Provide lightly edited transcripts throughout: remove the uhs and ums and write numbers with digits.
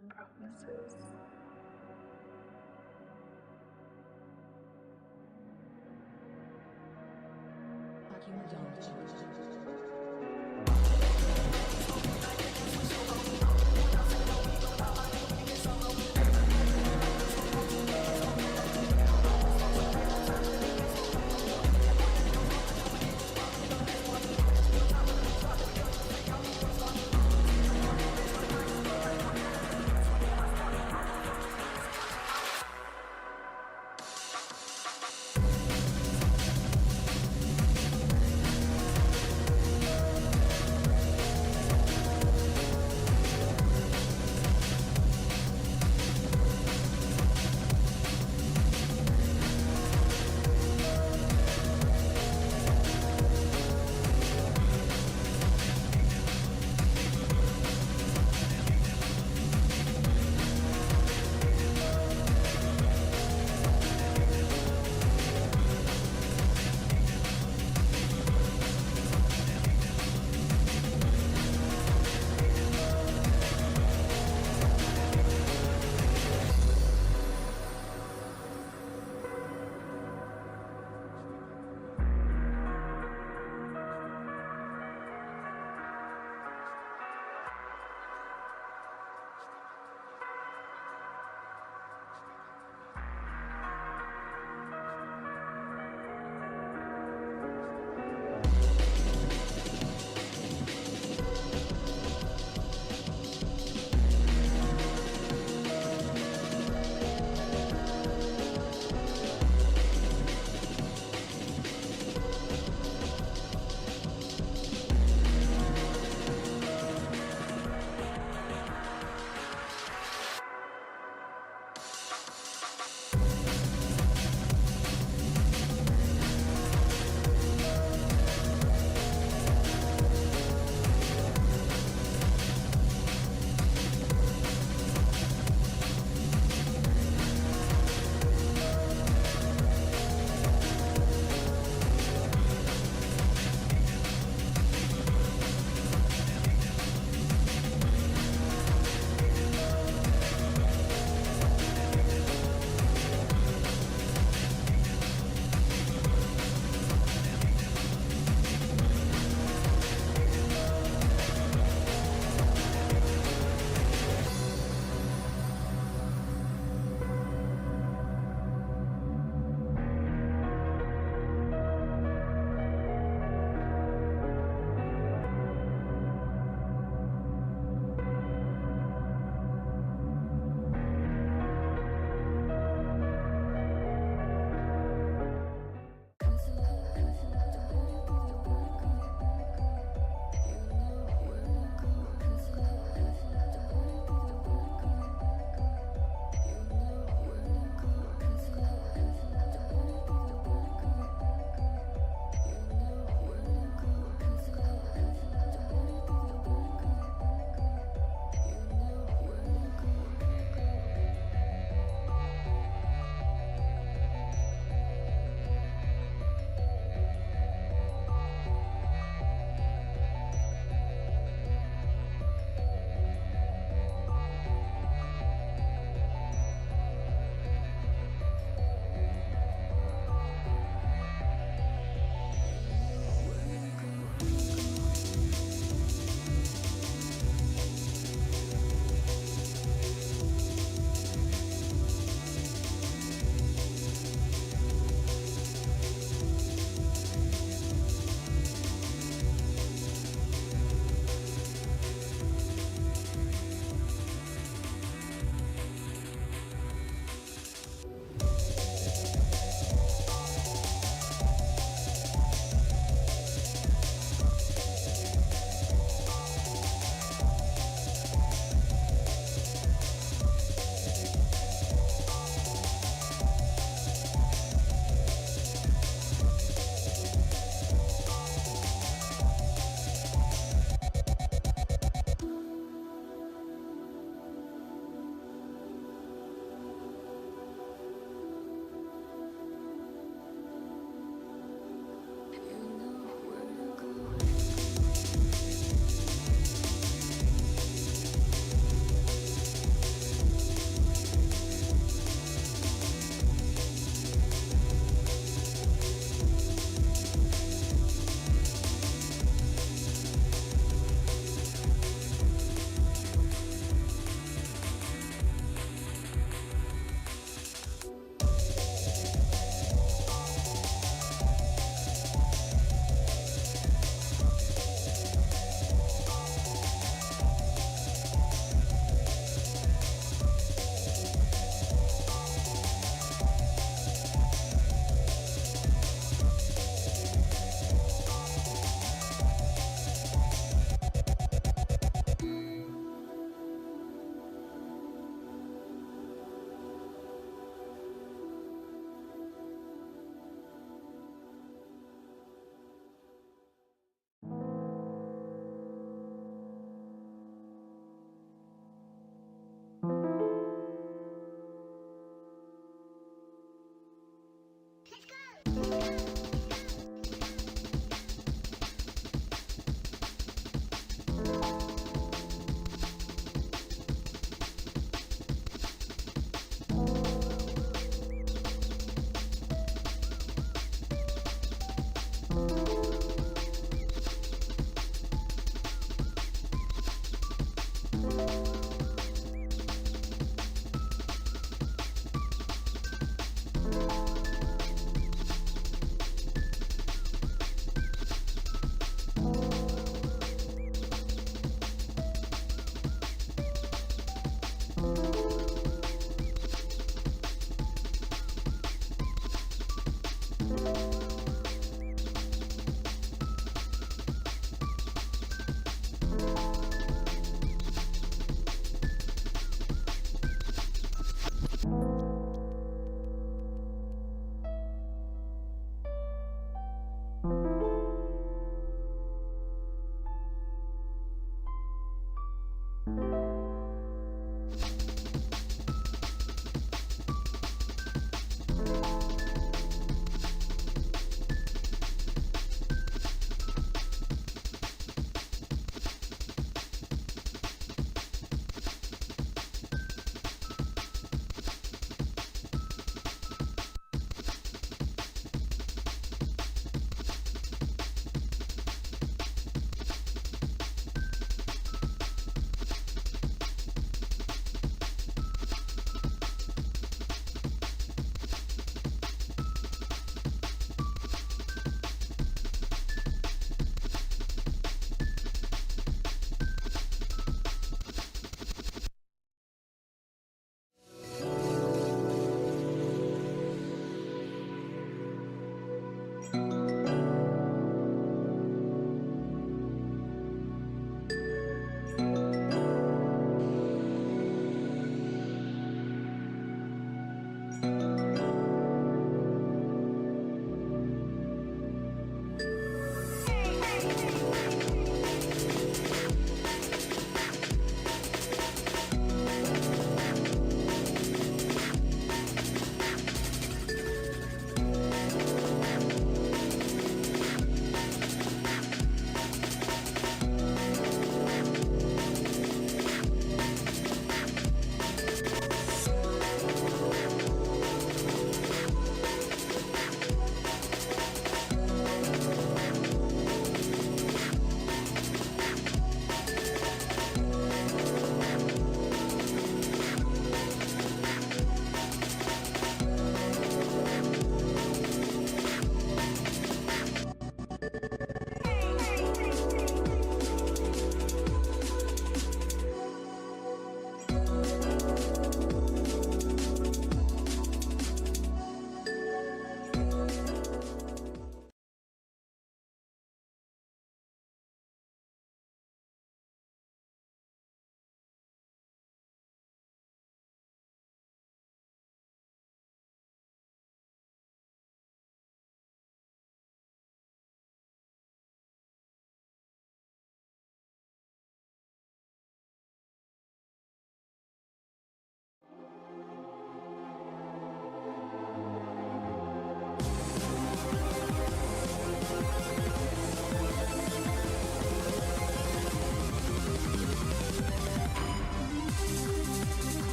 them promises.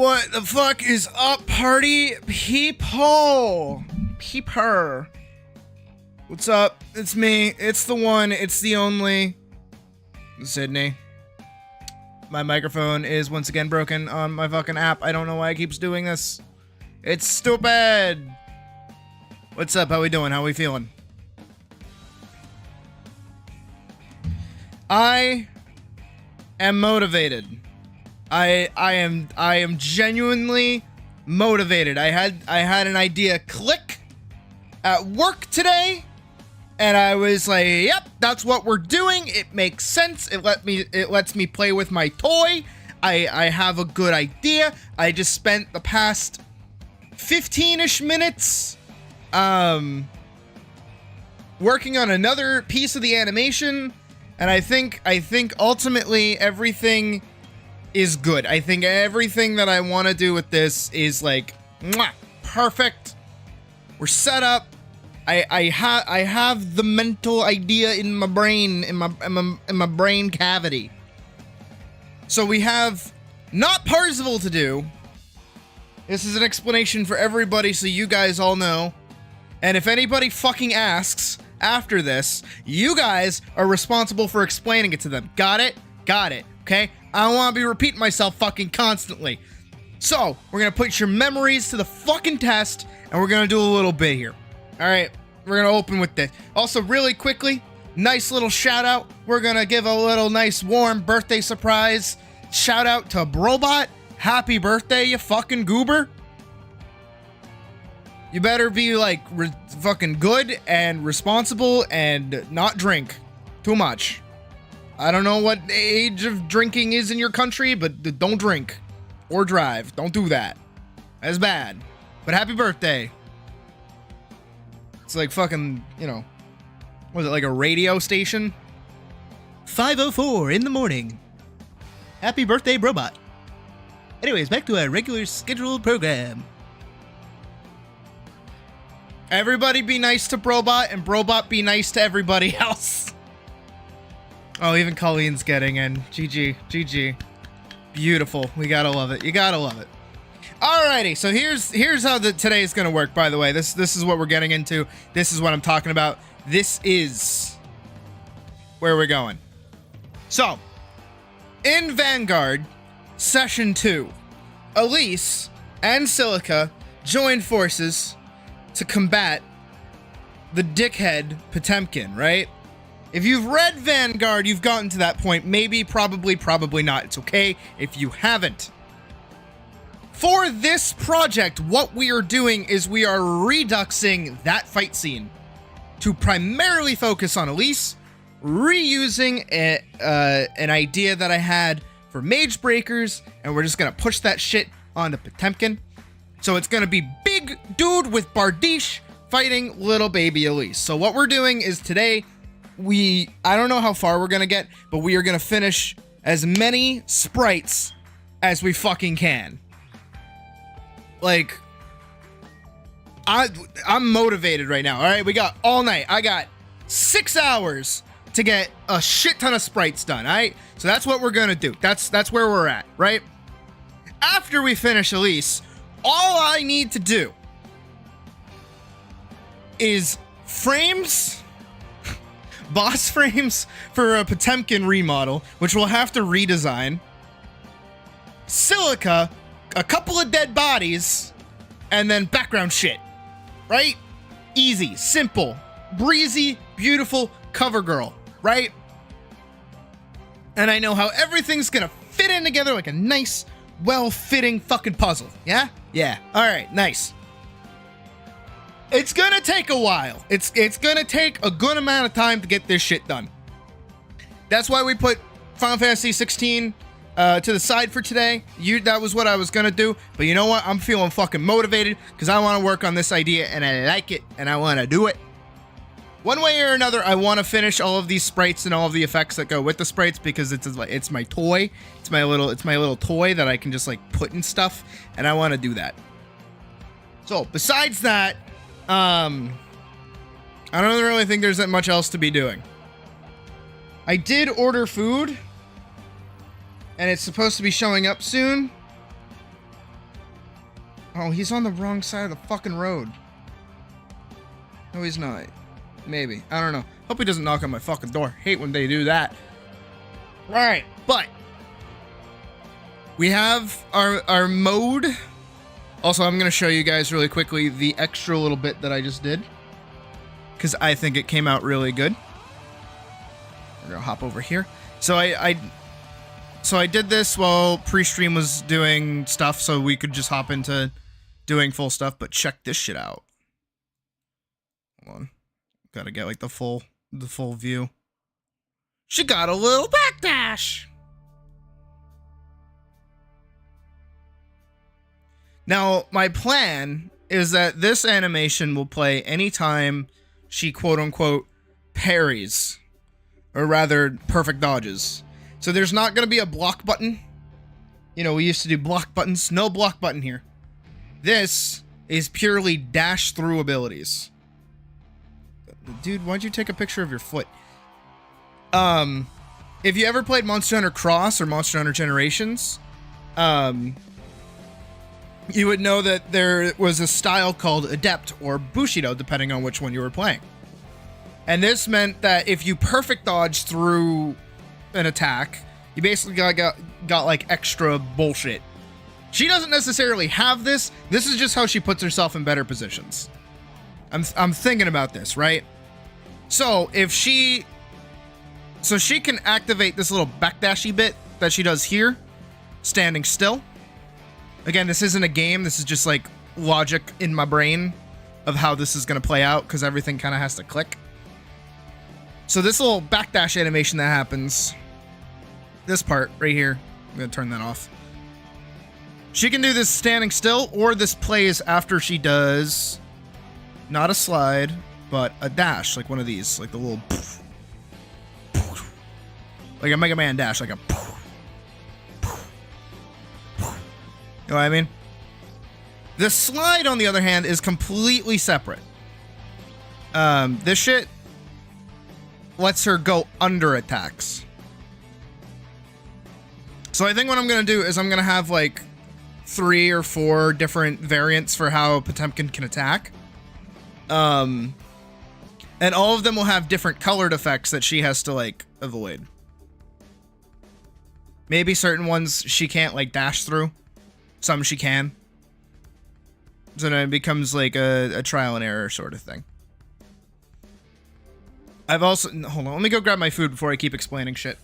What the fuck is up, party people? Peeper. What's up? It's me. It's the one. It's the only. Sydney. My microphone is once again broken on my fucking app. I don't know why it keeps doing this. It's stupid. What's up? How we doing? How we feeling? I am motivated. I am genuinely motivated. I had an idea click at work today, and I was like, yep, that's what we're doing. It makes sense. It lets me play with my toy. I have a good idea. I just spent the past 15-ish minutes working on another piece of the animation, and I think ultimately everything is good. I think everything that I want to do with this is like mwah, perfect. We're set up. I have the mental idea in my brain, in my brain cavity. So we have not Parzival to do. This is an explanation for everybody so you guys all know. And if anybody fucking asks after this, you guys are responsible for explaining it to them. Got it? Got it. Okay? I don't want to be repeating myself fucking constantly. So, we're going to put your memories to the fucking test, and we're going to do a little bit here. Alright, we're going to open with this. Also, really quickly, nice little shout out. We're going to give a little nice warm birthday surprise. Shout out to Brobot. Happy birthday, you fucking goober. You better be, like, fucking good and responsible and not drink too much. I don't know what age of drinking is in your country, but don't drink or drive. Don't do that. That's bad. But happy birthday. It's like fucking, you know, was it like a radio station? 5:04 in the morning. Happy birthday, Brobot. Anyways, back to our regular scheduled program. Everybody be nice to Brobot, and Brobot be nice to everybody else. Oh, even Colleen's getting in. GG. GG. Beautiful. We gotta love it. You gotta love it. Alrighty, so here's how today is gonna work, by the way. This is what we're getting into. This is what I'm talking about. This is where we're going. So, in Vanguard, Session 2, Elise and Silica join forces to combat the dickhead Potemkin, right? If you've read Vanguard, you've gotten to that point. Maybe, probably not. It's okay if you haven't. For this project, what we are doing is we are reduxing that fight scene to primarily focus on Elise, reusing an idea that I had for Mage Breakers, and we're just gonna push that shit onto Potemkin. So it's gonna be big dude with Bardiche fighting little baby Elise. So what we're doing is today, I don't know how far we're gonna get, but we are gonna finish as many sprites as we fucking can. Like, I'm motivated right now. All right, we got all night. I got 6 hours to get a shit ton of sprites done. All right, so that's what we're gonna do. That's where we're at, right? After we finish Elise, all I need to do is frames, boss frames for a Potemkin remodel, which we'll have to redesign. Silica, a couple of dead bodies, and then background shit. Right? Easy, simple, breezy, beautiful cover girl, right? And I know how everything's gonna fit in together like a nice, well-fitting fucking puzzle. Yeah? Yeah. Alright, nice. It's gonna take a while. It's gonna take a good amount of time to get this shit done. That's why we put Final Fantasy 16 to the side for today. That was what I was gonna do, but you know what? I'm feeling fucking motivated because I want to work on this idea and I like it and I want to do it. One way or another, I want to finish all of these sprites and all of the effects that go with the sprites because it's my toy. It's my little toy that I can just like put in stuff, and I want to do that. So besides that, I don't really think there's that much else to be doing. I did order food, and it's supposed to be showing up soon. Oh, he's on the wrong side of the fucking road. No, he's not. Maybe. I don't know. Hope he doesn't knock on my fucking door. Hate when they do that. Alright, but we have our mode. Also, I'm going to show you guys really quickly the extra little bit that I just did, because I think it came out really good. We're going to hop over here. So I did this while pre-stream was doing stuff, so we could just hop into doing full stuff, but check this shit out. Hold on. Gotta get like the full view. She got a little backdash. Now, my plan is that this animation will play anytime she quote-unquote parries, or rather, perfect dodges. So there's not going to be a block button. You know, we used to do block buttons. No block button here. This is purely dash through abilities. Dude, why'd you take a picture of your foot? If you ever played Monster Hunter Cross or Monster Hunter Generations, you would know that there was a style called Adept or Bushido, depending on which one you were playing. And this meant that if you perfect dodge through an attack, you basically got like extra bullshit. She doesn't necessarily have this. This is just how she puts herself in better positions. I'm thinking about this, right? So if she can activate this little backdashy bit that she does here, standing still. Again, this isn't a game. This is just like logic in my brain of how this is going to play out, because everything kind of has to click. So this little backdash animation that happens, this part right here, I'm going to turn that off. She can do this standing still, or this plays after she does not a slide, but a dash, like one of these, like the little poof, poof, like a Mega Man dash, like a poof, poof, poof. You know what I mean? The slide, on the other hand, is completely separate. This shit lets her go under attacks. So I think what I'm going to do is I'm going to have like 3 or 4 different variants for how Potemkin can attack. And all of them will have different colored effects that she has to like avoid. Maybe certain ones she can't like dash through. Some she can. So then it becomes like a trial and error sort of thing. I've also... Hold on, let me go grab my food before I keep explaining shit.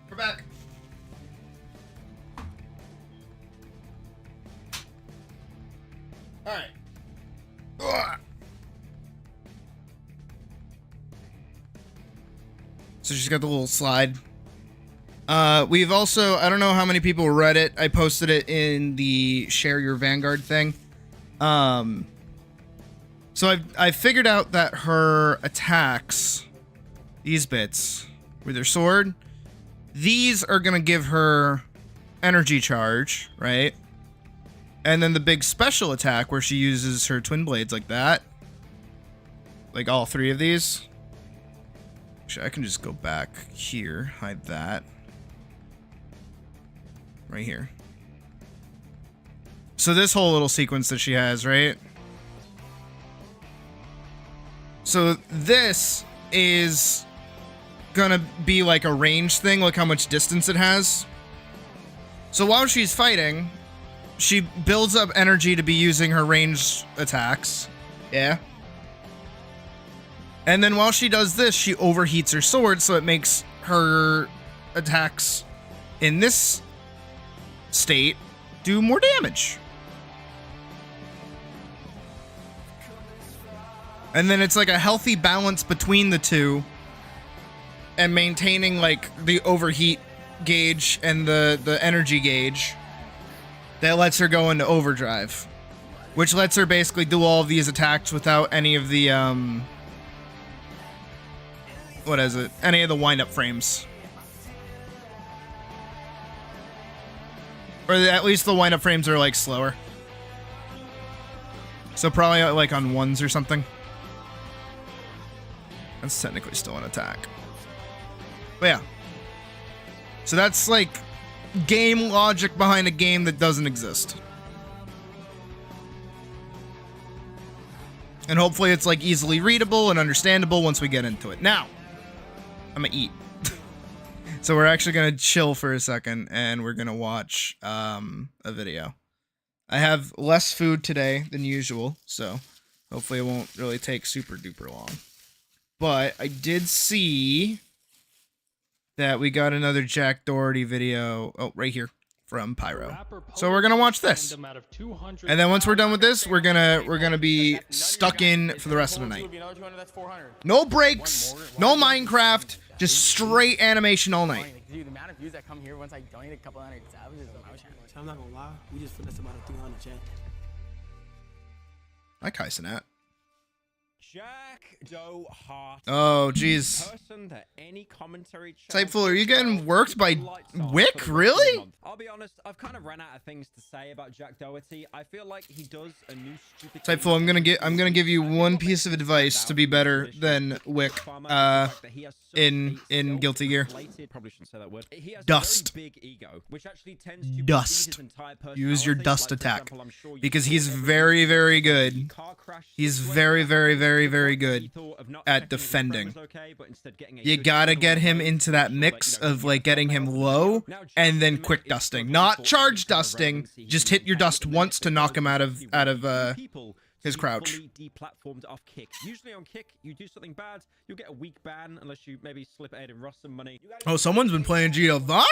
We're back. All right. Ugh. So she's got the little slide. We've also, I don't know how many people read it. I posted it in the Share Your Vanguard thing. So I figured out that her attacks, these bits with her sword, these are going to give her energy charge, right? And then the big special attack where she uses her twin blades like that. Like all 3 of these. Actually, I can just go back here, hide that. Right here. So this whole little sequence that she has, right? So this is gonna be like a range thing, like how much distance it has. So while she's fighting, she builds up energy to be using her ranged attacks. Yeah. And then while she does this, she overheats her sword, so it makes her attacks in this state do more damage. And then it's like a healthy balance between the two, and maintaining like the overheat gauge and the energy gauge. that lets her go into overdrive, which lets her basically do all of these attacks without any of the what is it? Any of the wind-up frames. Or at least the wind-up frames are like slower. So probably like on ones or something. That's technically still an attack. But yeah. So that's like game logic behind a game that doesn't exist. And hopefully it's like easily readable and understandable once we get into it. Now, I'm gonna eat. So we're actually gonna chill for a second and we're gonna watch a video. I have less food today than usual, so hopefully it won't really take super duper long. But I did see that we got another Jack Doherty video, oh, right here, from Pyro. So we're gonna watch this. And then once we're done with this, we're gonna be stuck in for the rest of the night. No breaks, no Minecraft, just straight animation all night. Dude, the amount of views that come here once I donate a couple hundred subs is my channel. I'm not gonna lie, we just finished about a 300 chat. Hi, Kaisenat. Jack Doe Hart. Oh, jeez. Typeful, are you getting worked by Wick? Really? I'll be honest, I've kind of ran out of things to say about Jack Doherty. I feel like he does a new stupid. Typeful, I'm gonna give you one piece of advice to be better than Wick in Guilty Gear. Probably shouldn't say that word. Dust. Big ego, which actually tends to Dust. Use your dust attack because he's very, very good. He's very, very, very, very good at defending. You gotta get him into that mix of like getting him low and then quick dusting, not charge dusting. Just hit your dust once to knock him out of his crouch. Deplatformed off Kick. Usually on Kick, you do something bad, you'll get a week ban unless you maybe slip Aiden Ross some money. Oh, someone's been playing Giovanna?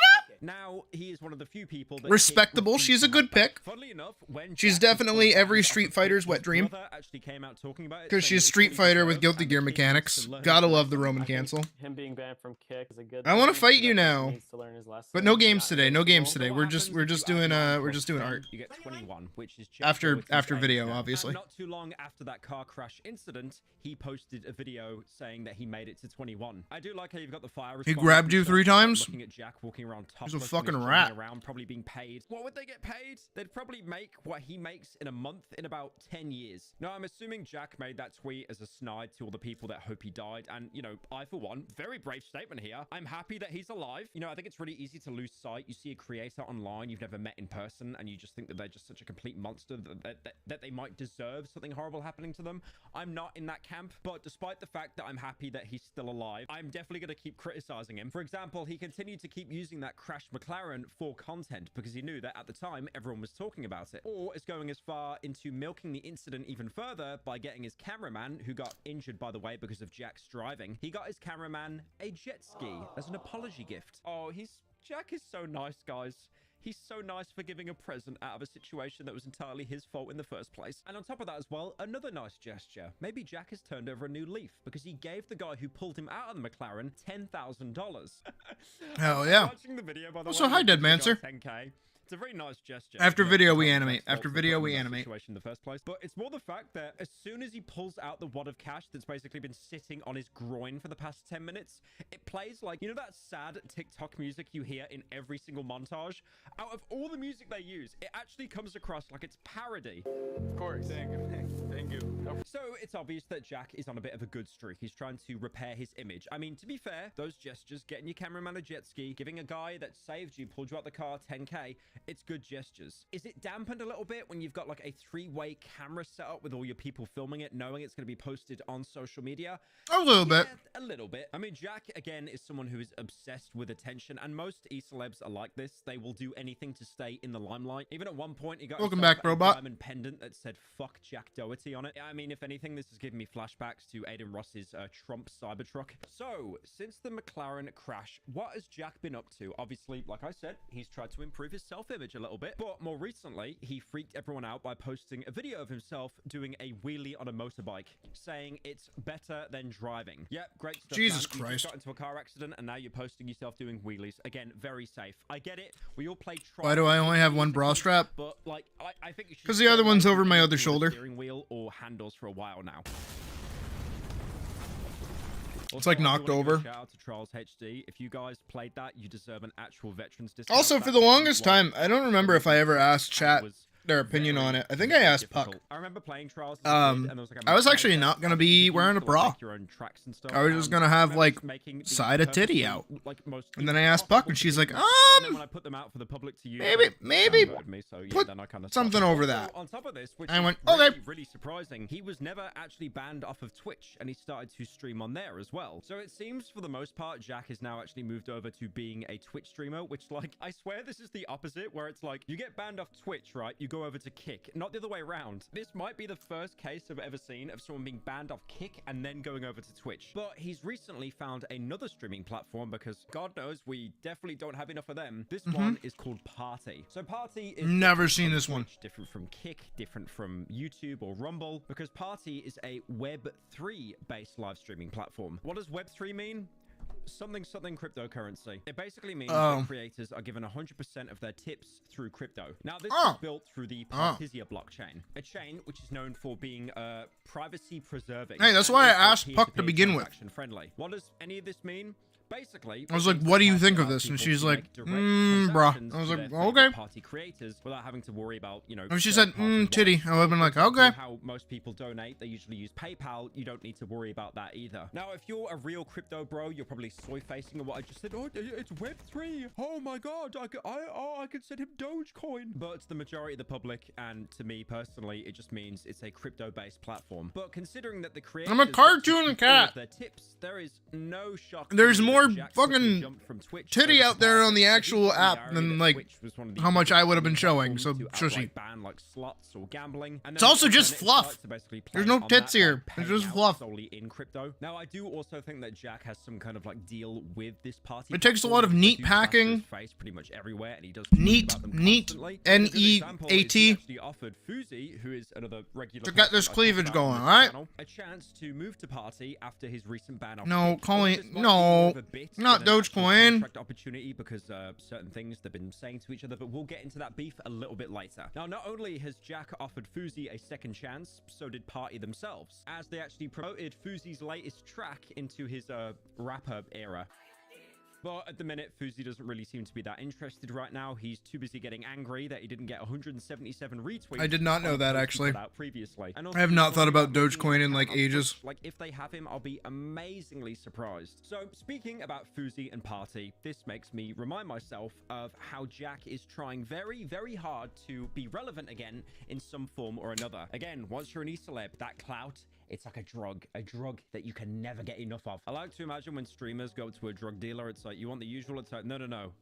Now, he is one of the few people that respectable. She's a good pick. Funnily enough, when she's definitely every Street Fighter's wet dream. Because she's Street Fighter with Guilty Gear mechanics. Gotta love the Roman cancel. Him being banned from Kick is a good. I want to fight you now. But no games today. No games today. We're just doing art. You get 21, which is after video, obviously. Not too long after that car crash incident, he posted a video saying that he made it to 21. I do like how you've got the fire. He grabbed you 3 times? Looking at Jack walking around He's a fucking rat. Around, probably being paid. What would they get paid? They'd probably make what he makes in a month in about 10 years. Now, I'm assuming Jack made that tweet as a snide to all the people that hope he died. And, you know, I, for one, very brave statement here. I'm happy that he's alive. You know, I think it's really easy to lose sight. You see a creator online you've never met in person, and you just think that they're just such a complete monster that they might deserve something horrible happening to them. I'm not in that camp, but despite the fact that I'm happy that he's still alive, I'm definitely going to keep criticizing him. For example, he continued to keep using that crashed McLaren for content because he knew that at the time everyone was talking about it, or is going as far into milking the incident even further by getting his cameraman, who got injured by the way because of Jack's driving, he got his cameraman a jet ski as an apology gift. Oh, Jack is so nice, guys. He's so nice for giving a present out of a situation that was entirely his fault in the first place. And on top of that as well, another nice gesture. Maybe Jack has turned over a new leaf because he gave the guy who pulled him out of the McLaren $10,000. Hell yeah. Watching the video, by the also, way, hi, Deadmancer. 10K. It's a very nice gesture. After video, we animate. After video, we animate. In the first place. But it's more the fact that as soon as he pulls out the wad of cash that's basically been sitting on his groin for the past 10 minutes, it plays like, you know that sad TikTok music you hear in every single montage? Out of all the music they use, it actually comes across like it's parody. Of course. Thank you. So it's obvious that Jack is on a bit of a good streak. He's trying to repair his image. I mean, to be fair, those gestures, getting your cameraman a jet ski, giving a guy that saved you, pulled you out the car 10K, it's good gestures. Is it dampened a little bit when you've got like a 3-way camera set up with all your people filming it, knowing it's going to be posted on social media? A little bit. A little bit. I mean, Jack, again, is someone who is obsessed with attention, and most e-celebs are like this. They will do anything to stay in the limelight. Even at one point, he got welcome back, Robot. A diamond pendant that said "fuck Jack Doherty" on it. I mean, if anything, this is giving me flashbacks to Aiden Ross's Trump Cybertruck. So, since the McLaren crash, what has Jack been up to? Obviously, like I said, he's tried to improve his self self-image a little bit. But more recently, he freaked everyone out by posting a video of himself doing a wheelie on a motorbike, saying it's better than driving. Yep, great stuff. Jesus man. You Christ. just got into a car accident and now you're posting yourself doing wheelies. Again, very safe. I get it. We all play trials. Why do I only have one bra strap? But like, I think you should. Because the other one's over my other shoulder. Steering wheel or handles for a while now. It's like knocked over. Shout out to Trials HD. If you guys played that, you deserve an actual veterans discount. Also, for the longest time, I don't remember if I ever asked chat their opinion on it. I think I asked Puck. I remember playing Trials. I was actually not gonna be wearing a bra. I was just gonna have like side of titty out. And then I asked Puck, and she's like, when I put them out for the public to use, maybe put then I kind of something over that. On top of this, which I went, is okay. really surprising, he was never actually banned off of Twitch, and he started to stream on there as well. So it seems for the most part, Jack has now actually moved over to being a Twitch streamer, which like, I swear this is the opposite, where it's like, you get banned off Twitch, right? You go over to Kick, not the other way around. This might be the first case I've ever seen of someone being banned off Kick and then going over to Twitch. But he's recently found another streaming platform because God knows we definitely don't have enough of them. This one is called Party. So Party is Never seen this one. Different from Kick, different from YouTube or Rumble, because Party is a Web3 based live streaming platform. What does Web3 mean? Something cryptocurrency. It basically means that creators are given 100% of their tips through crypto. Now, this is built through the Partizia blockchain, a chain which is known for being privacy preserving. Hey, that's why I asked Puck to begin with. Friendly. What does any of this mean? Basically, I was like, what do you think of this? And she's like, bruh. I was like, okay. Party creators without having to worry about, you know. And she said, titty. I would have been like, okay. How most people donate, they usually use PayPal. You don't need to worry about that either. Now, if you're a real crypto bro, you're probably soy facing on what I just said. Oh, it's Web3. Oh my God, I could send him Dogecoin. But to the majority of the public, and to me personally, it just means it's a crypto-based platform. But considering that the creators, I'm a cartoon cat. Their tips, there is no shock. There's more fucking titty out there on the actual app than like how much I would have been showing. So shushy. Like sluts or gambling. It's also just fluff. There's no tits here. It's just fluff. Solely in crypto. Now I do also think that Jack has some kind of like deal with this party. It takes a lot of neat packing. Face pretty much everywhere, and he does neat, N-E-A-T. He offered Fuzi, who is another regular, to get this cleavage going, all right? A chance to move to Party after his recent ban off. No, Colleen, no, not Dogecoin. Contract opportunity because certain things they've been saying to each other, but we'll get into that beef a little bit later. Now, not only has Jack offered Fuzi a second chance, so did Party themselves, as they actually promoted Fuzi's latest track into his rapper era. But at the minute, Fuzi doesn't really seem to be that interested right now. He's too busy getting angry that he didn't get 177 retweets. I did not know that, actually. Previously. And I have not thought about Dogecoin in like ages. Like, if they have him, I'll be amazingly surprised. So, speaking about Fuzi and Party, this makes me remind myself of how Jack is trying very, very hard to be relevant again in some form or another. Again, once you're an e-celeb, that clout, it's like a drug that you can never get enough of. I like to imagine when streamers go to a drug dealer, it's like, you want the usual? It's like, no,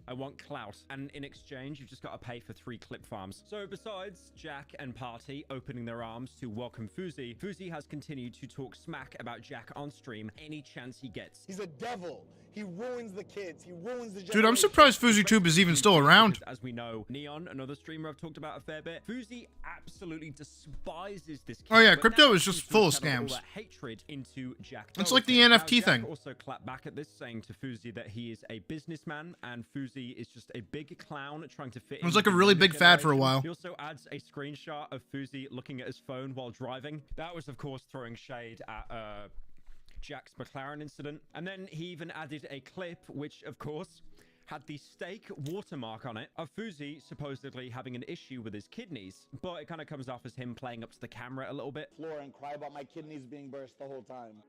I want clout. And in exchange, you've just got to pay for 3 clip farms. So besides Jack and Party opening their arms to welcome Fuzi, Fuzi has continued to talk smack about Jack on stream any chance he gets. He's a devil. He ruins the kids. He ruins the generation. Dude, I'm surprised FuziTube is even still around. As we know, Neon, another streamer I've talked about a fair bit, Fuzi absolutely despises this kid. Oh yeah, crypto is just full of scams. Hatred into Jack. It's like the NFT thing. Also clapped back at this, saying to Fuzi that he is a businessman and Fuzi is just a big clown trying to fit in. It was like a really big fad for a while. He also adds a screenshot of Fuzi looking at his phone while driving. That was, of course, throwing shade at Jack's McLaren incident. And then he even added a clip, which, of course, had the steak watermark on it of Fuzi supposedly having an issue with his kidneys, but it kind of comes off as him playing up to the camera a little bit. Floor and cry about my kidneys being burst the whole time.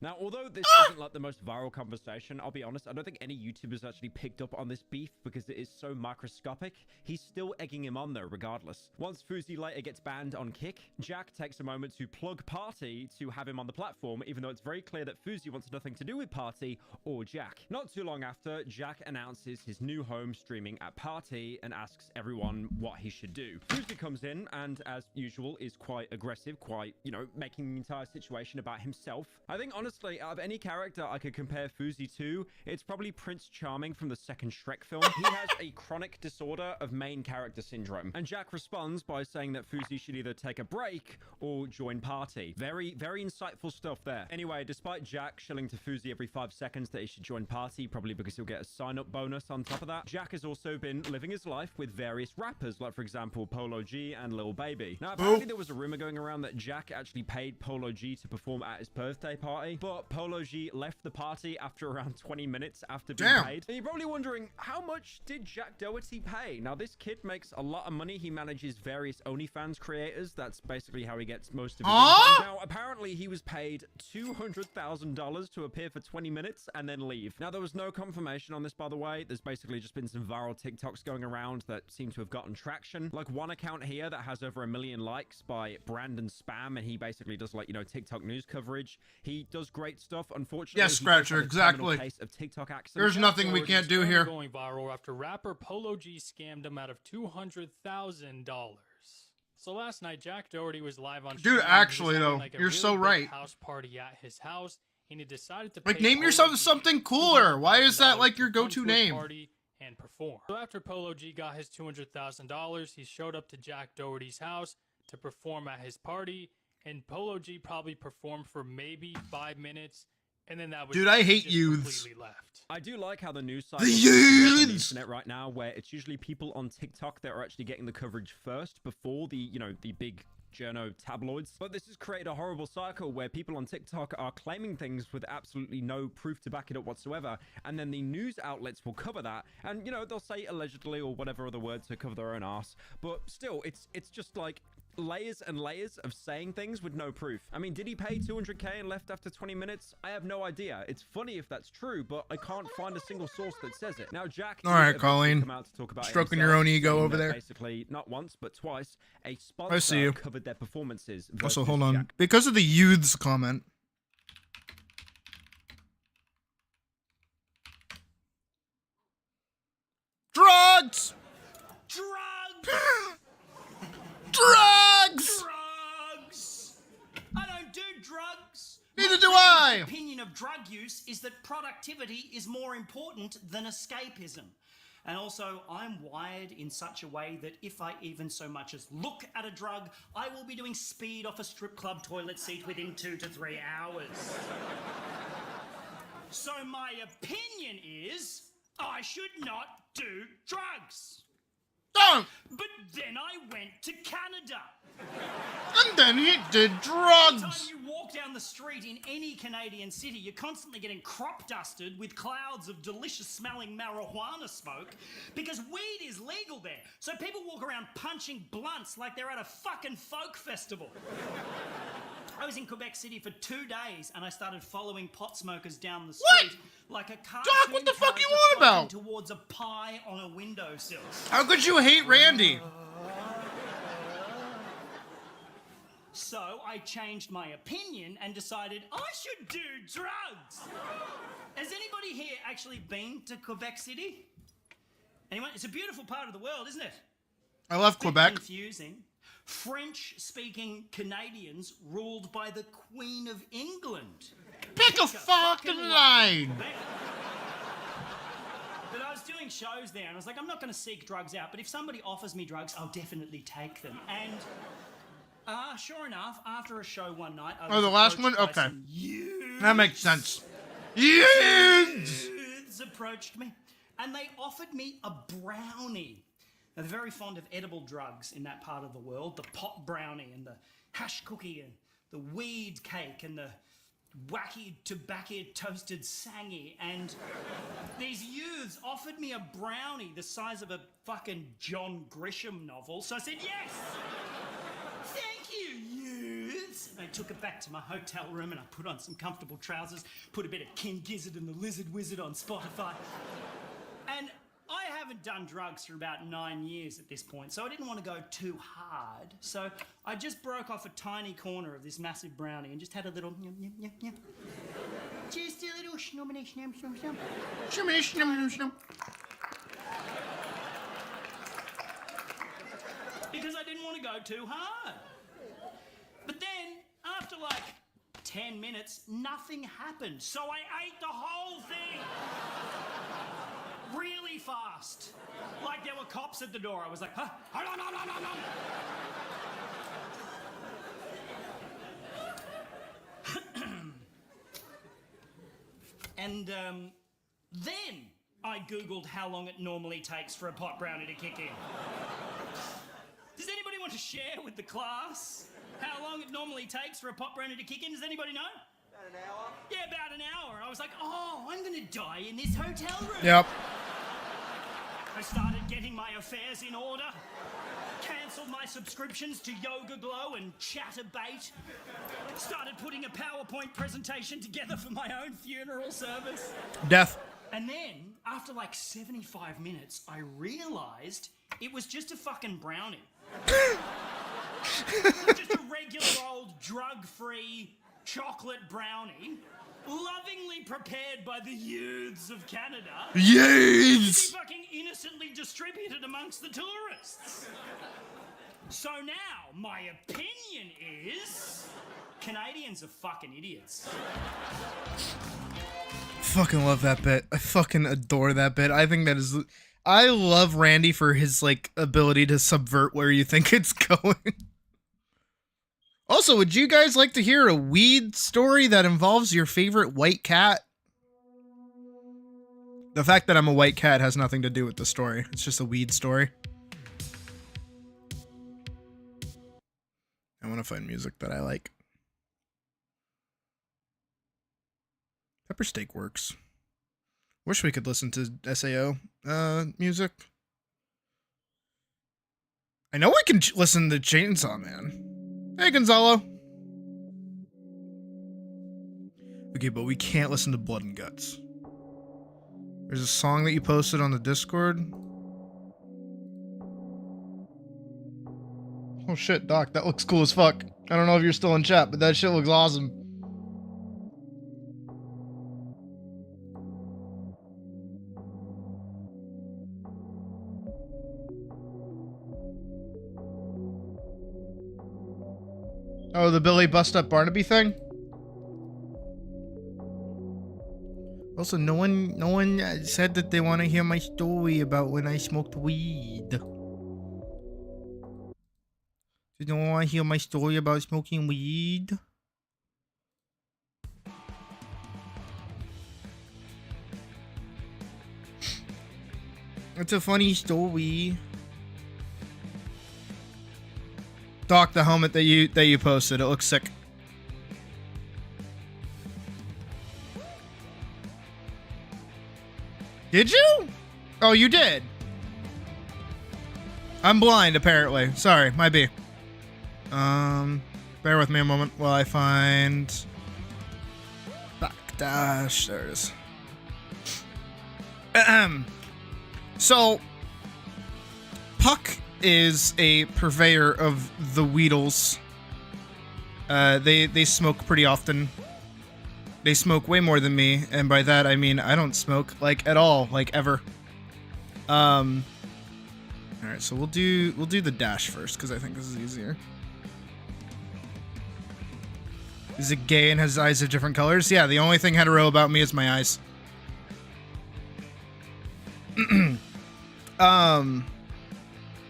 Now, although this isn't like the most viral conversation, I'll be honest, I don't think any YouTubers actually picked up on this beef because it is so microscopic. He's still egging him on though, regardless. Once Fuzi later gets banned on Kick, Jack takes a moment to plug Party to have him on the platform, even though it's very clear that Fuzi wants nothing to do with Party or Jack. Not too long after, Jack announces his new home streaming at party and asks everyone what he should do. Fousey comes in and, as usual, is quite aggressive, quite, you know, making the entire situation about himself. I think, honestly, out of any character I could compare Fousey to, it's probably Prince Charming from the second Shrek film. He has a chronic disorder of main character syndrome. And Jack responds by saying that Fousey should either take a break or join party. Very, very insightful stuff there. Anyway, despite Jack shilling to Fousey every 5 seconds that he should join party, probably because he'll get a sign-up bonus on top of that, Jack has also been living his life with various rappers, like, for example, Polo G and Lil Baby. Now, apparently there was a rumor going around that Jack actually paid Polo G to perform at his birthday party, but Polo G left the party after around 20 minutes after being paid. And you're probably wondering, how much did Jack Doherty pay? Now, this kid makes a lot of money. He manages various OnlyFans creators. That's basically how he gets most of his income. Now, apparently he was paid $200,000 to appear for 20 minutes and then leave. Now, there was no confirmation on this, by the way. There's basically just been some viral TikToks going around that seem to have gotten traction. Like one account here that has over 1 million likes by Brandon Spam, and he basically does, like, you know, TikTok news coverage. He does great stuff. Unfortunately, yes, Scratcher, exactly. Case of TikTok accident. There's nothing we can't do here. Going viral after rapper Polo G scammed him out of $200,000. So last night, Jack Doherty was live on. Dude, actually, though, you're so right. House party at his house, and he decided to like name yourself something cooler. Why is that like your go-to name? Party and perform. So after Polo G got his $200,000, he showed up to Jack Doherty's house to perform at his party, and Polo G probably performed for maybe 5 minutes. And then that was dude, I hate youths. Left. I do like how the news site the on the internet right now, where it's usually people on TikTok that are actually getting the coverage first before the, you know, the big journo tabloids. But this has created a horrible cycle where people on TikTok are claiming things with absolutely no proof to back it up whatsoever, and then the news outlets will cover that, and, you know, they'll say allegedly or whatever other word to cover their own ass. But still, it's just like layers and layers of saying things with no proof. I mean, did he pay 200K and left after 20 minutes? I have no idea. It's funny if that's true, but I can't find a single source that says it. Now, Jack, all right, Colleen, come out to talk about stroking your own ego over there. Basically, not once but twice, a I see you. sponsor covered their performances. Also, hold on, Jack. Because of the youths comment. Drugs. Drugs. Drugs! Drugs! I don't do drugs. Neither do I. My opinion of drug use is that productivity is more important than escapism. And also, I'm wired in such a way that if I even so much as look at a drug, I will be doing speed off a strip club toilet seat within 2 to 3 hours. So my opinion is, I should not do drugs. Don't! But then I went to Canada. And then he did Every drugs. time you walk down the street in any Canadian city, you're constantly getting crop dusted with clouds of delicious smelling marijuana smoke because weed is legal there. So people walk around punching blunts like they're at a fucking folk festival. I was in Quebec City for 2 days and I started following pot smokers down the street like a cartoon. Doc, what the fuck you character on about? floating towards a pie on a windowsill. How could you hate Randy? So I changed my opinion and decided I should do drugs. Has anybody here actually been to Quebec City? Anyone? It's a beautiful part of the world, isn't it? I love Quebec. Confusing. French-speaking Canadians ruled by the Queen of England. Pick a fucking line. But I was doing shows there, and I was like, I'm not going to seek drugs out, but if somebody offers me drugs, I'll definitely take them. And sure enough, after a show one night, I was the last one? approached by Okay. some youths. That makes sense. Youths! Youths approached me, and they offered me a brownie. Now, they're very fond of edible drugs in that part of the world. The pot brownie and the hash cookie and the weed cake and the wacky tobacco toasted sangy. And these youths offered me a brownie the size of a fucking John Grisham novel. So I said, yes! Thank you, youths! And I took it back to my hotel room and I put on some comfortable trousers, put a bit of King Gizzard and the Lizard Wizard on Spotify. And I haven't done drugs for about 9 years at this point, so I didn't want to go too hard. So I just broke off a tiny corner of this massive brownie and just had a little Just a little snum. Because I didn't want to go too hard. But then, after like 10 minutes, nothing happened. So I ate the whole thing. Really fast. Like there were cops at the door. I was like, huh? And then I Googled how long it normally takes for a pot brownie to kick in. Does anybody want to share with the class how long it normally takes for a pot brownie to kick in? Does anybody know? About an hour. Yeah, about an hour. I was like, oh, I'm going to die in this hotel room. Yep. I started getting my affairs in order, cancelled my subscriptions to Yoga Glow and Chatterbait, started putting a PowerPoint presentation together for my own funeral service. Death. And then, after like 75 minutes, I realised it was just a fucking brownie. Just a regular old drug-free chocolate brownie, lovingly prepared by the youths of Canada. Yes! To be fucking innocently distributed amongst the tourists. So now, my opinion is, Canadians are fucking idiots. Fucking love that bit. I fucking adore that bit. I think that is... I love Randy for his, like, ability to subvert where you think it's going. Also, would you guys like to hear a weed story that involves your favorite white cat? The fact that I'm a white cat has nothing to do with the story. It's just a weed story. I want to find music that I like. Pepper Steak works. Wish we could listen to SAO music. I know we can listen to Chainsaw Man. Hey, Gonzalo. Okay, but we can't listen to Blood and Guts. There's a song that you posted on the Discord. Oh shit, Doc, that looks cool as fuck. I don't know if you're still in chat, but that shit looks awesome. Oh, the Billy Bust Up Barnaby thing? Also, no one said that they want to hear my story about when I smoked weed. You don't want to hear my story about smoking weed? It's a funny story. Doc, the helmet that you posted, it looks sick. Did you? Oh, you did. I'm blind, apparently. Sorry, might be. Bear with me a moment while I find backdash. There it is. So, Puck is a purveyor of the Weedles. They smoke pretty often. They smoke way more than me, and by that I mean I don't smoke like at all, like ever. All right, so we'll do the dash first because I think this is easier. Is it gay and has eyes of different colors? Yeah, the only thing hetero about me is my eyes.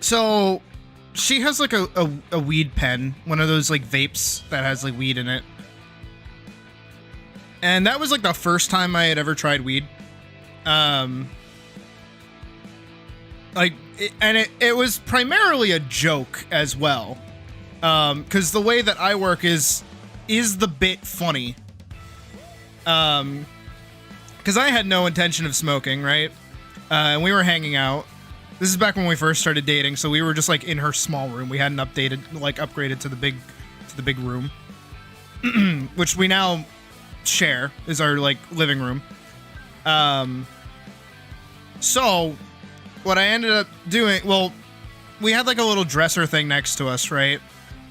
So she has like a weed pen, one of those like vapes that has like weed in it. And that was like the first time I had ever tried weed. It was primarily a joke as well. Cause the way that I work is the bit funny. Cause I had no intention of smoking, right? And we were hanging out. This is back when we first started dating, so we were just like in her small room. We hadn't upgraded to the big room. Which we now share is our like living room. So what I ended up doing, well, we had like a little dresser thing next to us, right?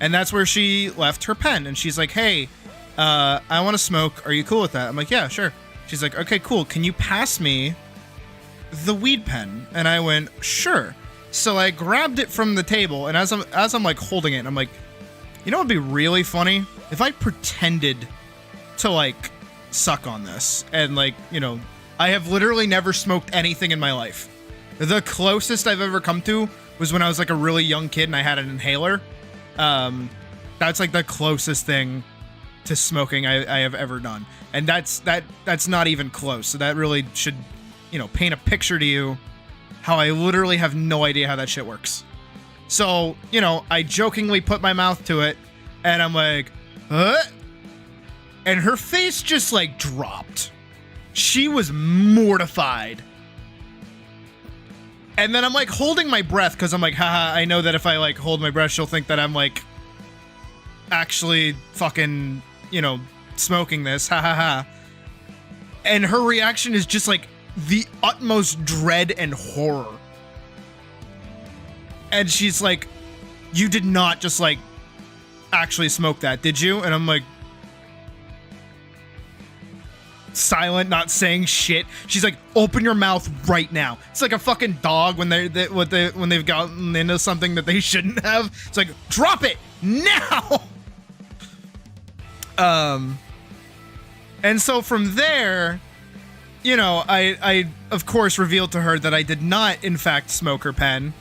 And that's where she left her pen, and she's like, hey, I want to smoke. Are you cool with that? I'm like, yeah, sure. She's like, okay, cool. Can you pass me the weed pen? And I went, sure. So I grabbed it from the table, and as I'm like holding it, I'm like, you know, it'd be really funny if I pretended to like suck on this, and like, you know, I have literally never smoked anything in my life. The closest I've ever come to was when I was like a really young kid and I had an inhaler. That's like the closest thing to smoking I have ever done, and that's not even close. So that really should, you know, paint a picture to you how I literally have no idea how that shit works. So, you know, I jokingly put my mouth to it, and I'm like, and her face just like dropped. She was mortified. And then I'm like holding my breath because I'm like, haha, I know that if I like hold my breath, she'll think that I'm like actually fucking, you know, smoking this, ha ha ha. And her reaction is just like the utmost dread and horror. And she's like, you did not just like actually smoke that, did you? And I'm like, silent, not saying shit. She's like, open your mouth right now. It's like a fucking dog when when they've gotten into something that they shouldn't have. It's like, drop it now. And so from there, you know, I of course revealed to her that I did not in fact smoke her pen,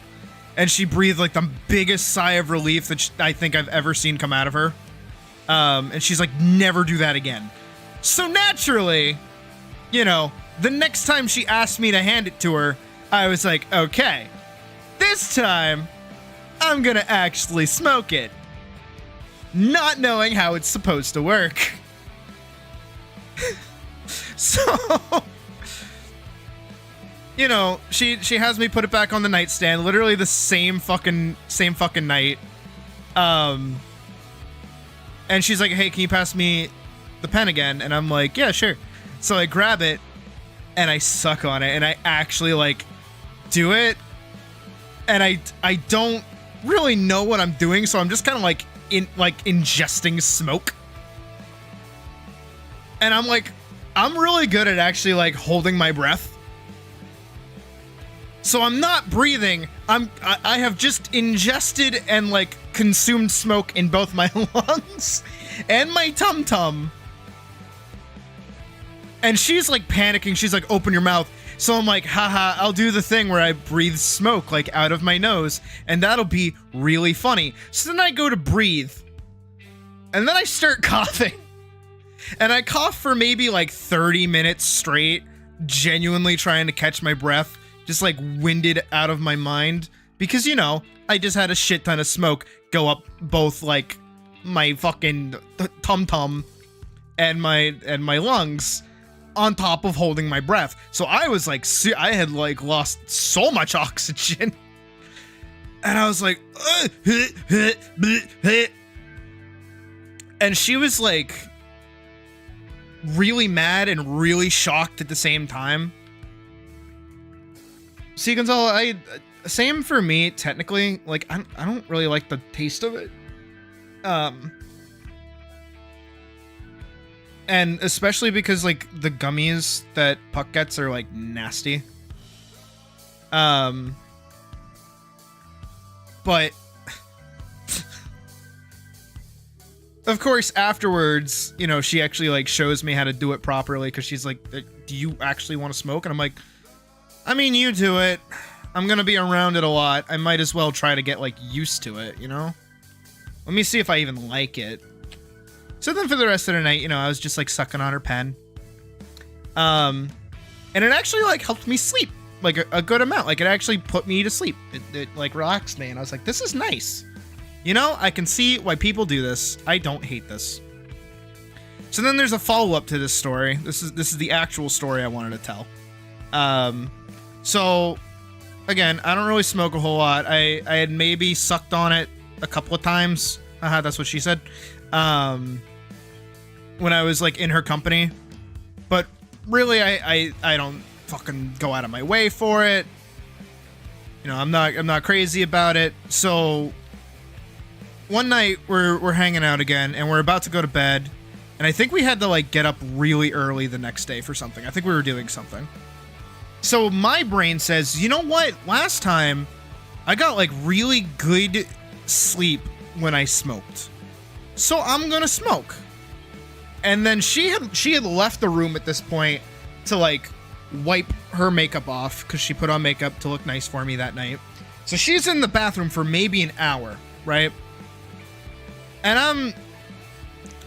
and she breathed like the biggest sigh of relief that I think I've ever seen come out of her. And she's like, never do that again. So naturally, you know, the next time she asked me to hand it to her, I was like, okay, this time I'm gonna actually smoke it, not knowing how it's supposed to work. So, you know, she has me put it back on the nightstand, literally the same fucking night. And she's like, hey, can you pass me the pen again? And I'm like, yeah, sure. So I grab it and I suck on it, and I actually like do it, and I don't really know what I'm doing, so I'm just kind of like ingesting smoke. And I'm like, I'm really good at actually like holding my breath. So I'm not breathing. I have just ingested and like consumed smoke in both my lungs and my tum-tum. And she's like panicking. She's like, open your mouth. So I'm like, haha, I'll do the thing where I breathe smoke like out of my nose, and that'll be really funny. So then I go to breathe, and then I start coughing. And I cough for maybe like 30 minutes straight, genuinely trying to catch my breath, just like winded out of my mind. Because, you know, I just had a shit ton of smoke go up both like my fucking tum-tum and my lungs, on top of holding my breath. So I was like, I had like lost so much oxygen. And I was like, and she was like really mad and really shocked at the same time. See, Gonzalo, same for me, technically. Like, I don't really like the taste of it. And especially because, like, the gummies that Puck gets are, like, nasty. But... of course, afterwards, you know, she actually, like, shows me how to do it properly, because she's like, do you actually want to smoke? And I'm like, I mean, you do it. I'm gonna be around it a lot. I might as well try to get, like, used to it, you know? Let me see if I even like it. So then for the rest of the night, you know, I was just like sucking on her pen. And it actually like helped me sleep like a good amount. Like it actually put me to sleep. It like relaxed me, and I was like, this is nice. You know, I can see why people do this. I don't hate this. So then there's a follow-up to this story. This is the actual story I wanted to tell. So again, I don't really smoke a whole lot. I had maybe sucked on it a couple of times. Haha, that's what she said. When I was like in her company, but really I don't fucking go out of my way for it. You know, I'm not crazy about it. So one night we're hanging out again, and we're about to go to bed, And I think we had to like get up really early the next day for something. I think we were doing something. So my brain says, you know what? Last time I got like really good sleep when I smoked. So I'm gonna smoke. And then she had left the room at this point to like wipe her makeup off because she put on makeup to look nice for me that night. So she's in the bathroom for maybe an hour, right? And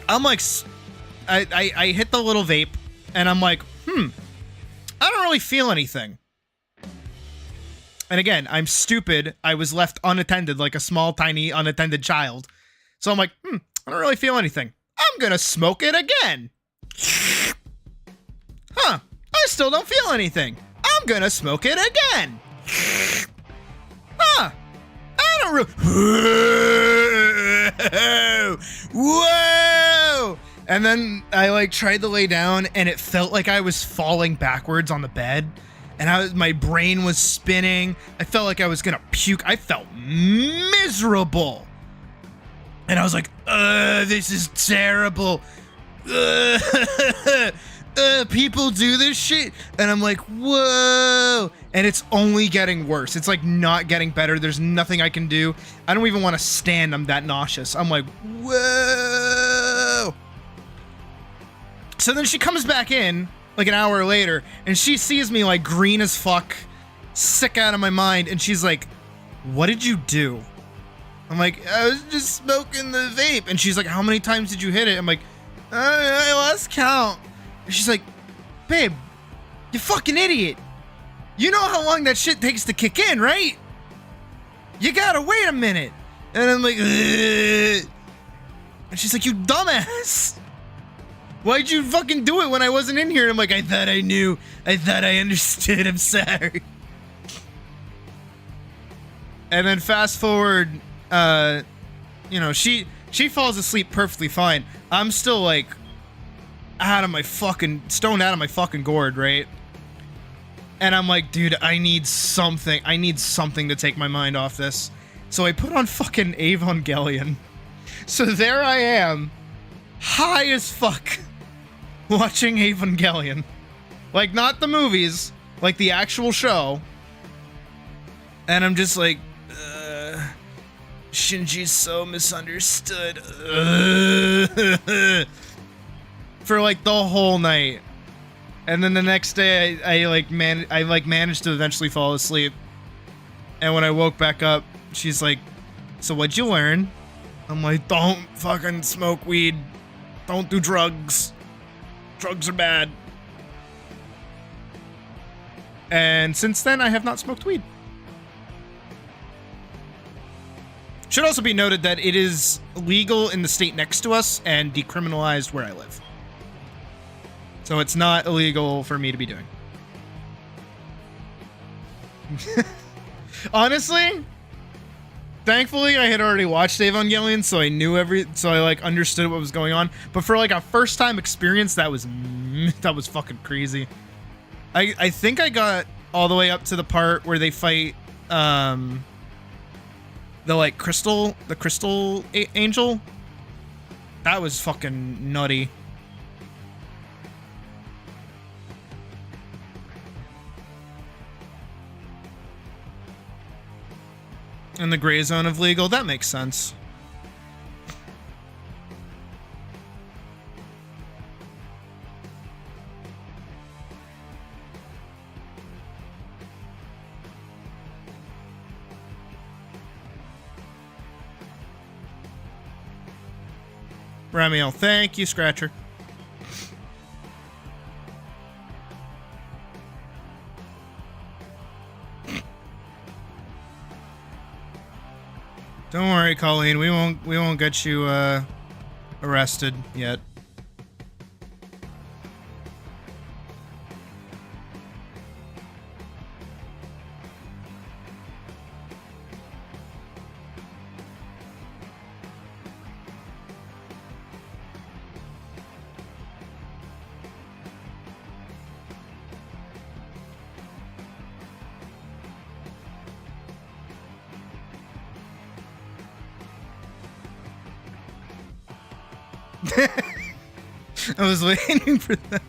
I'm like, I hit the little vape and I'm like, I don't really feel anything. And again, I'm stupid. I was left unattended like a small, tiny, unattended child. So I'm like, I don't really feel anything. I'm gonna smoke it again. Huh, I still don't feel anything. I'm gonna smoke it again. Huh, I don't really... Whoa! And then I like tried to lay down and it felt like I was falling backwards on the bed. And my brain was spinning. I felt like I was gonna puke. I felt miserable. And I was like, this is terrible. People do this shit. And I'm like, whoa. And it's only getting worse. It's like not getting better. There's nothing I can do. I don't even want to stand. I'm that nauseous. I'm like, whoa. So then she comes back in like an hour later and she sees me like green as fuck, sick out of my mind. And she's like, what did you do? I'm like, I was just smoking the vape. And she's like, how many times did you hit it? I'm like, I lost count. And she's like, babe, you fucking idiot. You know how long that shit takes to kick in, right? You gotta wait a minute. And I'm like, ugh. And she's like, you dumbass. Why'd you fucking do it when I wasn't in here? And I'm like, I thought I knew. I thought I understood. I'm sorry. And then fast forward, you know, she falls asleep perfectly fine. I'm still like stoned out of my fucking gourd, right? And I'm like, dude, I need something to take my mind off this. So I put on fucking Evangelion. So there I am, high as fuck, watching Evangelion. Like, not the movies, like the actual show. And I'm just like, Shinji's so misunderstood. For like the whole night. And then the next day I managed to eventually fall asleep. And when I woke back up, she's like, so what'd you learn? I'm like, don't fucking smoke weed. Don't do drugs. Drugs are bad. And since then I have not smoked weed. Should also be noted that it is legal in the state next to us and decriminalized where I live. So it's not illegal for me to be doing. Honestly, thankfully I had already watched Evangelion, so I knew so I like understood what was going on. But for like a first time experience, that was fucking crazy. I think I got all the way up to the part where they fight the crystal angel. That was fucking nutty. In the gray zone of legal, that makes sense. Ramiel, thank you, Scratcher. Don't worry, Colleen. We won't get you arrested yet. I was waiting for that.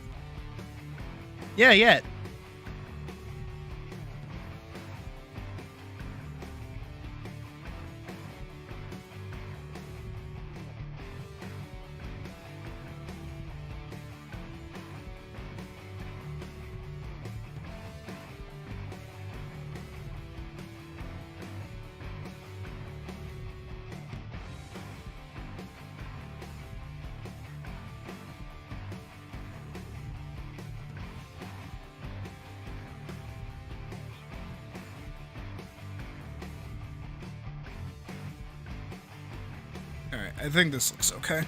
Yeah, yet. Alright, I think this looks okay.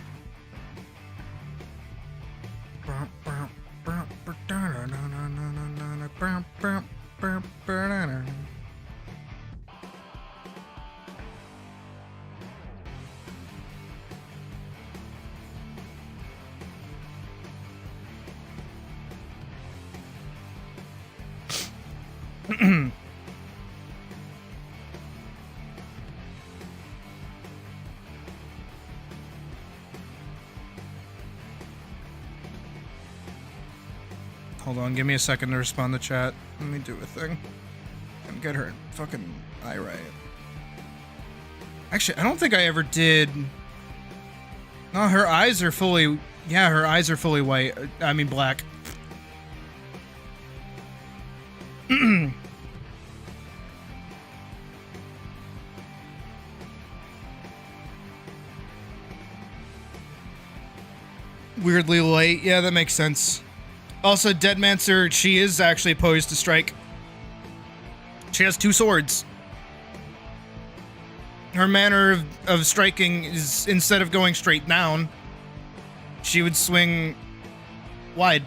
Hold on, give me a second to respond to chat. Let me do a thing. And get her fucking eye right. Actually, I don't think I ever did. No, her eyes are fully... Yeah, her eyes are fully white. I mean black. Weirdly light. Yeah, that makes sense. Also, Deadmancer, she is actually poised to strike. She has 2 swords. Her manner of striking is, instead of going straight down, she would swing wide.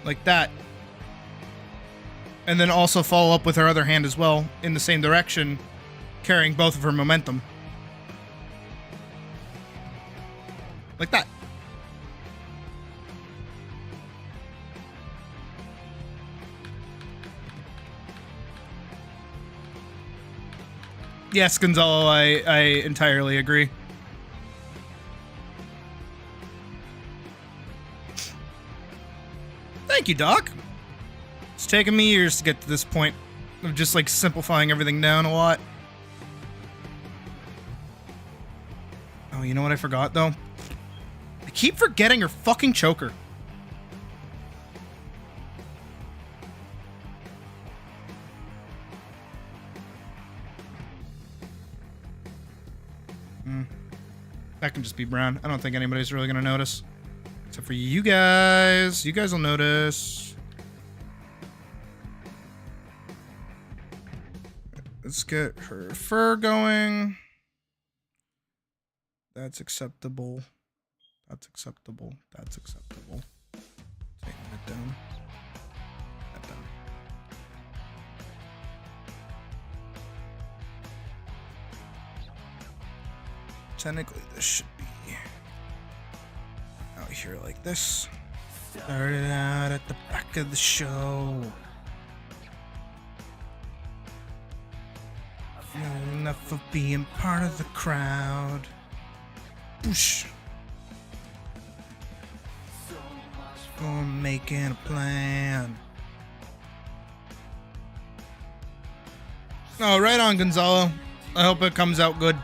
Like that. And then also follow up with her other hand as well, in the same direction, carrying both of her momentum. Like that. Yes, Gonzalo, I entirely agree. Thank you, Doc. It's taken me years to get to this point of just like simplifying everything down a lot. Oh, you know what I forgot though? I keep forgetting her fucking choker. That can just be brown. I don't think anybody's really gonna notice. Except for you guys. You guys will notice. Let's get her fur going. That's acceptable. That's acceptable. That's acceptable. Taking it down. That down. Technically, this should be out here like this. Started out at the back of the show. Enough of being part of the crowd. Boosh. For making a plan. Oh, right on, Gonzalo. I hope it comes out good.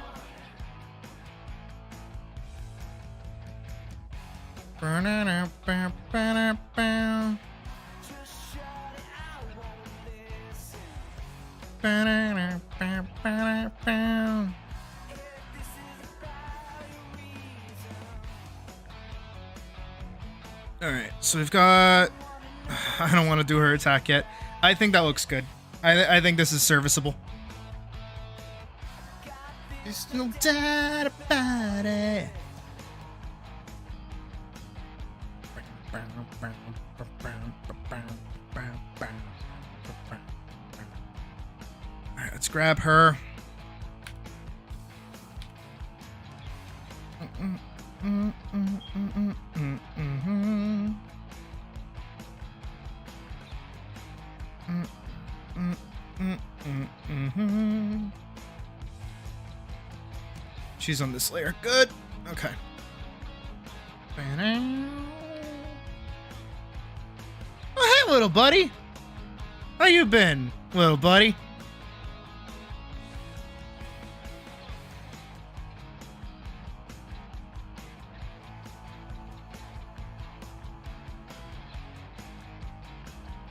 Alright, so we've got... I don't want to do her attack yet. I think that looks good. I think this is serviceable. There's no doubt about it. Alright, let's grab her. She's on this layer. Good. Okay. Oh, hey, little buddy. How you been, little buddy?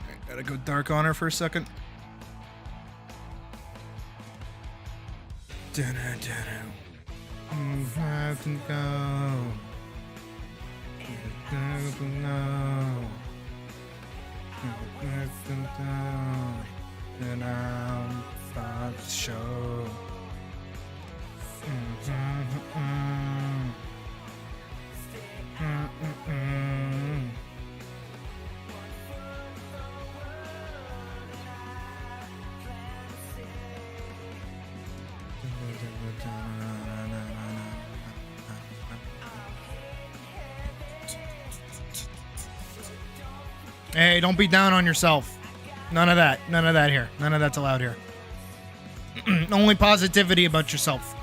Alright, gotta go dark on her for a second. Have to go. And I'm about to show. Hey, don't be down on yourself. None of that. None of that here. None of that's allowed here. Only positivity about yourself.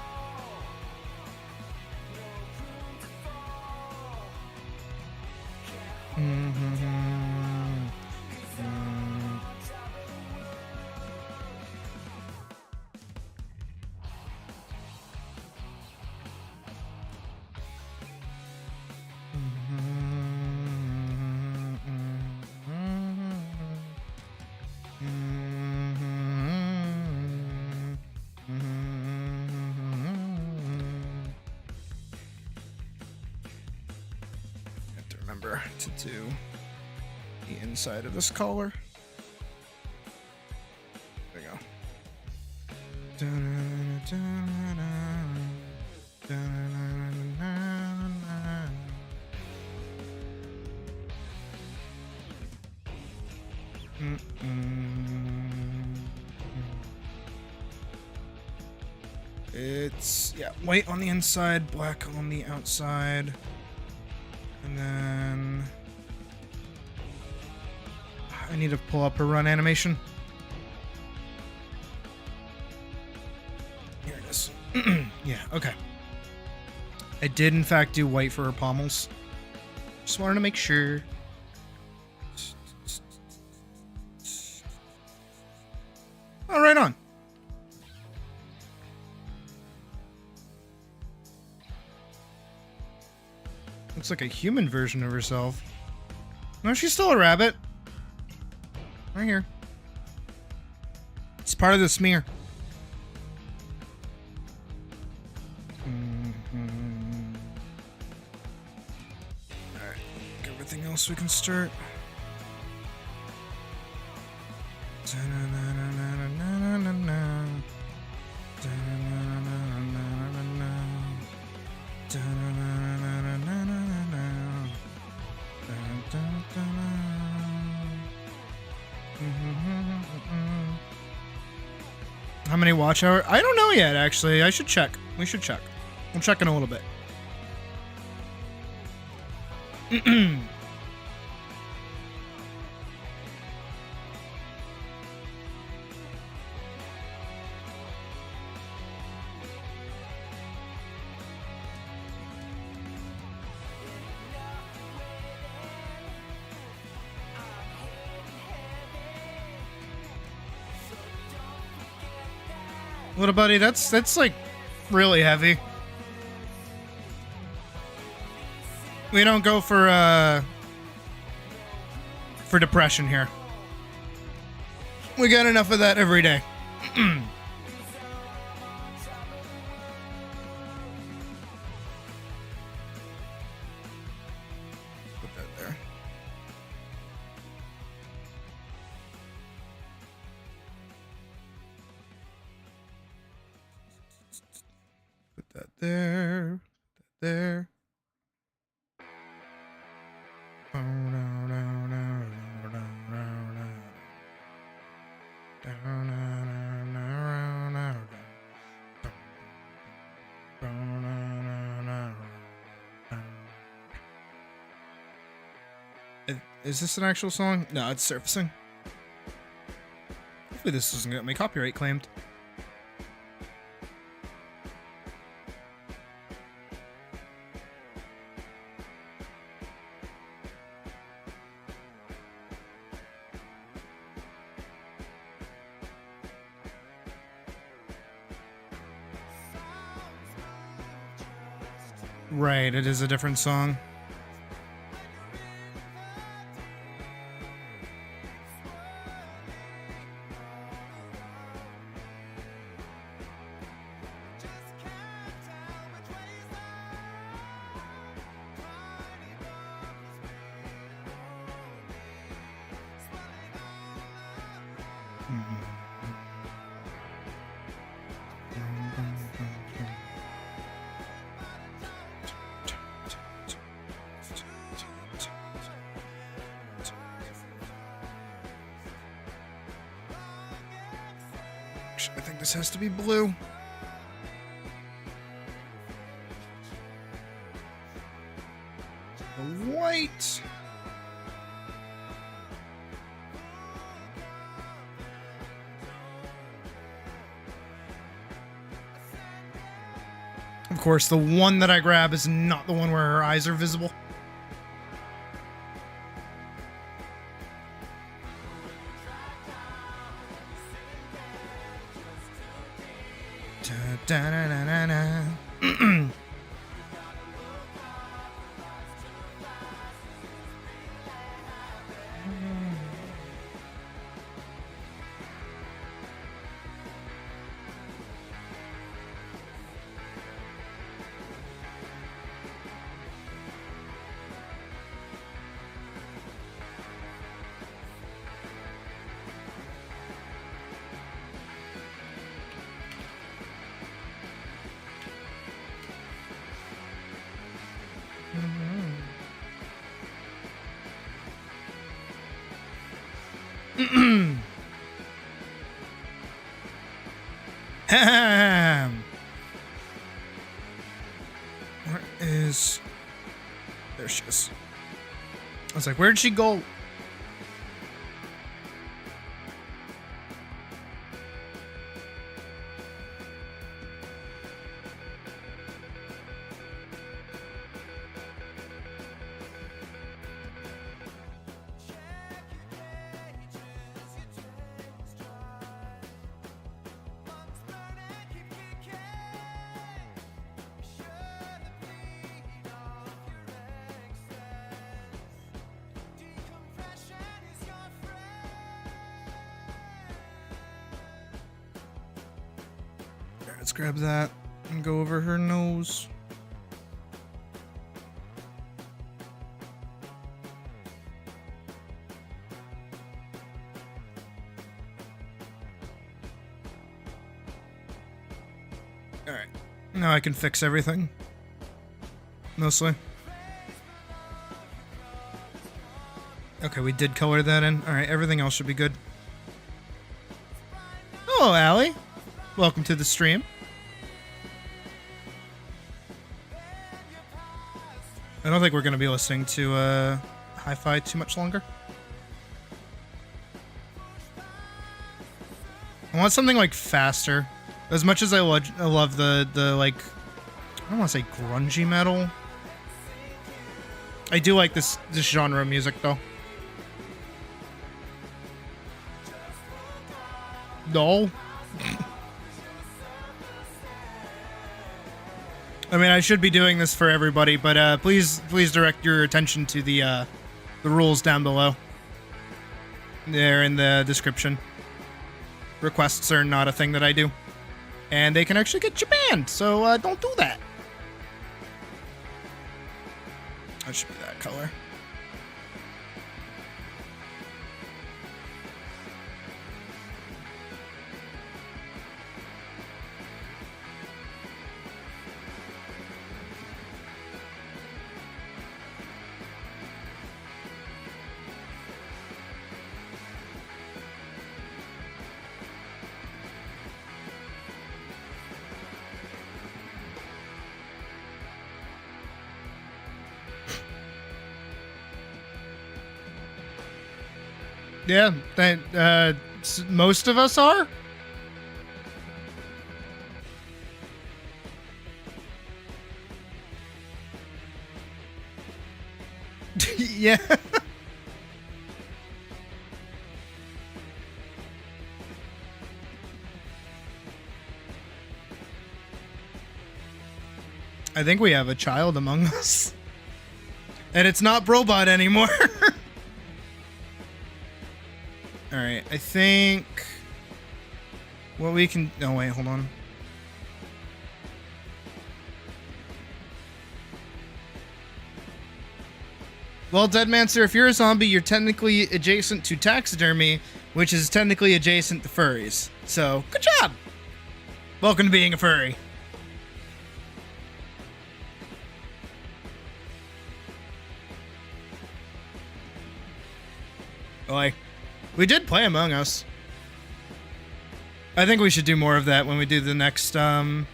Have to remember to do the inside of this collar. There we go. It's, yeah, white on the inside, black on the outside. And then I need to pull up her run animation. Here it is. Yeah, okay. I did in fact do white for her pommels. Just wanted to make sure. Oh, right on. Looks like a human version of herself. No, she's still a rabbit. Right here. It's part of the smear. Alright. Everything else we can start. How many watch hours? I don't know yet, actually. I should check. We should check. We'll check in a little bit. Little buddy, that's like really heavy. We don't go for depression here. We got enough of that every day. Put that there. Put that there. Put that there. Is this an actual song? No, it's surfacing. Hopefully this doesn't get me copyright claimed. Right, it is a different song. I think this has to be blue. White. Of course, the one that I grab is not the one where her eyes are visible. Da-da-da-da-da. Where is... There she is. I was like, where'd she go? Let's grab that and go over her nose. Alright. Now I can fix everything. Mostly. Okay, we did color that in. Alright, everything else should be good. Hello, Allie. Welcome to the stream. I don't think we're going to be listening to hi-fi too much longer. I want something like faster. As much as I love the like, I don't want to say grungy metal. I do like this genre of music though. No. I mean, I should be doing this for everybody, but please direct your attention to the rules down below. They're in the description. Requests are not a thing that I do, and they can actually get you banned. So don't do that. That should be that color. Yeah, most of us are. Yeah. I think we have a child among us. And it's not Brobot anymore. Alright, I think... what we can... no, wait, hold on. Well, Deadmancer, if you're a zombie, you're technically adjacent to taxidermy, which is technically adjacent to furries. So, good job! Welcome to being a furry. Boy, we did play Among Us. I think we should do more of that when we do the next, thing.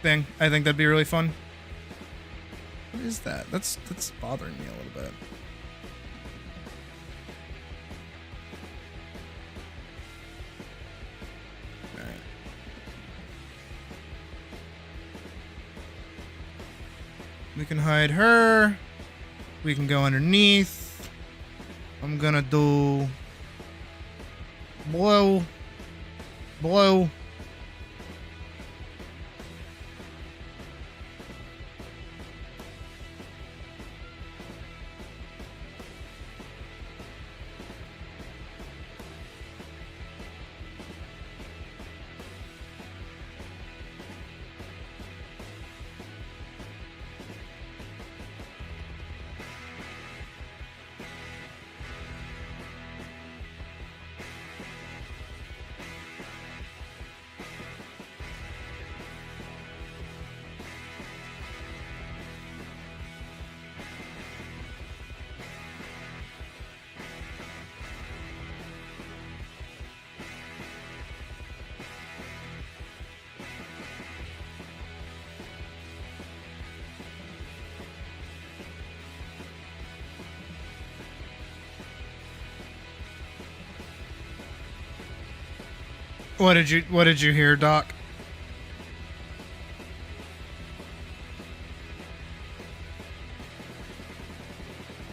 I think that'd be really fun. What is that? That's bothering me a little bit. Alright. We can hide her. We can go underneath. I'm gonna do... blow. Blow. What did you hear, Doc?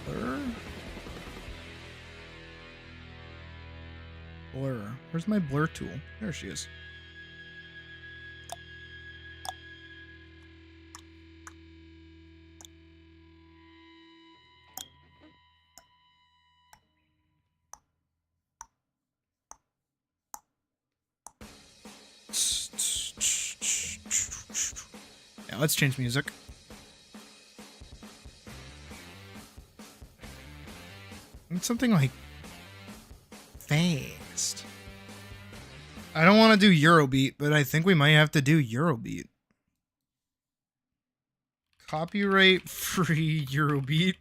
Blur? Blur. Where's my blur tool? There she is. Yeah, let's change music. It's something like fast. I don't want to do Eurobeat, but I think we might have to do Eurobeat. Copyright free Eurobeat.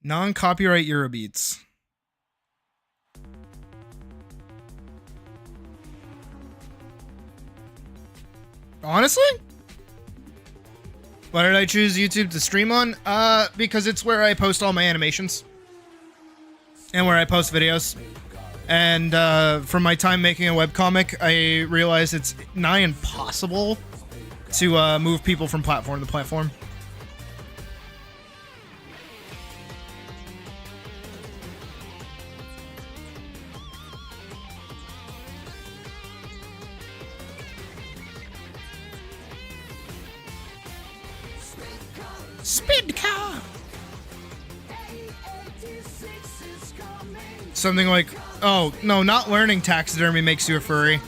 Non-copyright Eurobeats. Honestly? Why did I choose YouTube to stream on? Because it's where I post all my animations. And where I post videos. And from my time making a webcomic, I realized it's nigh impossible to move people from platform to platform. Speed car. Something like, oh no, not learning taxidermy makes you a furry.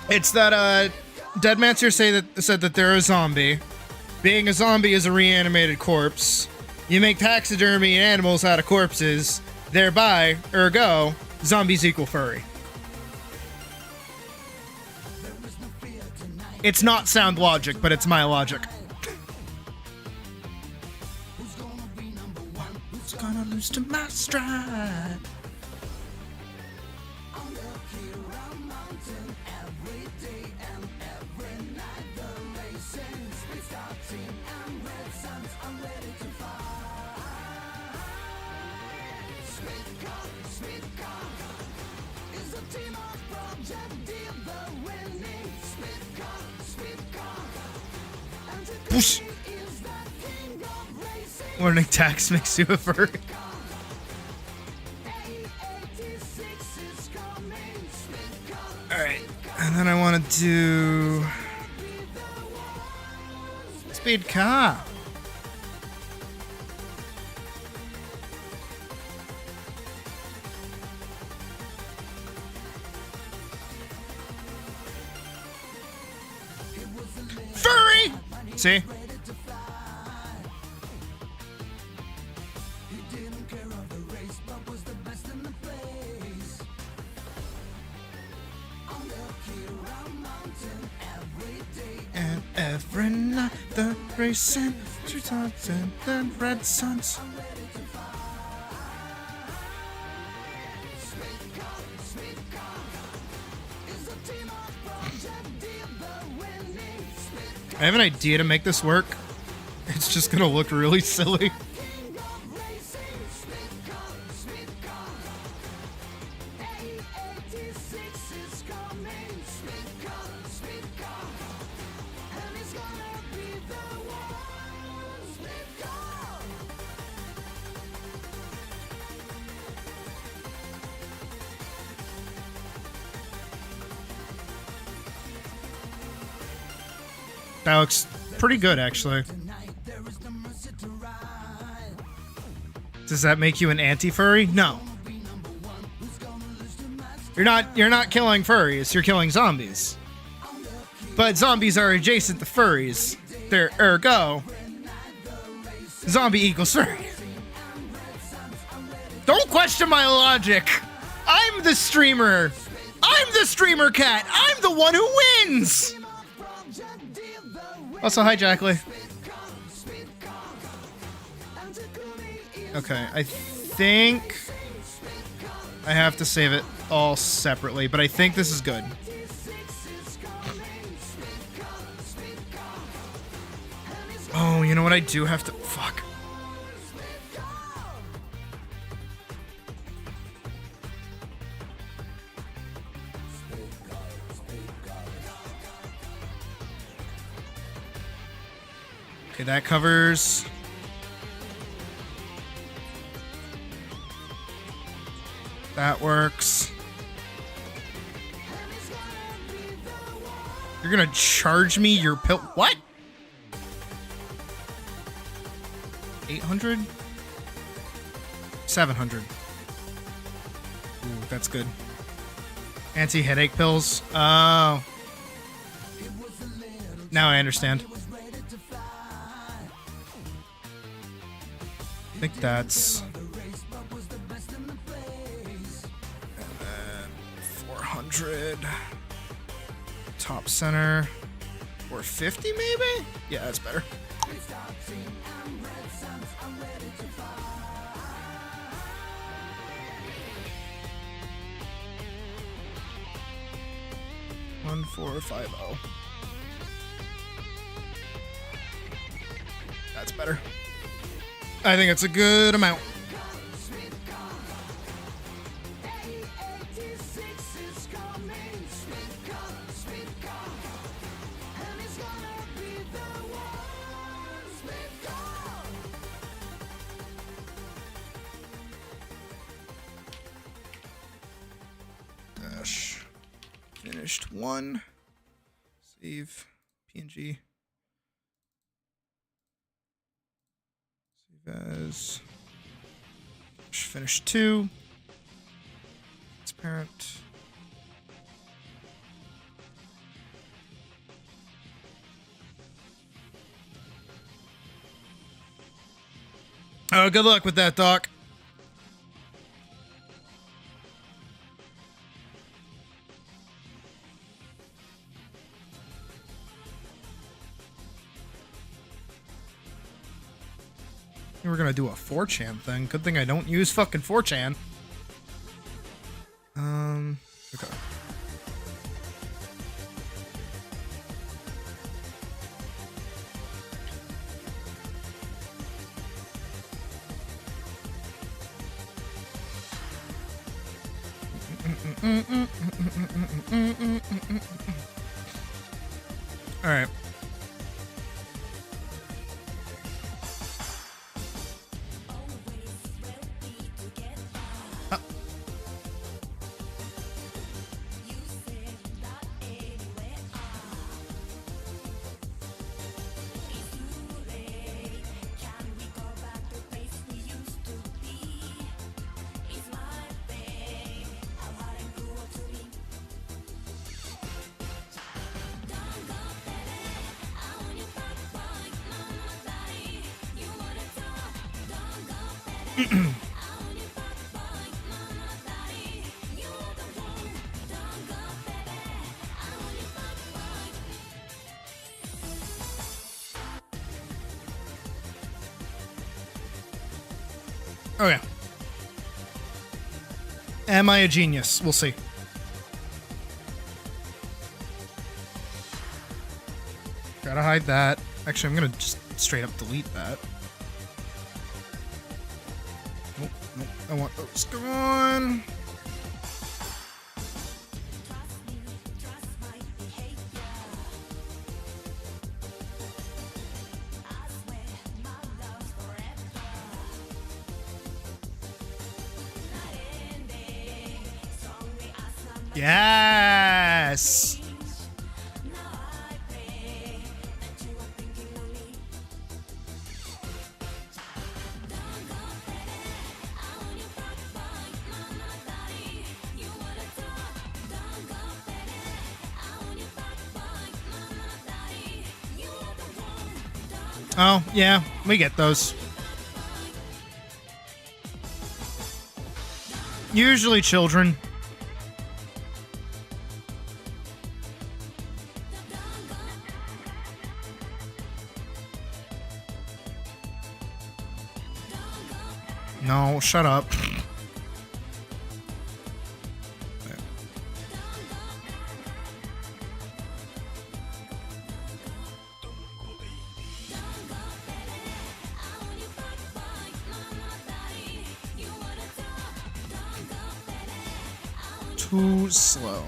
It's that Deadmancer said that they're a zombie. Being a zombie is a reanimated corpse. You make taxidermy animals out of corpses, thereby, ergo, zombies equal furry. It's not sound logic, but it's my logic. Who's gonna lose to my stride? Boosh. Learning tax makes you a furry. Alright. And then I want to do... Speed car. Furry! See? And every night the racing treetops and the red suns. I have an idea to make this work. It's just gonna look really silly. That looks pretty good, actually. Does that make you an anti-furry? No. You're not killing furries, you're killing zombies. But zombies are adjacent to furries. They're ergo. Zombie equals furry. Don't question my logic. I'm the streamer. I'm the streamer cat. I'm the one who wins. Also, hi, Jackley. Okay, I think I have to save it all separately, but I think this is good. Oh, you know what? I do have to... Fuck. Okay, that covers... That works. You're gonna charge me your pill... What? 800? 700. Ooh, that's good. Anti-headache pills. Oh. Now I understand. I think that's... And then 400. Top center. 450 maybe? Yeah, that's better. One, 4, 5, 0. That's better. I think it's a good amount. Dash. Finished 1. Save. PNG. As finish 2. It's parent. Oh, good luck with that, Doc. We're gonna do a 4chan thing. Good thing I don't use fucking 4chan. Okay. All right. Oh yeah. Am I a genius? We'll see. Gotta hide that. Actually, I'm gonna just straight up delete that. Nope, nope. I want those. Come on. Yes. Oh, yeah, we get those. Usually children. No, shut up. Too slow.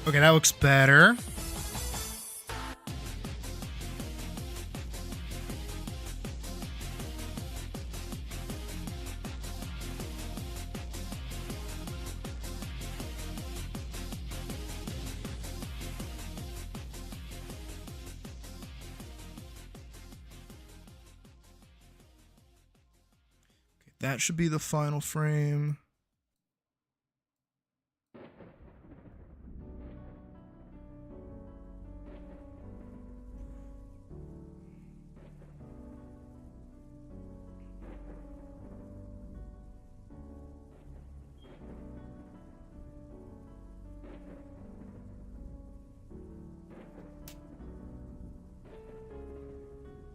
Okay, that looks better. That should be the final frame.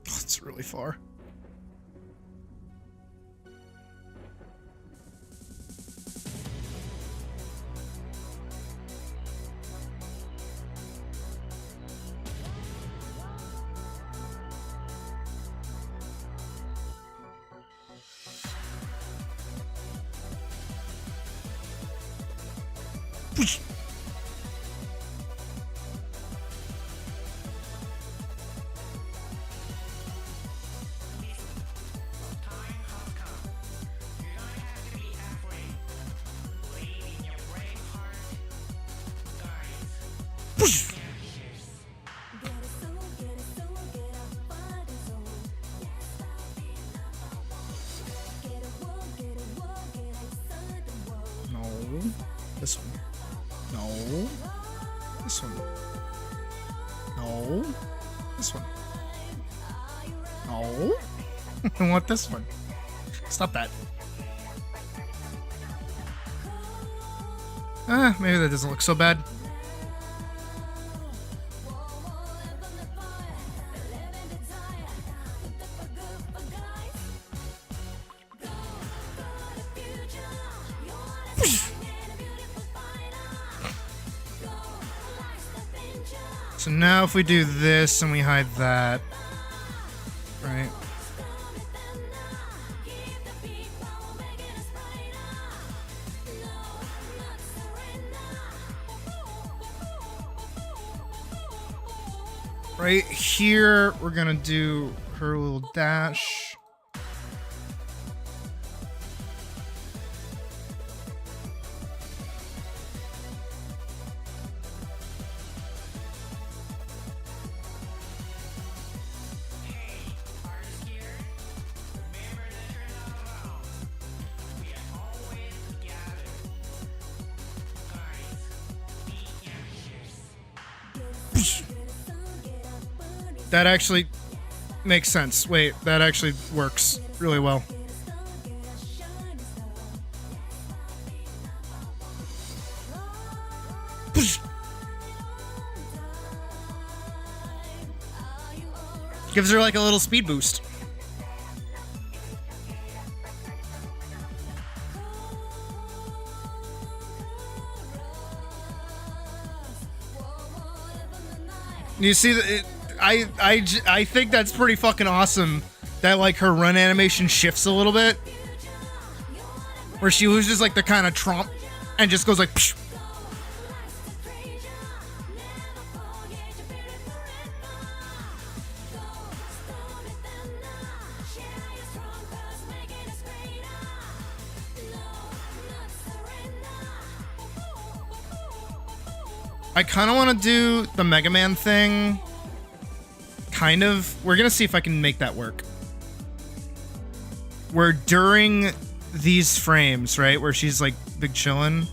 Oh, it's really far. No. This one. No. This one. No. This one. No. I want this one. Stop that. Maybe that doesn't look so bad. So now if we do this and we hide that, right? Right here, we're gonna do her little dash. That actually makes sense. Wait, that actually works really well. Gives her like a little speed boost. You see that? I think that's pretty fucking awesome. That like her run animation shifts a little bit, where she loses like the kind of tromp and just goes like. Psh. I kind of want to do the Mega Man thing. Kind of. We're going to see if I can make that work. Where during these frames, right, where she's like big chillin'.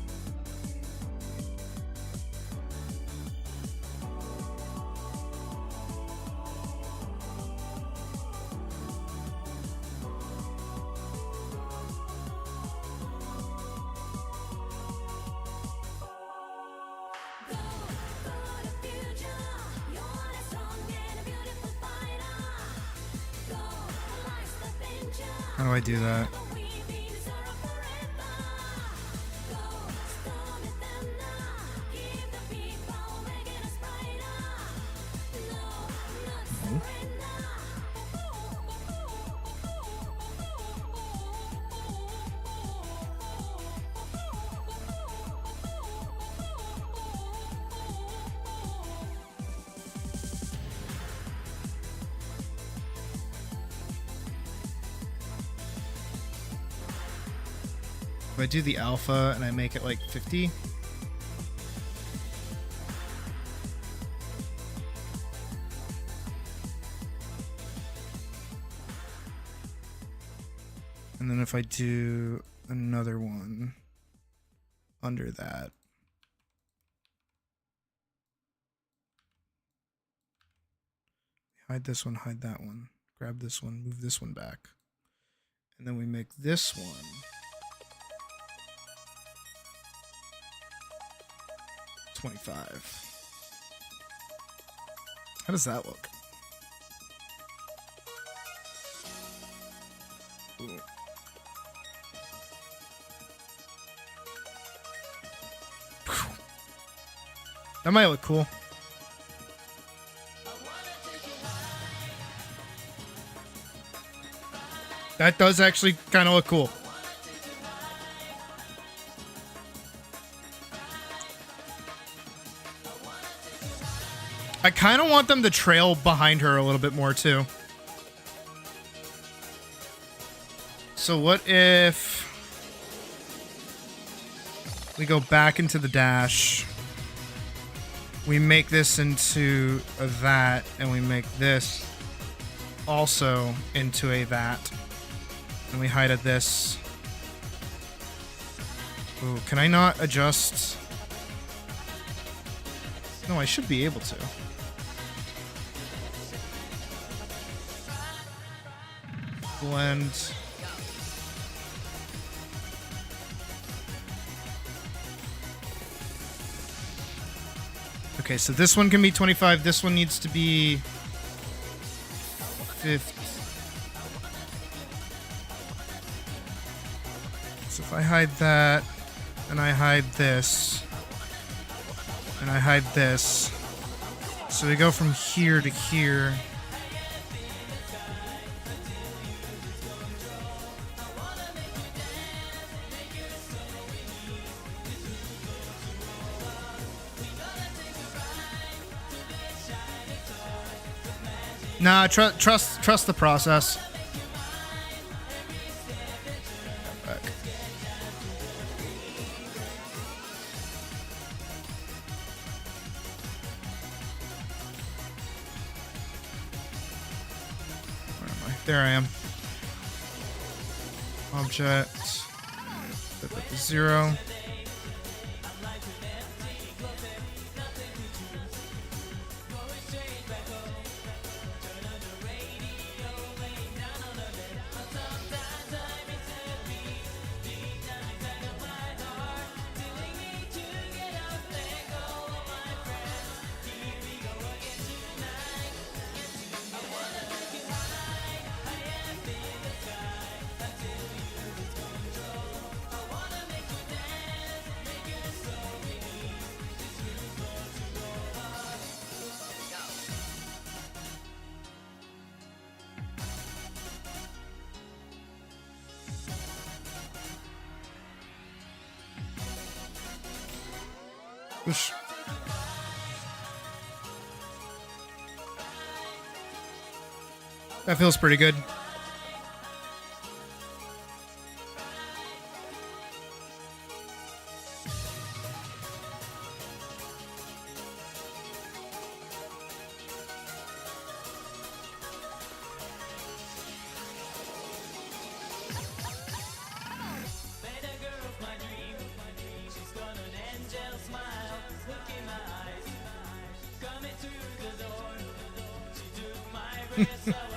How do I do that? If I do the alpha and I make it like 50. And then if I do another one under that. Hide this one, hide that one. Grab this one, move this one back. And then we make this one. $25. How does that look? Ooh. That might look cool. That does actually kind of look cool. I kind of want them to trail behind her a little bit more too. So what if we go back into the dash, we make this into a that, and we make this also into a that, and we hide at this. Ooh, can I not adjust? No, I should be able to. Blend. Okay, so this one can be 25. This one needs to be 50. So if I hide that, and I hide this, and I hide this, so we go from here to here. Nah, trust the process. Back. Where am I? There I am. Object. Put that to 0. Whoosh. That feels pretty good.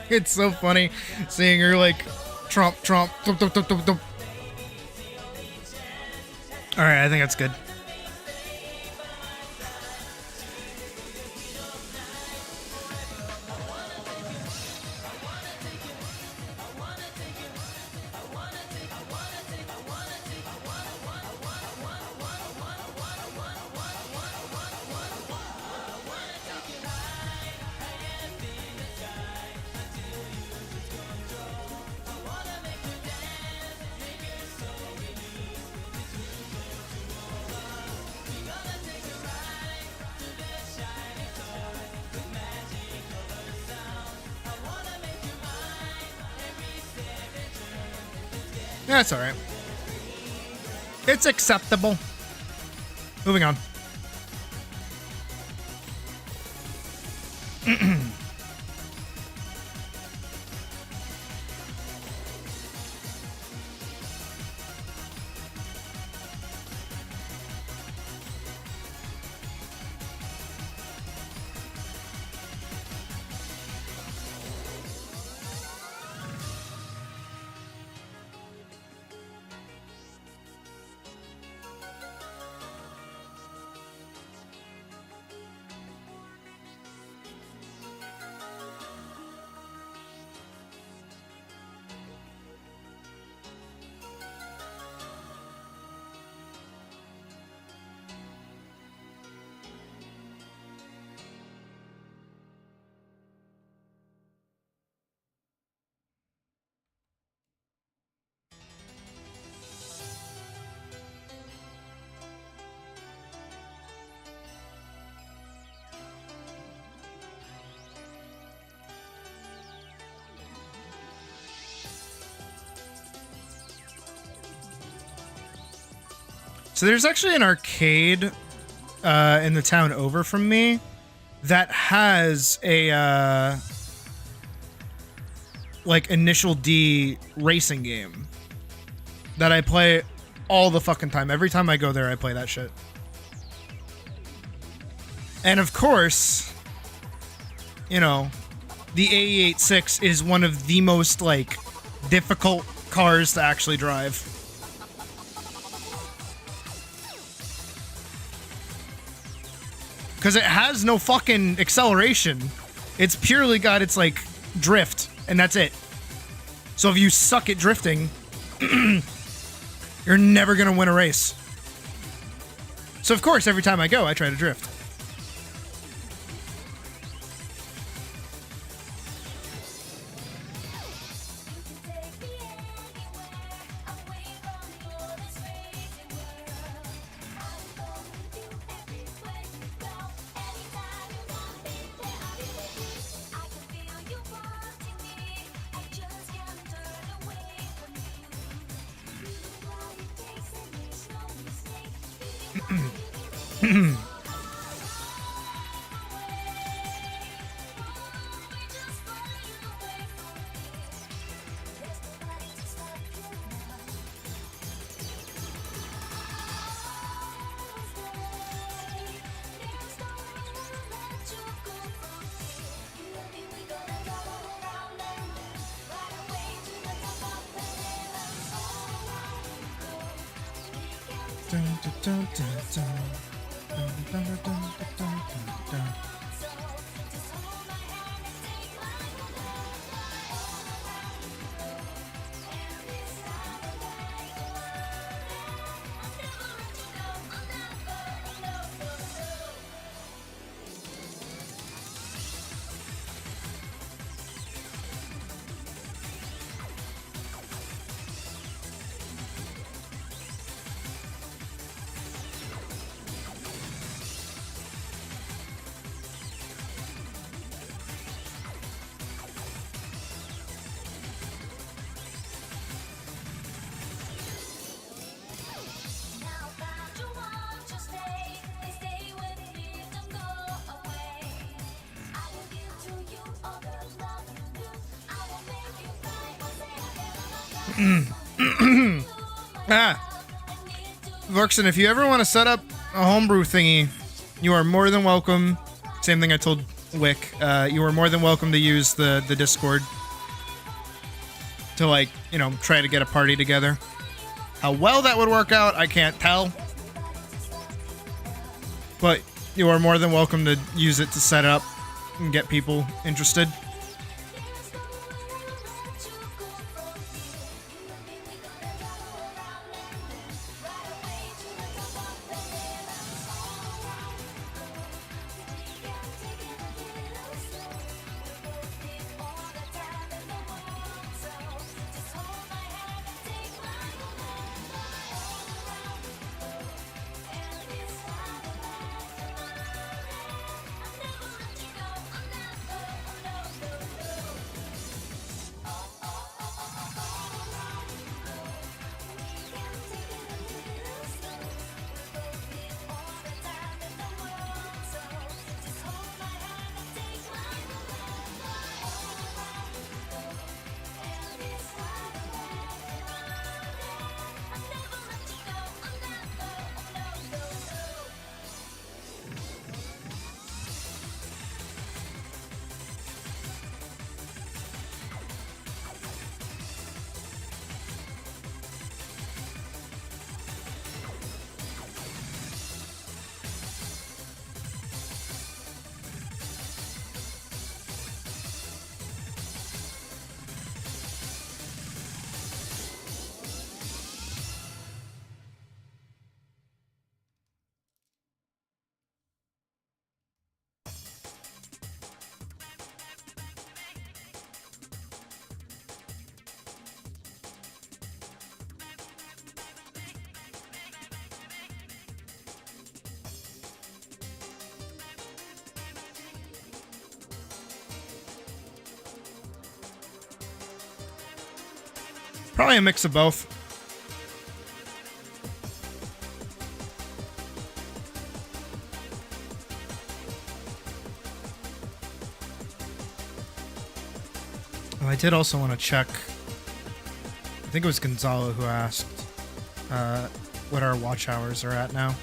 It's so funny seeing her like trump. All right, I think that's good. That's all right. It's acceptable. Moving on. So there's actually an arcade in the town over from me that has a like Initial D racing game that I play all the fucking time. Every time I go there, I play that shit. And of course, you know, the AE86 is one of the most like difficult cars to actually drive. Because it has no fucking acceleration. It's purely got its, like, drift, and that's it. So if you suck at drifting, you're never gonna win a race. So of course, every time I go, I try to drift. Vorkson, if you ever want to set up a homebrew thingy, you are more than welcome. Same thing I told Wick. You are more than welcome to use the Discord to, like, you know, try to get a party together. How well that would work out, I can't tell. But you are more than welcome to use it to set up and get people interested. Probably a mix of both. Oh, I did also want to check. I think it was Gonzalo who asked what our watch hours are at now.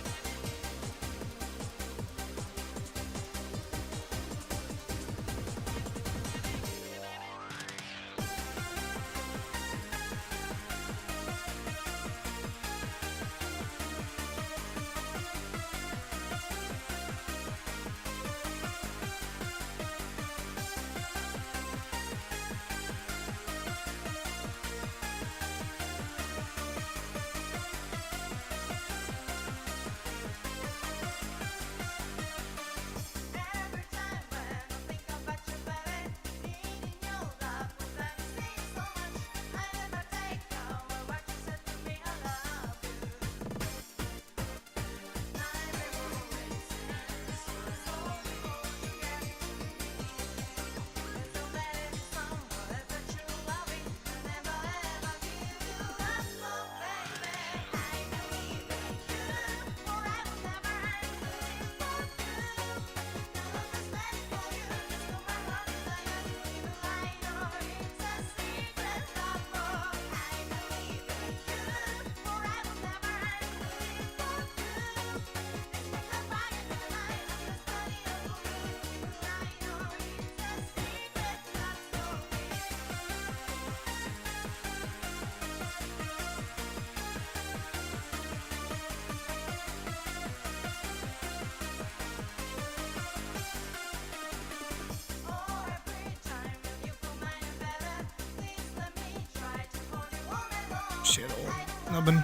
Shit, old nubbin.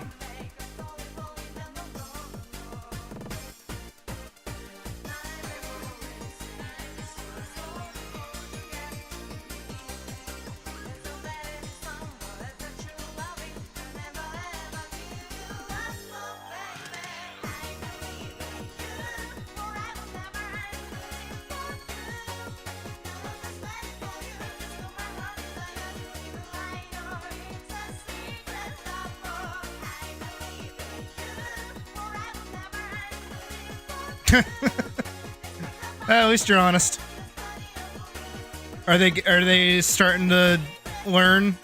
At least you're honest. Are they starting to learn?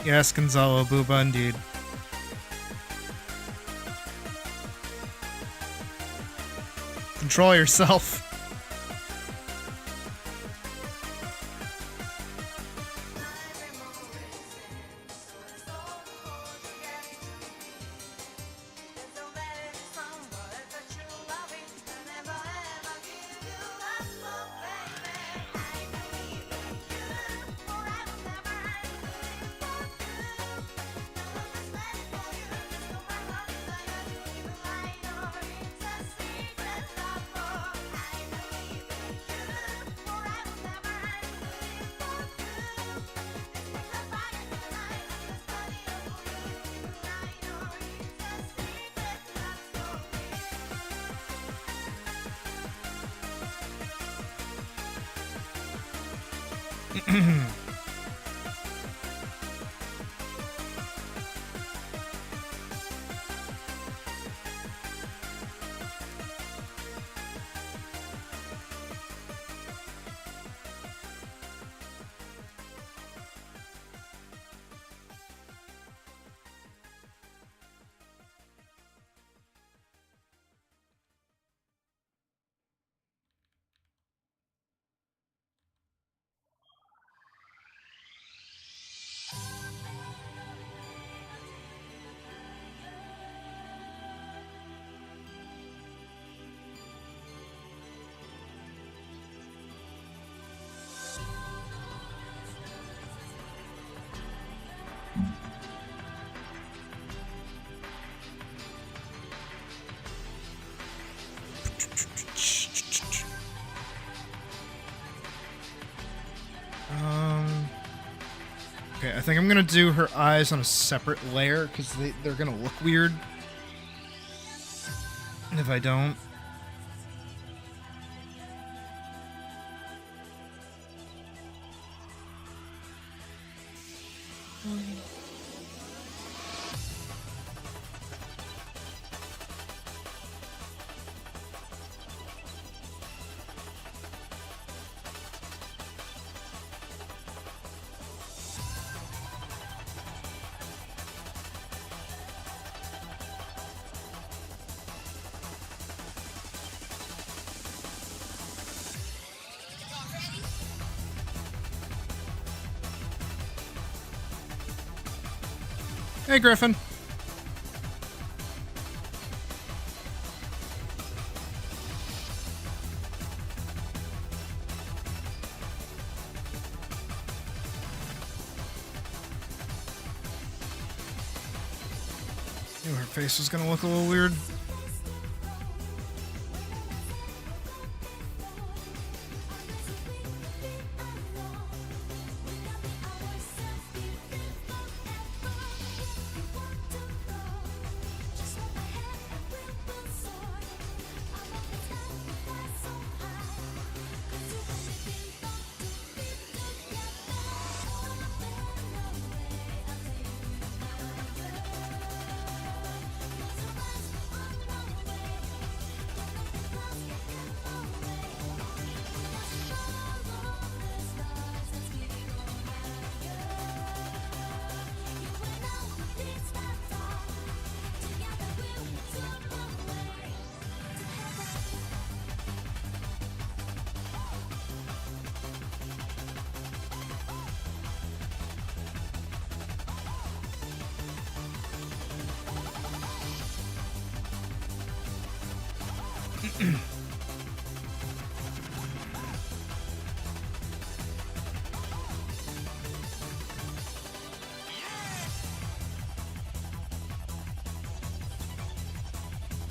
Yes, Gonzalo, booba indeed. Control yourself. Okay, I think I'm gonna do her eyes on a separate layer because they're gonna look weird if I don't. Hey, Griffin. Knew her face was gonna look a little weird.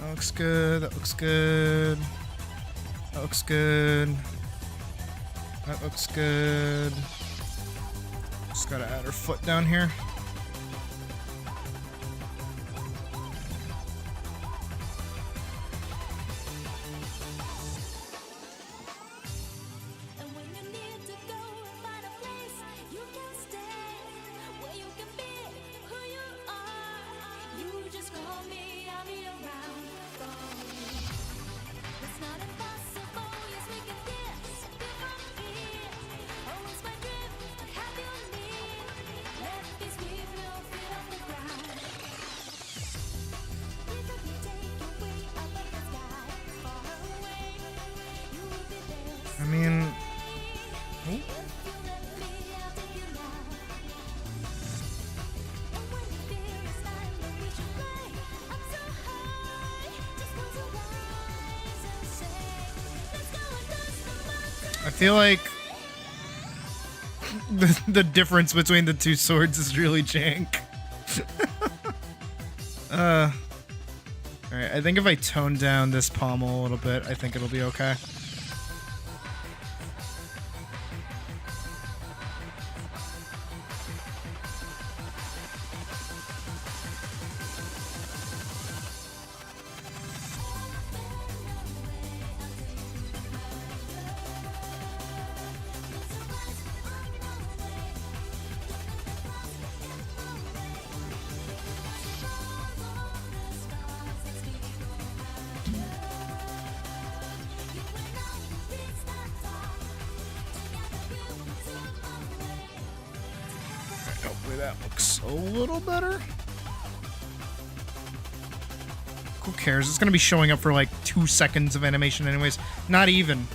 That looks good. That looks good. That looks good. That looks good. Just gotta add her foot down here. Always my dream to have you near. Let this be I mean... Oh. I feel like the difference between the two swords is really jank. Alright, I think if I tone down this pommel a little bit, I think it'll be okay. Hopefully that looks a little better. Who cares? It's gonna be showing up for like 2 seconds of animation anyways. Not even.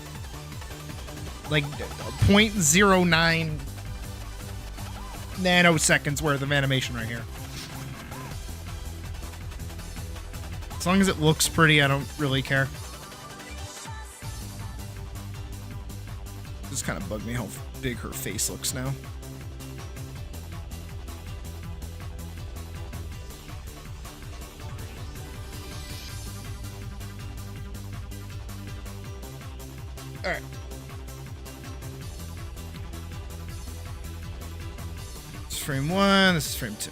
Like 0.09 nanoseconds worth of animation right here. As long as it looks pretty, I don't really care. Just kind of bugged me how big her face looks now. Alright. This is frame 1, this is frame 2.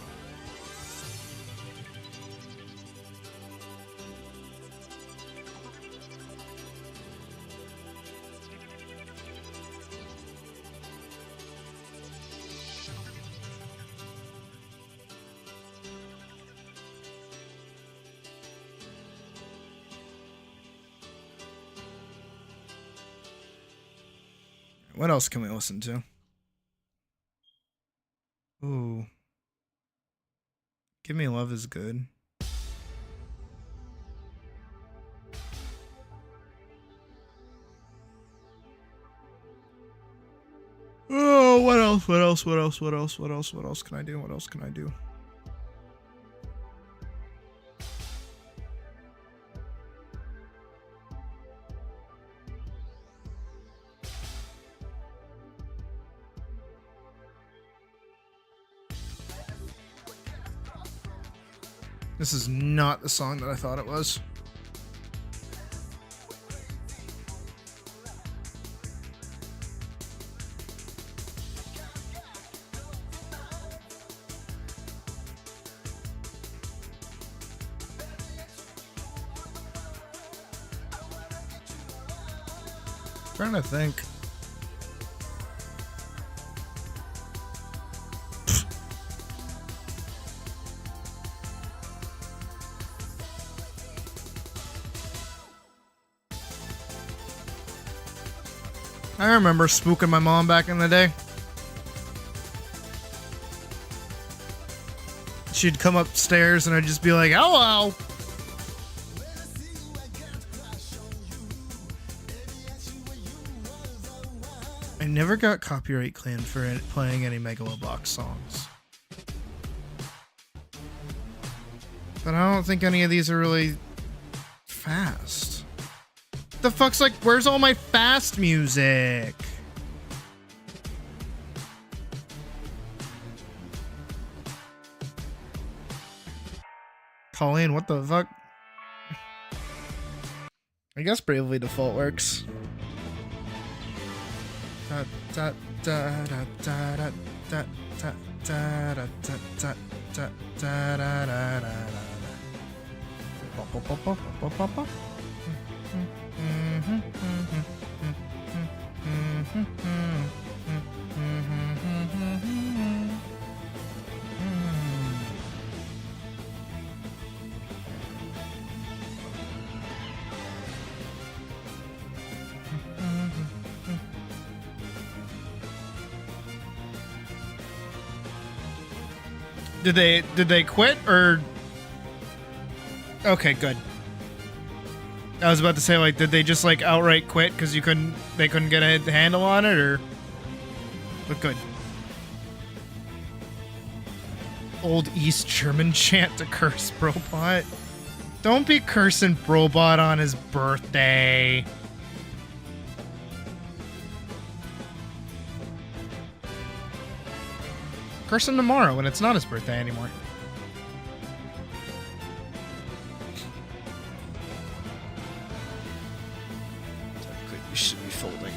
What else can we listen to? Ooh. Give Me Love is good. Oh, what else? What else? What else? What else? What else? What else can I do? What else can I do? This is not the song that I thought it was. Trying to think. I remember spooking my mom back in the day. She'd come upstairs and I'd just be like, hello! I never got copyright claimed for playing any Megalobox songs. But I don't think any of these are really fast. The fuck's like, where's all my fast music? Colleen, what the fuck? I guess Bravely Default works. Da da da da da da da da da da da da da da da da. Did they quit or? Okay, good. I was about to say, like, did they just like outright quit because they couldn't get a handle on it, or? But good. Old East German chant to curse Brobot. Don't be cursing Brobot on his birthday. Curse him tomorrow when it's not his birthday anymore. We should be folding in.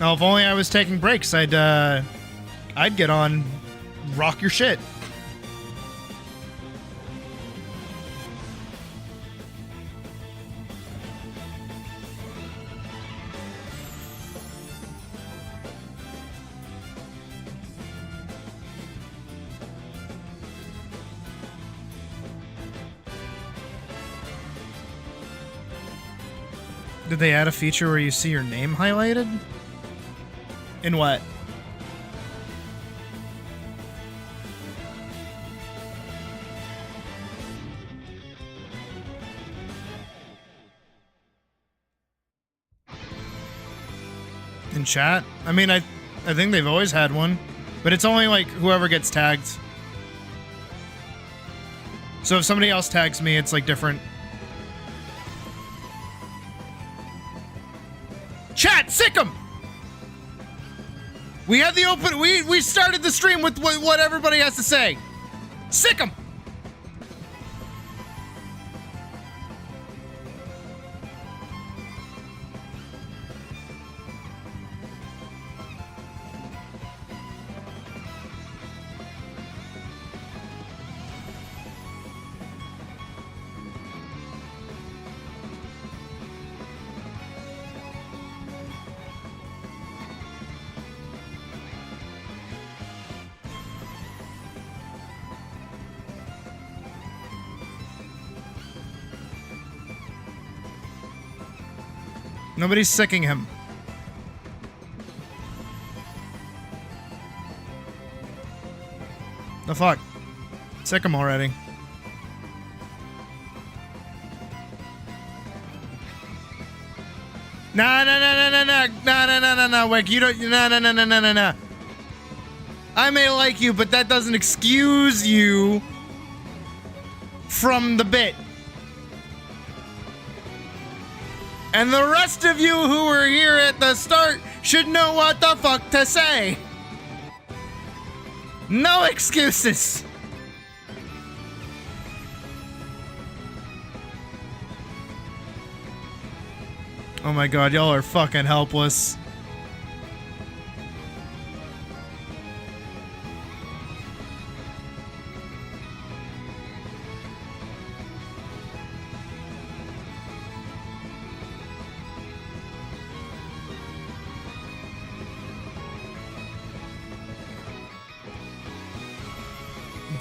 Oh, if only I was taking breaks, I'd get on rock your shit. Did they add a feature where you see your name highlighted? In what? In chat? I mean, I think they've always had one, but it's only like whoever gets tagged. So if somebody else tags me, it's like different. Chat, sick 'em! We had the open. We started the stream with what everybody has to say. Sick 'em. Nobody's sicking him. The fuck? Sick him already. No, Wick, you don't, no. I may like you, but that doesn't excuse you from the bit. And the rest of you who were here at the start should know what the fuck to say. No excuses. Oh my god, y'all are fucking helpless.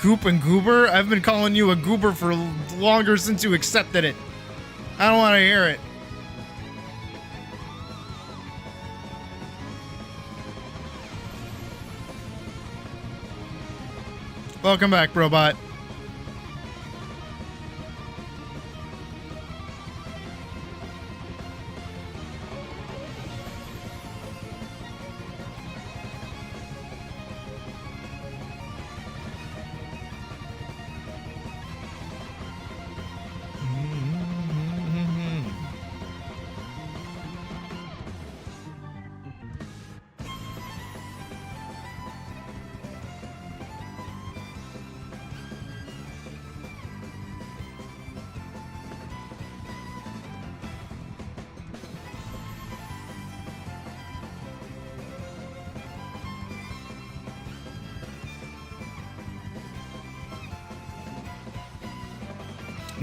Goop and goober? I've been calling you a goober for longer since you accepted it. I don't want to hear it. Welcome back, Robot.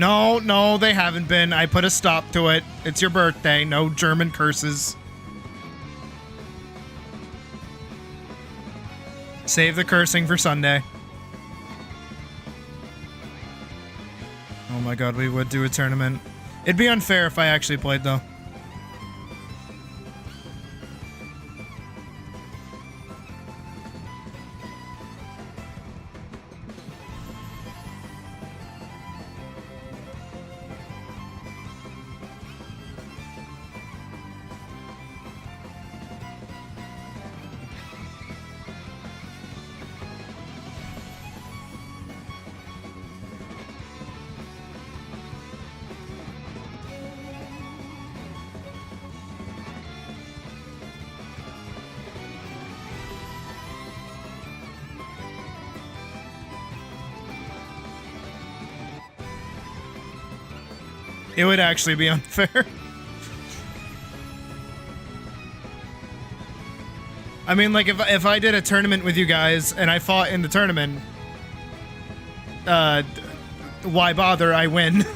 No, they haven't been. I put a stop to it. It's your birthday. No German curses. Save the cursing for Sunday. Oh my god, we would do a tournament. It'd be unfair if I actually played, though. It would actually be unfair. I mean, like, if I did a tournament with you guys and I fought in the tournament, why bother? I win.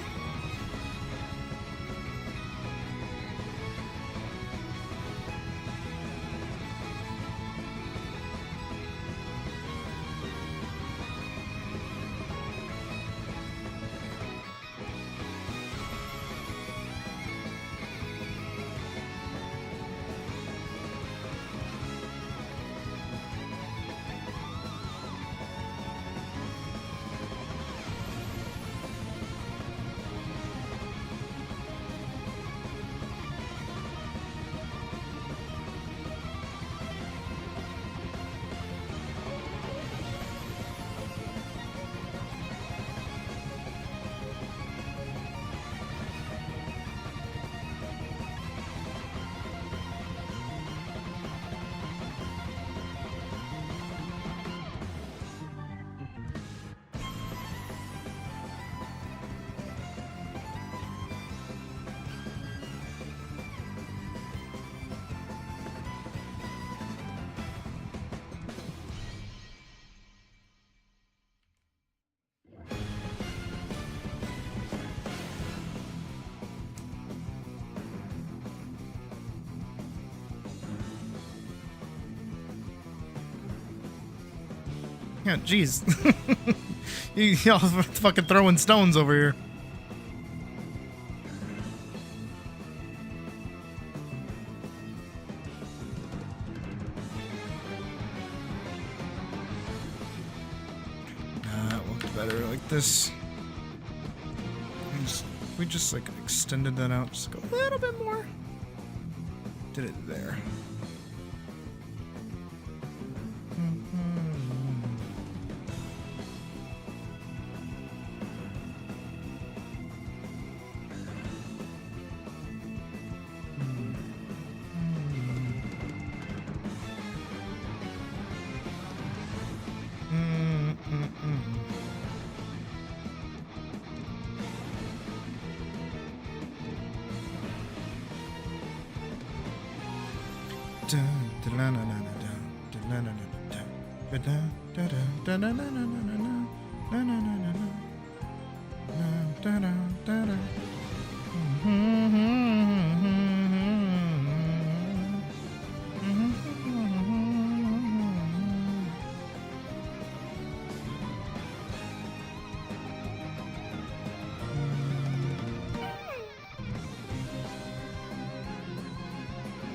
Yeah, jeez. Y'all fucking throwing stones over here. It looked better like this. We just like extended that out, just go a little bit more. Did it there.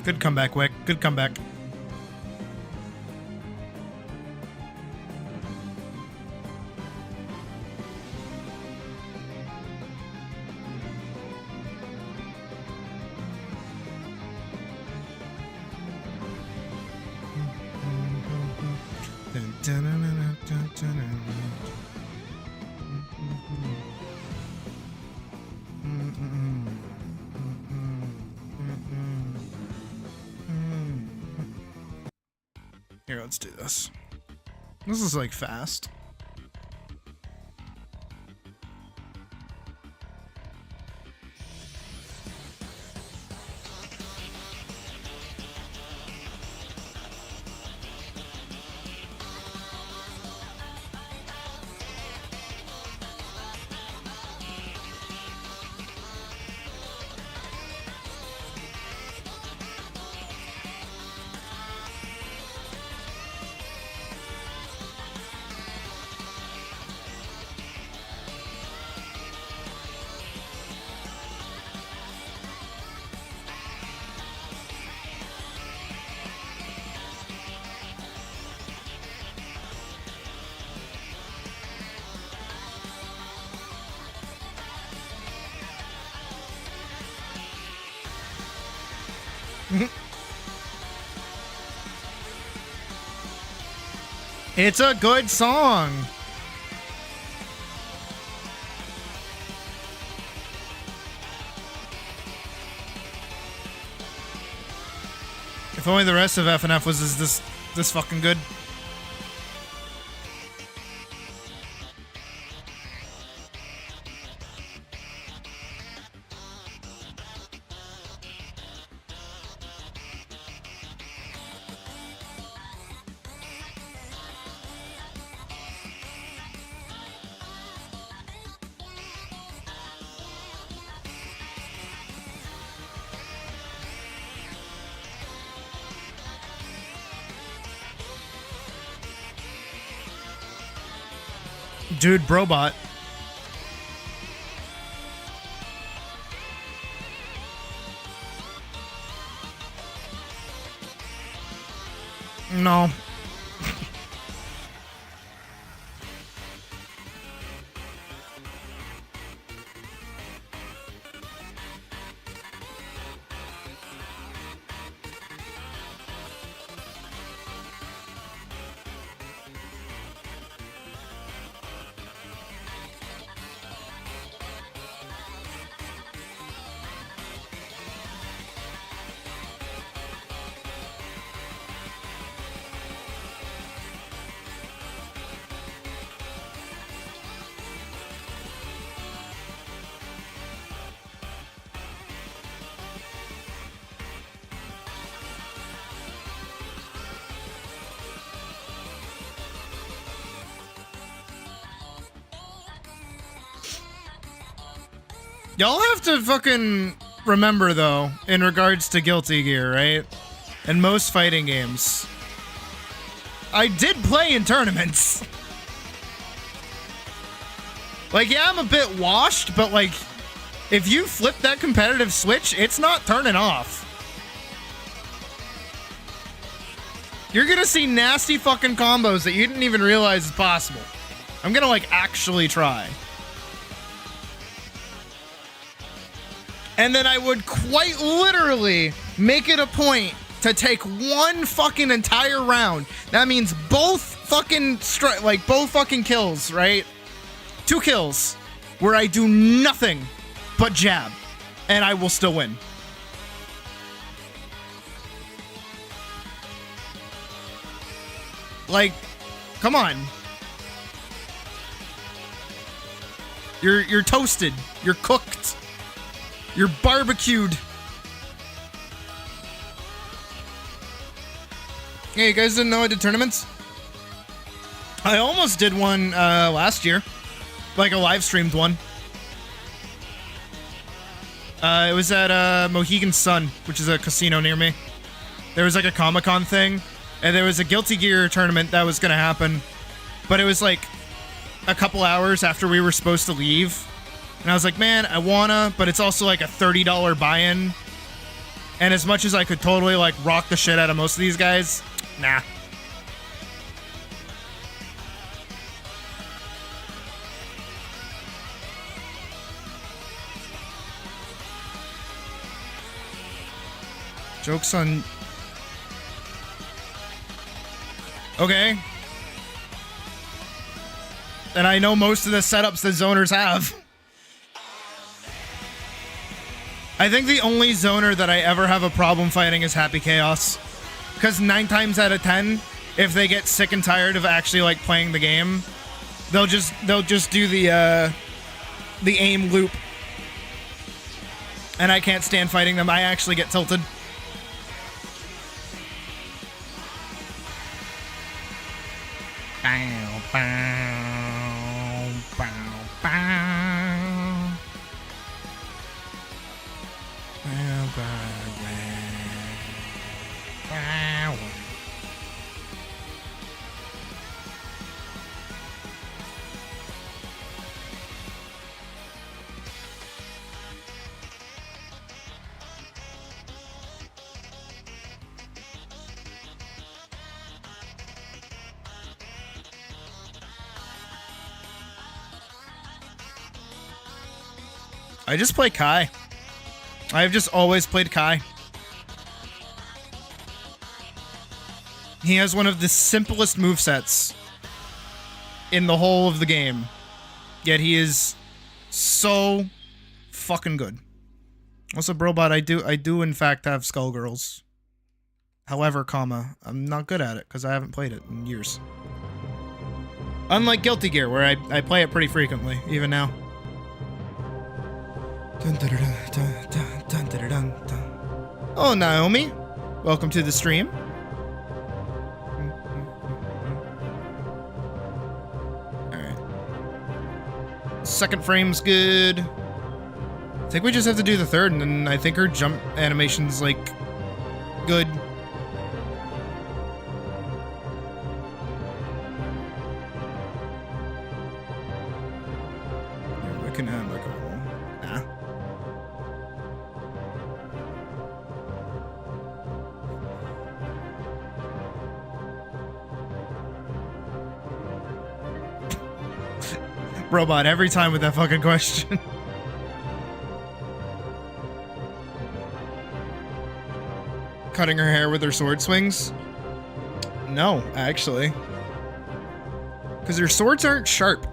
Good comeback, Wick. Good comeback. Here, let's do this. This is like fast. It's a good song. If only the rest of FNF was this fucking good. Dude, Brobot. No. Y'all have to fucking remember, though, in regards to Guilty Gear, right? And most fighting games. I did play in tournaments. Like, yeah, I'm a bit washed, but, like, if you flip that competitive switch, it's not turning off. You're gonna see nasty fucking combos that you didn't even realize is possible. I'm gonna, like, actually try. And then I would quite literally make it a point to take one fucking entire round. That means both fucking both fucking kills, right? 2 kills where I do nothing but jab, and I will still win. Like, come on. You're toasted. You're cooked. You're barbecued. Hey, you guys didn't know I did tournaments? I almost did one last year. Like a live streamed one. It was at Mohegan Sun, which is a casino near me. There was like a Comic-Con thing, and there was a Guilty Gear tournament that was gonna happen. But it was like a couple hours after we were supposed to leave. And I was like, man, I wanna, but it's also like a $30 buy-in. And as much as I could totally like rock the shit out of most of these guys, nah. Joke's on... Okay. And I know most of the setups that zoners have. I think the only zoner that I ever have a problem fighting is Happy Chaos. Because 9 times out of 10, if they get sick and tired of actually like playing the game, they'll just do the aim loop. And I can't stand fighting them. I actually get tilted. Bow, bow, bow, bow. Bow, bow, bow. I just play Kai. I've just always played Kai. He has one of the simplest movesets in the whole of the game. Yet he is so fucking good. Also, Brobot, I do in fact have Skullgirls. However, I'm not good at it because I haven't played it in years. Unlike Guilty Gear, where I play it pretty frequently, even now. Oh, Naomi. Welcome to the stream. Alright. Second frame's good. I think we just have to do the third, and then I think her jump animation's, like, good. We can have, like, nah. Robot, every time with that fucking question. Cutting her hair with her sword swings? No, actually. Because her swords aren't sharp.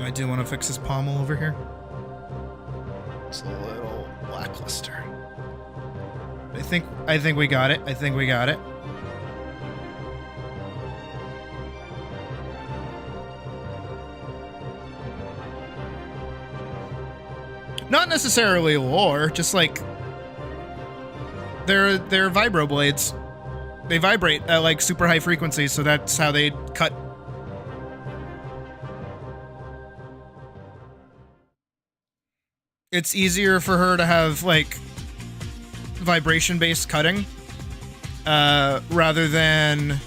I do want to fix this pommel over here. It's a little lackluster. I think we got it. I think we got it. Not necessarily lore, just like they're vibro blades. They vibrate at like super high frequencies, so that's how they cut. It's easier for her to have, like, vibration-based cutting, rather than,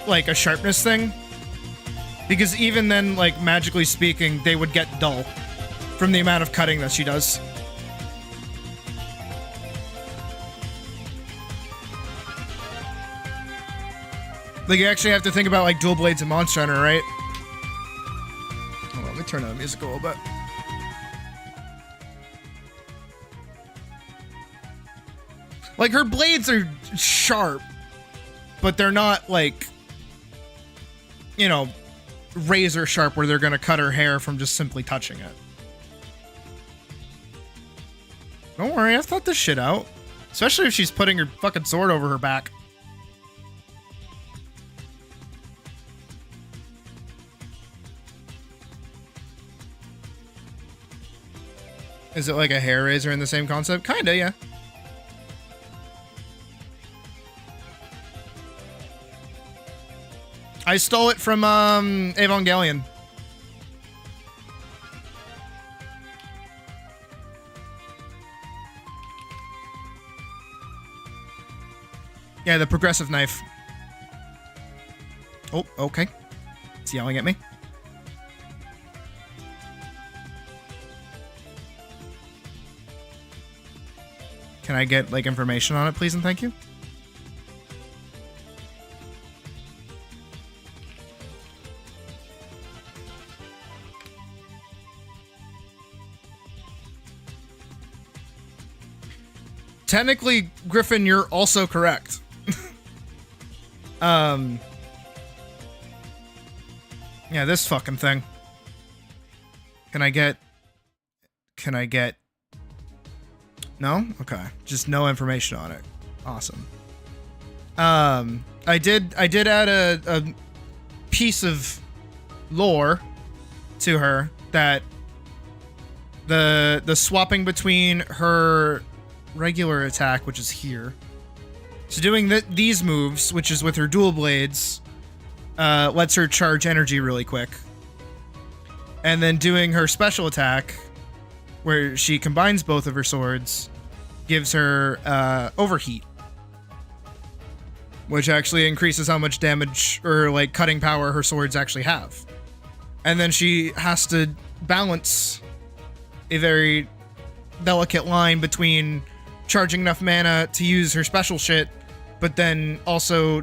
like, a sharpness thing. Because even then, like, magically speaking, they would get dull from the amount of cutting that she does. Like, you actually have to think about, like, dual blades in Monster Hunter, right? Hold on, let me turn down the music a little bit. Like, her blades are sharp, but they're not, like, you know, razor sharp where they're gonna cut her hair from just simply touching it. Don't worry, I've thought this shit out. Especially if she's putting her fucking sword over her back. Is it like a hair razor in the same concept? Kinda, yeah. I stole it from Evangelion. Yeah, the progressive knife. Oh, okay. It's yelling at me. Can I get, like, information on it, please and thank you? Technically, Griffin, you're also correct. Yeah, this fucking thing. Can I get... No? Okay. Just no information on it. Awesome. I did add a piece of lore to her that the swapping between her regular attack, which is here, so doing these moves, which is with her dual blades, lets her charge energy really quick, and then doing her special attack, where she combines both of her swords, gives her overheat, which actually increases how much damage or like cutting power her swords actually have. And then she has to balance a very delicate line between charging enough mana to use her special shit, but then also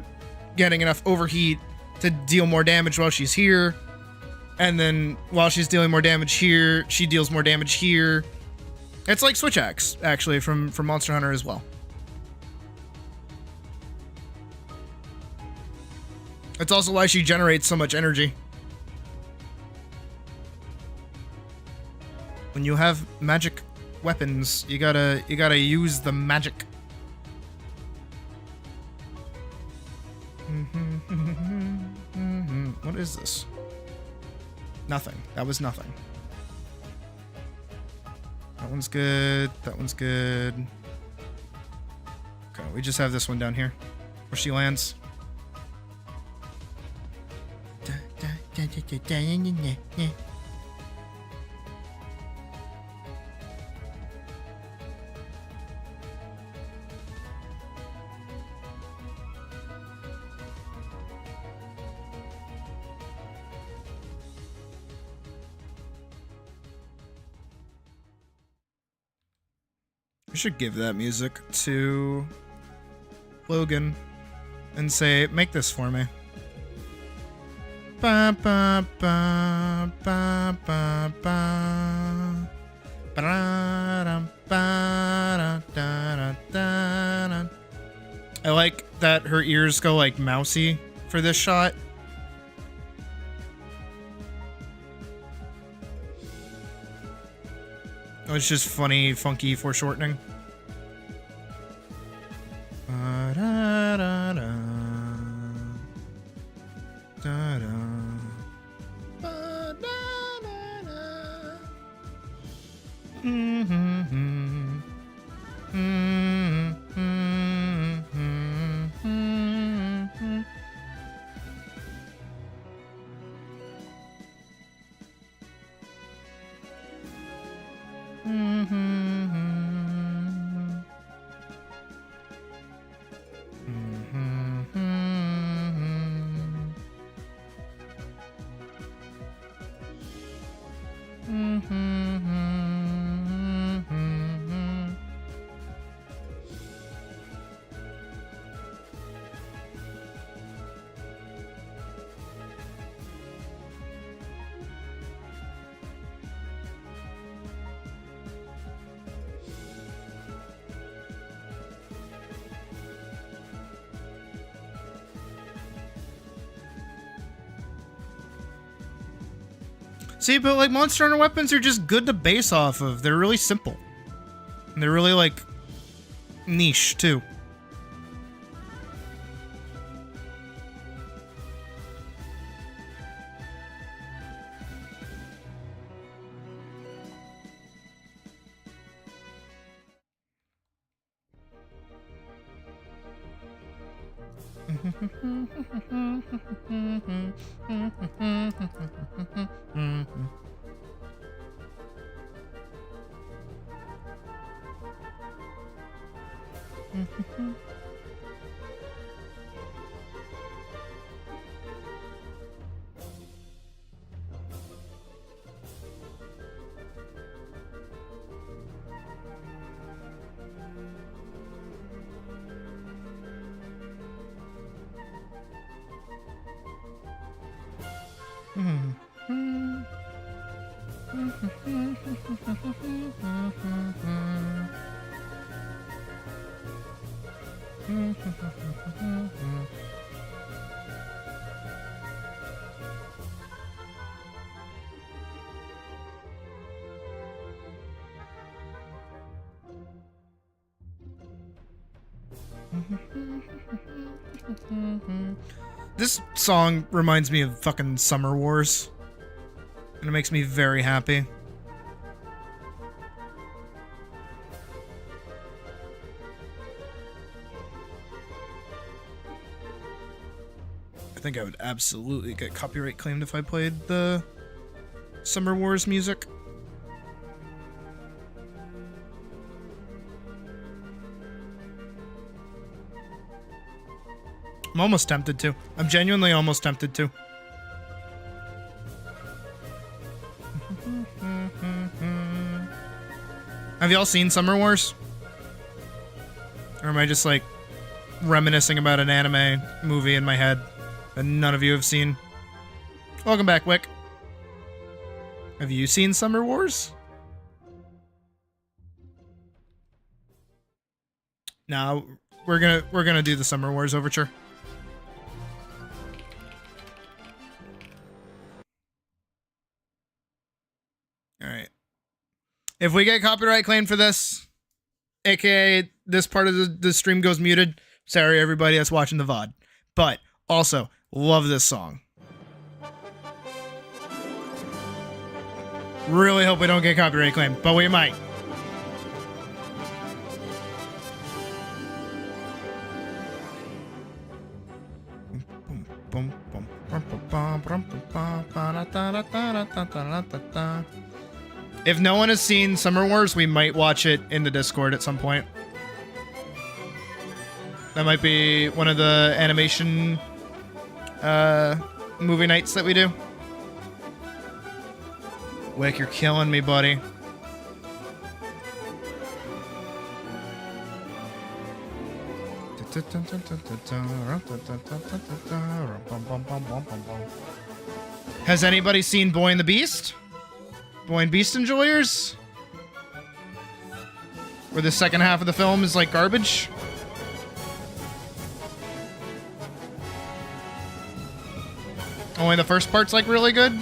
getting enough overheat to deal more damage while she's here. And then while she's dealing more damage here, she deals more damage here. It's like Switch Axe, actually, from Monster Hunter as well. It's also why she generates so much energy. When you have magic weapons, you gotta use the magic. What is this? Nothing. That was nothing. That one's good. That one's good. Okay, we just have this one down here where she lands. We should give that music to Logan and say, make this for me. Ba, ba, ba, ba, ba, ba. Ba-da-dum, ba-da, da, da, da. I like that her ears go like mousy for this shot. It's just funny, funky foreshortening. Da-da-da-da. Da-da. Ba-da-da-da. Mm-hmm. Mm-hmm. Mm-hmm. See, but like Monster Hunter weapons are just good to base off of. They're really simple. And they're really like niche too. This song reminds me of fucking Summer Wars, and it makes me very happy. I think I would absolutely get copyright claimed if I played the Summer Wars music. I'm almost tempted to. I'm genuinely almost tempted to. Have y'all seen Summer Wars? Or am I just like reminiscing about an anime movie in my head that none of you have seen? Welcome back, Wick. Have you seen Summer Wars? No, we're gonna do the Summer Wars overture. All right. If we get copyright claim for this, aka this part of the stream goes muted, sorry everybody that's watching the VOD. But also, love this song. Really hope we don't get copyright claim, but we might. If no one has seen Summer Wars, we might watch it in the Discord at some point. That might be one of the animation movie nights that we do. Wick, you're killing me, buddy. Has anybody seen Boy and the Beast? Boy and Beast enjoyers? Where the second half of the film is like garbage? Only the first part's like really good?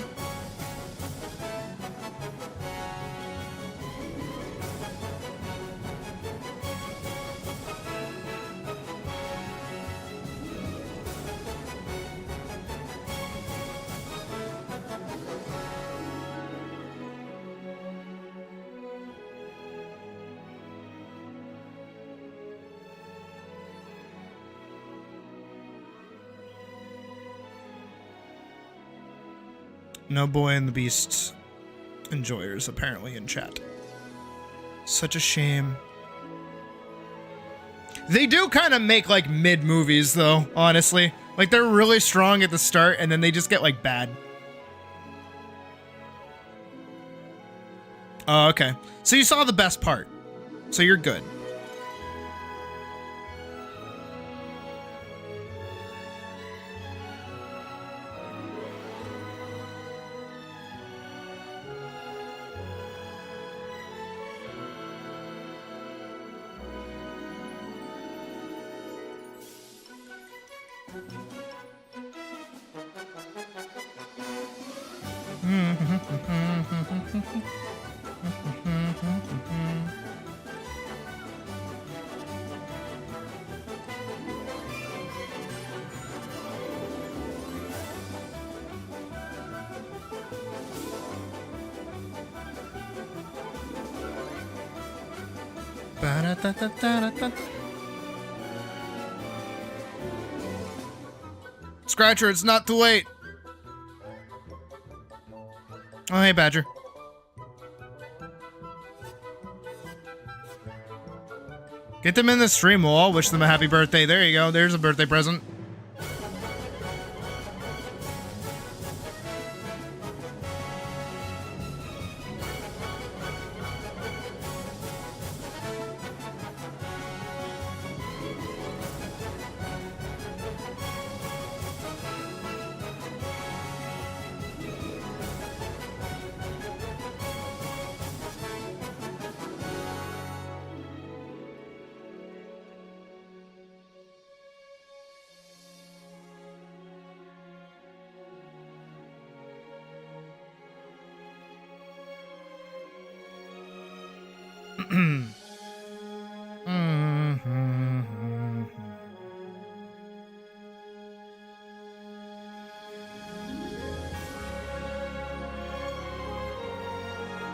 No Boy and the Beast enjoyers apparently in chat. Such a shame. They do kind of make like mid movies though, honestly. Like they're really strong at the start and then they just get like bad. Oh, okay. So you saw the best part. So you're good. Scratcher, it's not too late. Oh, hey, Badger. Get them in the stream. We'll all wish them a happy birthday. There you go. There's a birthday present.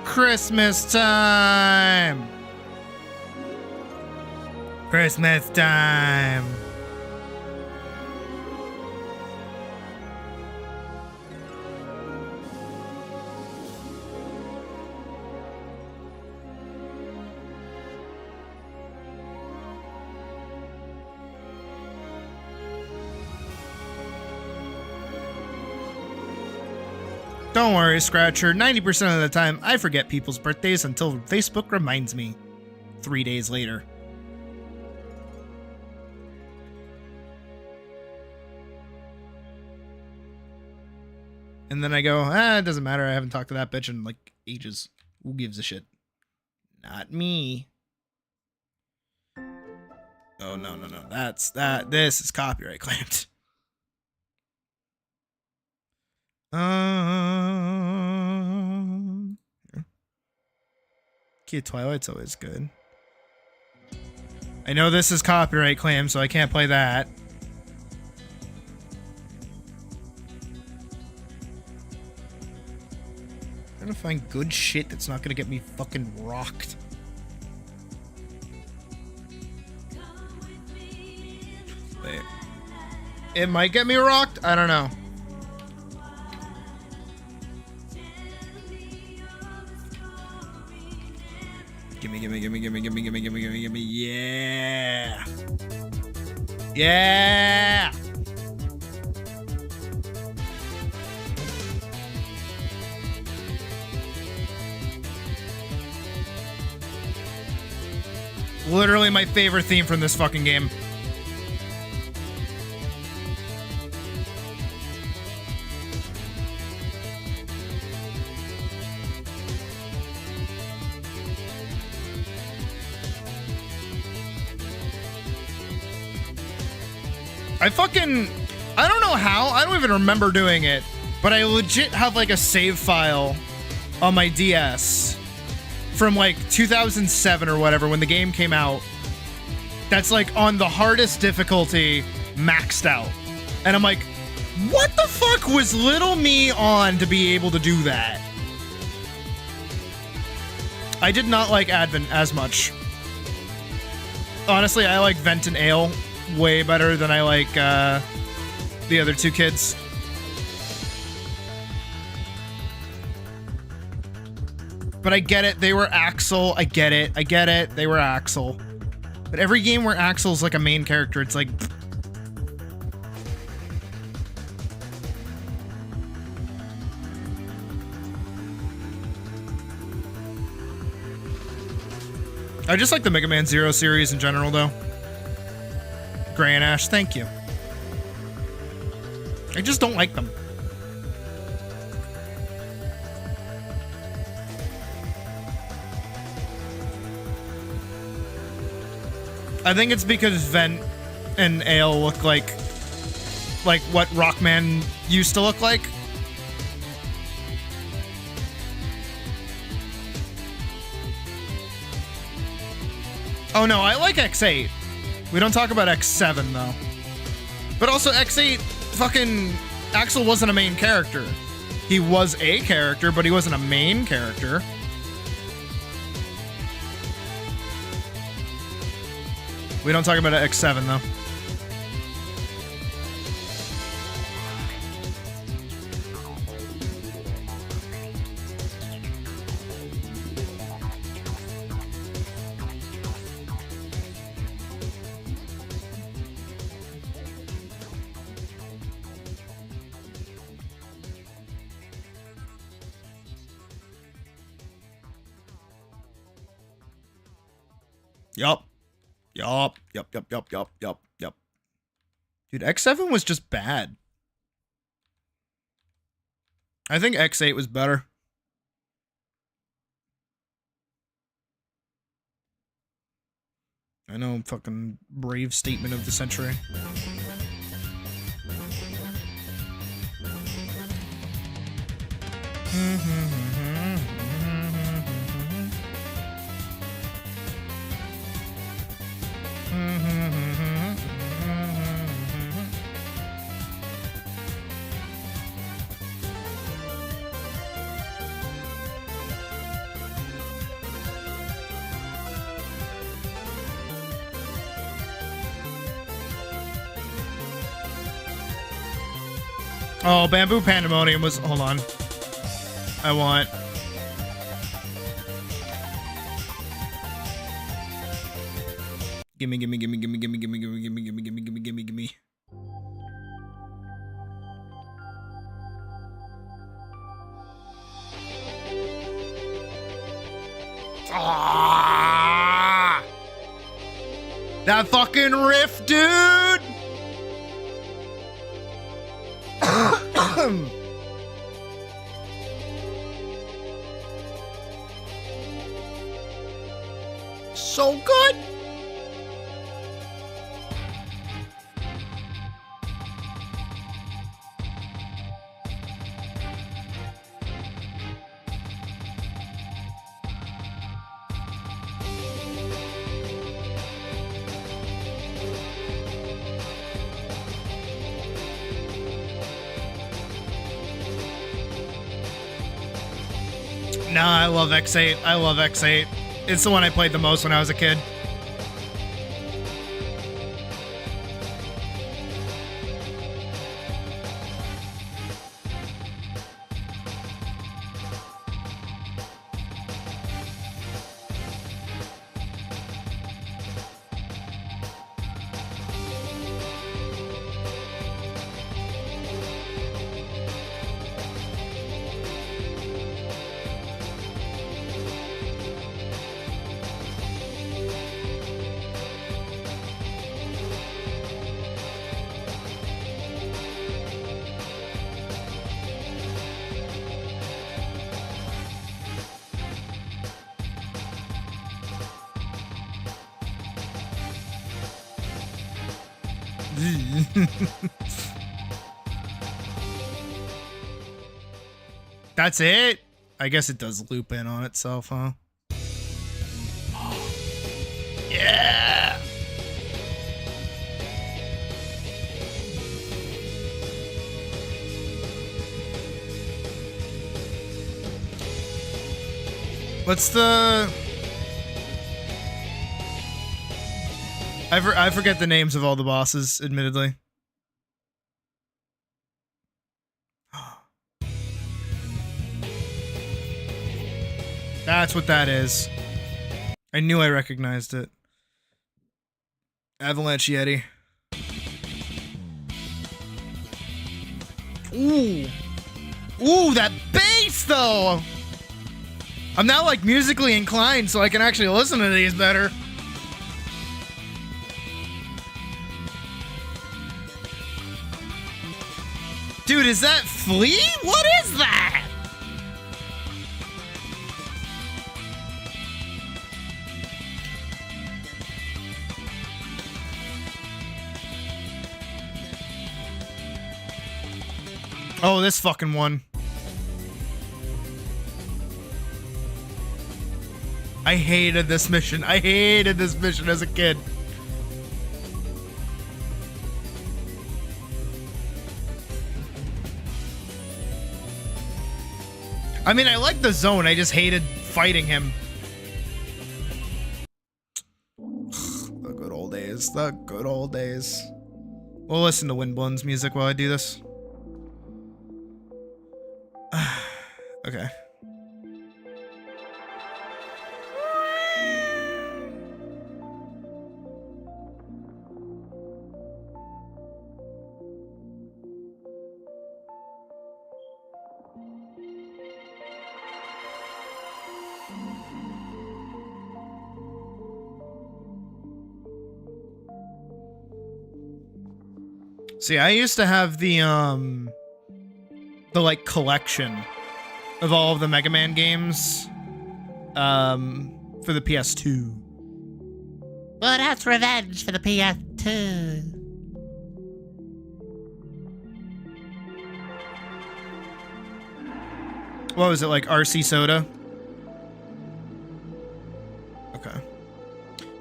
Christmas time! Christmas time! Don't worry, Scratcher. 90% of the time, I forget people's birthdays until Facebook reminds me. 3 days later. And then I go, it doesn't matter. I haven't talked to that bitch in like ages. Who gives a shit? Not me. Oh, no. This is copyright claimed. Kid Twilight's always good. I know this is copyright claimed, so I can't play that. I'm trying to find good shit that's not gonna get me fucking rocked. Wait. It might get me rocked? I don't know. Gimme. Yeah. Yeah. Literally my favorite theme from this fucking game. I don't know how, I don't even remember doing it, but I legit have like a save file on my DS from like 2007 or whatever when the game came out. That's like on the hardest difficulty, maxed out. And I'm like, what the fuck was little me on to be able to do that? I did not like Advent as much. Honestly, I like Vent and Ale way better than I like the other two kids. But I get it, they were Axel. I get it, they were Axel. But every game where Axel's like a main character, it's like... I just like the Mega Man Zero series in general, though. Gray and Ash, thank you. I just don't like them. I think it's because Vent and Ale look like what Rockman used to look like. Oh no, I like X8. We don't talk about X7 though. But also X8, fucking Axel wasn't a main character. He was a character, but he wasn't a main character. We don't talk about X7 though. Yup. Dude, X7 was just bad. I think X8 was better. I know, fucking brave statement of the century. Oh, Bamboo Pandemonium was... Hold on. I want... Gimme. Oh, 'cause Ah! That fucking riff, dude! So good! Nah, I love X8. I love X8. It's the one I played the most when I was a kid. That's it? I guess it does loop in on itself, huh? Yeah! What's the... I forget the names of all the bosses, admittedly. That's what that is. I knew I recognized it. Avalanche Yeti. Ooh. Ooh, that bass though! I'm now like musically inclined so I can actually listen to these better. Dude, is that Flea? What is that? Oh, this fucking one. I hated this mission. I hated this mission as a kid. I mean, I like the zone. I just hated fighting him. The good old days. The good old days. We'll listen to Windblown's music while I do this. Okay. See, I used to have the like collection of all of the Mega Man games for the PS2. Well, that's revenge for the PS2. What was it, like RC Soda? Okay.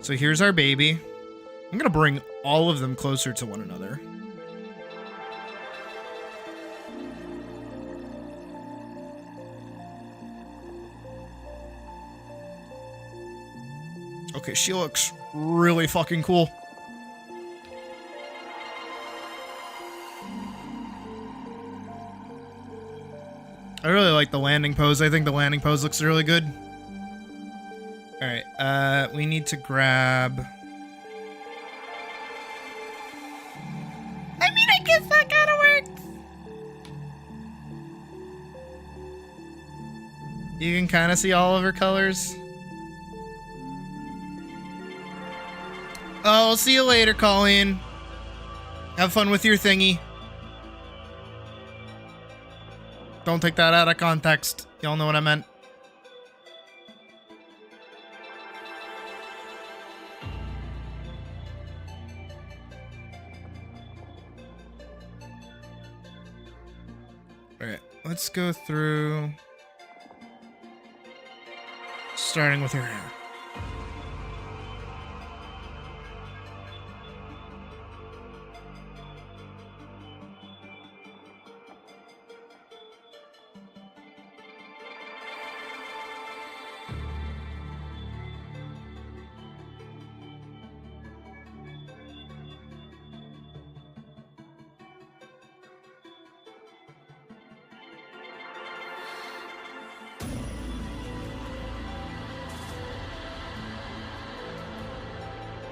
So here's our baby. I'm gonna bring all of them closer to one another. Okay, she looks really fucking cool. I really like the landing pose. I think the landing pose looks really good. Alright, we need to grab... I mean, I guess that kind of works. You can kind of see all of her colors. Oh, I'll see you later, Colleen. Have fun with your thingy. Don't take that out of context. Y'all know what I meant. Alright, let's go through. Starting with her hair.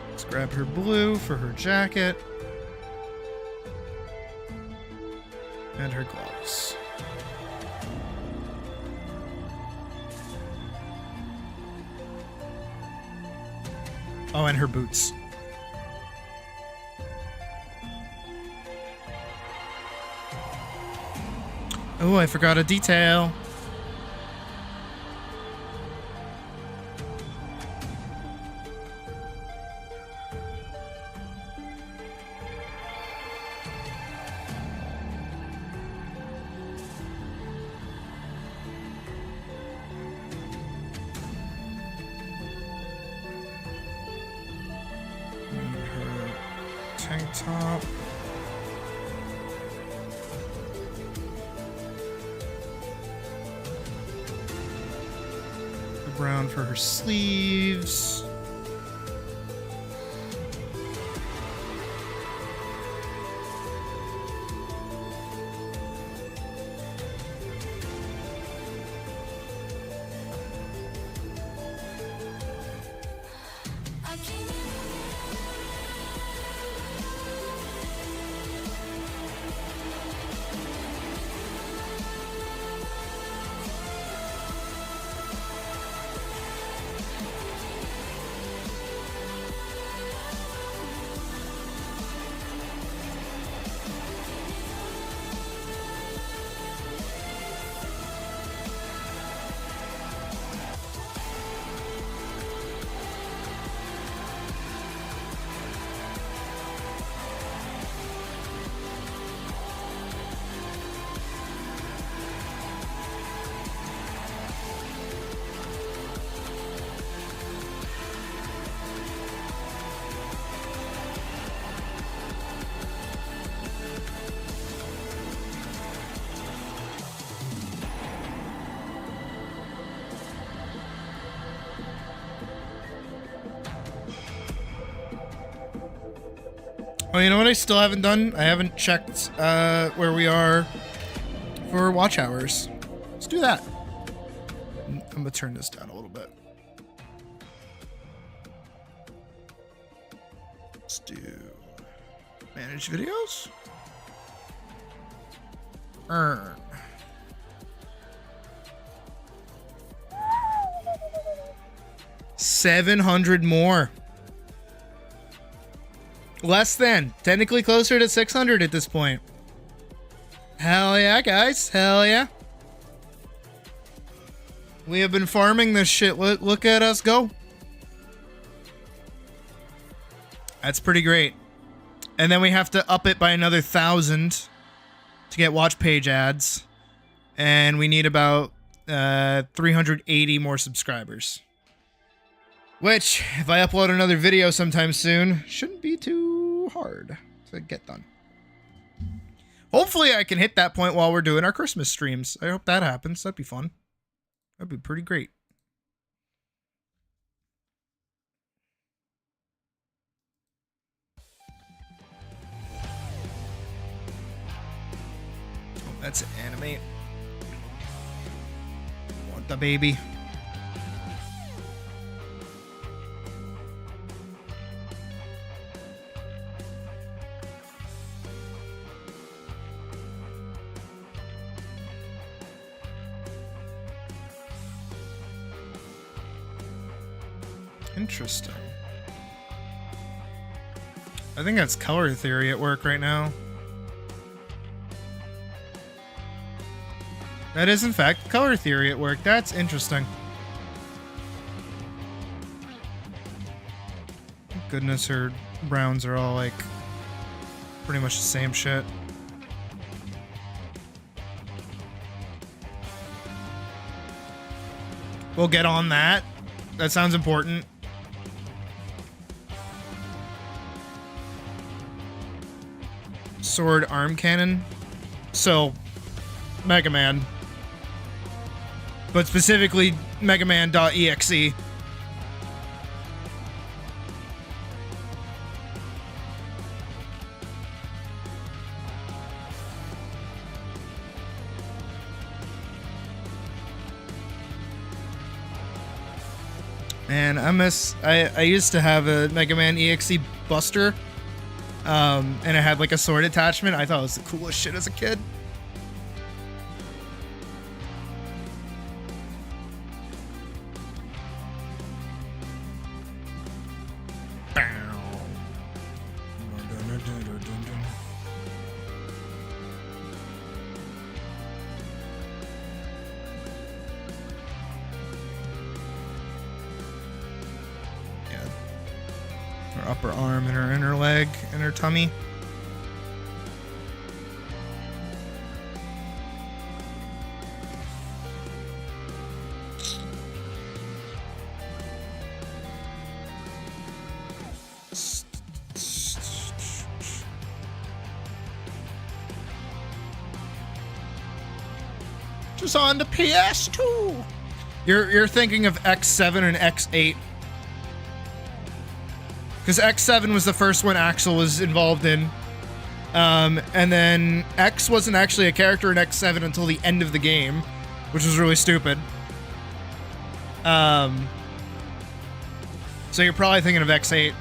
Let's grab her blue for her jacket. And her gloves. Oh, and her boots. Oh, I forgot a detail. Tank top. The brown for her sleeves. Oh, you know what I still haven't done? I haven't checked where we are for watch hours. Let's do that. I'm gonna turn this down a little bit. Let's do manage videos. Earn. $700 more. Less than. Technically closer to 600 at this point. Hell yeah, guys. Hell yeah. We have been farming this shit. Look at us go. That's pretty great. And then we have to up it by another 1,000 to get watch page ads. And we need about 380 more subscribers. Which, if I upload another video sometime soon, shouldn't be too hard to get done. Hopefully I can hit that point while we're doing our Christmas streams. I hope that happens. That'd be fun. That'd be pretty great. Oh, that's animate. Want the baby. Interesting. I think that's color theory at work right now. That is, in fact, color theory at work. That's interesting. Thank goodness her browns are all, like, pretty much the same shit. We'll get on that. That sounds important. Sword arm cannon. So, Mega Man. But specifically, Mega Man.exe. Man, I used to have a Mega Man EXE Buster. And it had like a sword attachment. I thought it was the coolest shit as a kid. Her upper arm and her inner leg and her tummy. Just on the PS2. You're thinking of X7 and X8. Because X7 was the first one Axel was involved in. And then X wasn't actually a character in X7 until the end of the game, which was really stupid. So you're probably thinking of X8.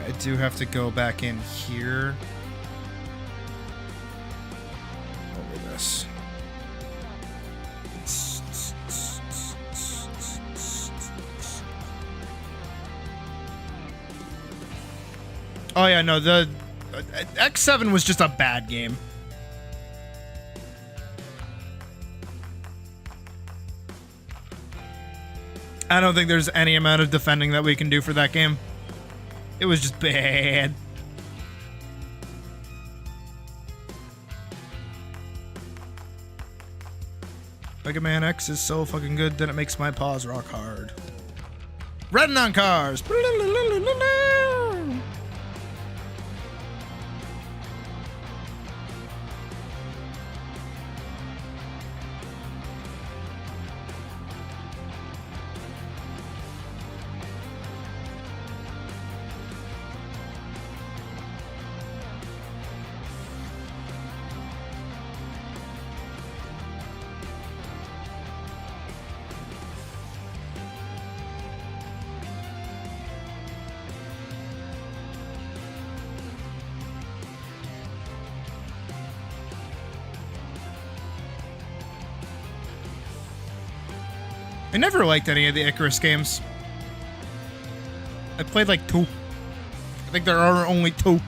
I do have to go back in here over this. Oh yeah, no, the X7 was just a bad game. I don't think there's any amount of defending that we can do for that game. It was just bad. Mega Man X is so fucking good that it makes my paws rock hard. Riding on cars. I never liked any of the Icarus games. I played like 2. I think there are only 2.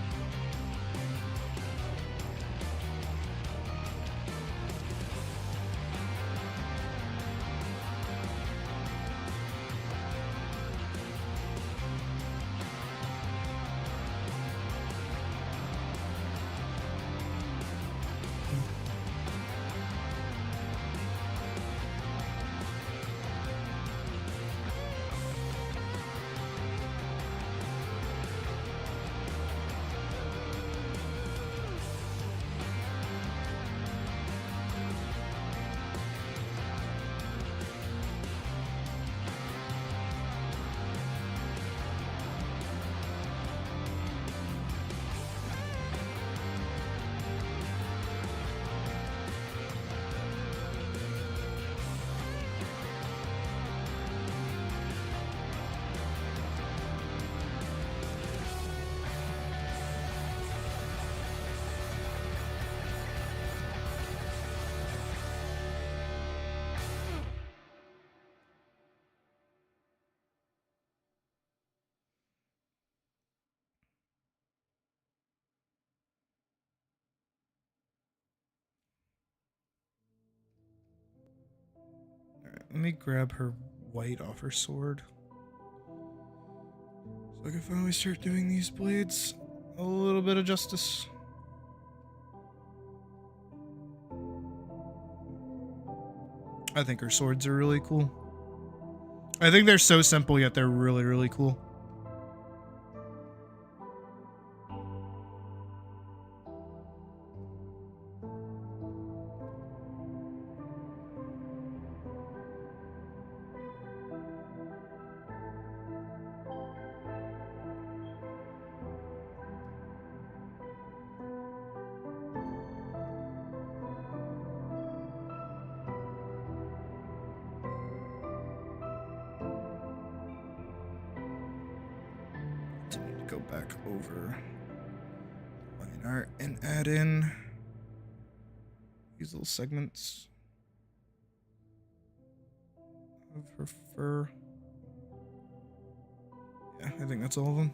Let me grab her white off her sword. So I can finally start doing these blades a little bit of justice. I think her swords are really cool. I think they're so simple, yet they're really, really cool. Go back over line art and add in these little segments of her fur. Yeah, I think that's all of them.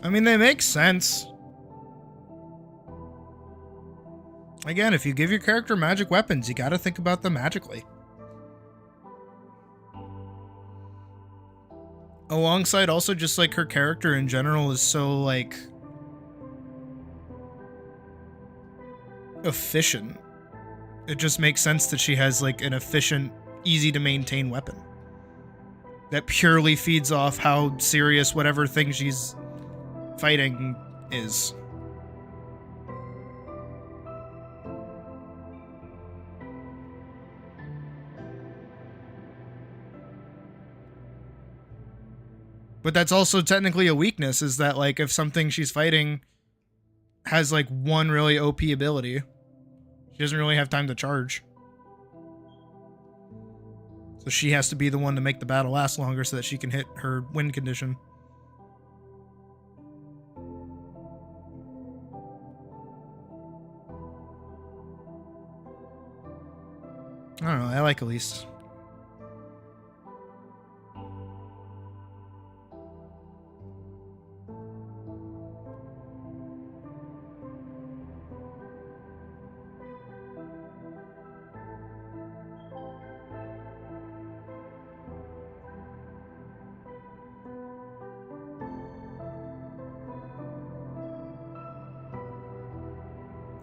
I mean, they make sense. Again, if you give your character magic weapons, you gotta think about them magically. Alongside also just like her character in general is so like efficient. It just makes sense that she has like an efficient, easy to maintain weapon that purely feeds off how serious whatever thing she's fighting is. But that's also technically a weakness, is that like if something she's fighting has like one really OP ability, she doesn't really have time to charge. So she has to be the one to make the battle last longer so that she can hit her win condition. I don't know, I like Elise.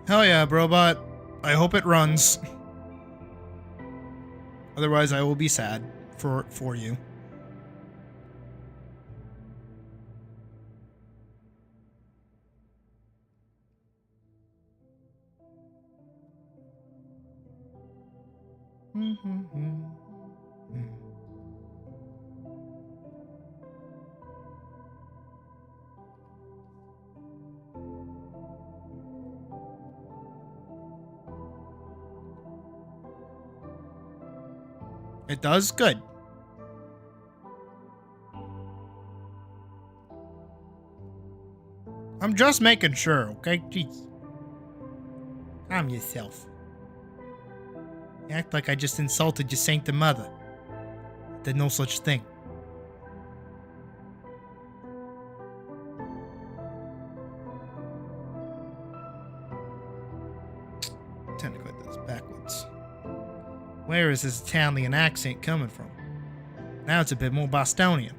Hell yeah, Brobot. I hope it runs. Otherwise, I will be sad for you. It does? Good. I'm just making sure, okay? Jeez. Calm yourself. You act like I just insulted your sanctum mother. There's no such thing. Technically, that's backwards. Where is this Italian accent coming from? Now it's a bit more Bostonian.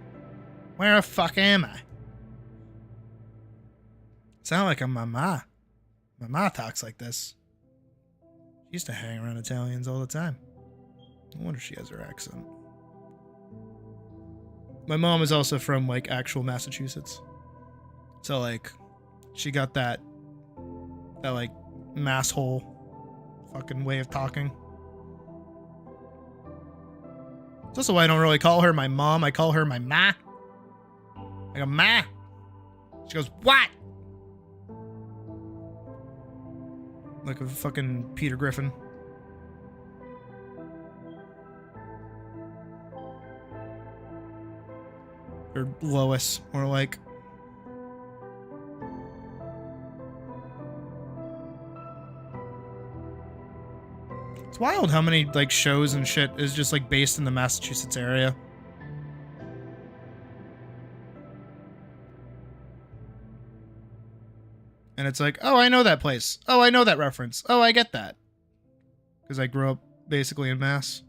Where the fuck am I? Sound like I'm my ma. My ma talks like this. She used to hang around Italians all the time. No wonder she has her accent. My mom is also from, like, actual Massachusetts. So, like, she got that like, masshole fucking way of talking. It's also why I don't really call her my mom. I call her my ma. I go, ma. She goes, what? Like a fucking Peter Griffin. Or Lois, or like. It's wild how many like shows and shit is just like based in the Massachusetts area. And it's like, oh, I know that place. Oh, I know that reference. Oh, I get that. Because I grew up basically in Mass.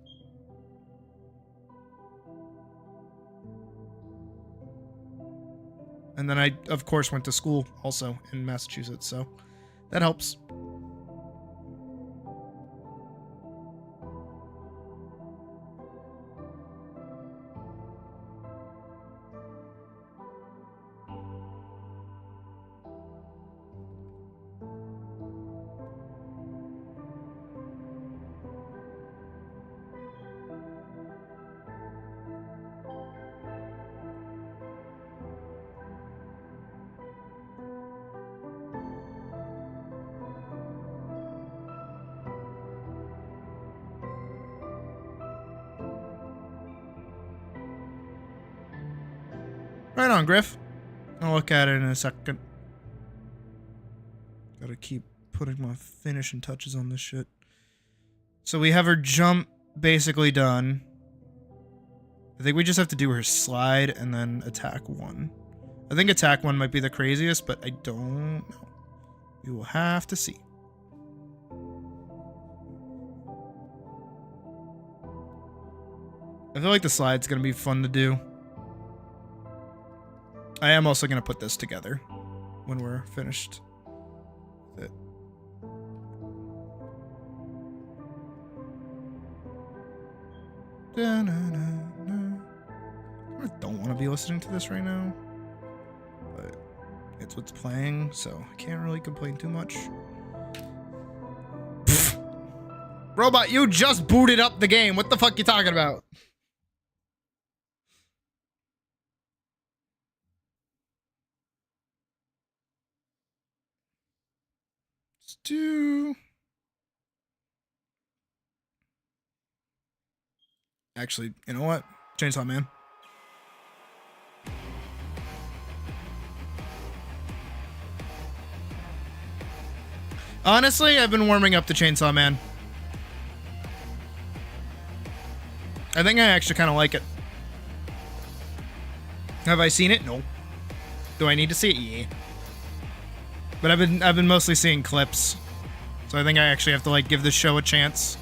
And then I, of course, went to school also in Massachusetts, so that helps. Right on, Griff. I'll look at it in a second. Gotta keep putting my finishing touches on this shit. So we have her jump basically done. I think we just have to do her slide and then attack 1. I think attack 1 might be the craziest, but I don't know. We will have to see. I feel like the slide's gonna be fun to do. I am also going to put this together when we're finished with it. I don't want to be listening to this right now, but it's what's playing, so I can't really complain too much. Robot, you just booted up the game. What the fuck you talking about? Actually, you know what? Chainsaw Man. Honestly, I've been warming up to Chainsaw Man. I think I actually kind of like it. Have I seen it? No. Do I need to see it? Yeah. But I've been mostly seeing clips. So I think I actually have to like give this show a chance.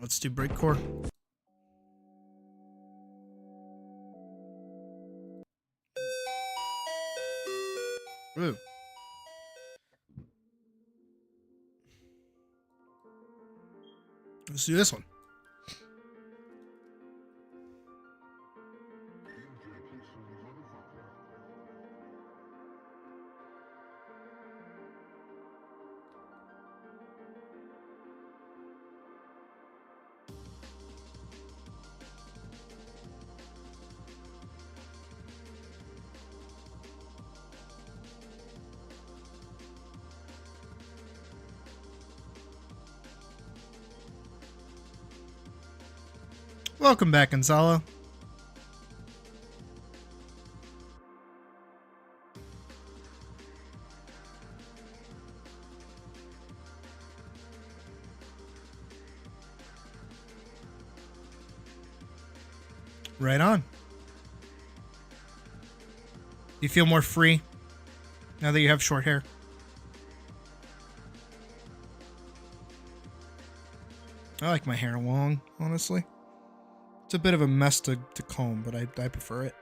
Let's do breakcore. Ooh. Let's do this one. Welcome back, Gonzalo. Right on. You feel more free now that you have short hair? I like my hair long, honestly. It's a bit of a mess to comb, but I prefer it.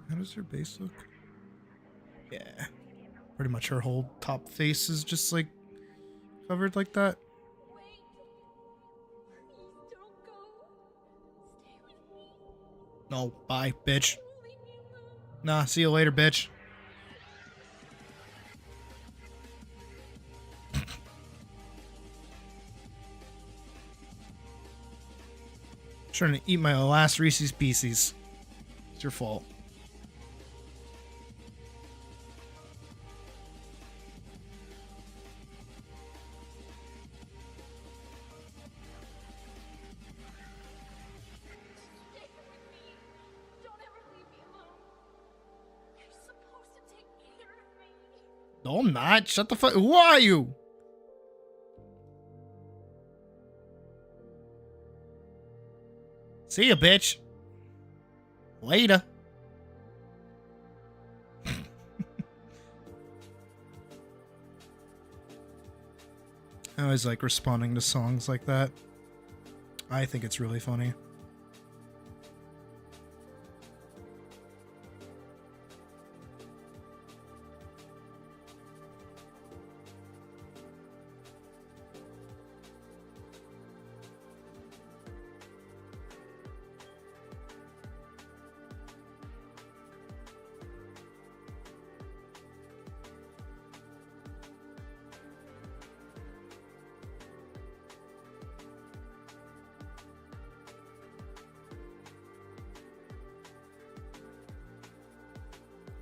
How does her base look? Yeah. Pretty much her whole top face is just like covered like that. No, bye, bitch. Nah, see you later, bitch. Trying to eat my last Reese's Pieces. It's your fault. No, I'm not. Shut the fuck. Who are you? See ya, bitch. Later. I always like responding to songs like that. I think it's really funny.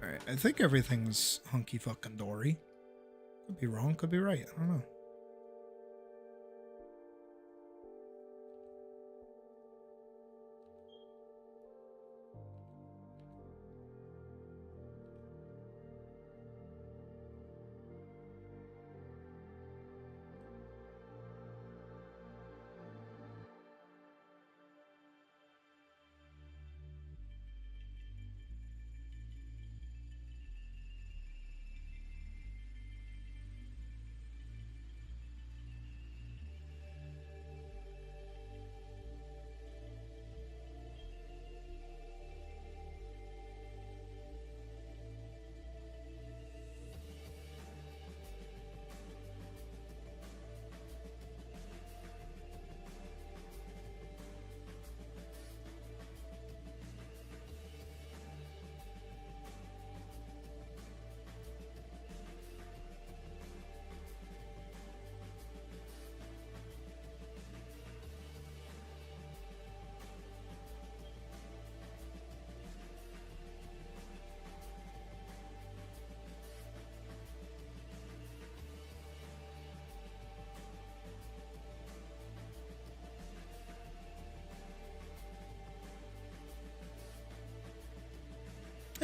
Alright, I think everything's hunky fucking dory. Could be wrong, could be right. I don't know.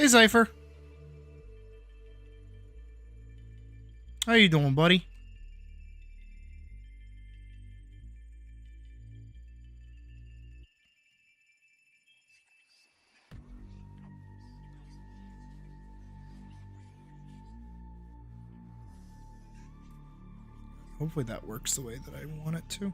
Hey, Zypher. How you doing, buddy? Hopefully that works the way that I want it to.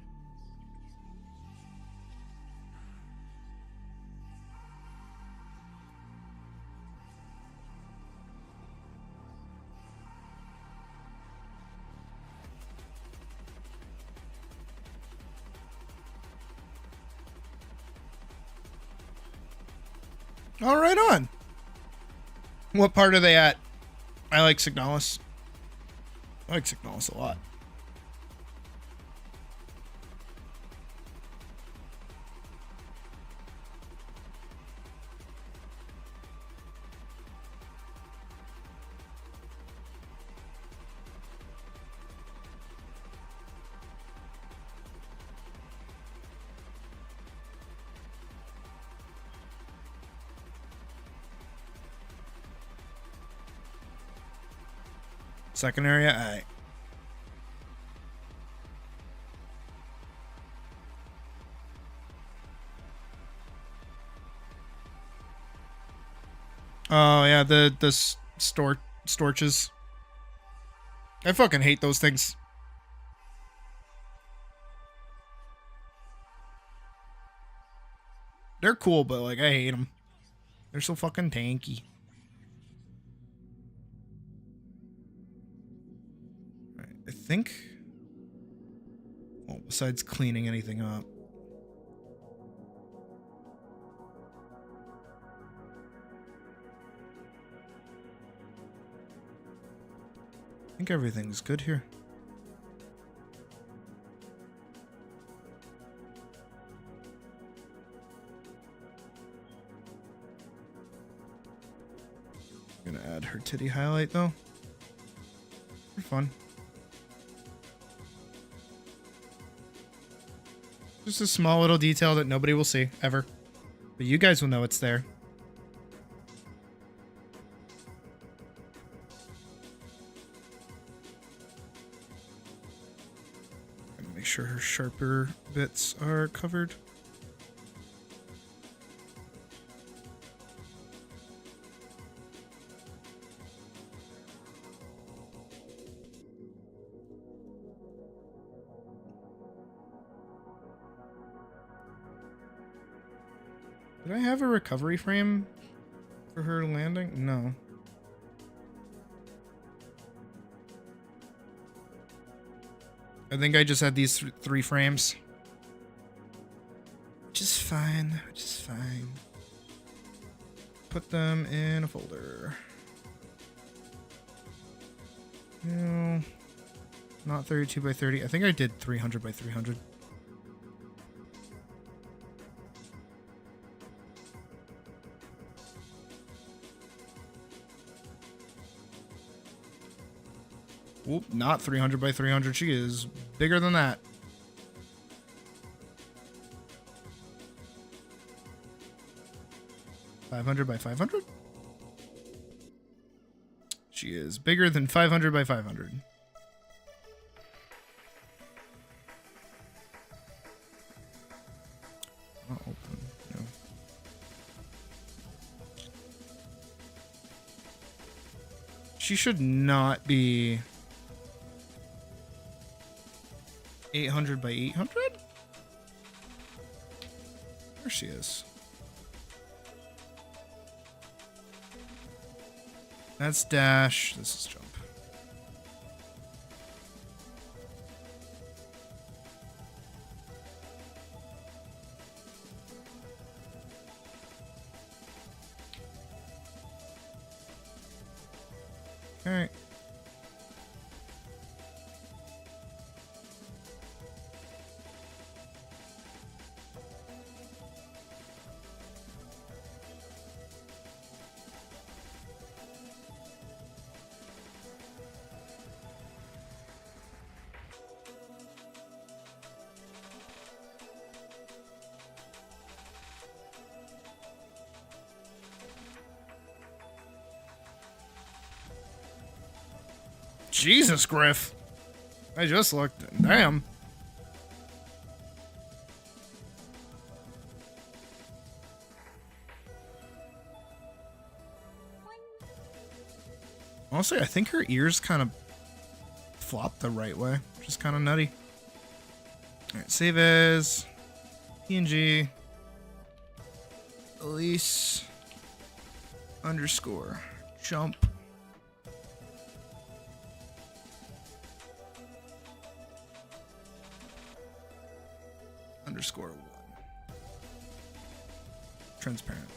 All right, on. What part are they at? I like Signalis. I like Signalis a lot. Second area, alright. Oh yeah, the storches. I fucking hate those things. They're cool, but like I hate them. They're so fucking tanky. I think, well, besides cleaning anything up, I think everything's good here. I'm gonna add her titty highlight though, for fun. Just a small little detail that nobody will see, ever. But you guys will know it's there. Gotta make sure her sharper bits are covered. Did I have a recovery frame for her landing? No. I think I just had these three frames. Which is fine. Which is fine. Put them in a folder. No. Not 32 by 30. I think I did 300 by 300. Oop, not 300 by 300. She is bigger than that. $500 by 500? She is bigger than 500 by 500. Not open. No. She should not be 800 by 800? There she is. That's dash. This is jump. Okay. Jesus, Griff. I just looked. Damn. Honestly, I think her ears kind of flop the right way, which is kind of nutty. Alright, save as PNG Elise underscore jump underscore 1 transparent.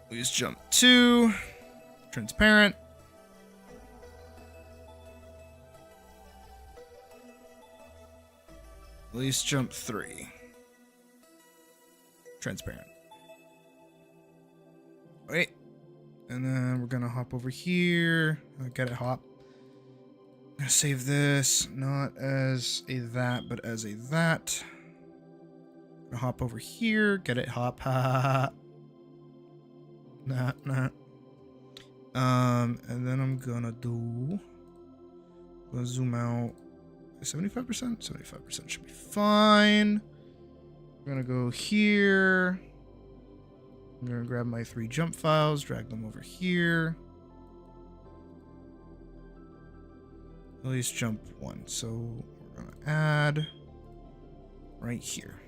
Please jump 2 transparent. Please jump 3 transparent. Wait, and then we're gonna hop over here. Get it, hop. I'm gonna save this not as a that, but as a that. Gonna hop over here. Get it, hop. Ha ha ha. Nah. And then I'm gonna zoom out 75%. 75% should be fine. We're gonna go here. I'm gonna grab my 3 jump files, drag them over here. At least jump 1. So we're gonna add right here.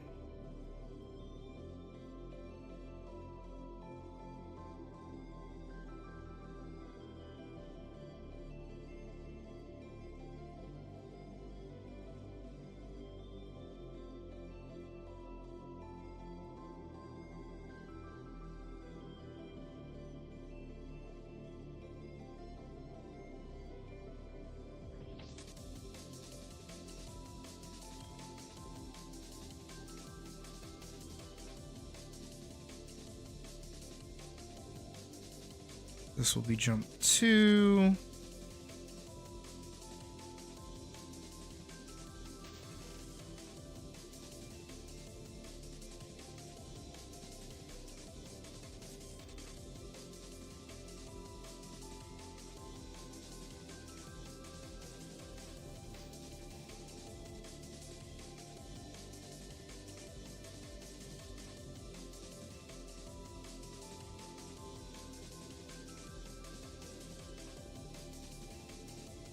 This will be jump 2.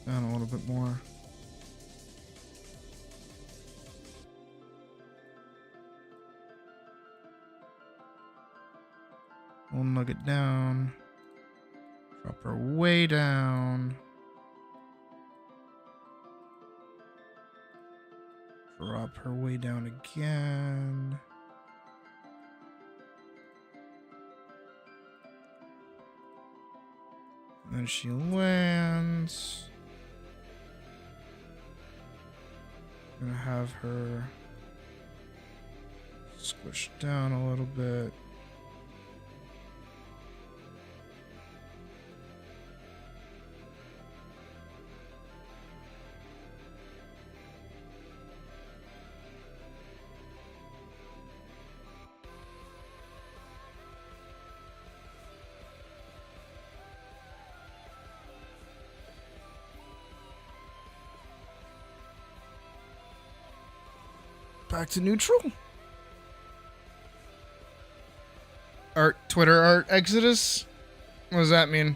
Down a little bit more. One nugget down. Drop her way down. Drop her way down again. And then she lands. Gonna have her squish down a little bit. Back to neutral. Art, Twitter art exodus? What does that mean?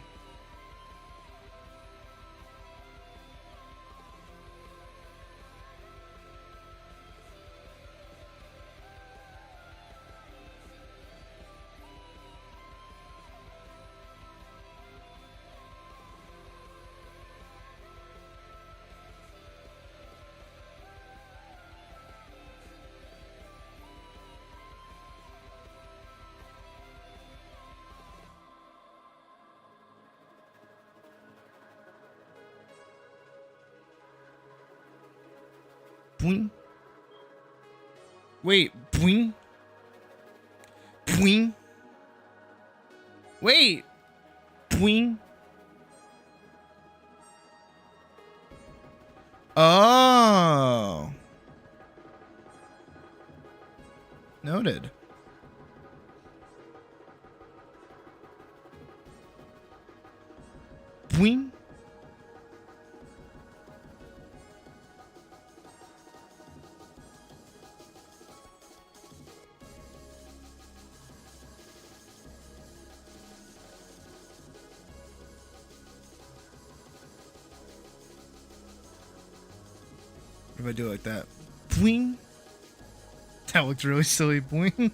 Boing. Wait, boing. Boing. Wait. Boing. Oh. Noted. Boing. What if I do it like that? Boing. That looked really silly. Boing.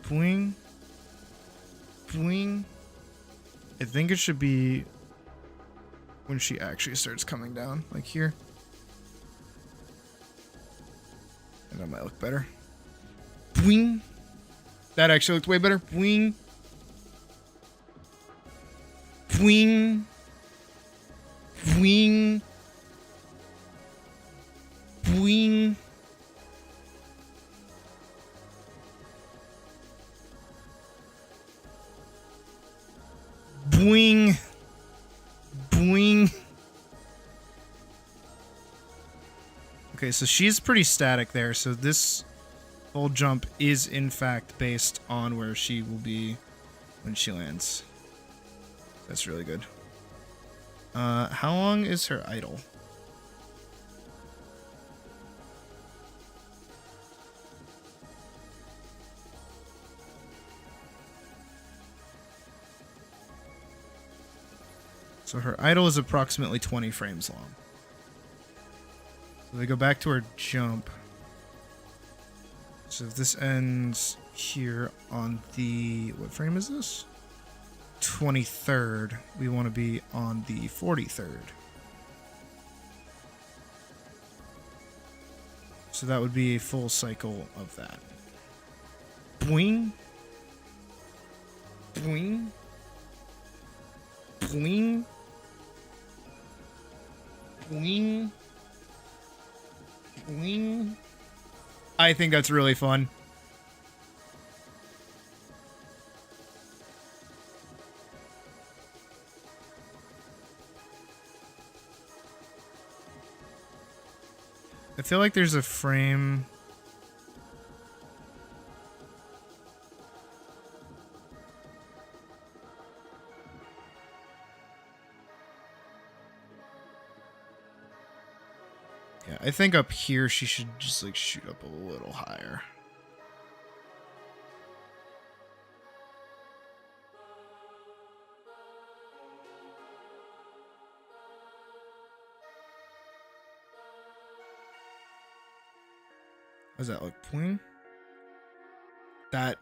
Boing. Boing. I think it should be when she actually starts coming down, like here. And that might look better. Boing. That actually looked way better. Boing. Boing. Boing. Boing. Boing. Boing. Okay, so she's pretty static there. So this whole jump is in fact based on where she will be when she lands. That's really good. How long is her idle? So her idle is approximately 20 frames long. So we go back to our jump. So if this ends here on the, what frame is this? 23rd. We want to be on the 43rd. So that would be a full cycle of that. Boing. Boing. Boing. Boing. Boing. I think that's really fun. I feel like there's a frame. Yeah, I think up here she should just like shoot up a little higher. How's that look? Poing? That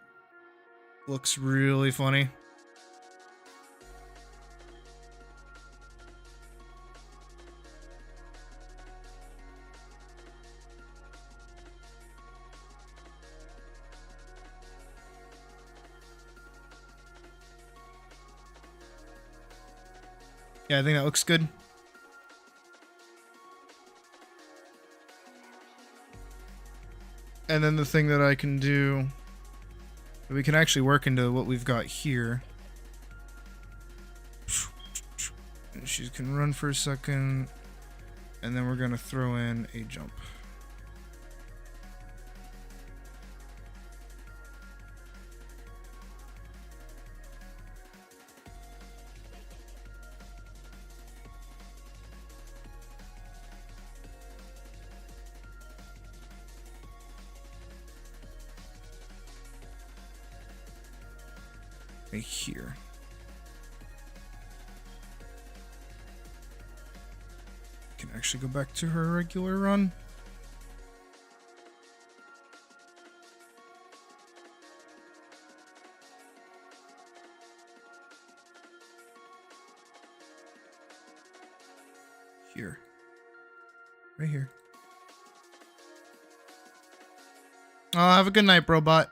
looks really funny. Yeah, I think that looks good. And then the thing that I can do, we can actually work into what we've got here. And she can run for a second, and then we're gonna throw in a jump. Right here. Can actually go back to her regular run. Here. Right here. Oh, have a good night, Brobot.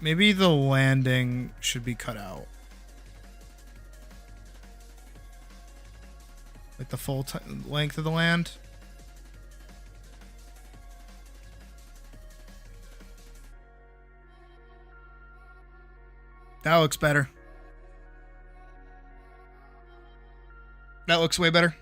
Maybe the landing should be cut out. Like the full length of the land. That looks better. That looks way better.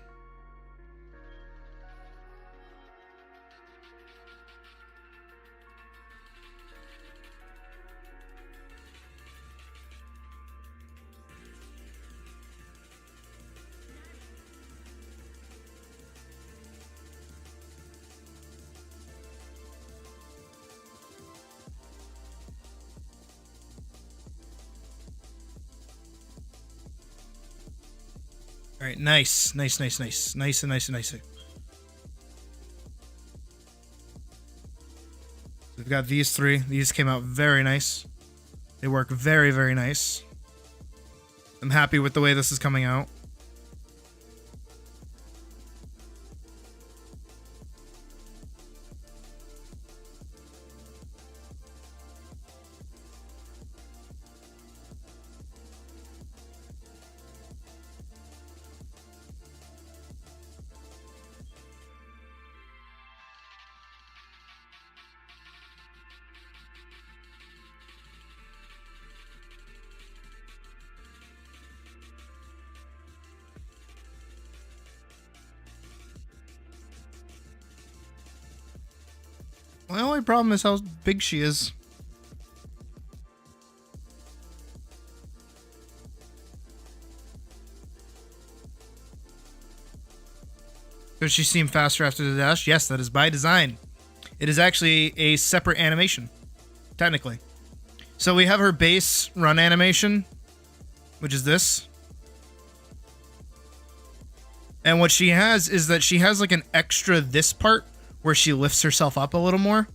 All right, nice. Nice and nice. We've got these three. These came out very nice. They work very, very nice. I'm happy with the way this is coming out. My only problem is how big she is. Does she seem faster after the dash? Yes, that is by design. It is actually a separate animation, technically. So we have her base run animation, which is this. And what she has is that she has like an extra this part where she lifts herself up a little more.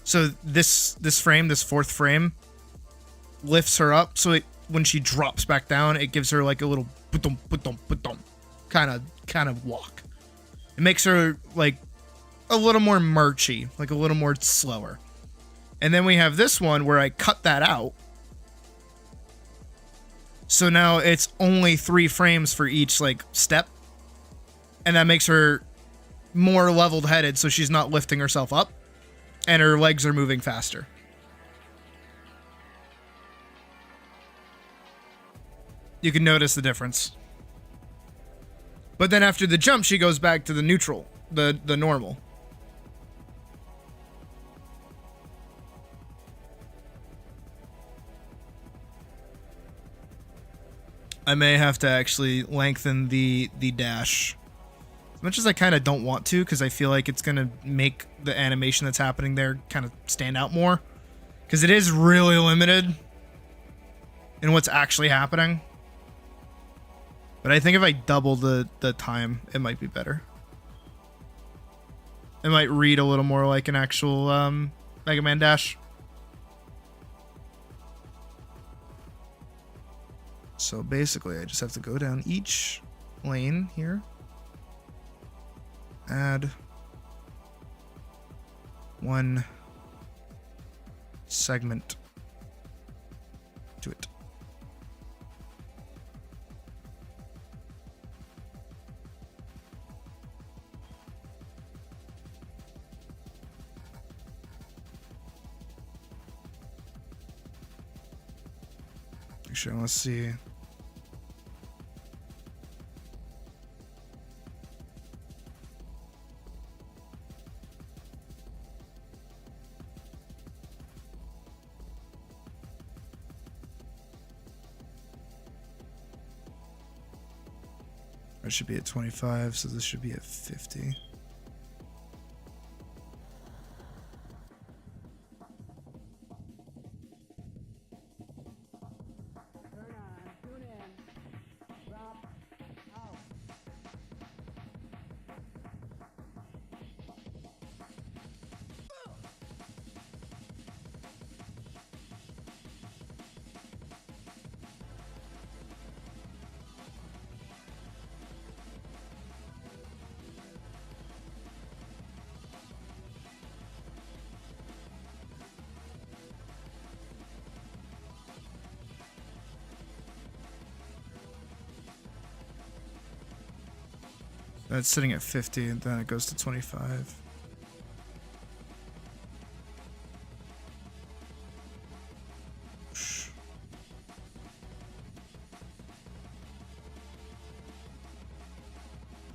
So this frame, this fourth frame, lifts her up. So when she drops back down, it gives her like a little kind of walk. It makes her like a little more marchy, like a little more slower. And then we have this one where I cut that out. So now it's only 3 frames for each like step. And that makes her more leveled headed, so she's not lifting herself up and her legs are moving faster. You can notice the difference. But then after the jump, she goes back to the neutral, the normal. I may have to actually lengthen the dash. As much as I kind of don't want to, because I feel like it's going to make the animation that's happening there kind of stand out more. Because it is really limited in what's actually happening. But I think if I double the time, it might be better. It might read a little more like an actual Mega Man Dash. So basically, I just have to go down each lane here. Add 1 segment to it. Actually, let's see. It should be at 25, so this should be at 50. That's sitting at 50, and then it goes to 25.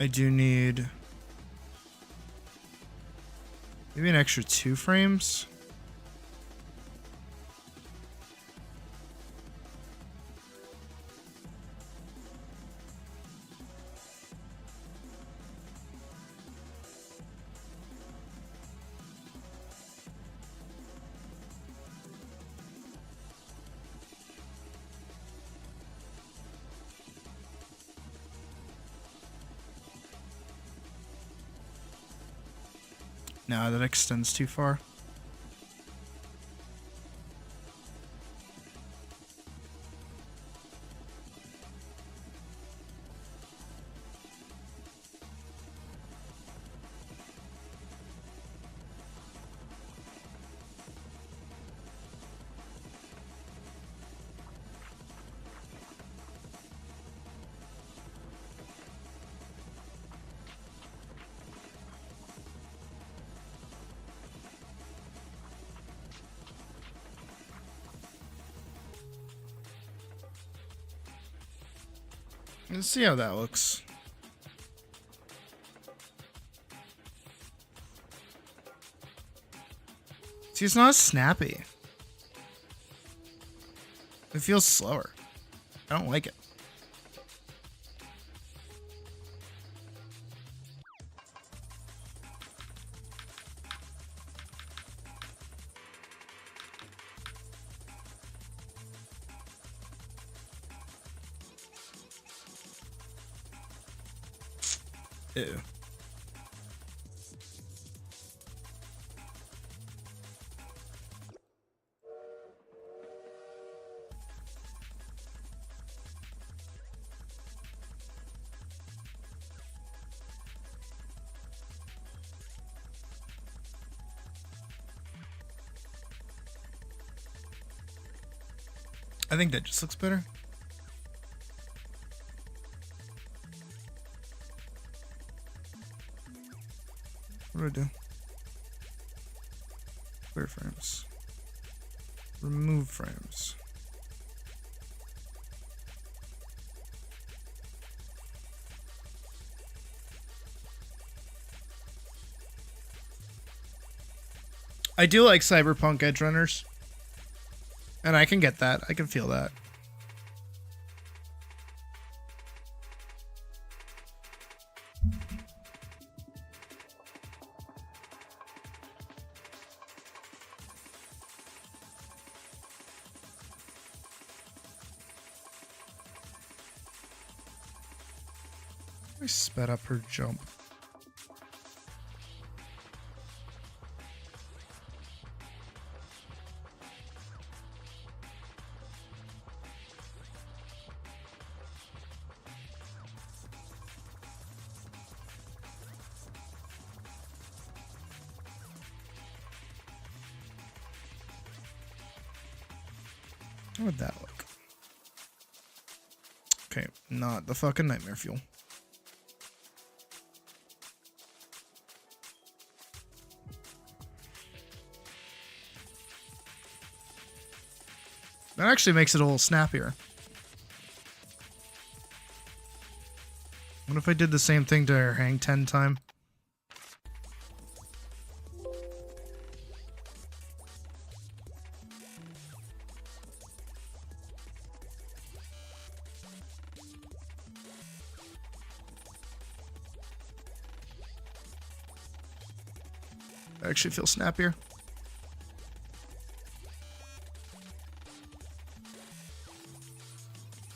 I do need maybe an extra 2 frames. No, that extends too far. Let's see how that looks. See, it's not as snappy. It feels slower. I don't like it. Ew. I think that just looks better. What do I do? Clear frames. Remove frames. I do like Cyberpunk Edge Runners. And I can get that. I can feel that. I sped up her jump. How would that look? Okay, not the fucking nightmare fuel. That actually makes it a little snappier. What if I did the same thing to her hang 10 time? That actually feels snappier.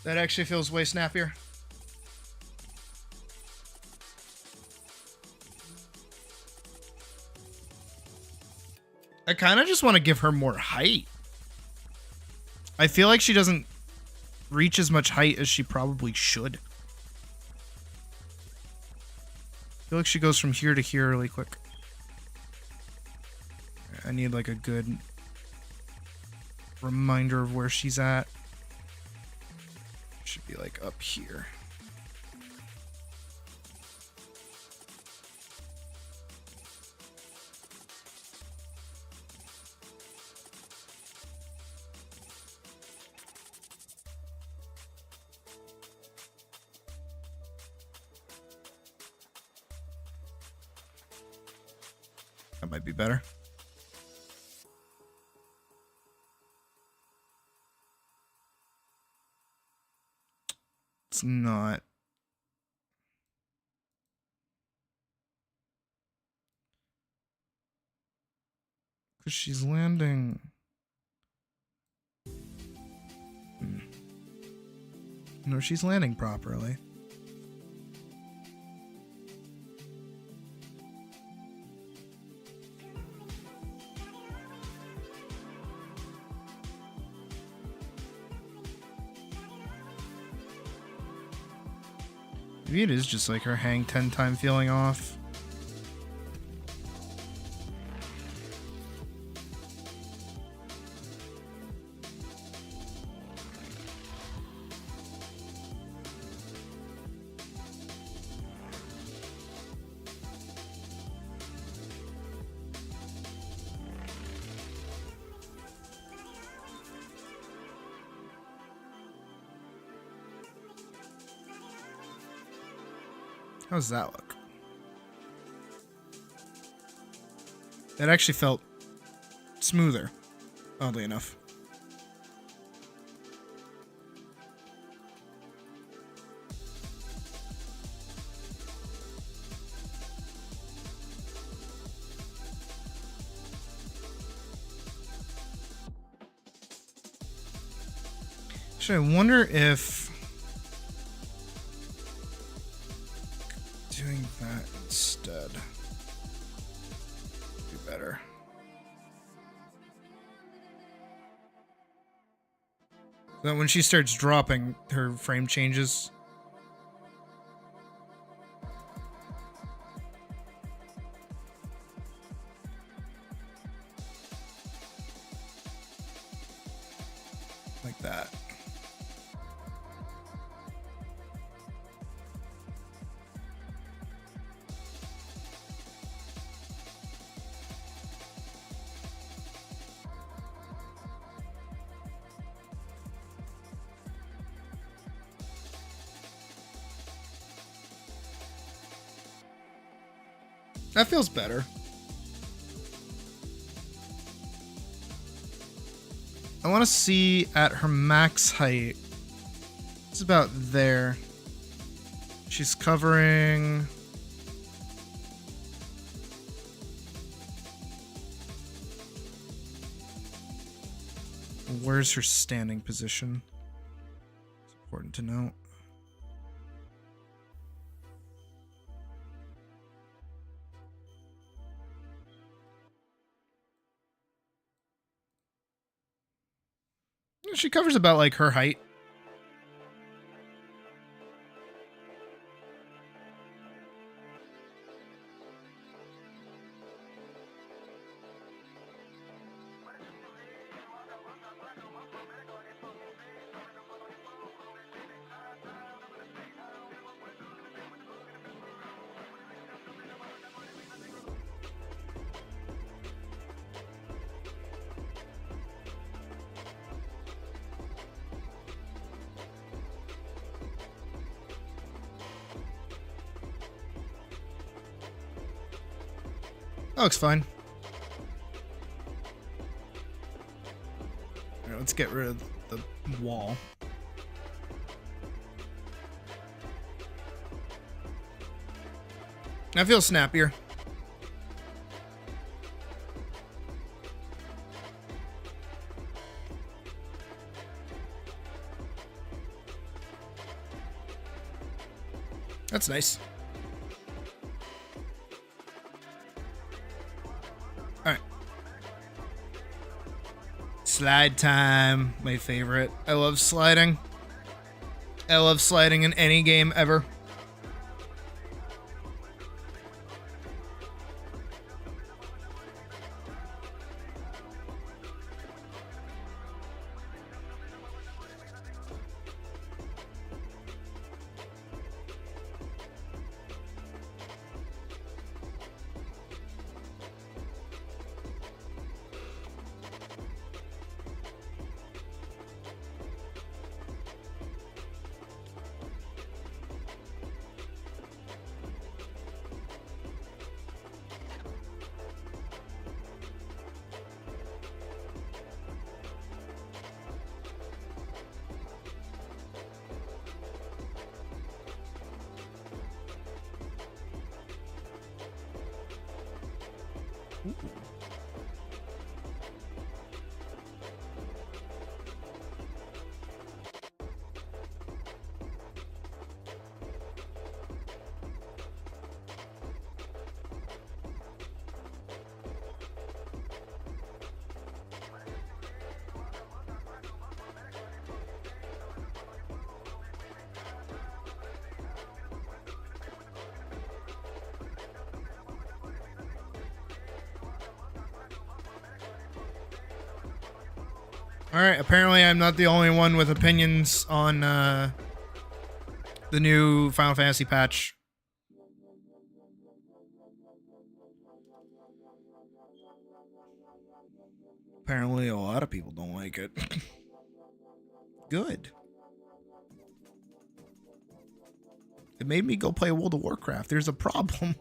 That actually feels way snappier. I kind of just want to give her more height. I feel like she doesn't reach as much height as she probably should. I feel like she goes from here to here really quick. I need like a good reminder of where she's at. Should be like up here. That might be better. It's not. Because she's landing. No, she's landing properly. Maybe it is just like her hang 10 time feeling off. How's that look? That actually felt smoother, oddly enough. Actually, I wonder if doing that instead would be better. So that when she starts dropping, her frame changes. Like that. That feels better. I want to see at her max height. It's about there. She's covering. Where's her standing position? It's important to note. She covers about like her height. That looks fine. Alright, let's get rid of the wall. That feels snappier. That's nice. Alright. Slide time. My favorite. I love sliding. I love sliding in any game ever. Alright, apparently I'm not the only one with opinions on the new Final Fantasy patch. Apparently a lot of people don't like it. Good. It made me go play World of Warcraft. There's a problem.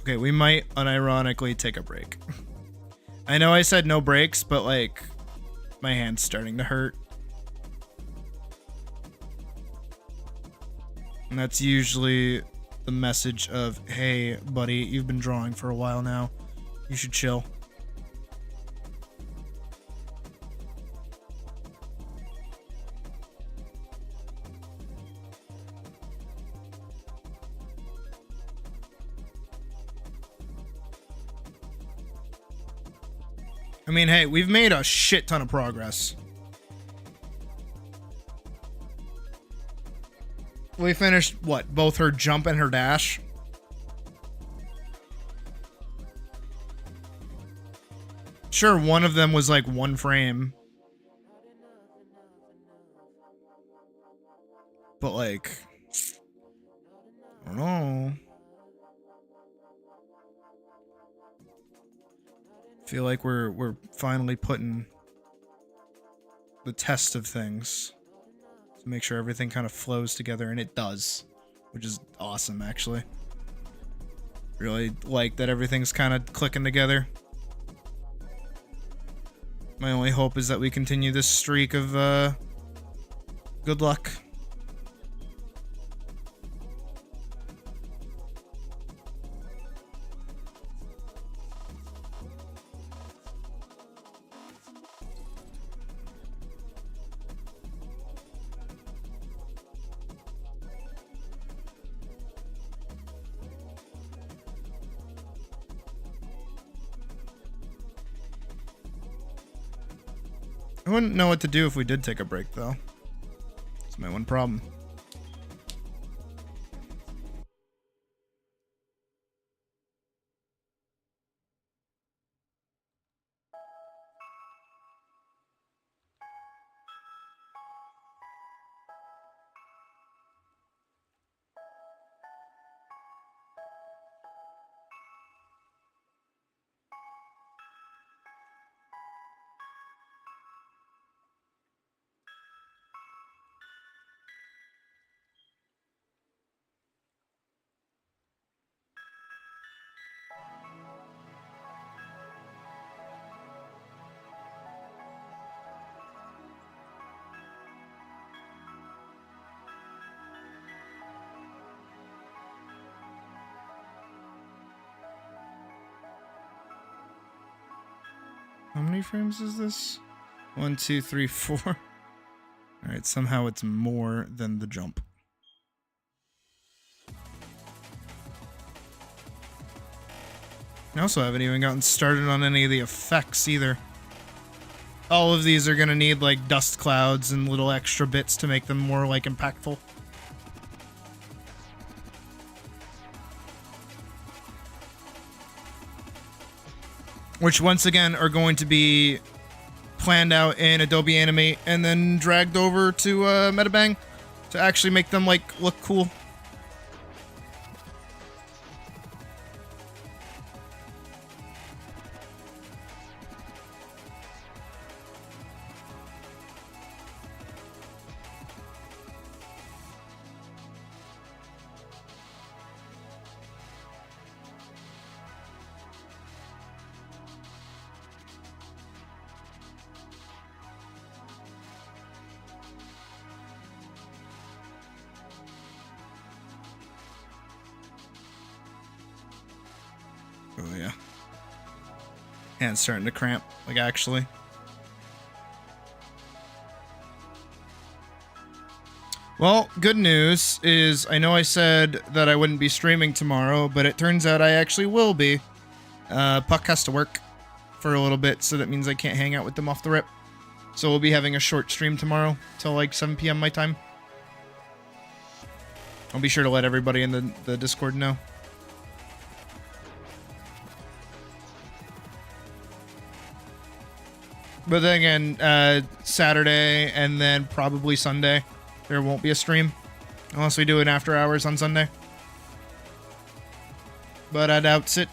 Okay, we might unironically take a break. I know I said no breaks, but like, my hand's starting to hurt. And that's usually the message of, hey, buddy, you've been drawing for a while now. You should chill. I mean, hey, we've made a shit ton of progress. We finished, what, both her jump and her dash? Sure, one of them was like 1 frame. But like, I don't know. Feel like we're finally putting the test of things to make sure everything kind of flows together, and it does, which is awesome, actually. Really like that everything's kind of clicking together. My only hope is that we continue this streak of good luck. I wouldn't know what to do if we did take a break, though. That's my one problem. How many frames is this? 1, 2, 3, 4. Alright, somehow it's more than the jump. I also haven't even gotten started on any of the effects either. All of these are gonna need like dust clouds and little extra bits to make them more like impactful. Which once again are going to be planned out in Adobe Animate and then dragged over to Metabang to actually make them like look cool. Oh yeah. Hand's starting to cramp, like actually. Well, good news is I know I said that I wouldn't be streaming tomorrow, but it turns out I actually will be. Puck has to work for a little bit, so that means I can't hang out with them off the rip. So we'll be having a short stream tomorrow till like 7 p.m. my time. I'll be sure to let everybody in the Discord know. But then again, Saturday and then probably Sunday, there won't be a stream. Unless we do it after hours on Sunday. But I doubt it.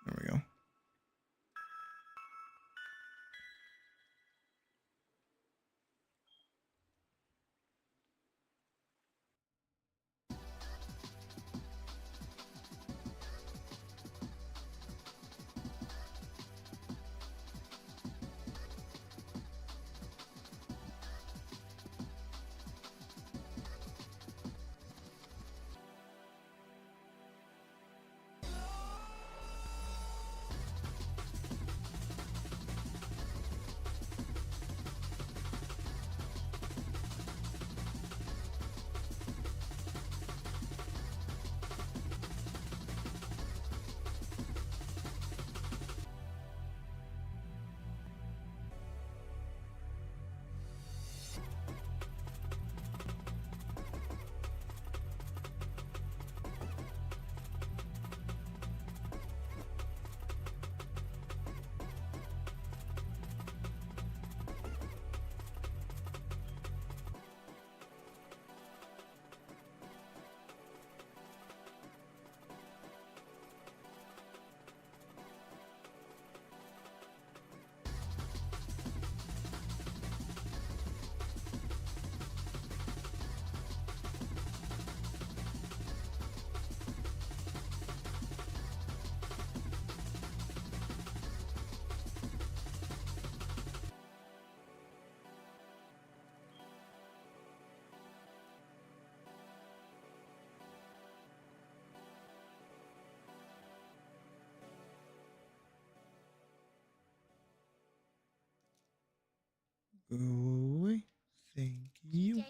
There we go. Oh, thank you.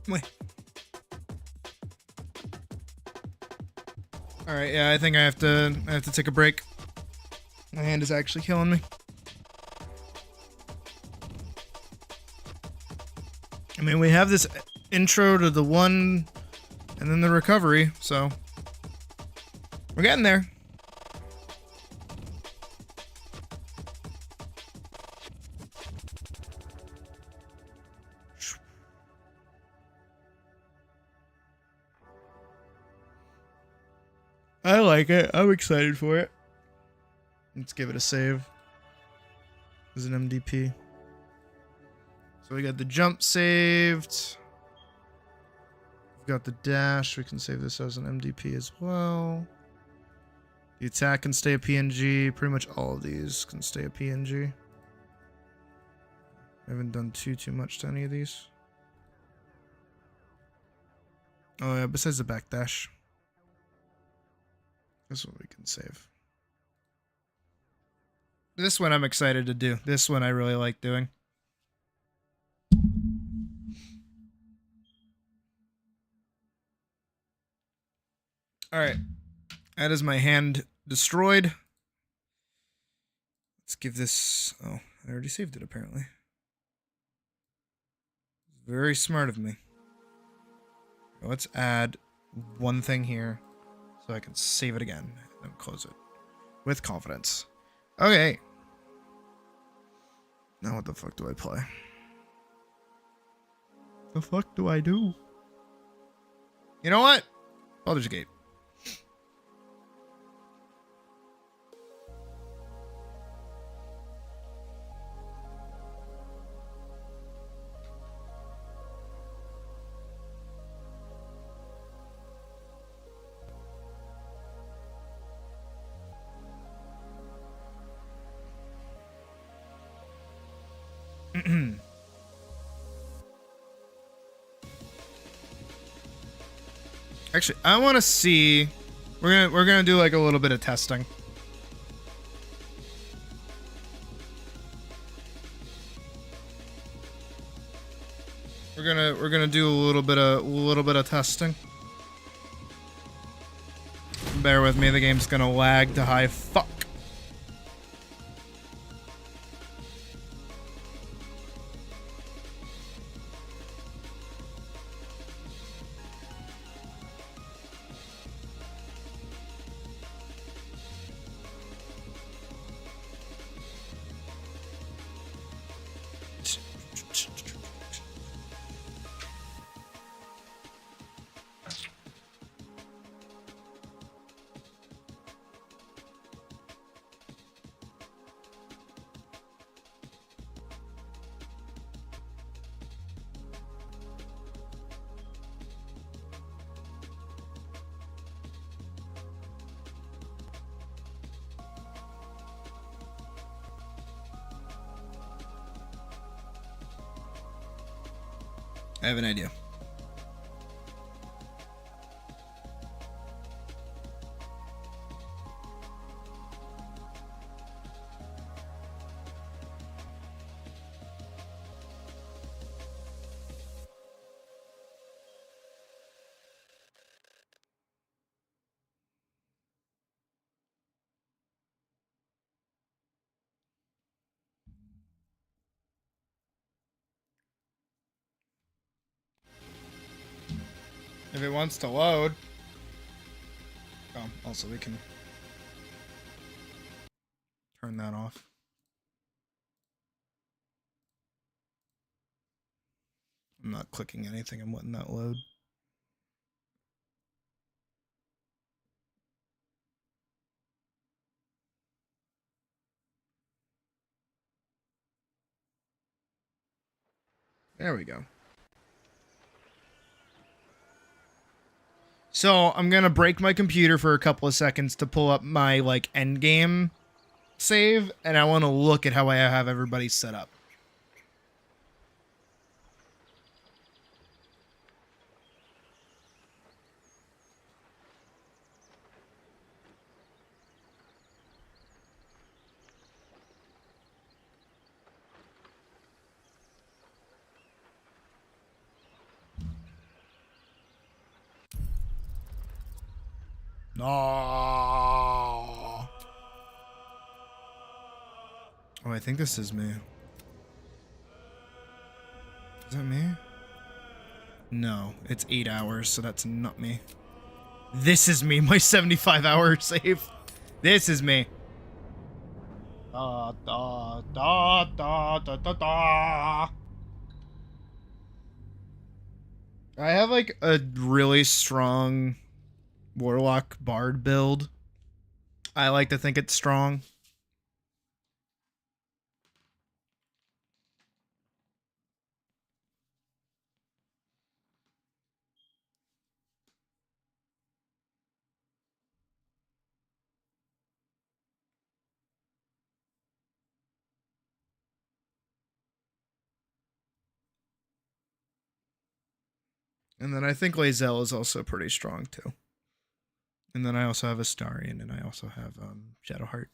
Wait. All right, yeah, I think I have to take a break. My hand is actually killing me. I mean, we have this intro to the one and then the recovery, so we're getting there. I like it. I'm excited for it. Let's give it a save. As an MDP. So we got the jump saved. We've got the dash. We can save this as an MDP as well. The attack can stay a PNG. Pretty much all of these can stay a PNG. I haven't done too much to any of these. Oh yeah, besides the backdash. This one we can save. This one I'm excited to do. This one I really like doing. Alright. That is my hand destroyed. Let's give this... Oh, I already saved it apparently. Very smart of me. Let's add one thing here so I can save it again and then close it with confidence. Okay. Now what the fuck do I play? The fuck do I do? You know what? Baldur's Gate. Actually, I want to see. We're gonna do like a little bit of testing. We're gonna do a little bit of testing. Bear with me, the game's gonna lag to high fuck. I have an idea. If it wants to load. Oh, also we can turn that off. I'm not clicking anything, I'm letting that load. There we go. So I'm gonna break my computer for a couple of seconds to pull up my like end game save, and I want to look at how I have everybody set up. No. Oh, I think this is me. Is that me? No, it's 8 hours, so that's not me. This is me, my 75-hour save. This is me. Da, da, da, da, da, da, da. I have like a really strong Warlock Bard build. I like to think it's strong. And then I think Lae'zel is also pretty strong too. And then I also have Astarion, and I also have Shadowheart.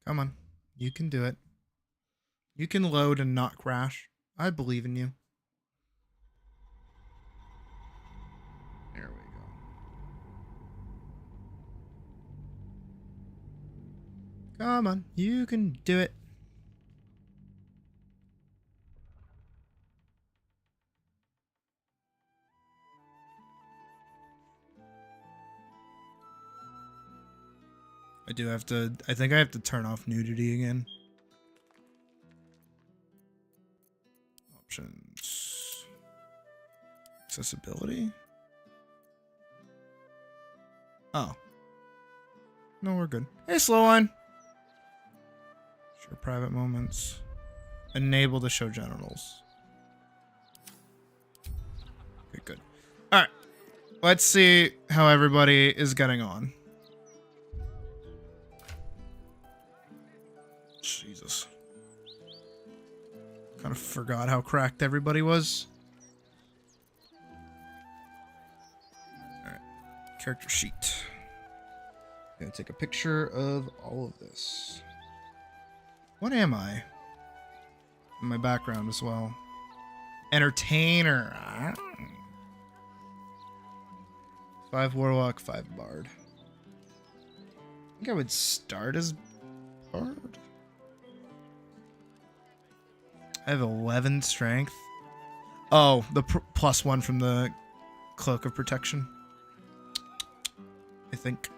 Come on. You can do it. You can load and not crash. I believe in you. There we go. Come on. You can do it. I think I have to turn off nudity again. Options. Accessibility? Oh. No, we're good. Hey, slow on. Share private moments. Enable to show genitals. Okay, good. Alright. Let's see how everybody is getting on. Jesus. Kind of forgot how cracked everybody was. Alright. Character sheet. Gonna take a picture of all of this. What am I? In my background as well. Entertainer. 5 Warlock, 5 Bard. I think I would start as Bard. I have 11 strength. Oh, the +1 from the Cloak of Protection. I think.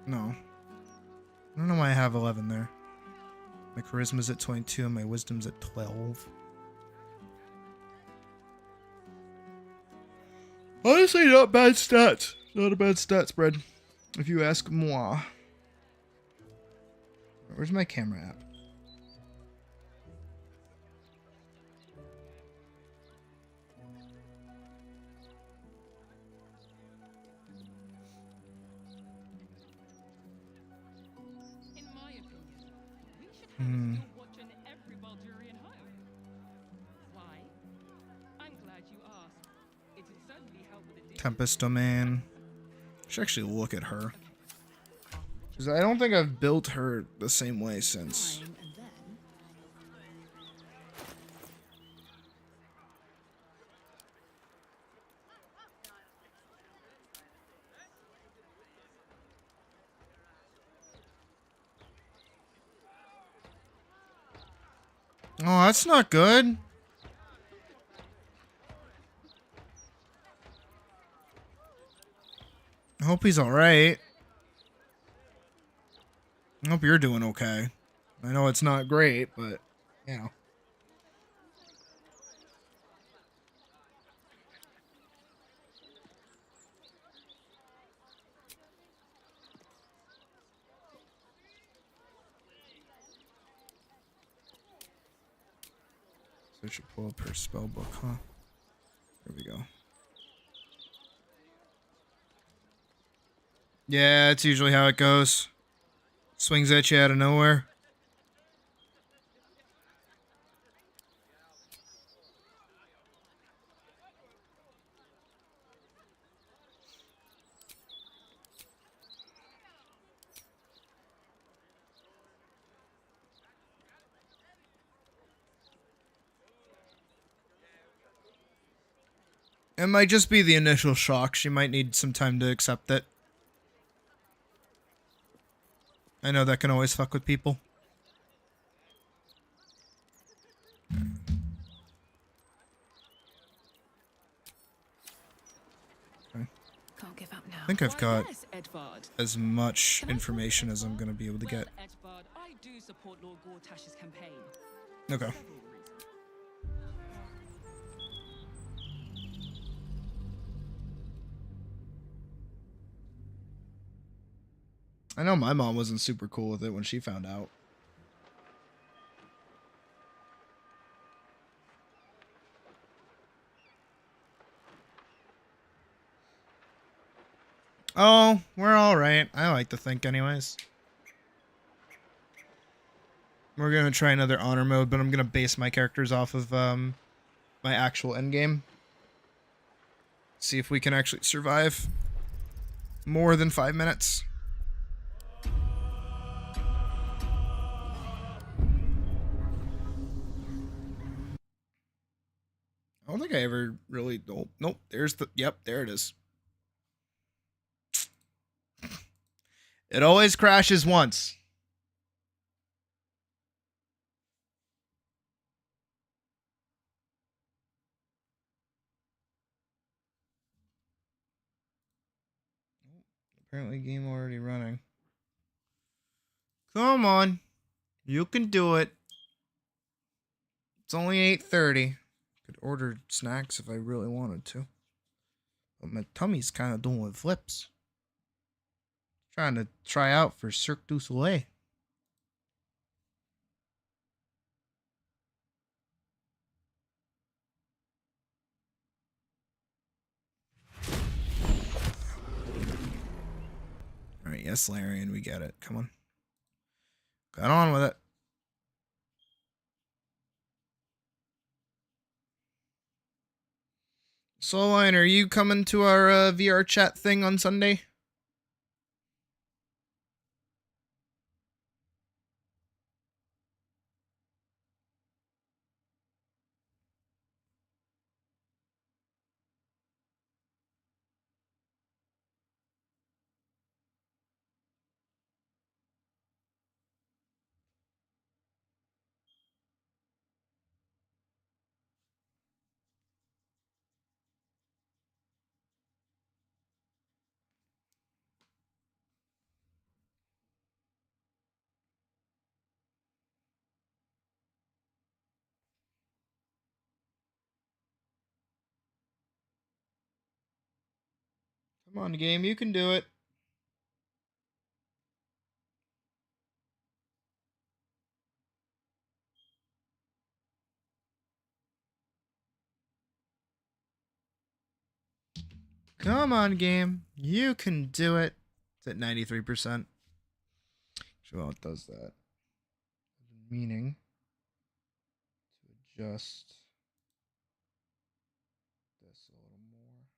No. I don't know why I have 11 there. My charisma's at 22 and my wisdom's at 12. Honestly, not bad stats. Not a bad stat spread, if you ask moi. Where's my camera app? Tempest Domain. Should actually look at her. Because I don't think I've built her the same way since. Oh, that's not good. I hope he's alright. I hope you're doing okay. I know it's not great, but, you know. So I should pull up her spell book, huh? There we go. Yeah, that's usually how it goes. Swings at you out of nowhere. It might just be the initial shock. She might need some time to accept it. I know that can always fuck with people. Okay. Can't give up now. I think I've got as much information as I'm going to be able to get. Edvard, I do support Lord Gortash's campaign. Okay. For several reasons. I know my mom wasn't super cool with it when she found out. Oh, we're all right. I like to think anyways. We're going to try another honor mode, but I'm going to base my characters off of my actual endgame. See if we can actually survive more than 5 minutes. I don't think I ever really... Oh, nope, there's the... Yep, there it is. It always crashes once. Apparently game already running. Come on. You can do it. It's only 8:30. Could order snacks if I really wanted to. But my tummy's kind of doing flips. Trying to try out for Cirque du Soleil. Alright, yes, Larian, we get it. Come on. Get on with it. Soulline, are you coming to our VR chat thing on Sunday? Come on, game, you can do it. Come on, game. You can do it. It's at 93%. Well, it does that. Meaning to adjust this a little more.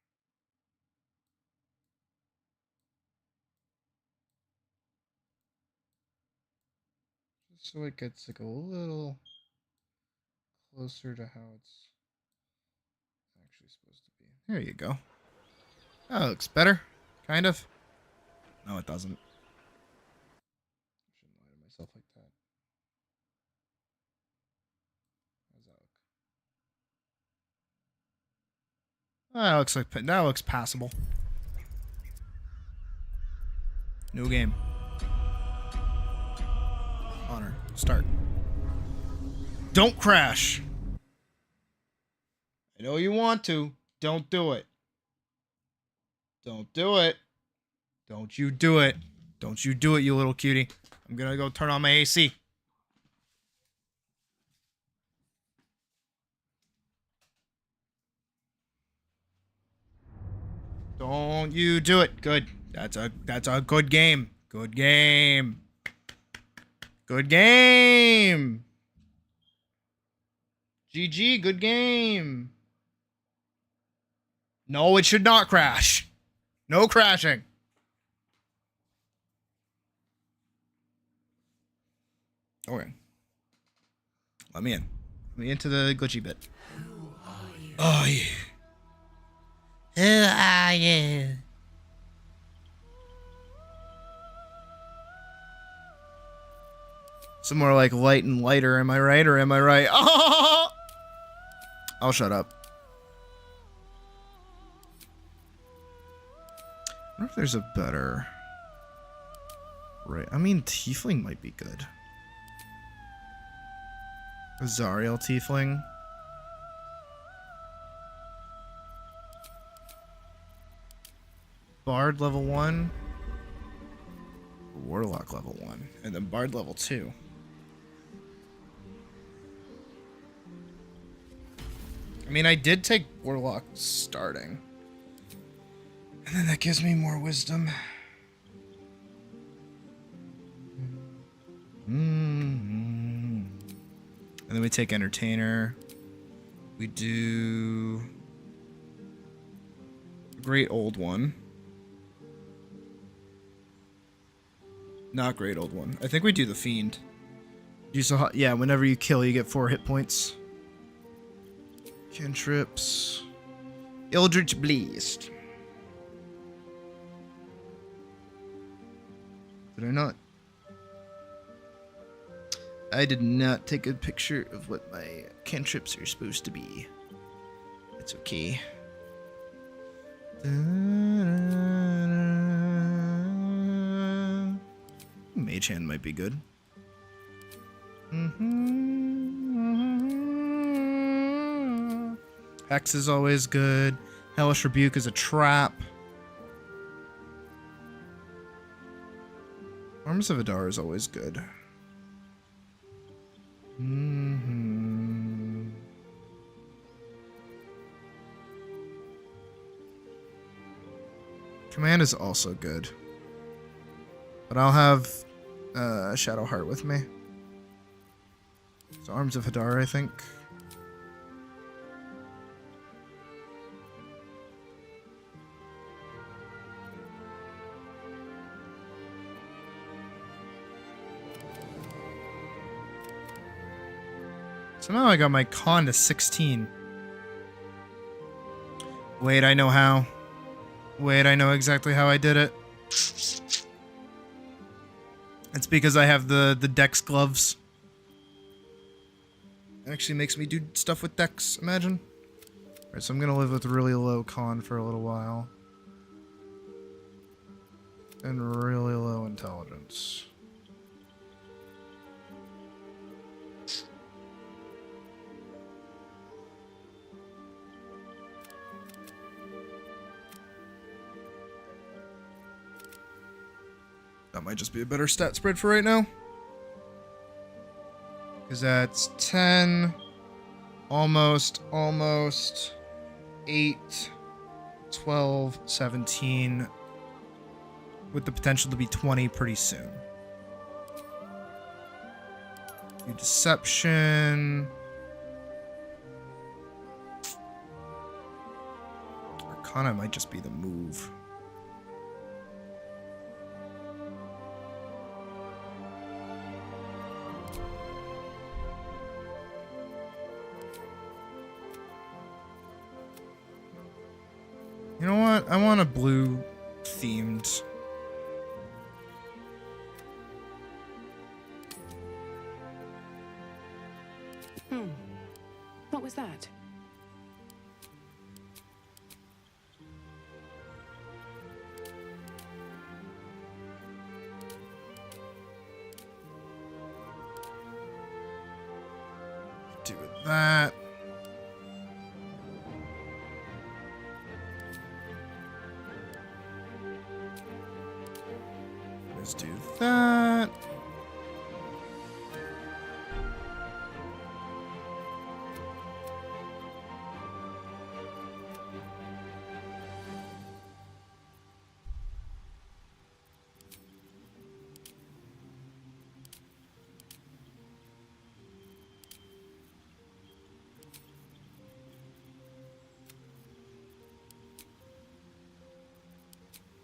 Just so it gets like a little closer to how it's actually supposed to be. There you go. That looks better. Kind of. No, it doesn't. Shouldn't lie to myself like that. How's that look? That looks like that looks passable. New game. Honor. Start. Don't crash. I know you want to. Don't do it. Don't do it. Don't you do it. Don't you do it, you little cutie. I'm gonna go turn on my AC. Don't you do it. Good. That's a good game. Good game. Good game. GG, good game. No, it should not crash. No crashing. Okay. Let me in. Let me into the glitchy bit. Who are you? Oh, yeah. Who are you? Some more like light and lighter, am I right? Or am I right? Oh! I'll shut up. I wonder if there's a better... Right, I mean, Tiefling might be good. Azariel Tiefling. Bard level 1. Warlock level 1. And then Bard level 2. I mean, I did take Warlock starting. And then that gives me more wisdom. And then we take Entertainer. We do Great Old One. Not Great Old One. I think we do the Fiend. Yeah, whenever you kill, you get 4 hit points. Cantrips. Eldritch Blast. Did I not? I did not take a picture of what my cantrips are supposed to be. It's okay. Mage Hand might be good. Hex is always good. Hellish Rebuke is a trap. Arms of Adar is always good. Command is also good. But I'll have Shadow Heart with me. So Arms of Hadar, I think. Somehow I got my con to 16. Wait, I know how. Wait, I know exactly how I did it. It's because I have the Dex gloves. It actually makes me do stuff with Dex, imagine. Alright, so I'm gonna live with really low con for a little while. And really low intelligence. That might just be a better stat spread for right now. Because that's 10, almost, 8, 12, 17, with the potential to be 20 pretty soon. Do Deception. Arcana might just be the move. You know what? I want a blue themed. What was that? Do with that. Let's do that.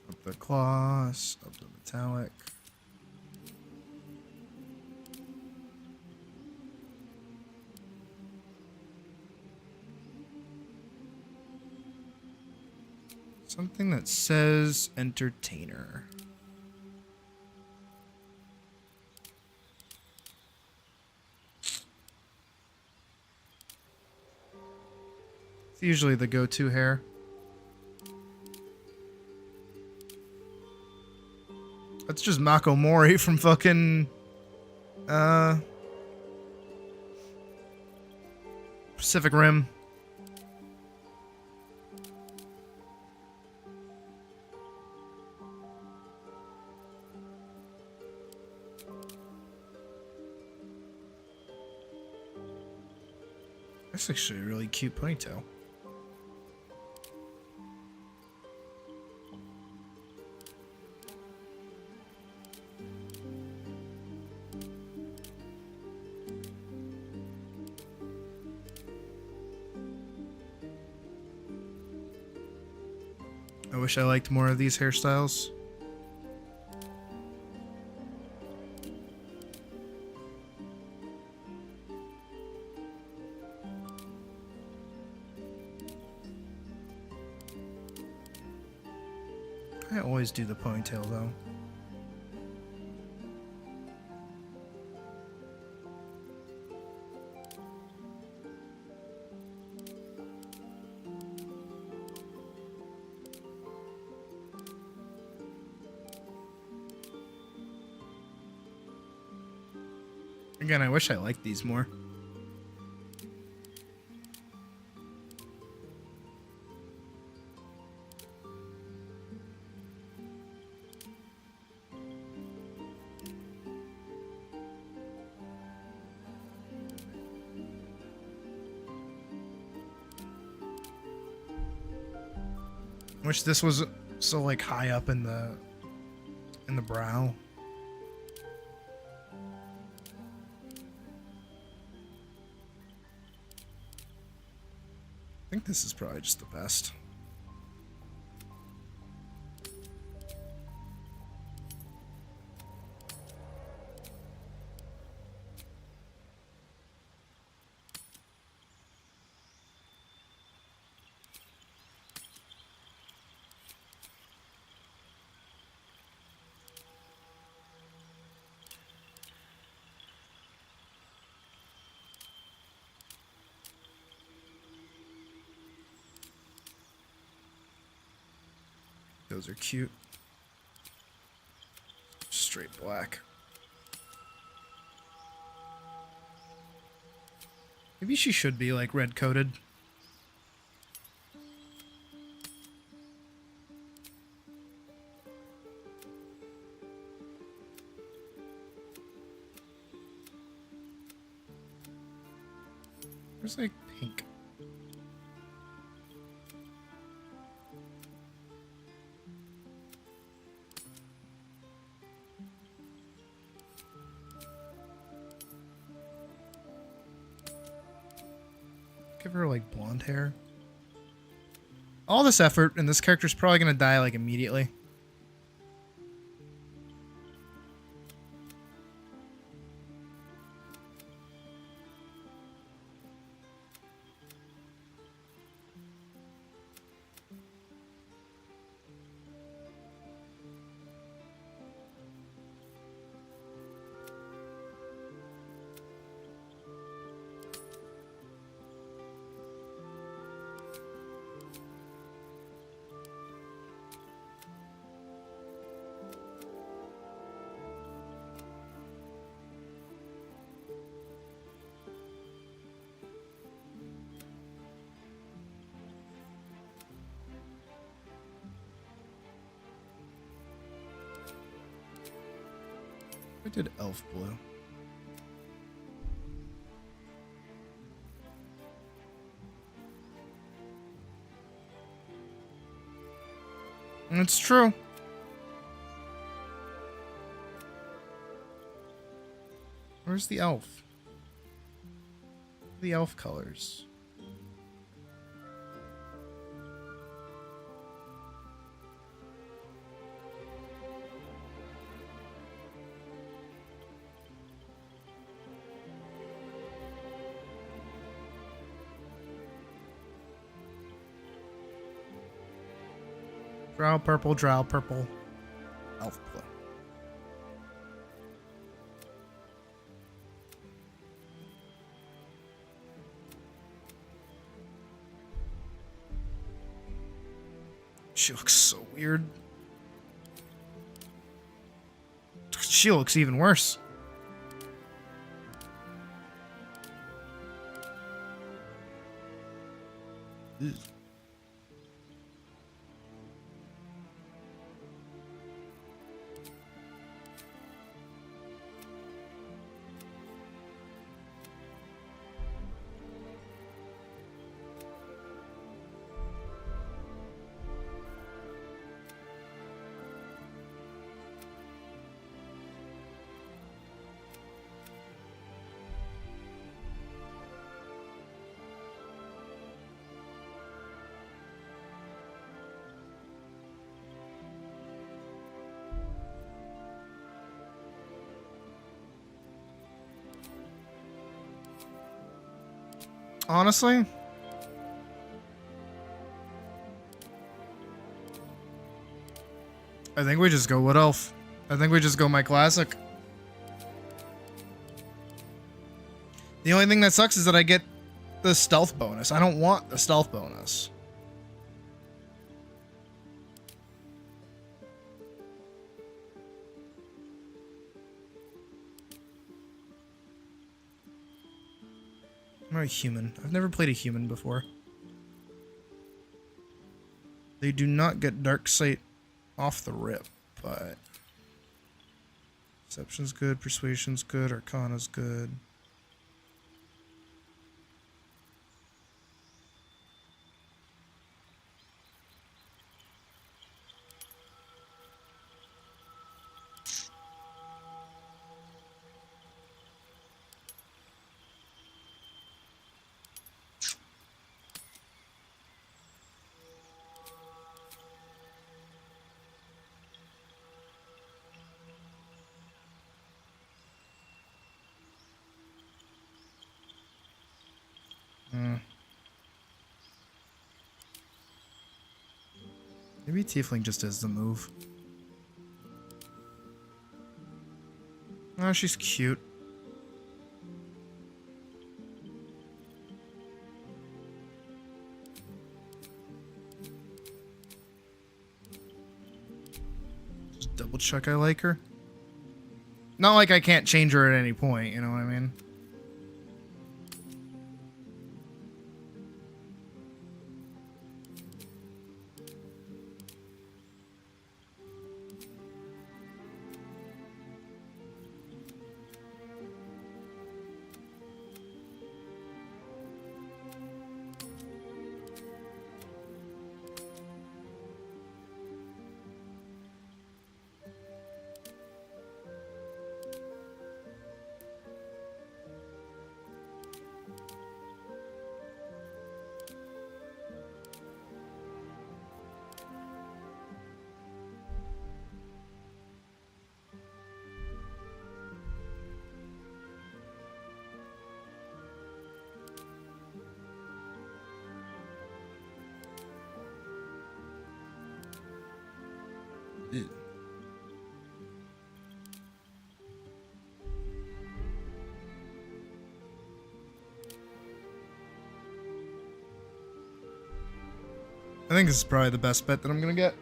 Up the gloss, up the metallic. Something that says entertainer. It's usually the go-to hair. That's just Mako Mori from fucking Pacific Rim. That's actually a really cute ponytail. I wish I liked more of these hairstyles. I always do the ponytail though. Again, I wish I liked these more. Wish this was so like high up in the brow. I think this is probably just the best. Those are cute. Straight black. Maybe she should be like red coated. Where's like pink? Give her like blonde hair. All this effort, and this character's probably gonna die like immediately. I did elf blue. It's true. Where's the elf? The elf colors. Drow purple, elf blue. She looks so weird. She looks even worse. Honestly, I think we just go Wood Elf. I think we just go my classic. The only thing that sucks is that I get the stealth bonus. I don't want the stealth bonus. I'm not a human. I've never played a human before. They do not get Dark Sight off the rip, but Deception's good, Persuasion's good, Arcana's good. Maybe Tiefling just is the move. Oh, she's cute. Just double check I like her. Not like I can't change her at any point, you know what I mean? I think this is probably the best bet that I'm gonna get.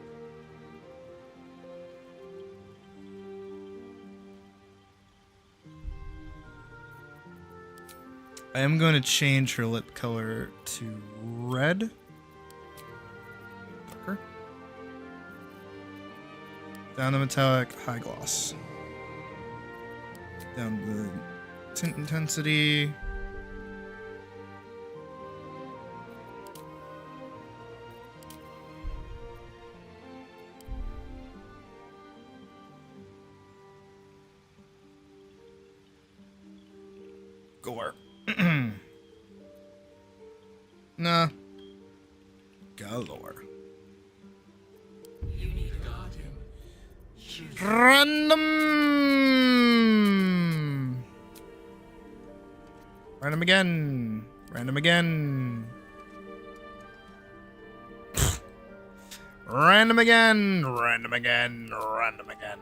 I am going to change her lip color to red. Darker. Down the metallic, high gloss. Down the tint intensity. Gore. Nah. Galore. Random. Random again. Random again. Random again. Random again. Random again.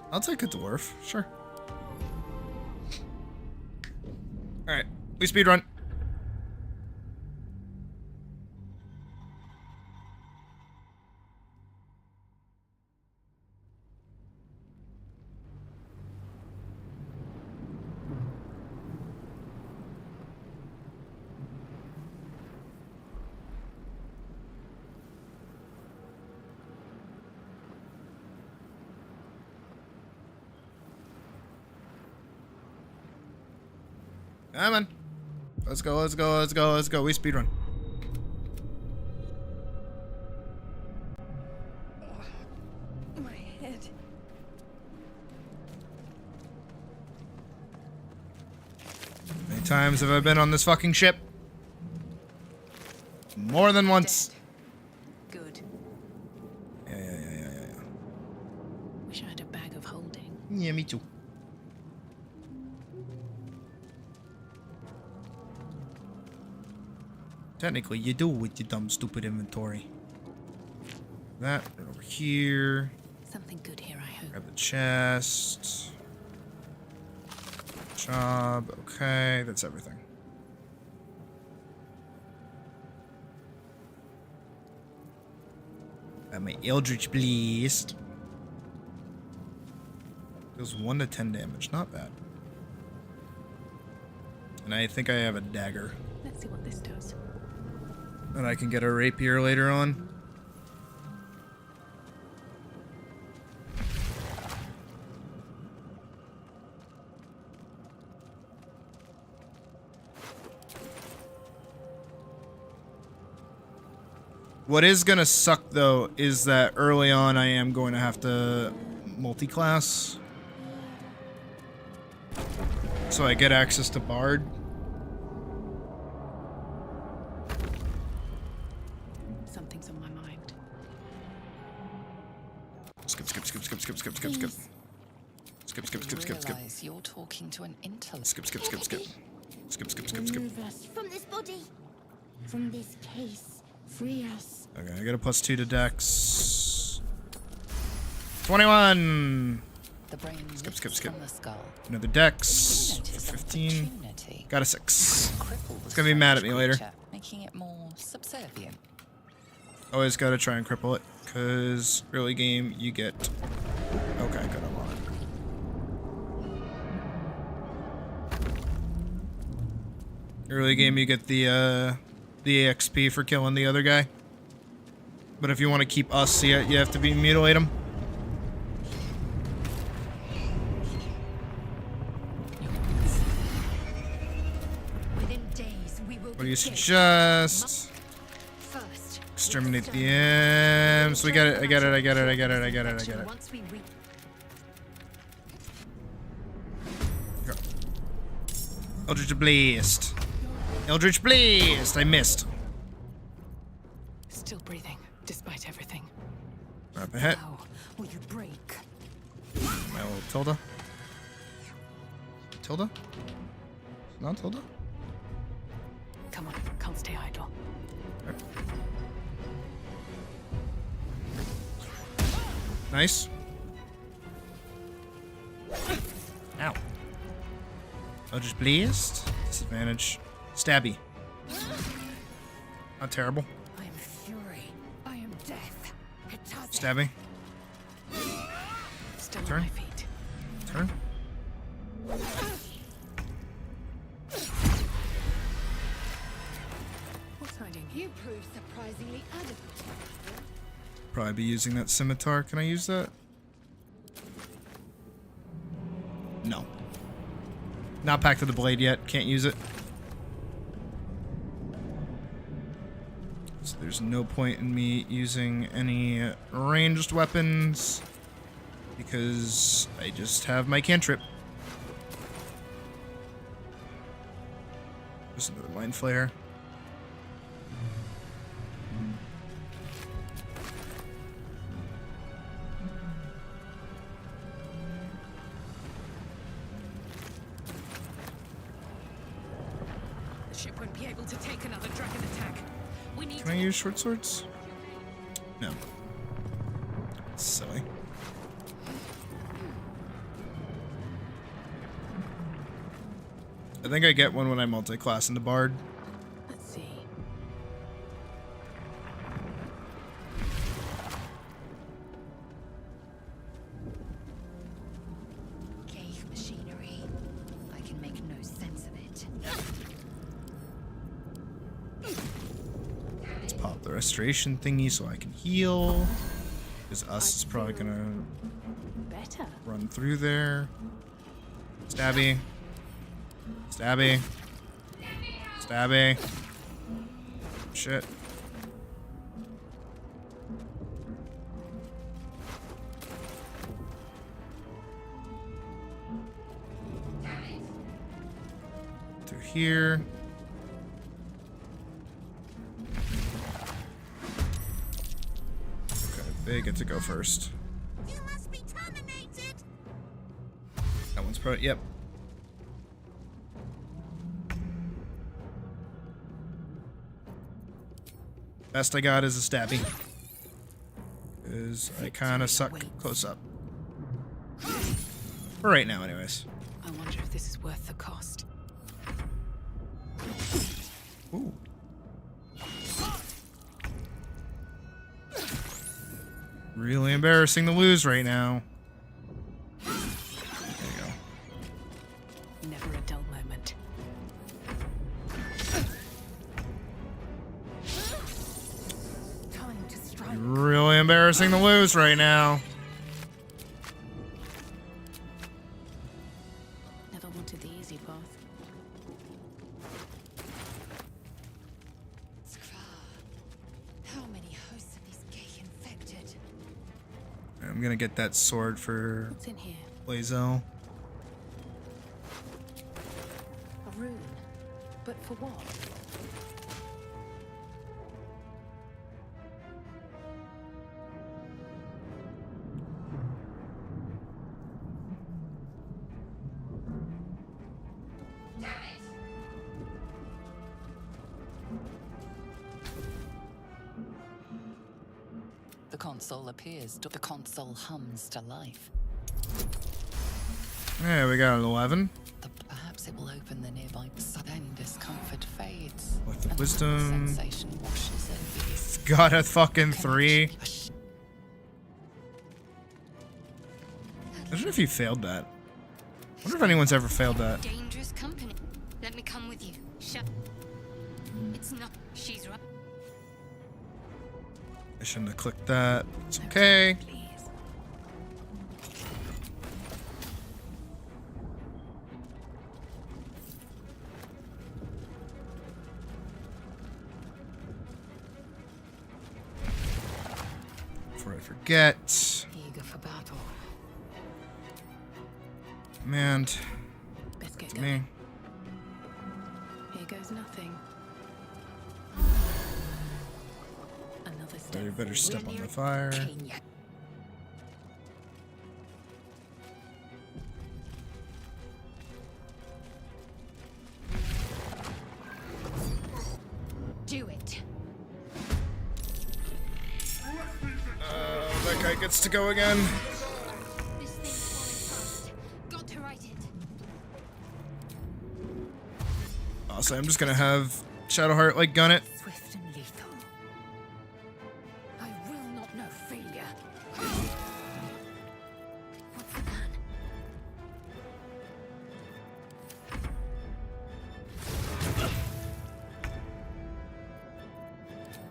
I'll take a dwarf, sure. Alright, we speedrun. Come on. Let's go, let's go, let's go, let's go. We speedrun. My head. How many times have I been on this fucking ship? More than once. Good. Yeah. Wish I had a bag of holding. Yeah, me too. Technically, you do with your dumb, stupid inventory. That right over here. Something good here, I hope. Grab the chest. Job. Okay, that's everything. Got my Eldritch Blast. Deals 1 to 10 damage. Not bad. And I think I have a dagger. Let's see what this does. And I can get a rapier later on. What is gonna suck though is that early on I am going to have to multi-class. So I get access to Bard. Something's on my mind. Skip. Realize you're talking to an intellect. Skip. Remove us from this body, from this case. Free us. Okay, I got a +2 to Dex. 21. The brain Skip. from the skull. Another Dex. Notice 15. opportunity. Got a 6. Cripple It's gonna be mad at me later. creature, making it more subservient. Always gotta try and cripple it, cause early game you get. Okay, good. I'm on it. Early game you get the EXP for killing the other guy. But if you want to keep us, you have to mutilate him. Within days, we will What do you suggest? First, Exterminate the imps. We got it. I got it. once we reach Go. Eldritch Blast. Eldritch Blast. I missed. Still breathing, despite everything. Grab a hit. How will you break? My old Tilda. Tilda? Not Tilda? Come on, can't stay idle. Nice. Ow. Eldritch Blast. Disadvantage. Stabby. Not terrible. I am fury. I am death. Stabby. Still Turn. on my feet. Turn. What's hiding here? You prove surprisingly adequate. Probably be using that scimitar. Can I use that? No. Not packed to the blade yet. Can't use it. So there's no point in me using any ranged weapons because I just have my cantrip. Just another mind flare. The ship won't be able to take another dragon attack. We need Can I use short swords? No. Silly. I think I get one when I multi-class into Bard. Let's see. Cave machinery. I can make no sense of it. Let's pop the restoration thingy so I can heal. Because us is probably gonna Better. run through there. Stabby. Stabby. Stabby. Shit. Through here. Okay, they get to go first. You must be terminated. That one's pro. Yep. Best I got is a stabby. Because I kind of suck close up. For right now, anyways. I wonder if this is worth the cost. Ooh. Really embarrassing to lose right now. There you go. Never a dull moment. Time to strike. Really embarrassing to lose right now. Never wanted the easy path. How many hosts of these gay infected? I'm gonna get that sword for What's in here? Blazo. A rune. But for what? The console appears. The console hums to life. Yeah, we got an 11. Perhaps it will open the nearby. Then discomfort fades. With the and wisdom. sensation washes over you. Got a fucking 3. Imagine if you failed that. I wonder if anyone's ever failed that. Dangerous company. Let me come with you. Shut. It's not. She's right. I shouldn't have clicked that. It's okay. Please. Before I forget. Eager for battle. Man, Best get it's going. me. Here goes nothing. Another step. So you better forward. step on the fire. Do it. That guy gets to go again. This thing's falling fast. Got to right it. Also, I'm just gonna have Shadowheart like gun it. Swift and lethal. I will not know failure. What's the plan?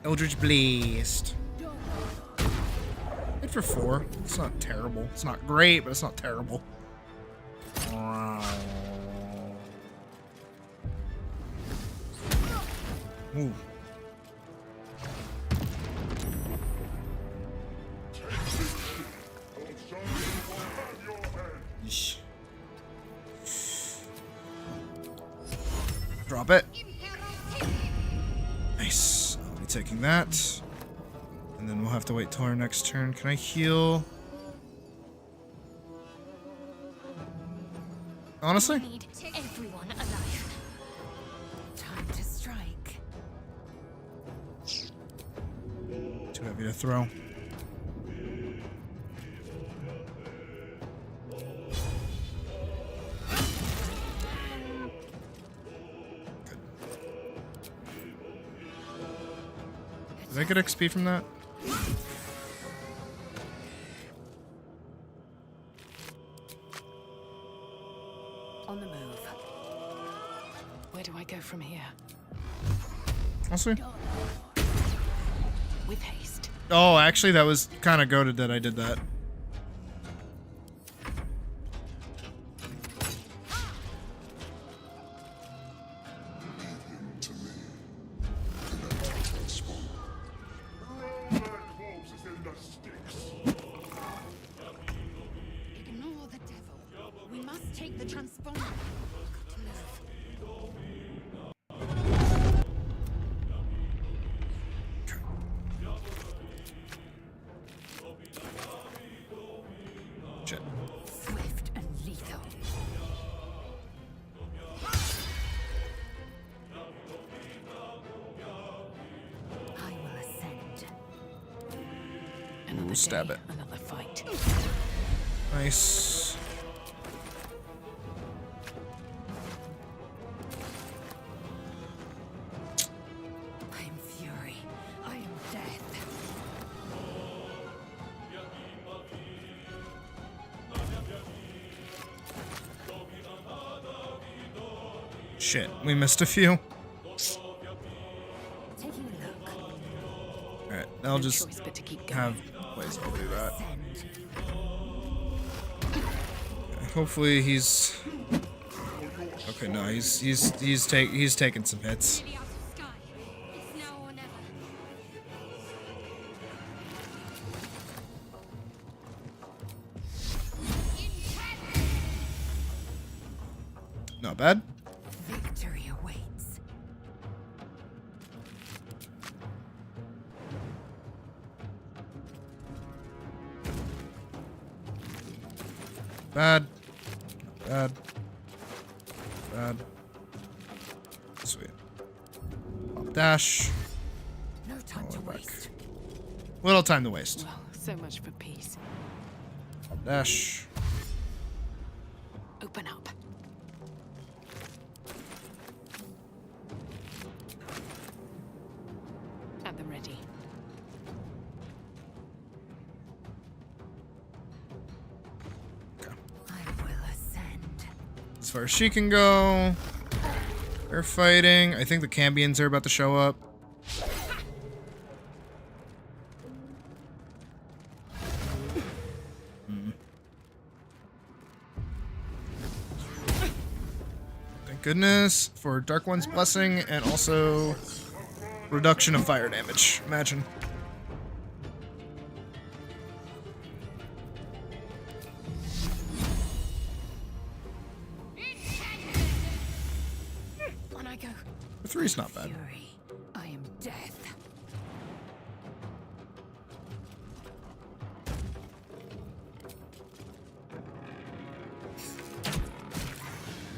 Eldritch Blast. Good for 4. It's not terrible. It's not great, but it's not terrible. Ooh. Yeesh. Drop it. Nice. I'll be taking that. And then we'll have to wait till our next turn. Can I heal? Honestly? Need everyone alive. Time to strike. Too heavy to throw. Did I get XP from that? On the move. Where do I go from here? Honestly? With haste. Oh, actually, that was kind of goated that I did that. Ignore the devil. We must take the transponder. Shit. Swift and lethal. I will ascend. Another stab day, it. Another fight. Nice. I am fury. I am death. Shit, we missed a few. Taking a look. Alright, I'll No just choice but to keep going. have ways to do that. Ascend. Hopefully he's okay. No, he's taking some hits. Really out of sky. It's now or never. Not bad. Victory awaits. Bad. Bad. Bad. Sweet. Pop dash. No time to waste. Little time to waste. Well, so much for peace. Pop dash. Open up. At the ready. I will ascend. As far as she can go. They're fighting. I think the Cambions are about to show up. Thank goodness for Dark One's blessing and also reduction of fire damage. Imagine. On I go. The three's not bad. Fury. I am death.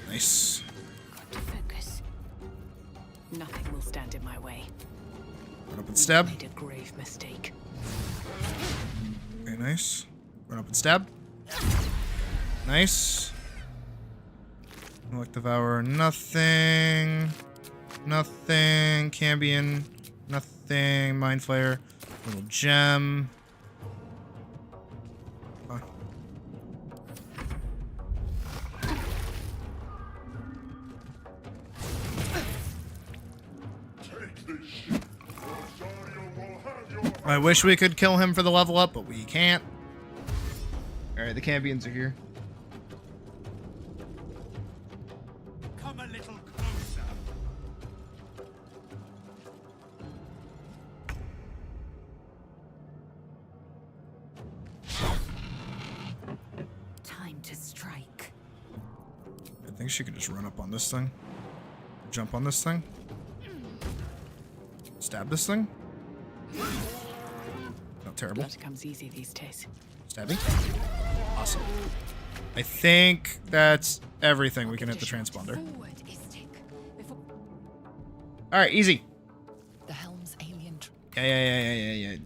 Nice. Got to focus. Nothing will stand in my way. Run up and stab. Made a grave mistake. Okay, nice. Run up and stab. Nice. Elect Devourer, nothing. Nothing. Cambion, nothing. Mind Flayer, little gem. Huh. I wish we could kill him for the level up, but we can't. Alright, the Cambions are here. Come a little closer. Time to strike. I think she could just run up on this thing. Jump on this thing. Stab this thing. Not terrible. Blood comes easy these days. Stabbing. Awesome. I think that's everything. We can hit the transponder. Forward, Istik. Before Alright, easy. the helm's alien. Yeah.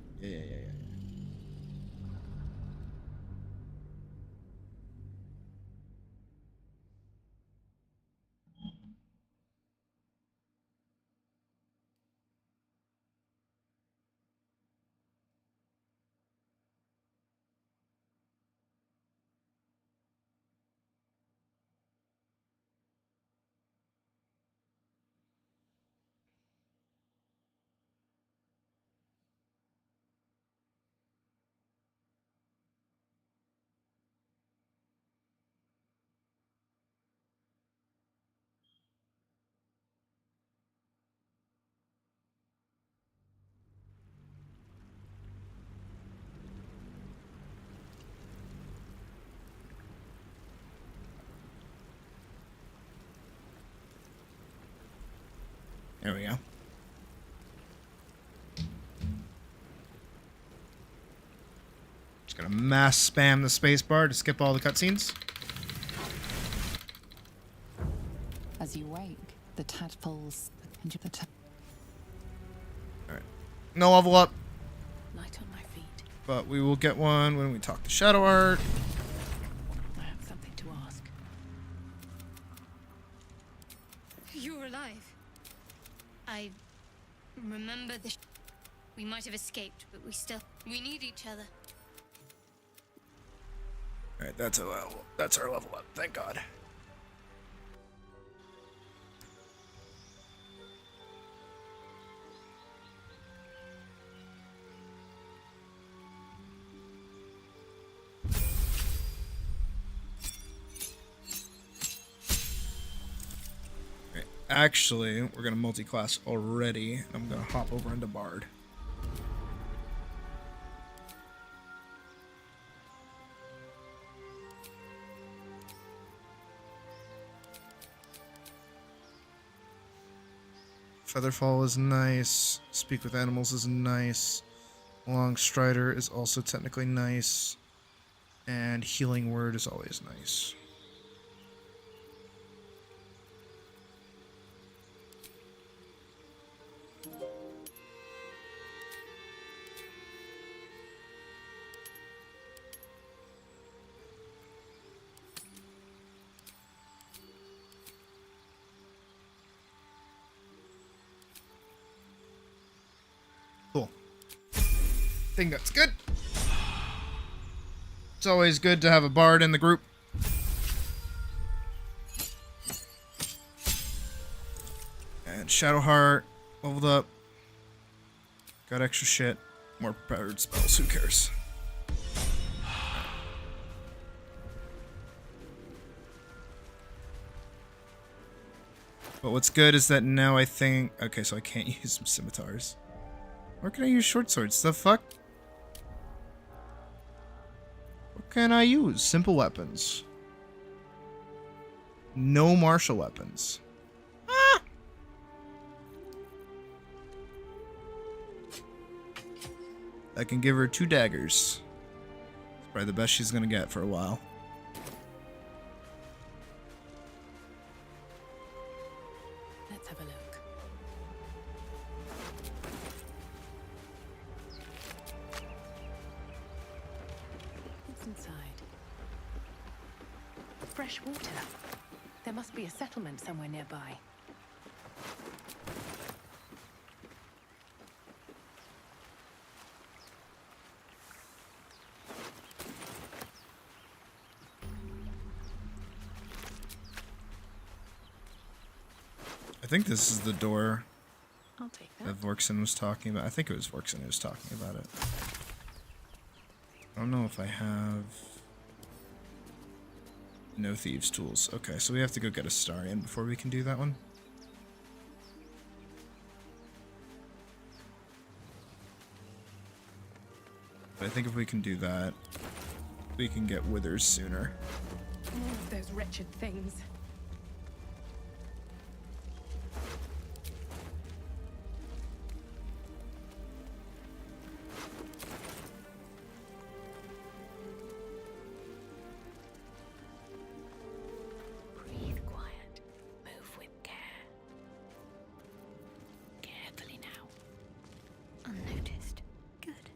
There we go. Just gonna mass spam the spacebar to skip all the cutscenes. As you wake, the tadpoles into the Alright. No level up, light on my feet. but we will get one when we talk to Shadow Art. I have something to ask. You're alive. I remember the. We might have escaped, but we need each other. Alright, that's a level. That's our level up. Thank God. Alright, actually, we're gonna multi-class already. I'm gonna hop over into Bard. Featherfall is nice. Speak with animals is nice. Long Strider is also technically nice. And Healing Word is always nice. Cool. Think that's good. It's always good to have a bard in the group. And Shadowheart leveled up. Got extra shit. More prepared spells. Who cares? But what's good is that now I think... Okay, so I can't use scimitars. Where can I use short swords? The fuck? What can I use? Simple weapons. No martial weapons. Ah! I can give her 2 daggers. It's probably the best she's gonna get for a while. Let's have a look. What's inside? Fresh water. There must be a settlement somewhere nearby. I think this is the door I'll take that. that Vorkson was talking about. I think it was Vorkson who was talking about it. I don't know if I have... No thieves' tools. Okay, so we have to go get a Starion before we can do that one. But I think if we can do that, we can get Withers sooner. More of those wretched things. Breathe quiet. Move with care. Carefully now. Unnoticed. Good.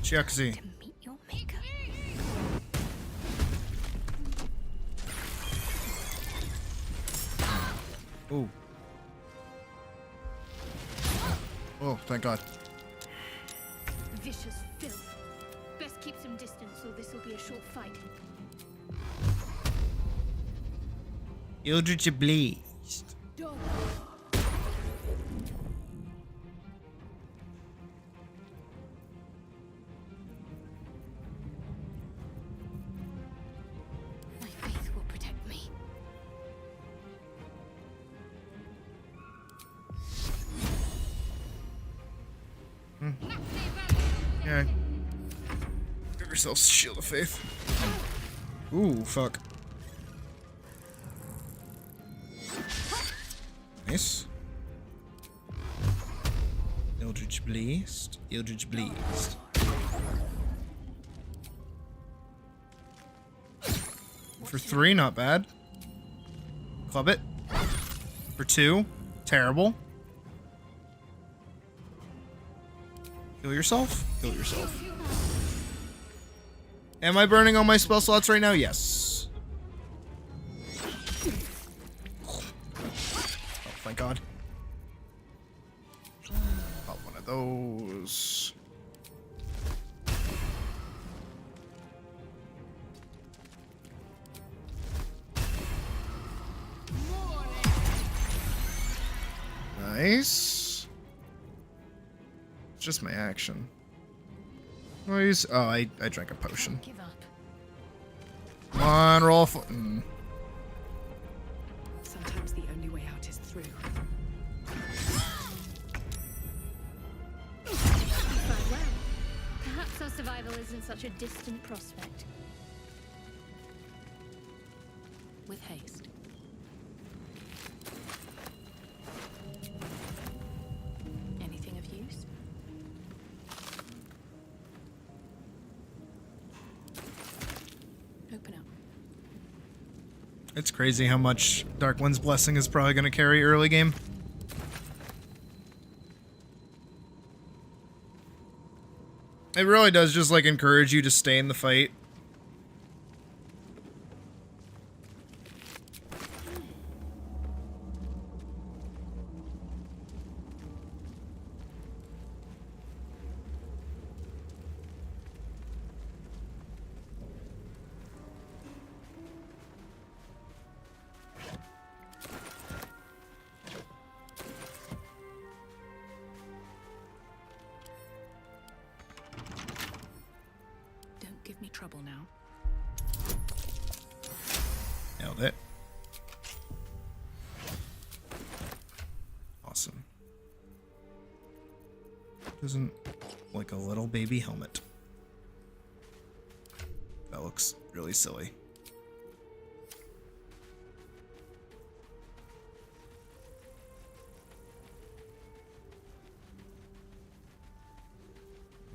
Chiaxi. To meet your maker. Oh. Oh, thank God. Vicious filth. Best keep some distance, or this will be a short fight. Eldritch Blazed. My faith will protect me. Yeah. Give yourself Shield of Faith. Ooh, fuck. Nice. Eldritch Blast. Eldritch Blast. For 3, not bad. Club it. For 2, terrible. Kill yourself? Kill yourself. Am I burning all my spell slots right now? Yes. Oh, thank God. Pop one of those. Nice. It's just my action. Noise. Oh, I drank a potion. Give up. Come on, roll. Sometimes the only way out is through. Well, perhaps our survival isn't such a distant prospect. With haste. Anything of use? Open up. It's crazy how much Dark One's Blessing is probably going to carry early game. It really does just like encourage you to stay in the fight. Don't give me trouble now. Nailed it. Awesome. Doesn't like a little baby helmet. That looks really silly.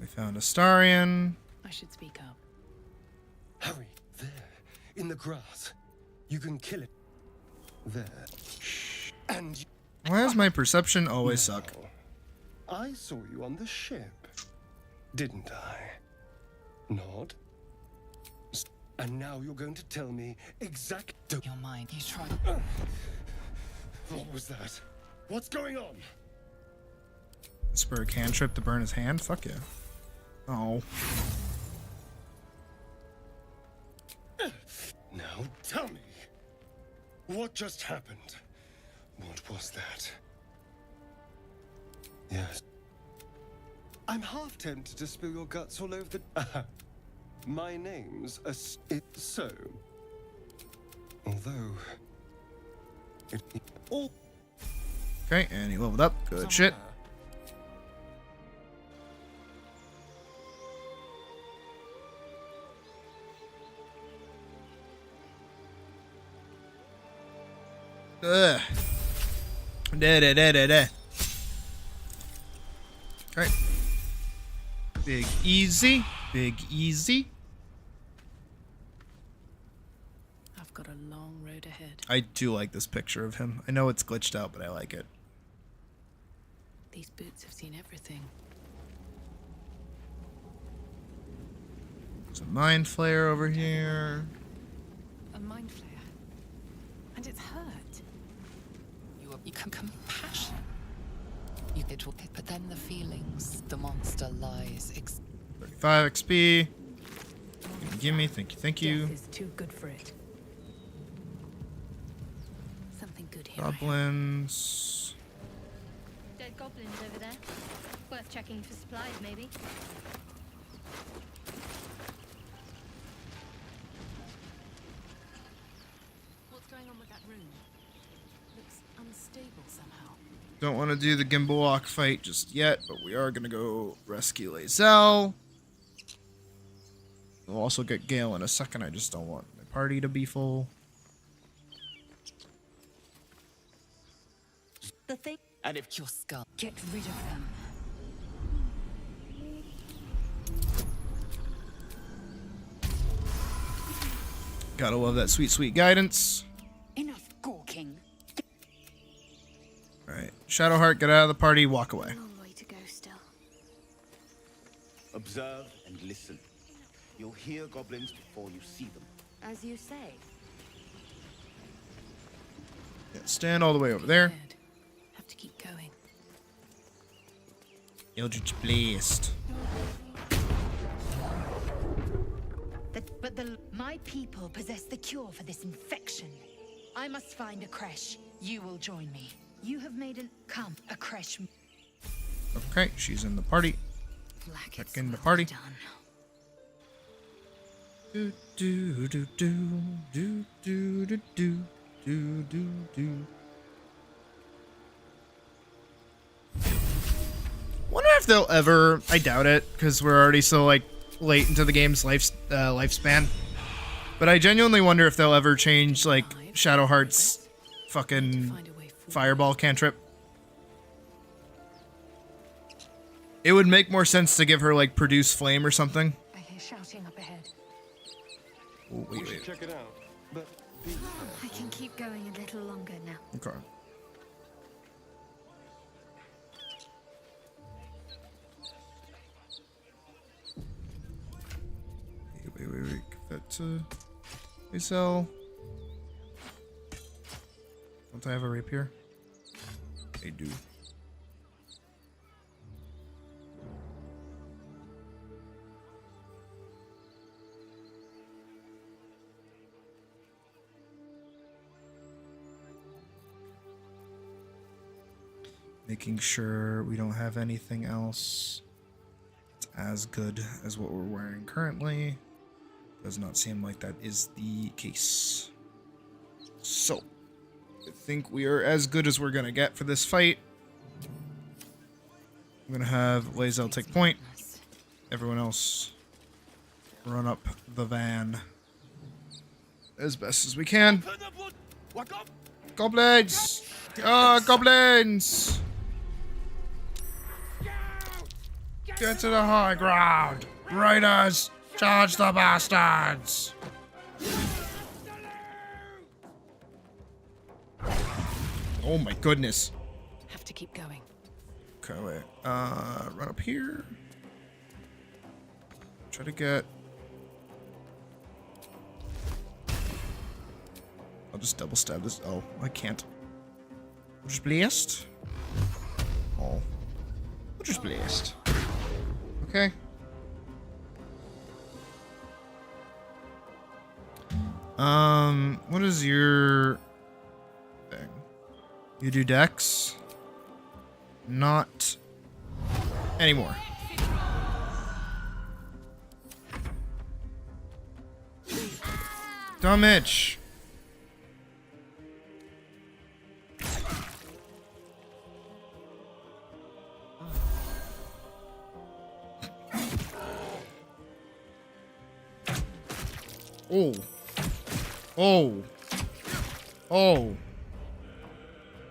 We found Astarion. I should speak up. Hurry, there, in the grass. You can kill it. There. Shh. And Why does my perception always suck? I saw you on the ship, didn't I? Not? And now you're going to tell me exact. Your mind. You try. What was that? What's going on? Spur a cantrip to burn his hand? Fuck yeah. Oh. Now tell me, what just happened? What was that? Yes. I'm half tempted to spill your guts all over the... My name's it's so. Although... It all... Okay, and he leveled up. Good shit. Ugh. Da. Alright. Big easy. Big easy. I've got a long road ahead. I do like this picture of him. I know it's glitched out, but I like it. These boots have seen everything. There's a mind flayer over here. A mind flayer. And it's hurt. You can compassion. It will, but then the feelings, the monster lies. 35 XP. Gimme, thank you, thank you. Death is too good for it. Something good here. Goblins. Dead goblins over there. Worth checking for supplies, maybe. What's going on with that room? Looks unstable somehow. Don't want to do the Gimbalok fight just yet, but we are going to go rescue Lae'zel. We'll also get Gale in a second. I just don't want my party to be full. the thing. And if your skull, get rid of them. Gotta love that sweet, sweet guidance. Enough gawking. Alright. Shadowheart, get out of the party, walk away. Long way to go still. Observe and listen. You'll hear goblins before you see them. As you say. Yeah, stand all the way over there. Have to keep going. Eldritch Blast. But my people possess the cure for this infection. I must find a creche. You will join me. You have made a creche. Okay, she's in the party. Check in the party. Do do do do do do do do do do do. Wonder if they'll ever. I doubt it, because we're already so like late into the game's lifespan. But I genuinely wonder if they'll ever change like Shadowheart's fucking fireball cantrip. It would make more sense to give her like produce flame or something. I hear shouting up ahead. Oh, wait. Check it out. But I can keep going a little longer now. Okay. Wait. Give that to Isel. Don't I have a rapier? I do. Making sure we don't have anything else that's as good as what we're wearing currently. Does not seem like that is the case. So, I think we are as good as we're gonna get for this fight. I'm gonna have Lae'zel take point. Everyone else run up the van as best as we can. Goblins! Goblins! Get to the high ground! Raiders! Charge the bastards! Oh my goodness. Have to keep going. Okay, wait. Run up here. Try to get... I'll just double stab this. Oh, I can't. Just blast. Oh. Just blast. Okay. What is your thing? You do dex? Not anymore. Damage. Oh. Oh. Oh.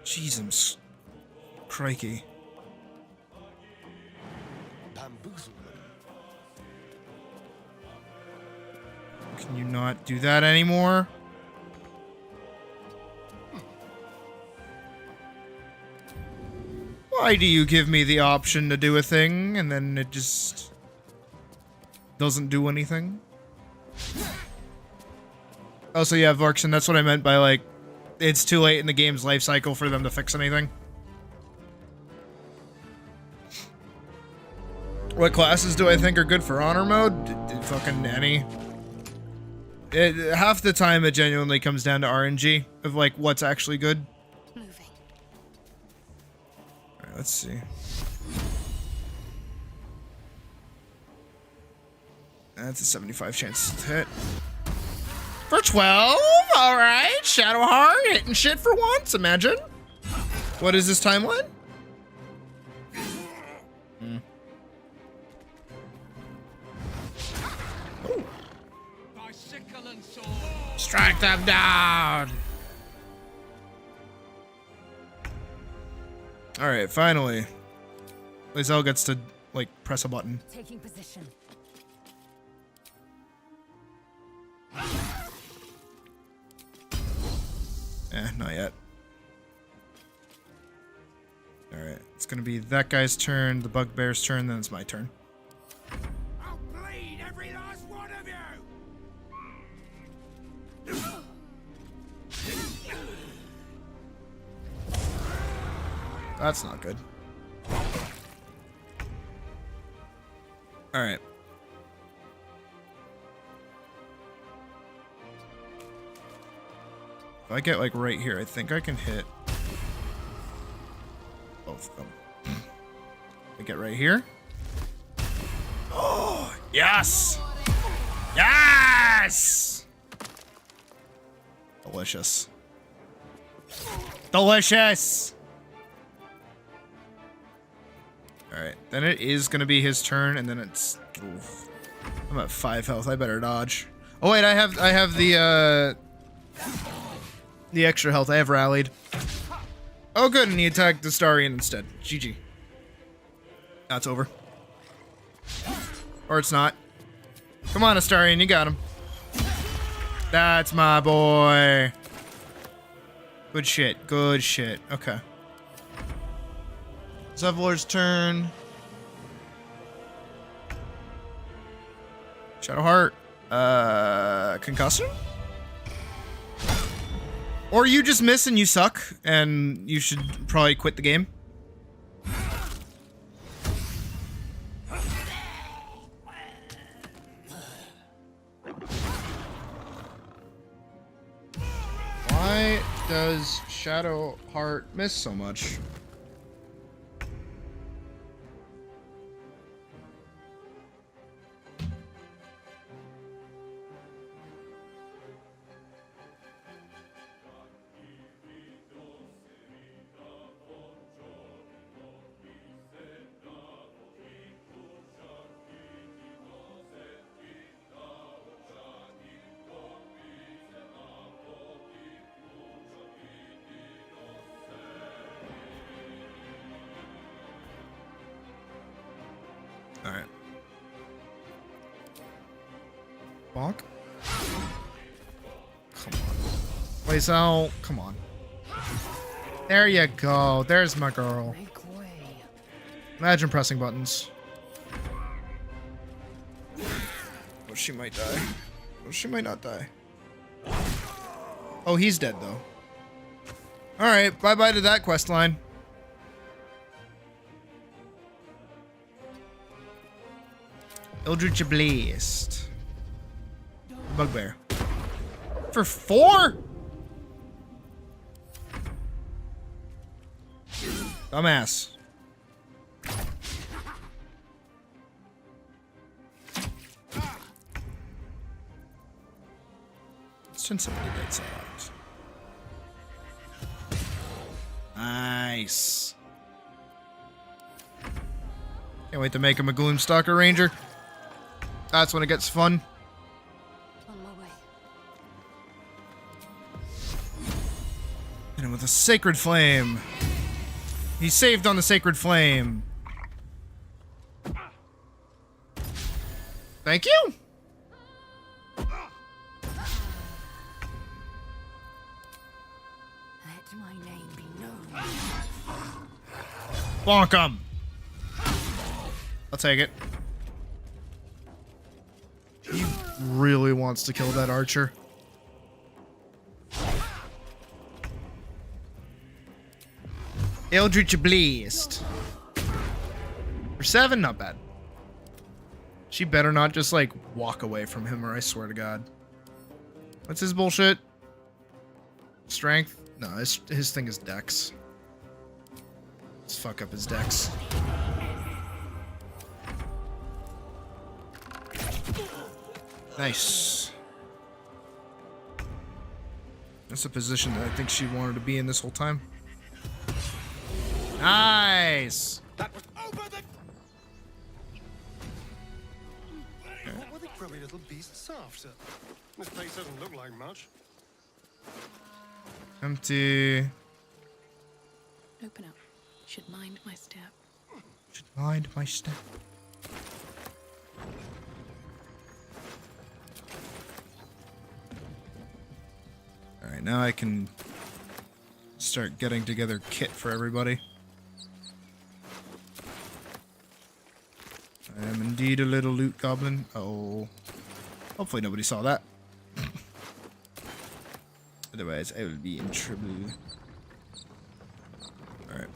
Jesus. Crikey. Can you not do that anymore? Why do you give me the option to do a thing and then it just doesn't do anything? Oh, so yeah, Vorkson, that's what I meant by, like, it's too late in the game's life cycle for them to fix anything. What classes do I think are good for honor mode? Fucking any. Half the time it genuinely comes down to RNG of, like, what's actually good. Alright, let's see. That's a 75 chance to hit. For 12? Alright, Shadowheart hitting shit for once, imagine. What is this timeline? Ooh. Strike them down! All right, finally. Lizelle gets to like press a button. Taking position. Not yet. All right, it's gonna be that guy's turn, the bugbear's turn, then it's my turn. I'll bleed every last one of you. That's not good. All right. If I get like right here, I think I can hit both of them. I get right here. Oh, yes! Yes! Delicious. Delicious! Alright, then it is gonna be his turn, and then it's... Oof. I'm at 5 health, I better dodge. Oh wait, I have the extra health. I have rallied. Oh good, and he attacked the Starian instead. GG. That's over. Or it's not. Come on, Astarian, you got him. That's my boy. Good shit, good shit. Okay. Zevlor's turn. Shadowheart. Concussion? Or you just miss and you suck, and you should probably quit the game. Why does Shadowheart miss so much? Alright. Bonk? Come on. Place out. Come on. There you go. There's my girl. Imagine pressing buttons. Oh, she might die. Oh, she might not die. Oh, he's dead, though. Alright, bye-bye to that quest line. Eldritch Blast. Bugbear. For 4? Dumbass. Send somebody dead sides. Nice. Can't wait to make him a Gloomstalker Ranger. That's when it gets fun. On my way. Hit him with a Sacred Flame. He's saved on the Sacred Flame. Thank you. Let my name be known. Bonk him. I'll take it. He really wants to kill that archer. Eldritch Blast. For 7, not bad. She better not just like walk away from him, or I swear to God. What's his bullshit? Strength? No, his thing is Dex. Let's fuck up his Dex. Nice. That's a position that I think she wanted to be in this whole time. Nice. That was over the... What were the grubby little beasts after? This place doesn't look like much. Empty. Open up. Should mind my step. Should mind my step. Alright, now I can start getting together kit for everybody. I am indeed a little loot goblin. Oh. Hopefully nobody saw that. Otherwise, I will be in trouble. Alright.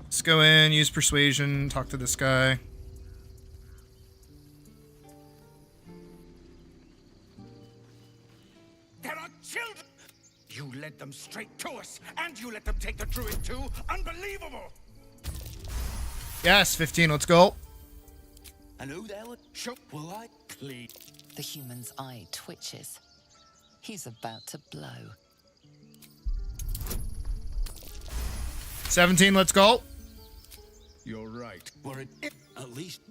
Let's go in, use persuasion, talk to this guy. There are children! You led them straight to us, and you let them take the druid too? Unbelievable! Yes, 15, let's go. And who the hell will I clean? The human's eye twitches. He's about to blow. 17, let's go. You're right. Or at least.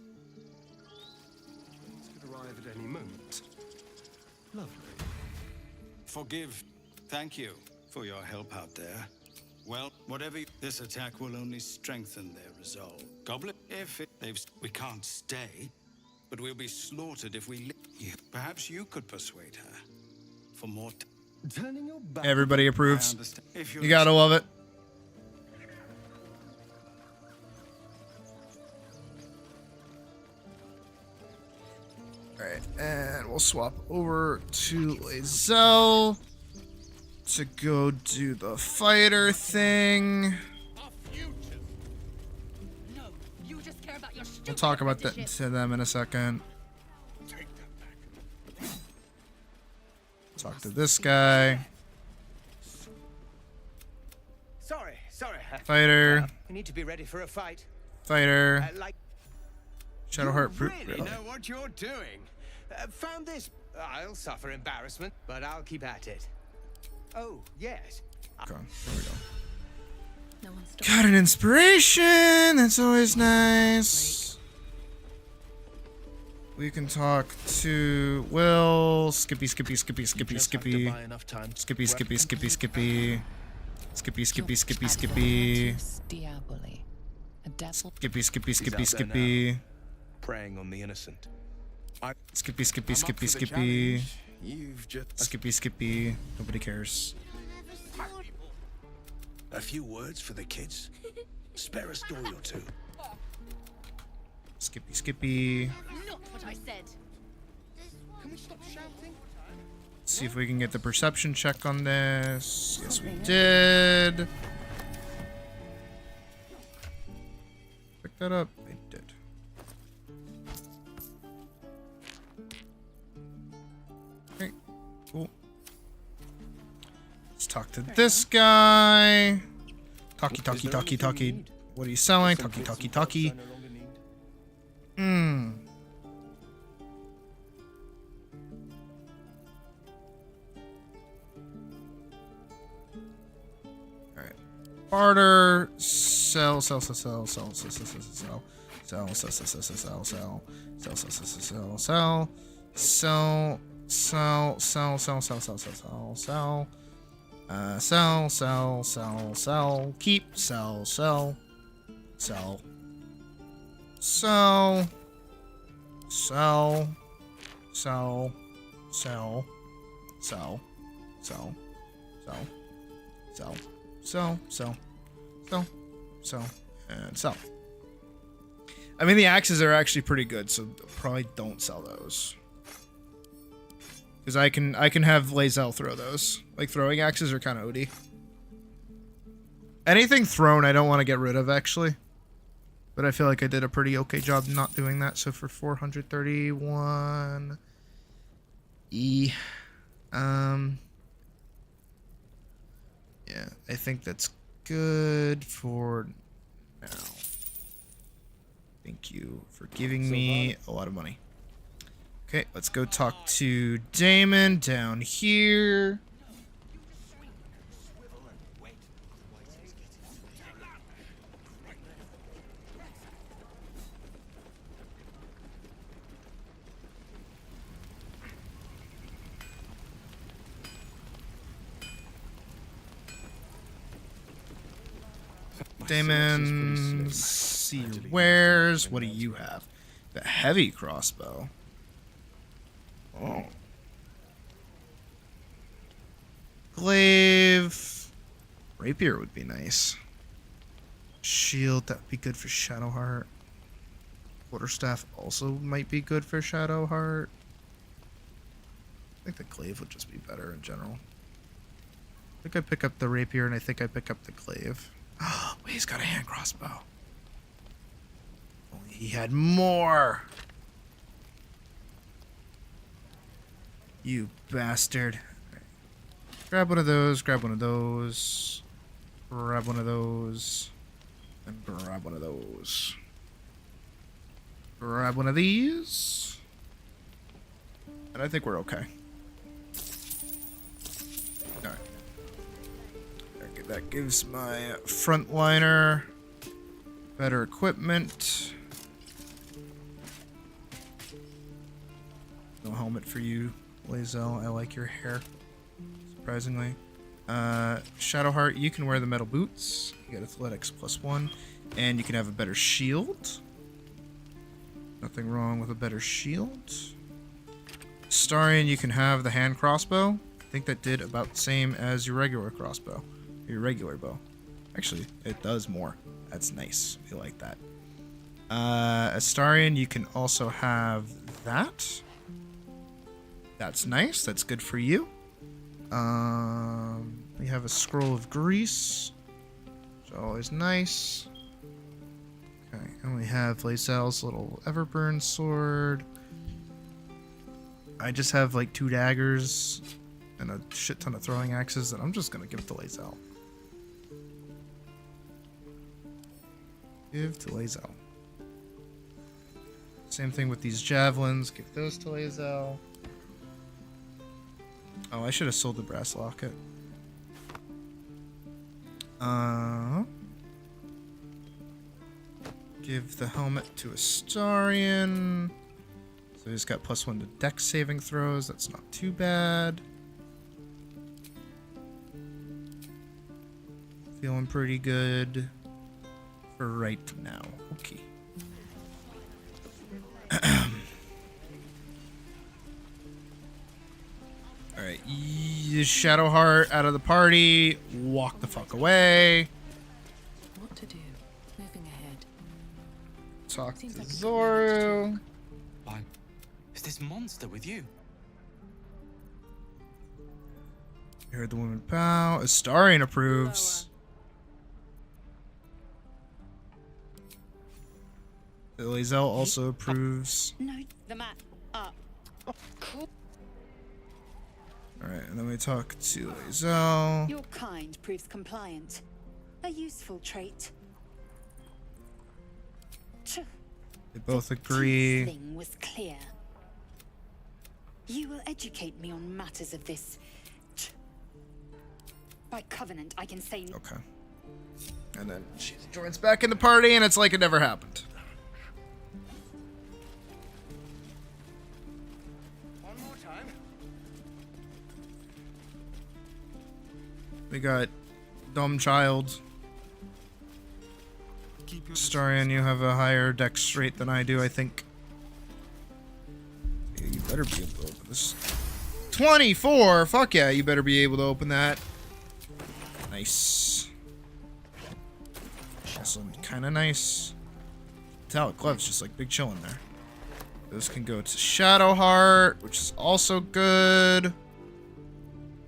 This could arrive at any moment. Lovely. Forgive. Thank you for your help out there. Well, whatever this attack will only strengthen their resolve. Goblin, we can't stay, but we'll be slaughtered if we leave. Perhaps you could persuade her for more. Turning your back. Everybody approves. You gotta love it. Alright, and we'll swap over to Lae'zel to go do the fighter thing. We'll talk about that to them in a second. Talk to this guy. Sorry. Fighter. We need to be ready for a fight. Fighter. Shadowheart Brute. Really know what you're doing. Found this. I'll suffer embarrassment, but I'll keep at it. Oh, yes. Okay, there we go. Got an inspiration. That's always nice. We can talk to Will. Skippy. Skippy. Skippy. Skippy. Skippy. Skippy. Skippy. Skippy. Skippy. Skippy. Skippy. Skippy. Skippy. Skippy. Skippy. Skippy. Skippy. Preying on the innocent. Skippy. Skippy. Skippy. Skippy. Skippy. Skippy. Nobody cares. A few words for the kids. Spare a story or two. Skippy. Skippy. Not what I said. Can we stop shouting? See if we can get the perception check on this. Yes, we did. Pick that up. I did. Okay, cool. Let's talk to this guy. Talkie. What are you selling? Talkie. Alright. Barter. Sell. Keep. Sell. And sell. I mean, the axes are actually pretty good, so probably don't sell those. Because I can have Lae'zel throw those. Like, throwing axes are kind of OD. Anything thrown I don't want to get rid of, actually. But I feel like I did a pretty okay job not doing that. So for 431... yeah, I think that's good for now. Thank you for giving me a lot of money. Okay, let's go talk to Damon down here. Damon, see your wares. What do you have? The heavy crossbow. Oh. Glaive. Rapier would be nice. Shield, that'd be good for Shadowheart. Quarterstaff also might be good for Shadowheart. I think the glaive would just be better in general. I think I pick up the rapier and I think I pick up the glaive. Oh, wait, he's got a hand crossbow. Only he had more. You bastard. Grab one of those, grab one of those, grab one of those, and grab one of those. Grab one of these. And I think we're okay. Alright. That gives my frontliner better equipment. No helmet for you, Lae'zel. I like your hair. Surprisingly. Shadowheart, you can wear the metal boots. You get athletics +1. And you can have a better shield. Nothing wrong with a better shield. Starion, you can have the hand crossbow. I think that did about the same as your regular crossbow. Your regular bow. Actually, it does more. That's nice. We like that. Astarion, you can also have that. That's nice. That's good for you. We have a scroll of grease, which is always nice. Okay, and we have Lae'zel's little Everburn sword. I just have like 2 daggers and a shit ton of throwing axes that I'm just gonna give to Lae'zel. Give to Lae'zel. Same thing with these javelins. Give those to Lae'zel. Oh, I should have sold the brass locket. Give the helmet to Astarion. So he's got +1 to dex saving throws. That's not too bad. Feeling pretty good for right now. Okay. Alright, Shadowheart out of the party. Walk the fuck away. What to do? Moving ahead. Talk to Zoru. Why? Is this monster with you? You heard the woman bow. Astarion approves. Lae'zel also approves. No, the map up. Cool. Alright, and then we talk to Lae'zel. Your kind proves compliant. A useful trait. They both agree. The thing was clear. You will educate me on matters of this. By covenant, I can say. Okay. And then she joins back in the party, and it's like it never happened. One more time. We got Dumb Child. Astarion, you have a higher dex rate than I do, I think. Yeah, you better be able to open this. 24! Fuck yeah, you better be able to open that. Nice. Also kind of nice. Metallic gloves, just like big chillin' there. Those can go to Shadowheart, which is also good.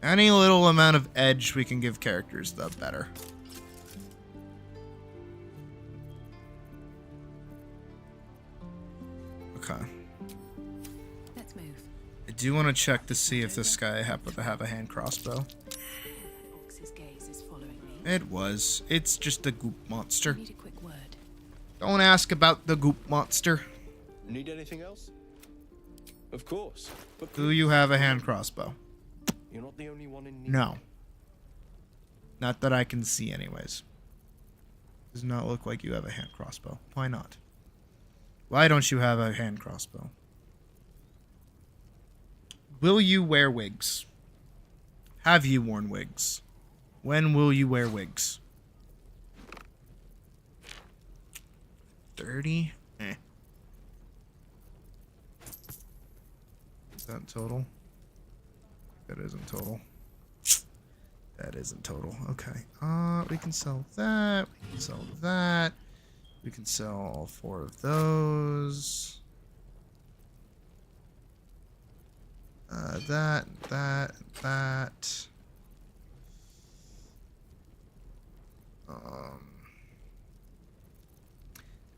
Any little amount of edge we can give characters, the better. Okay. Let's move. I do want to check to see if this guy happened to have a hand crossbow. Ox's gaze is following me. It was. It's just a goop monster. Need a quick word. Don't ask about the goop monster. Need anything else? Of course. But Do you have a hand crossbow? you're not the only one in need. No. Not that I can see anyways. Does not look like you have a hand crossbow. Why not? Why don't you have a hand crossbow? Will you wear wigs? Have you worn wigs? When will you wear wigs? 30? Eh. Is that total? That isn't total. That isn't total. Okay. We can sell that. We can sell that. We can sell all 4 of those. That.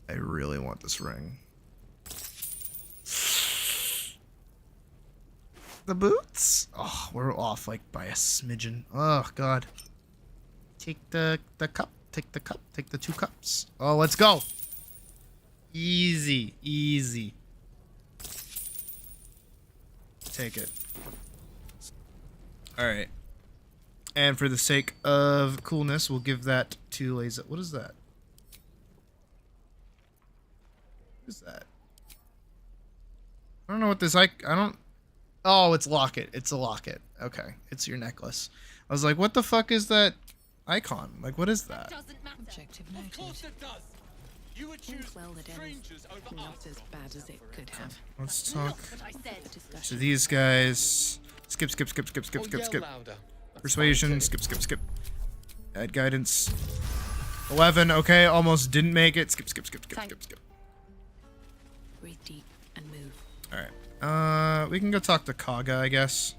I really want this ring. The boots? Oh, we're off like by a smidgen. Oh god. Take the cup. Take the cup. Take the 2 cups. Oh, let's go. Easy. Easy. Take it. Alright. And for the sake of coolness, we'll give that to Laza. What is that? What is that? I don't know what this I don't. Oh, it's locket. It's a locket. Okay, it's your necklace. I was like, what the fuck is that icon? Like, what is that? Objective noted. Of course it does. You would choose strangers over not as bad as it could have. Let's talk to these guys. Skip. Persuasion. Skip. Add guidance. 11. Okay, almost didn't make it. Skip. Breathe deep and move. All right. We can go talk to Kaga, I guess.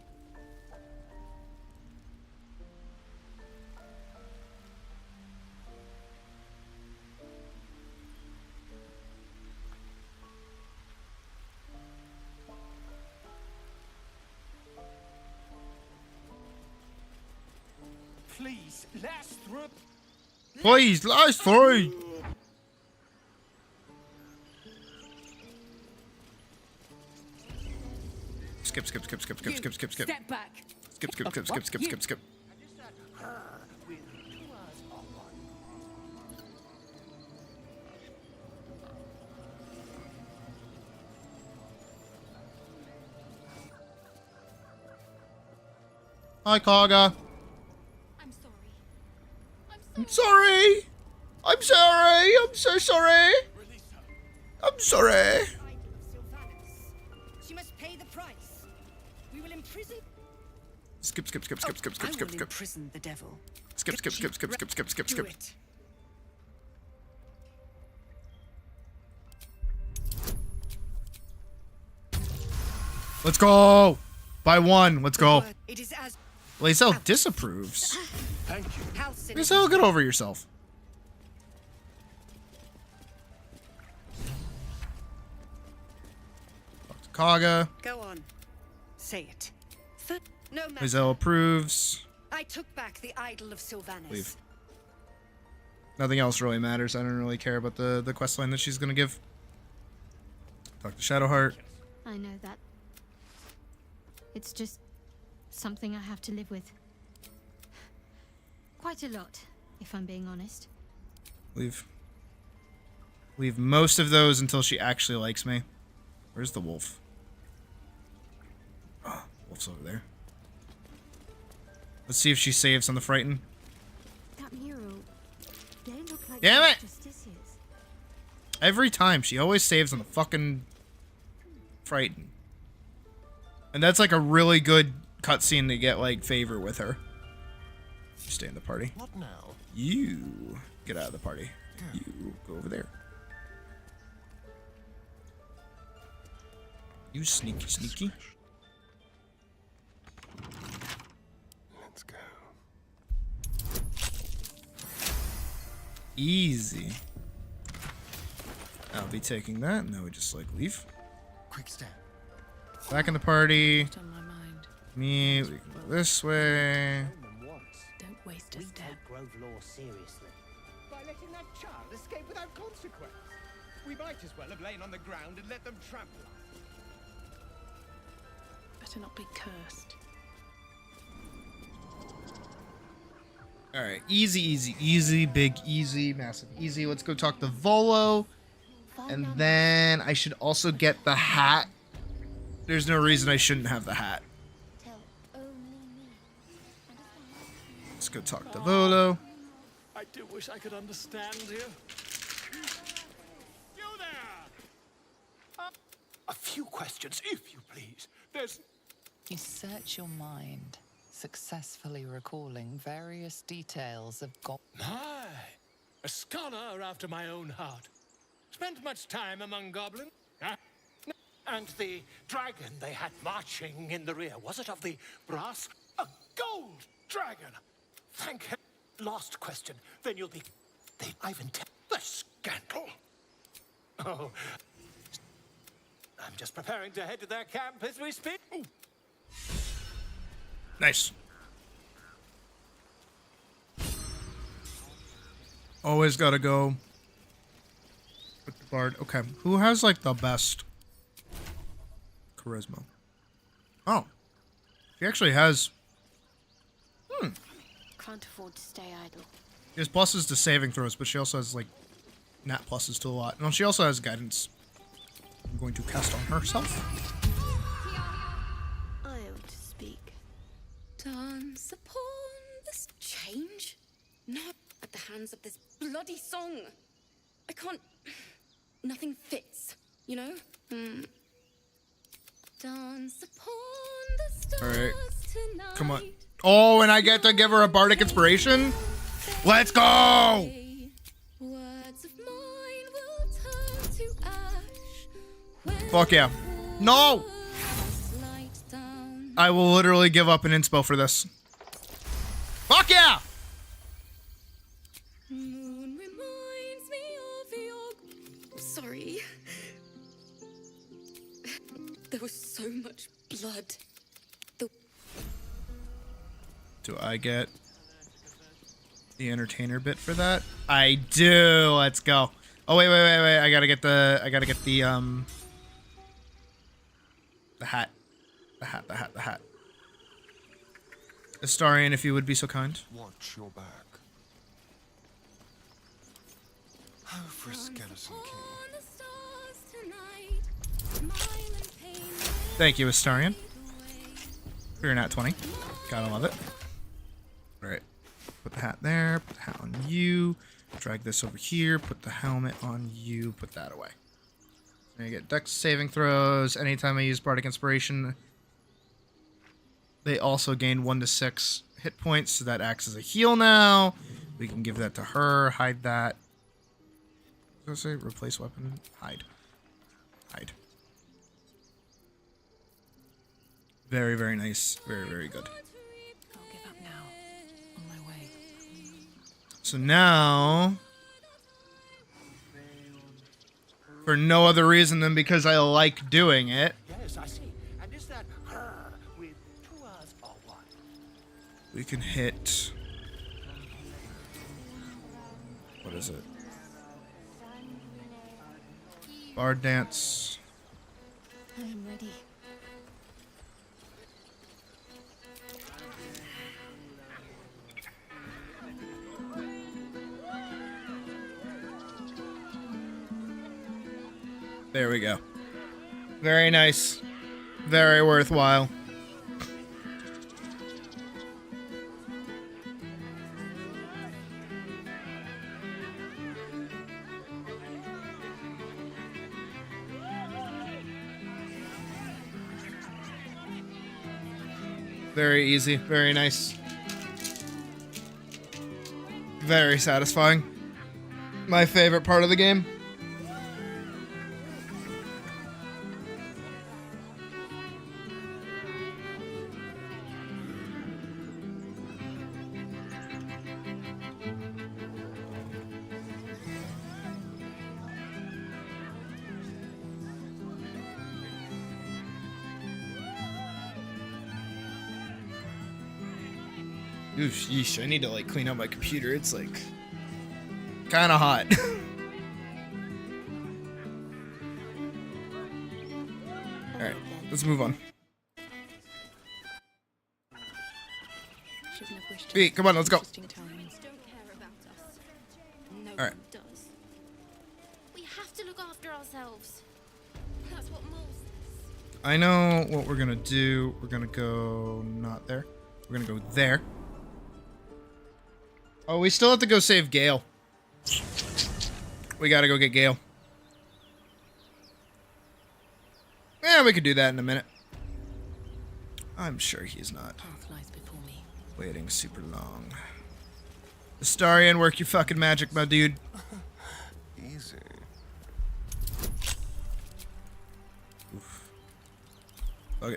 Please, last through. Please, last 3. Skip. Step back. Skip. Hi, Kaga. I'm sorry. I'm so sorry. I'm sorry. She must pay the price. We will imprison. Skip. I will imprison the devil. Skip. Do it. Let's go. By 1. Let's go. It is as Lae'zel disapproves. Thank you. Lae'zel, get over yourself. Talk to Kaga. Go on. Say it. No matter. Lae'zel approves. I took back the idol of Sylvanas. Leave. Nothing else really matters. I don't really care about the questline that she's gonna give. Talk to Shadowheart. I know that. It's just something I have to live with. Quite a lot, if I'm being honest. Leave most of those until she actually likes me. Where's the wolf? Oh, wolf's over there. Let's see if she saves on the frighten. That mural, they look like Damn it! Justiciars. Every time she always saves on the fucking frighten. And that's like a really good cutscene to get like favor with her. You stay in the party. What now? You get out of the party. You go over there. You sneaky. Let's go. Easy. I'll be taking that, and then we just like leave. Quick step. Back in the party. What's on my mind? Me, we can go this way. Don't waste a step. Grove law seriously. By letting that child escape without consequence. We might as well have lain on the ground and let them trample us. Better not be cursed. Alright, easy, big easy, massive easy. Let's go talk to Volo. And then I should also get the hat. There's no reason I shouldn't have the hat. Let's go talk to Volo. I do wish I could understand you. questions, if you please. There's... You search your mind, successfully recalling various details of My, a scholar after my own heart. Spent much time among goblins? Huh? And the dragon they had marching in the rear, was it of the brass? A gold dragon! Thank heaven. Last question, then you'll be... Ivan, the scandal! Oh, I'm just preparing to head to their camp as we speak. Ooh. Nice. Always gotta go with the bard. Okay, who has like the best charisma? Oh, he actually has. Can't afford to stay idle. She has pluses to saving throws, but she also has like nat pluses to a lot. No, she also has guidance. I'm going to cast on herself. I ought to speak. Dance upon this change, not at the hands of this bloody song. I can't. Nothing fits, you know. Dance upon the stars. All right, tonight. come on. Oh, and I get to give her a bardic inspiration. Let's go. Words of mine will turn to ash. Fuck yeah. No. I will literally give up an inspo for this. Fuck yeah. Moon reminds me of your... Sorry. There was so much blood. Do I get the entertainer bit for that? I do. Let's go. Oh wait. I gotta get the hat. The hat. Astarion, if you would be so kind. Watch your back. How for a skeleton king. Thank you, Astarion. For your nat 20. Gotta love it. Alright. Put the hat there. Put the hat on you. Drag this over here. Put the helmet on you. Put that away. Then you get dex saving throws. Anytime I use Bardic Inspiration, they also gain 1 to 6 hit points, so that acts as a heal now. We can give that to her. Hide that. What did I say? Replace weapon. Hide. Very, very nice. Very, very good. I'll give up now. On my way. So now, for no other reason than because I like doing it, Yes, I see. And is that her with 2 R's or what? we can hit. What is it? Bard dance. I'm ready. There we go. Very nice. Very worthwhile. Very easy. Very nice. Very satisfying. My favorite part of the game. Oof, yeesh, I need to like clean up my computer. It's like kind of hot. Alright, let's move on. Pete, come on, let's go. Alright. We have to look after ourselves. That's what Mole says. I know what we're gonna do. We're gonna go not there. We're gonna go there. Oh, we still have to go save Gale. We gotta go get Gale. Yeah, we could do that in a minute. I'm sure he's not Path lies before me. waiting super long. Astarion, work your fucking magic, my dude. Easy. Oof. Okay.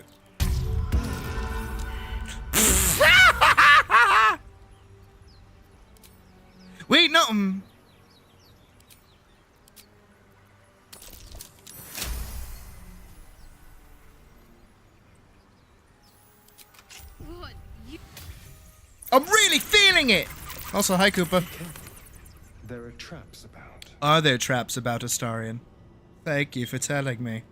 Wait, no. I'm really feeling it. Also, hi, Koopa. There are traps about. Are there traps about Astarion? Thank you for telling me.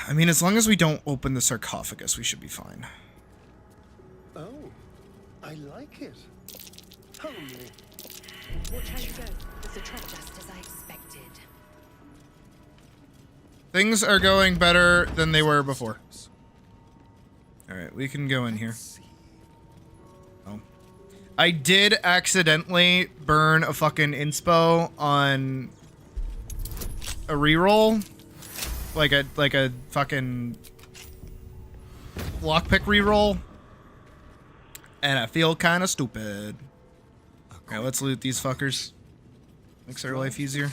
I mean, as long as we don't open the sarcophagus, we should be fine. Oh, I like it. Homely. Watch how you go. There's a trap just as I expected. Things are going better than they were before. Alright, we can go in here. Oh. I did accidentally burn a fucking inspo on a reroll. Like a fucking lockpick reroll. And I feel kind of stupid. Alright, let's loot these fuckers. Makes our life easier.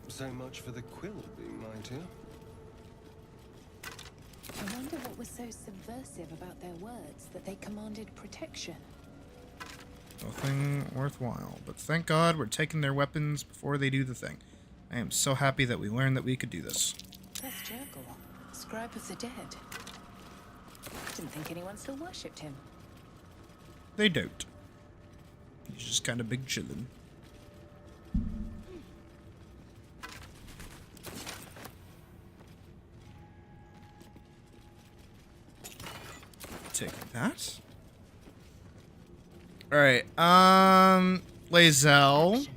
So much for the quill being mightier. I wonder what was so subversive about their words that they commanded protection. Nothing worthwhile, but thank God we're taking their weapons before they do the thing. I am so happy that we learned that we could do this. That's Jurgle, scribe of the dead. Didn't think anyone still worshipped him. They don't. He's just kind of big chillin'. Take that. Alright, Lae'zel,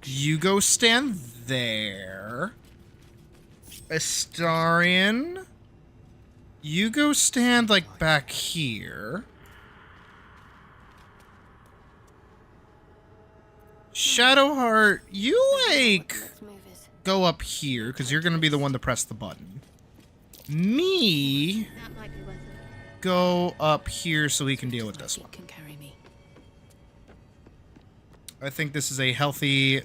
you go stand there. Astarion, you go stand, like, back here. Shadowheart, you, like, go up here, because you're going to be the one to press the button. Me, go up here so we can deal with this one. I think this is a healthy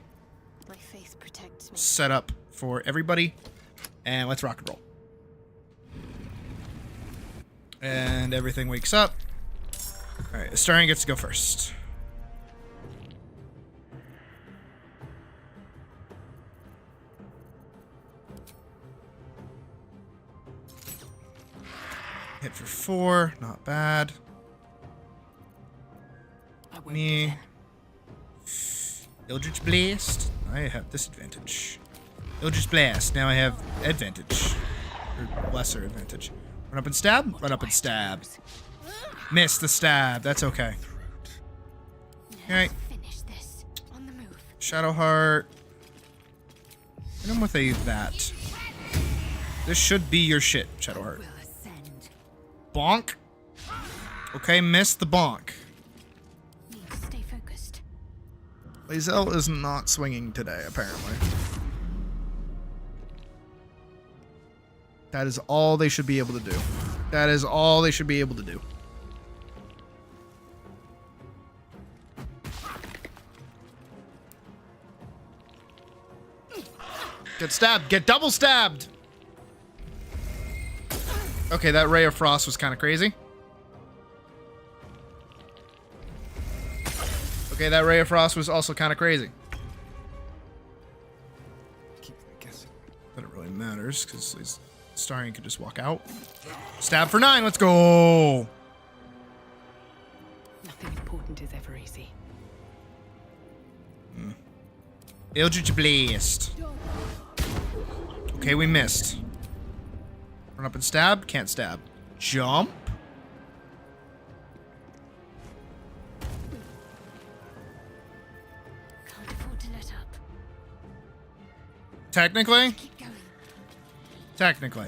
setup for everybody. And let's rock and roll. And everything wakes up. Alright, Astarion gets to go first. Hit for 4, not bad. Me. Eldritch Blast. I have disadvantage. Eldritch Blast. Now I have advantage. Or lesser advantage. Run up and stab? Run up and stab. Miss the stab. That's okay. Alright. Shadowheart. Hit him with a that. This should be your shit, Shadowheart. Bonk. Okay, missed the bonk. Lae'zel is not swinging today, apparently. That is all they should be able to do. That is all they should be able to do. Get stabbed. Get double stabbed. Okay, that Ray of Frost was kind of crazy. Okay, that Ray of Frost was also kind of crazy. Keep guessing. But it really matters, because Astarion could just walk out. Stab for 9, let's go! Nothing important is ever easy. Eldritch Blast. Okay, we missed. Run up and stab, can't stab. Jump. Technically? Technically.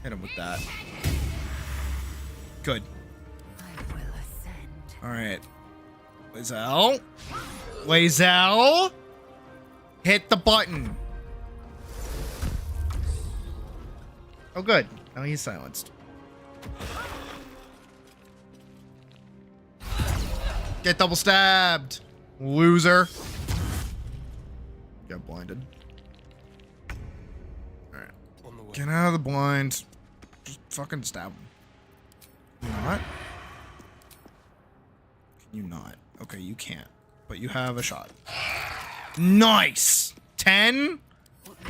Hit him with that. Good. Alright. Lae'zel. Lae'zel. Hit the button. Oh, good. Now he's silenced. Get double stabbed. Loser. Got blinded. Alright. Get out of the blind. Just fucking stab him. Can you not? Can you not? Okay, you can't. But you have a shot. Nice! 10?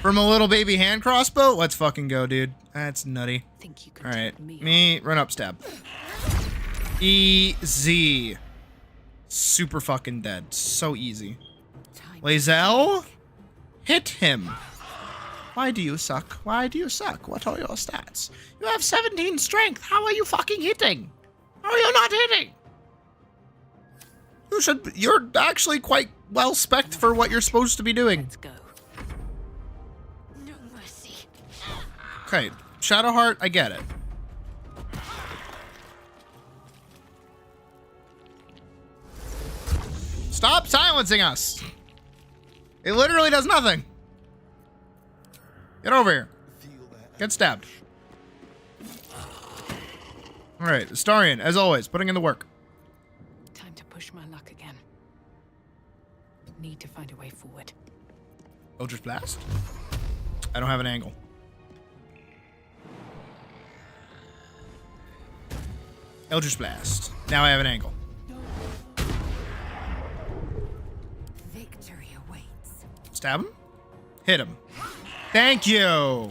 From a little baby hand crossbow? Let's fucking go, dude. That's nutty. Alright. Me, run up, stab. Easy. Super fucking dead. So easy. Lae'zel? Hit him. Why do you suck? Why do you suck? What are your stats? You have 17 strength. How are you fucking hitting? How are you not hitting? You're actually quite well spec'd for what you're supposed to be doing. Let's go. No mercy. Okay, Shadowheart, I get it. Stop silencing us. It literally does nothing. Get over here. Get stabbed. Alright, Astarion, as always, putting in the work. Time to push my luck again. Need to find a way forward. Eldritch Blast. I don't have an angle. Eldritch Blast. Now I have an angle. Victory awaits. Stab him. Hit him. Thank you.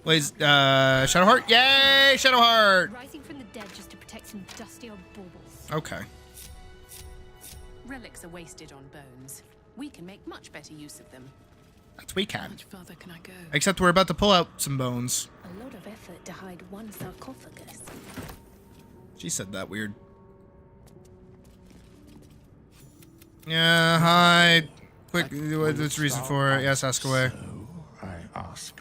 Wait, Shadowheart? Yay, Shadowheart! Rising from the dead just to protect some dusty old baubles. Okay. Relics are wasted on bones. We can make much better use of them. That's we How can. much further can I go? Except we're about to pull out some bones. A lot of effort to hide one sarcophagus. She said that weird. Yeah, hi. Quick, what's the reason for it? Yes, ask away. I ask.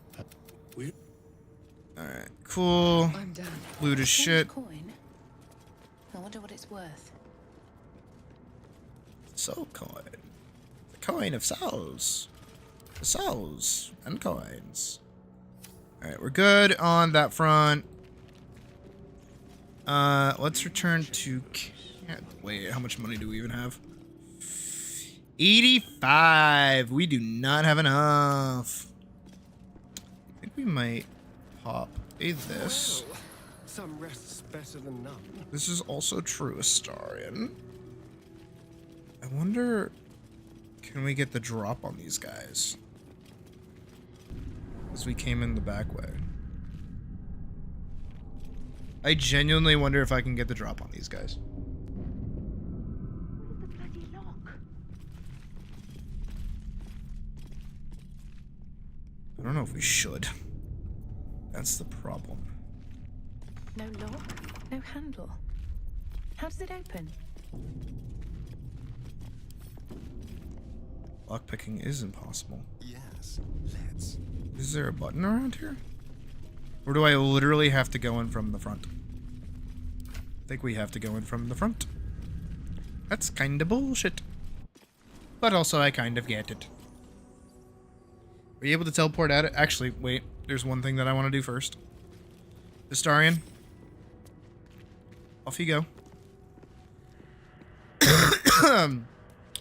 Alright, cool. I'm done. Loot as shit. Coin. I wonder what it's worth. Soul coin. The coin of souls. The souls and coins. Alright, we're good on that front. Let's return to... Wait, how much money do we even have? 85. We do not have enough. I think we might pop a this. Well, some rest's better than none. This is also true, Astarion. I wonder, can we get the drop on these guys? Because we came in the back way. I genuinely wonder if I can get the drop on these guys. I don't know if we should. That's the problem. No lock, no handle. How does it open? Lockpicking is impossible. Yes, let's. Is there a button around here? Or do I literally have to go in from the front? I think we have to go in from the front. That's kind of bullshit. But also, I kind of get it. Are you able to teleport at it? Actually, wait. There's one thing that I want to do first. Astarion. Off you go.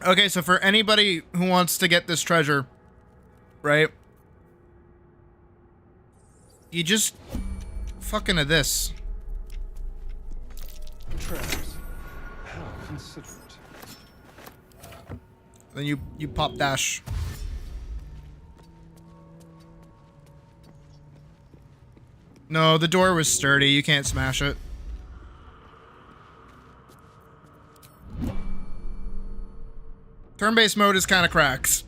Okay, so for anybody who wants to get this treasure, right? You just fucking a this. Traps. How considerate. Then you pop dash. No, the door was sturdy. You can't smash it. Turn-based mode is kind of cracks.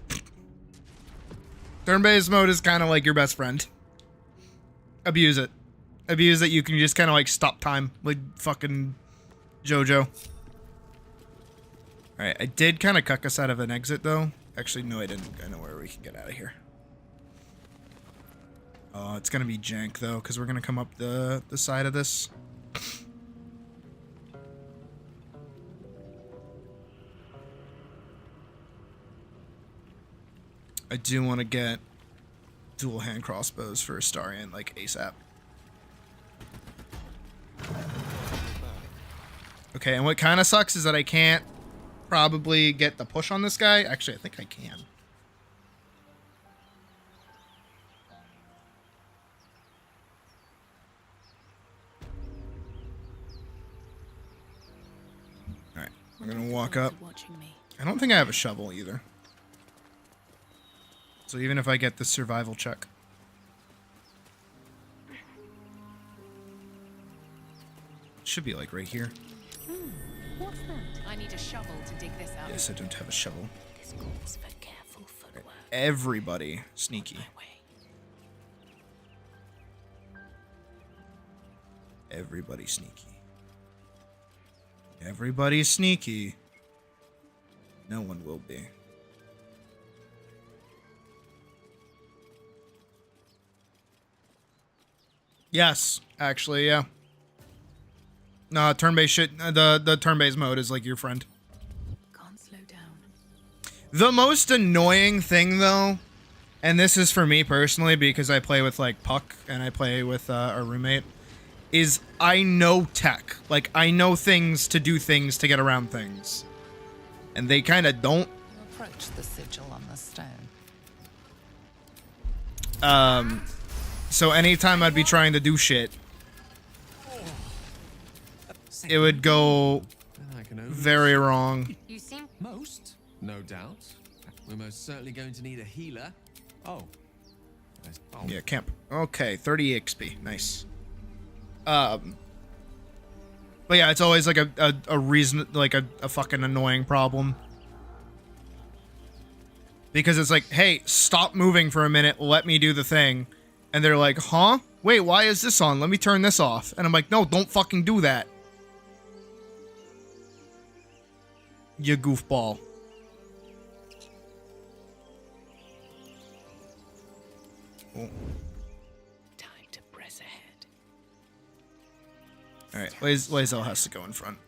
Turn-based mode is kind of like your best friend. Abuse it. Abuse that you can just kind of like stop time. Like fucking JoJo. Alright, I did kind of cuck us out of an exit though. Actually, no I didn't. I know where we can get out of here. Oh, it's gonna be jank though, because we're gonna come up the side of this. I do want to get dual hand crossbows for Astarion, like ASAP. Okay, and what kind of sucks is that I can't probably get the push on this guy. Actually, I think I can. Alright, I'm gonna walk up. I don't think I have a shovel either. So even if I get the survival check. It should be like right here. What's that? I need a shovel to dig this out. Yes, I don't have a shovel. This calls for careful footwork. Everybody sneaky. Everybody sneaky. Everybody's sneaky. No one will be. Yes, actually, yeah. No, turn-based shit. The turn-based mode is like your friend. Can't slow down. The most annoying thing, though, and this is for me personally because I play with like Puck and I play with our roommate, is I know tech. Like I know things to do things to get around things, and they kind of don't. Approach the sigil on the stone. So anytime I'd be trying to do shit, it would go very wrong. You seem most, no doubt. We're most certainly going to need a healer. Oh. Yeah, camp. Okay, 30 XP. Nice. But yeah, it's always like a reason, like a fucking annoying problem. Because it's like, hey, stop moving for a minute, let me do the thing. And they're like, huh? Wait, why is this on? Let me turn this off. And I'm like, no, don't fucking do that. You goofball. Oh. Time to press ahead. Alright, Lae'zel has to go in front.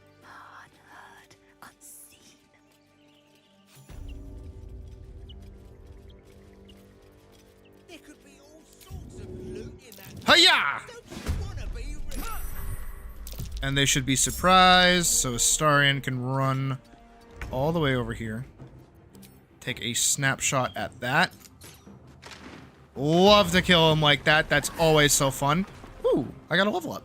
Hiya! And they should be surprised, so Astarion can run all the way over here. Take a snapshot at that. Love to kill him like that. That's always so fun. Ooh, I got a level up.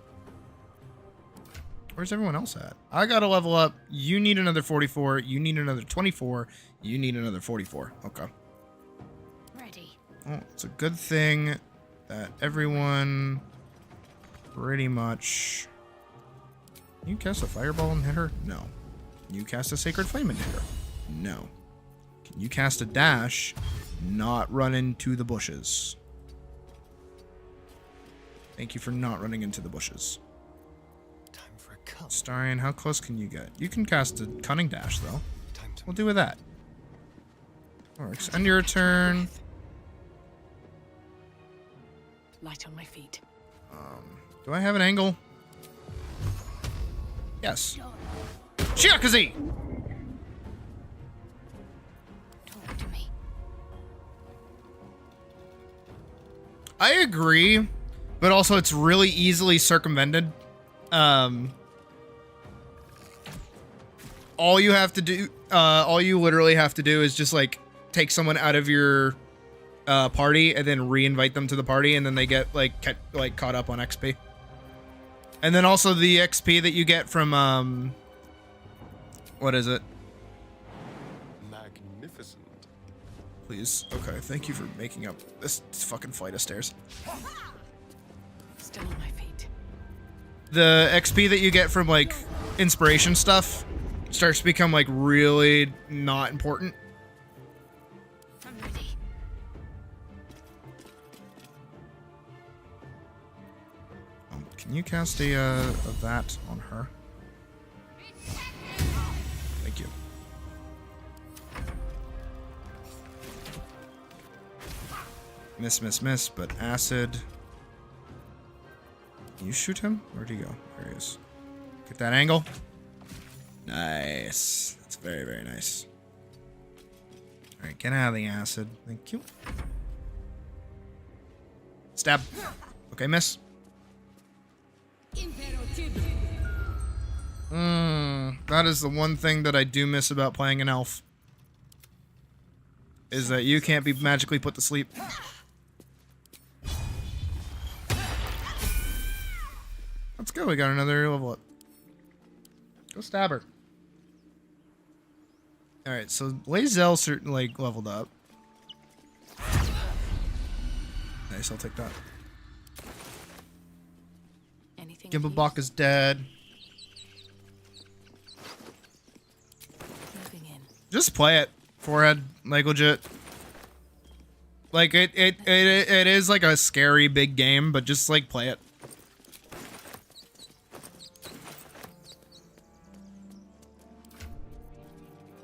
Where's everyone else at? I got a level up. You need another 44. You need another 24. You need another 44. Okay. Ready. Oh, it's a good thing that everyone pretty much... Can you cast a fireball and hit her? No. Can you cast a sacred flame and hit her? No. Can you cast a dash, not run into the bushes? Thank you for not running into the bushes. Time for a cut. Astarion, how close can you get? You can cast a cunning dash, though. We'll do with that. Works. End your turn. Light on my feet. Do I have an angle? Yes. Shiakazi! Talk to me. I agree, but also it's really easily circumvented. All you have to do, all you literally have to do is just like take someone out of your party and then re-invite them to the party, and then they get like caught up on XP. And then also the XP that you get from what is it? Magnificent. Please. Okay, thank you for making up this fucking flight of stairs. Still on my feet. The XP that you get from like inspiration stuff starts to become like really not important. I'm ready. Can you cast a that on her? Thank you. Miss, but acid. Can you shoot him? Where'd he go? There he is. Get that angle. Nice. That's very, very nice. Alright, Alright, get out of the acid. Thank you. Stab. Okay, miss. That is the one thing that I do miss about playing an elf. Is that you can't be magically put to sleep. Let's go, we got another level up. Go stab her. Alright, so Lae'zel certainly like, leveled up. Nice, I'll take that. Gimblebach is dead. Just play it. Forehead, like legit. Like it is like a scary big game, but just like play it.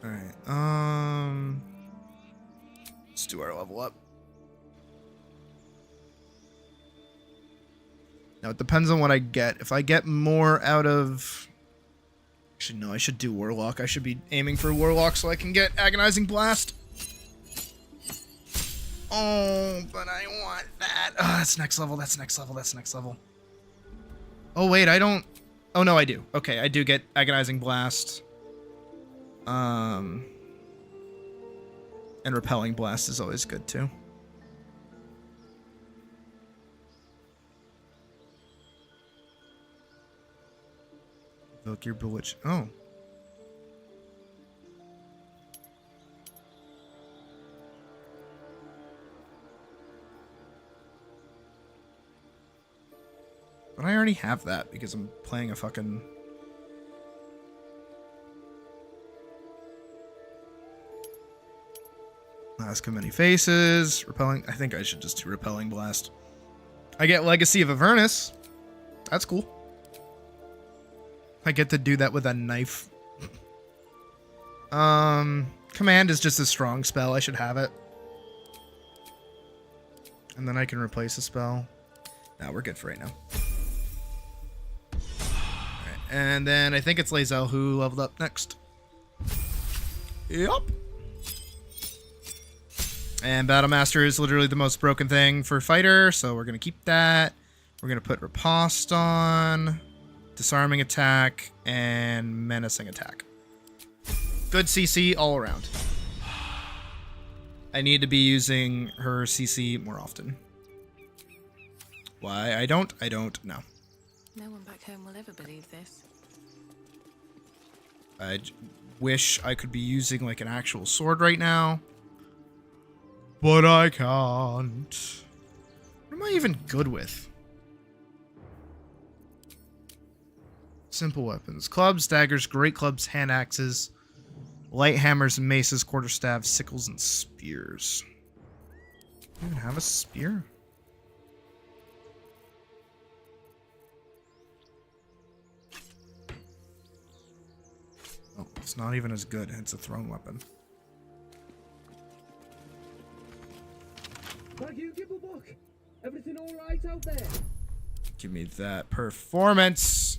Alright, let's do our level up. Now it depends on what I get. If I get more out of... Actually, no, I should do Warlock. I should be aiming for Warlock so I can get Agonizing Blast. Oh, but I want that. Oh, that's next level, that's next level, that's next level. Oh, wait, I don't... Oh, no, I do. Okay, I do get Agonizing Blast. And Repelling Blast is always good, too. Invoke your bewitch. Oh. But I already have that because I'm playing a fucking... Mask of Many Faces. Repelling... I think I should just do Repelling Blast. I get Legacy of Avernus. That's cool. I get to do that with a knife. Command is just a strong spell. I should have it. And then I can replace a spell. Nah, we're good for right now. Alright, and then I think it's Lae'zel who leveled up next. Yup. And Battlemaster is literally the most broken thing for fighter, so we're gonna keep that. We're gonna put Riposte on. Disarming attack, and menacing attack. Good CC all around. I need to be using her CC more often. Why I don't know. No one back home will ever believe this. I wish I could be using like an actual sword right now. But I can't. What am I even good with? Simple weapons. Clubs, daggers, great clubs, hand axes, light hammers and maces, quarterstaffs, sickles, and spears. Do I even have a spear? Oh, it's not even as good. It's a thrown weapon. Thank you, Gimblebach. Everything all right out there? Give me that performance.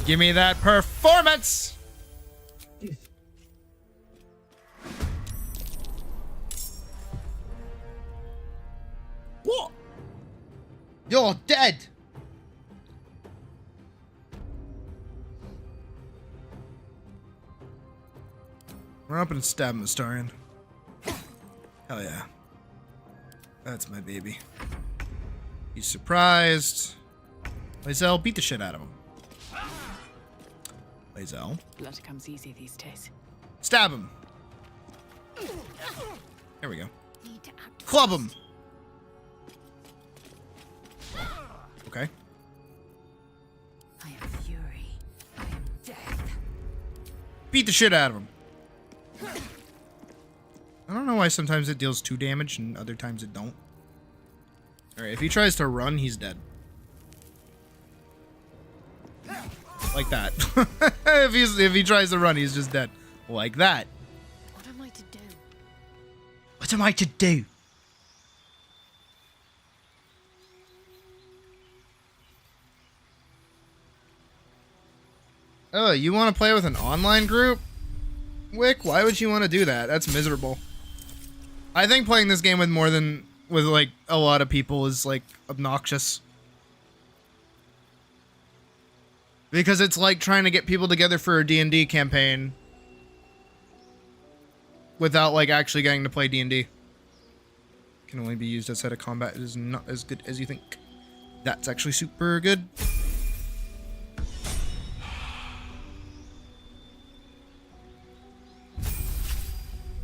Give me that performance! What? You're dead! Run up and stab him, Astarion. Hell yeah. That's my baby. He's surprised. Lae'zel, beat the shit out of him. Lae'zel. Blood comes easy these days. Stab him. There we go. Club him. Okay. I am fury. I am death. Beat the shit out of him. I don't know why sometimes it deals 2 damage and other times it don't. Alright, if he tries to run, he's dead. Like that. if he tries to run, he's just dead. Like that. What am I to do? What am I to do? Oh, you want to play with an online group? Wick, why would you want to do that? That's miserable. I think playing this game with like a lot of people is like obnoxious. Because it's like trying to get people together for a D&D campaign without like actually getting to play D&D. Can only be used outside of combat. It is not as good as you think. That's actually super good.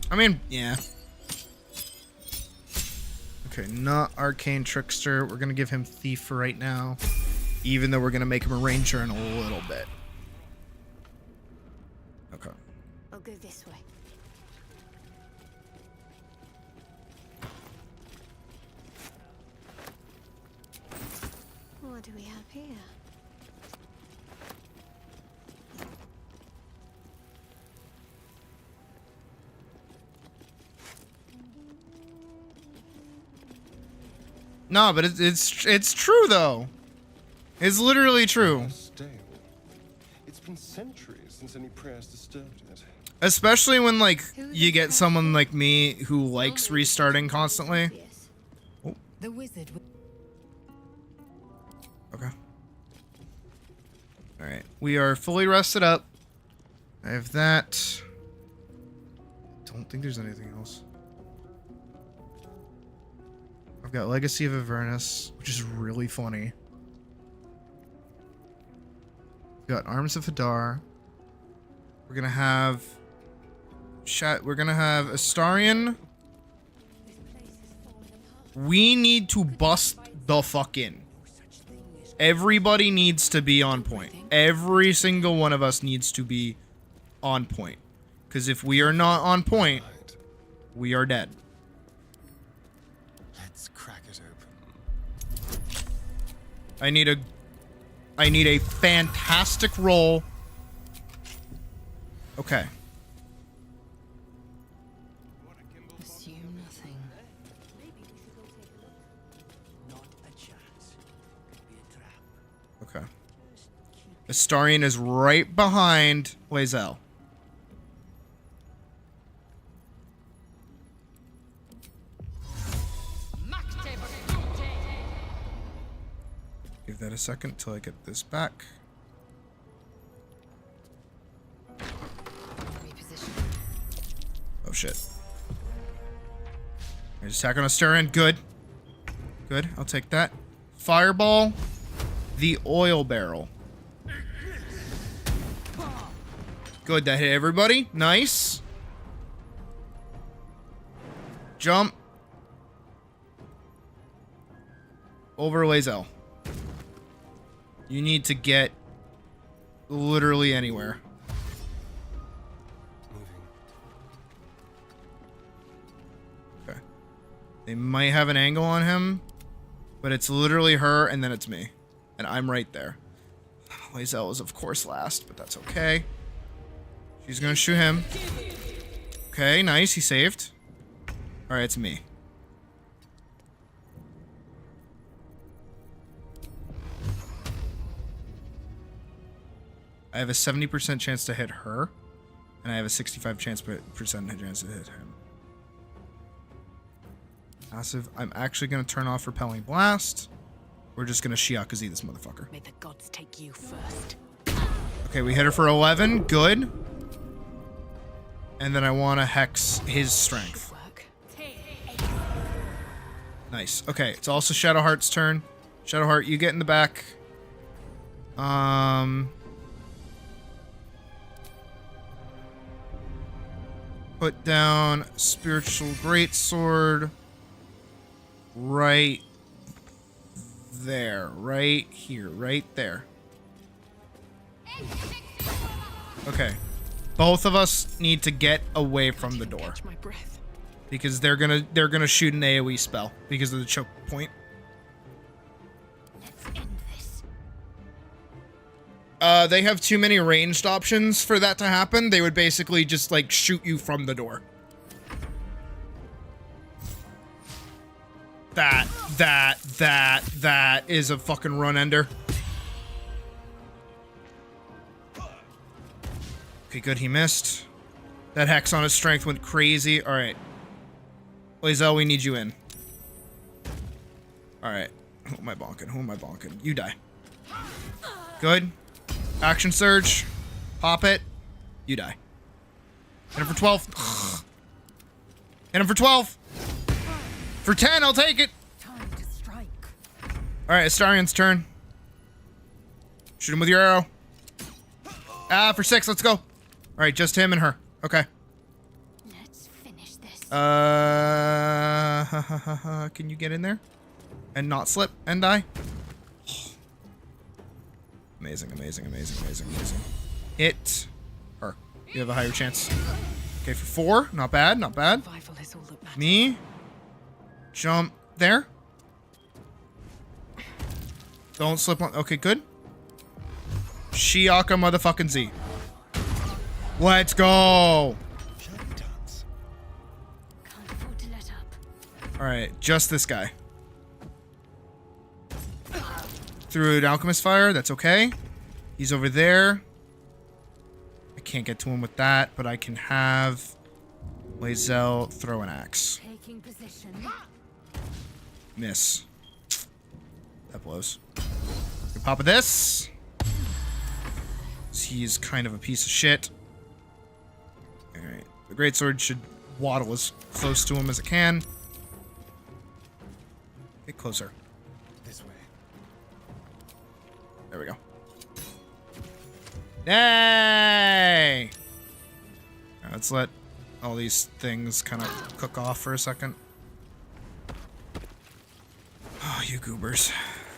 I mean, yeah. Okay, not Arcane Trickster. We're gonna give him Thief for right now. Even though we're gonna make him a Ranger in a little bit. Okay. I'll go this way. What do we have here? No, but it's true though. It's literally true. Stale. It's been centuries since any prayers disturbed it. Especially when like you get someone like me who likes restarting constantly. Oh. The wizard. Okay. All right, we are fully rested up. I have that. Don't think there's anything else. I've got Legacy of Avernus, which is really funny. We've got Arms of Hadar. We're gonna have Astarion. We need to bust the fuck in. Everybody needs to be on point. Every single one of us needs to be on point. Because if we are not on point, we are dead. Let's crack it open. I need a fantastic roll. Okay. Assume nothing. Okay. Astarion is right behind Lae'zel. Give that a second till I get this back. Oh shit. I just attack on Astarion. Good. Good. I'll take that. Fireball. The oil barrel. Good. That hit everybody. Nice. Jump. Over Lae'zel. You need to get literally anywhere. Okay. They might have an angle on him, but it's literally her and then it's me. And I'm right there. Lae'zel is of course last, but that's okay. She's gonna shoot him. Okay, nice. He saved. Alright, it's me. I have a 70% chance to hit her, and I have a 65% chance to hit him. Massive. I'm actually going to turn off Repelling Blast. We're just going to Shiakaze this motherfucker. May the gods take you first. Okay, we hit her for 11. Good. And then I want to Hex his strength. Nice. Okay, it's also Shadowheart's turn. Shadowheart, you get in the back. Put down Spiritual Greatsword right there. Right here. Right there. Okay. Both of us need to get away from the door. Because they're gonna shoot an AoE spell because of the choke point. They have too many ranged options for that to happen. They would basically just, like, shoot you from the door. That is a fucking run ender. Okay, good. He missed. That Hex on his strength went crazy. All right. Lae'zel, we need you in. Alright. Who am I bonking? Who am I bonking? You die. Good. Action surge. Pop it. You die. Hit him for 12. Hit him for 12. For 10, I'll take it. Alright, Astarion's turn. Shoot him with your arrow. Ah, for 6, let's go. Alright, just him and her. Okay. Let's finish this. Can you get in there? And not slip and die? Amazing, amazing, amazing, amazing, amazing. Hit her. You have a higher chance. Okay, for 4. Not bad, not bad. Me. Jump there. Don't slip on. Okay, good. Shiaka motherfucking Z. Let's go. Alright, just this guy. Threw an alchemist fire, that's okay. He's over there. I can't get to him with that, but I can have Lae'zel throw an axe. Taking position. Miss. That blows. Good pop of this. He's kind of a piece of shit. Alright. The greatsword should waddle as close to him as it can. Get closer. This way. There we go. Yay! Right, let's let all these things kind of cook off for a second. Oh, you goobers.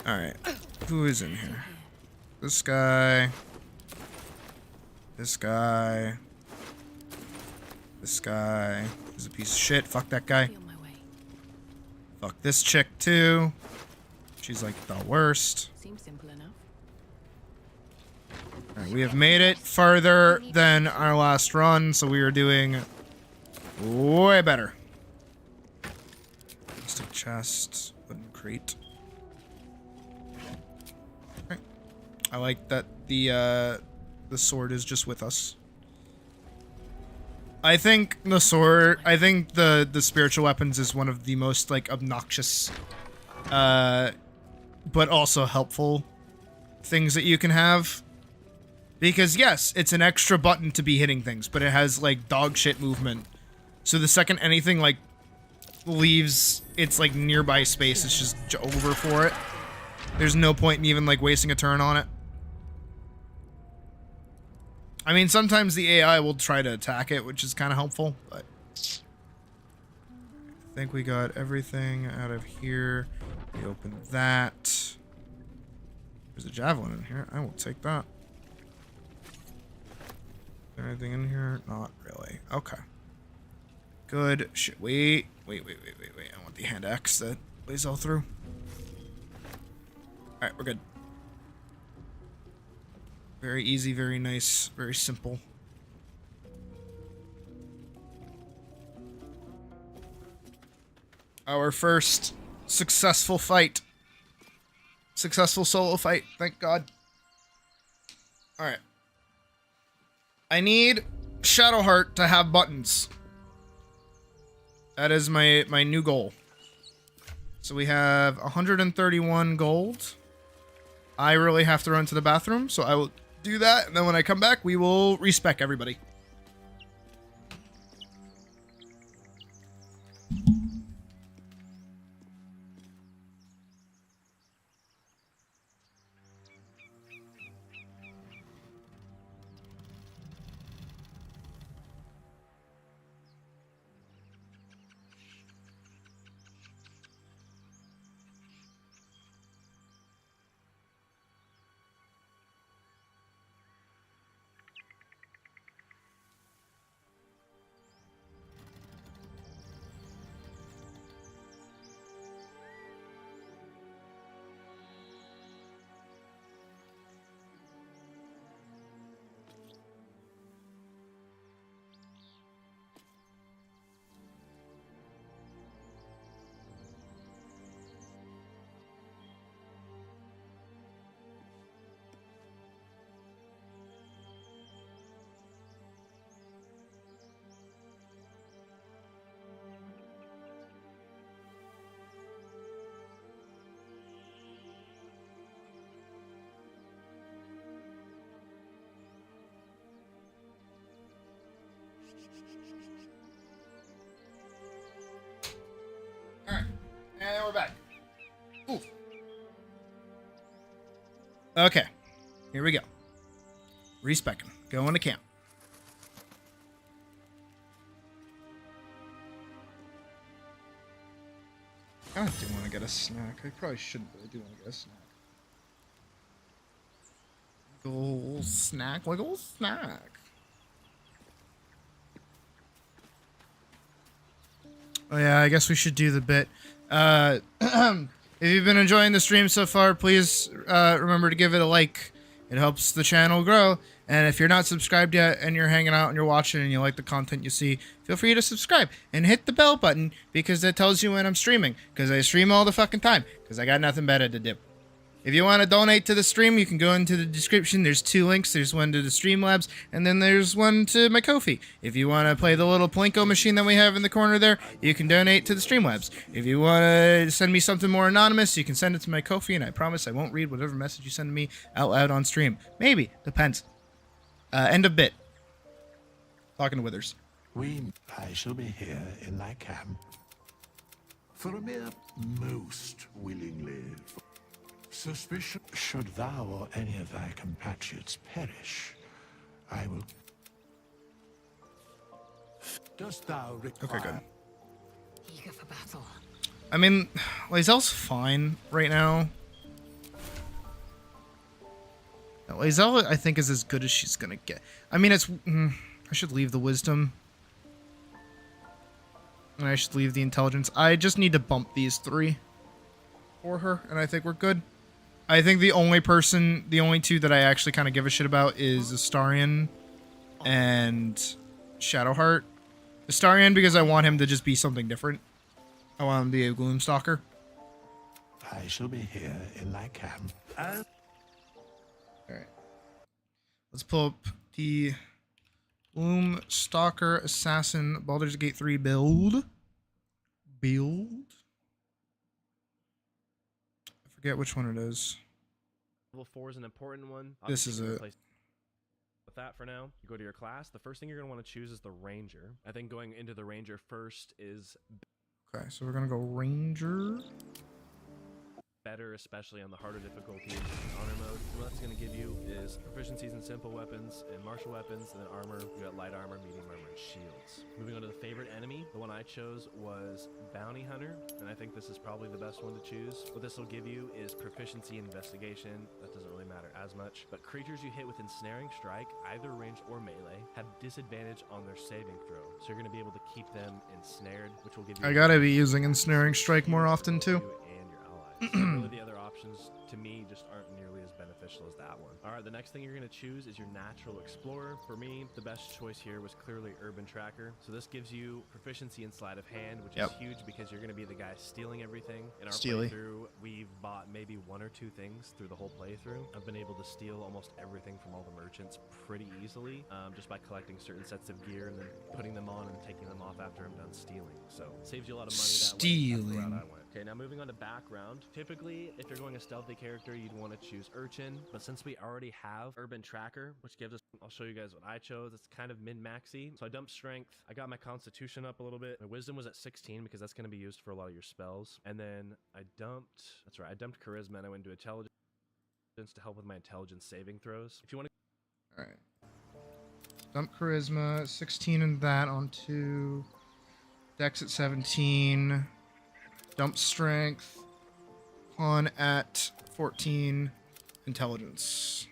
Alright. Who is in here? This guy. This guy. This guy. He's a piece of shit. Fuck that guy. Fuck this chick too. She's like the worst. Seems simple enough. Alright, we have made it farther than our last run, so we are doing way better. Just a chest, wooden crate. Okay. I like that the sword is just with us. I think the sword, I think the spiritual weapons is one of the most like obnoxious but also helpful things that you can have. Because yes, it's an extra button to be hitting things, but it has like dog shit movement. So the second anything like leaves its like nearby space, it's just over for it. There's no point in even like wasting a turn on it. I mean, sometimes the AI will try to attack it, which is kind of helpful, but I think we got everything out of here. We opened that. There's a javelin in here. I will take that. Is there anything in here? Not really. Okay. Good shit. Wait. I want the hand axe that lays all through. Alright, we're good. Very easy, very nice, very simple. Our first successful fight. Successful solo fight, thank God. Alright. I need Shadowheart to have buttons. That is my new goal. So we have 131 gold. I really have to run to the bathroom, so I will do that, and then when I come back, we will respec everybody. Alright, and we're back. Ooh. Okay, here we go. Respecking. Going to camp. I do want to get a snack. I probably shouldn't, but I do want to get a snack. Wiggle snack, wiggle snack. Oh yeah, I guess we should do the bit. If you've been enjoying the stream so far, please remember to give it a like. It helps the channel grow. And if you're not subscribed yet and you're hanging out and you're watching and you like the content you see, feel free to subscribe and hit the bell button because that tells you when I'm streaming. Because I stream all the fucking time because I got nothing better to do. If you want to donate to the stream, you can go into the description. There's 2 links. There's one to the Streamlabs, and then there's one to my Ko-fi. If you want to play the little Plinko machine that we have in the corner there, you can donate to the Streamlabs. If you want to send me something more anonymous, you can send it to my Ko-fi, and I promise I won't read whatever message you send me out loud on stream. Maybe. Depends. End of bit. Talking to Withers. I shall be here in thy camp for a mere most willingly. Suspicion, should thou or any of thy compatriots perish, I will. Dost thou require? Okay, good. Eager for battle. I mean, Lae'zel's fine right now. Lae'zel, I think, is as good as she's gonna get. I mean, it's. I should leave the wisdom. And I should leave the intelligence. I just need to bump these 3 for her, and I think we're good. I think the only 2 that I actually kind of give a shit about is Astarion and Shadowheart. Astarion because I want him to just be something different. I want him to be a Gloomstalker. I shall be here in thy camp. Alright. Let's pull up the Gloomstalker Assassin Baldur's Gate 3 build. I forget which one it is. Level 4 is an important one. This is it. With that for now, you go to your class. The first thing you're going to want to choose is the Ranger. I think going into the Ranger first is Okay, so we're gonna go Ranger. better, especially on the harder difficulties in honor mode. So what that's going to give you is proficiencies in simple weapons and martial weapons, and then armor. You got light armor, medium armor, and shields. Moving on to the favorite enemy, the one I chose was Bounty Hunter, and I think this is probably the best one to choose. What this will give you is proficiency in investigation. That doesn't really matter as much, but creatures you hit with ensnaring strike, either ranged or melee, have disadvantage on their saving throw. So you're going to be able to keep them ensnared, which will give you. I gotta be using ensnaring strike more often too. Really, the other options to me just aren't nearly as beneficial as that one. All right, the next thing you're going to choose is your Natural Explorer. For me, the best choice here was clearly Urban Tracker. So this gives you proficiency in sleight of hand, which is huge because you're going to be the guy stealing everything. In our playthrough, we've bought maybe 1 or 2 things through the whole playthrough. I've been able to steal almost everything from all the merchants pretty easily, just by collecting certain sets of gear and then putting them on and taking them off after I'm done stealing. So it saves you a lot of money that way. That's the route I went. Okay, now moving on to background. Typically, if you're going a stealthy character, you'd want to choose Urchin, but since we already have Urban Tracker, which gives us, I'll show you guys what I chose. It's kind of min-maxy. So I dumped strength. I got my constitution up a little bit. My wisdom was at 16 because that's going to be used for a lot of your spells. And then I dumped charisma and I went into intelligence to help with my intelligence saving throws. If you want to. All right. Dump charisma, 16 in that onto Dex at 17. Dump strength on at 14. Intelligence.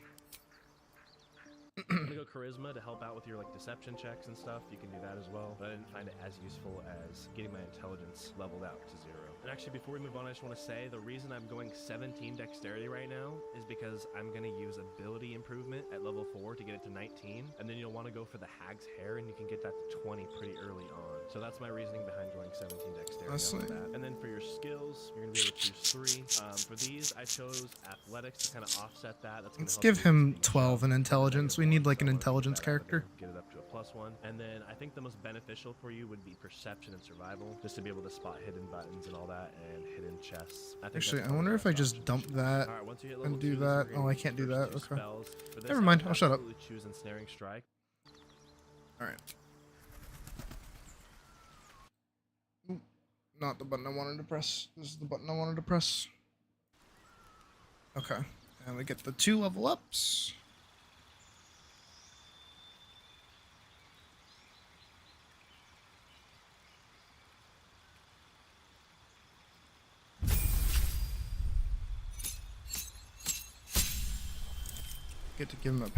I'm gonna go charisma to help out with your deception checks and stuff. You can do that as well, but I didn't find it as useful as getting my intelligence leveled out to 0. And actually, before we move on, I just want to say the reason I'm going 17 dexterity right now is because I'm gonna use ability improvement at level 4 to get it to 19, and then you'll want to go for the Hag's Hair, and you can get that to 20 pretty early on. So that's my reasoning behind going 17 dexterity. Off that. And then for your skills, you're gonna be able to choose 3. For these, I chose athletics to kind of offset that. That's Let's give him 12 in intelligence. We need an intelligence character. Get it up to a +1. And then I think the most beneficial for you would be perception and survival, just to be able to spot hidden buttons and all that, and hidden chests. Actually, I wonder if I just dump that and do that. Oh, I can't do that. Okay. Never mind. I'll shut up. Choose ensnaring strike. All right. not the button I wanted to press. This is the button I wanted to press. Okay. And we get the 2 level ups. Get to give him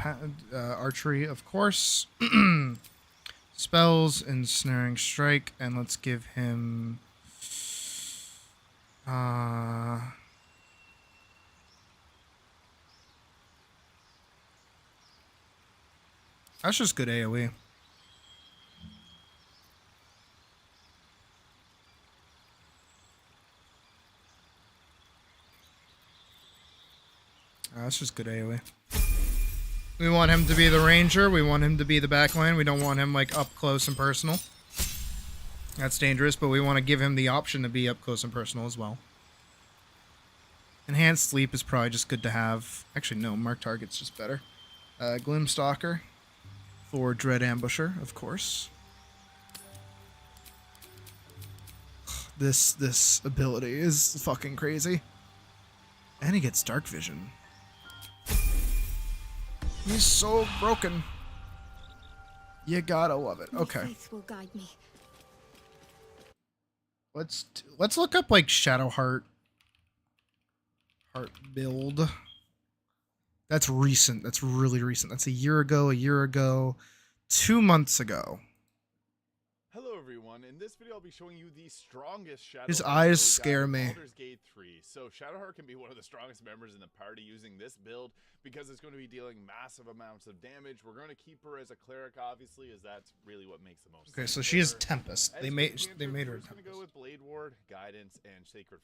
a archery, of course. Spells, ensnaring strike, and let's give him that's just good AoE. That's just good AoE. We want him to be the ranger. We want him to be the backline. We don't want him like up close and personal. That's dangerous, but we want to give him the option to be up close and personal as well. Enhanced sleep is probably just good to have. Actually, no, mark target's just better. Glimstalker for Dread Ambusher, of course. This ability is fucking crazy. And he gets dark vision. He's so broken. You gotta love it. Okay. Faith will guide me. Let's look up like Shadowheart build. That's recent. That's really recent. That's a year ago, 2 months ago. Hello everyone, in this video I'll be showing you the strongest Shadowheart. His eyes build scare out of me. Baldur's Gate 3. So Shadowheart can be one of the strongest members in the party using this build because it's going to be dealing massive amounts of damage. We're going to keep her as a cleric, obviously, as that's really what makes the most Okay, sense so for she is her. Tempest. As They for made the cantrip, her we're just going to Tempest. go with Blade Ward, Guidance, and Sacred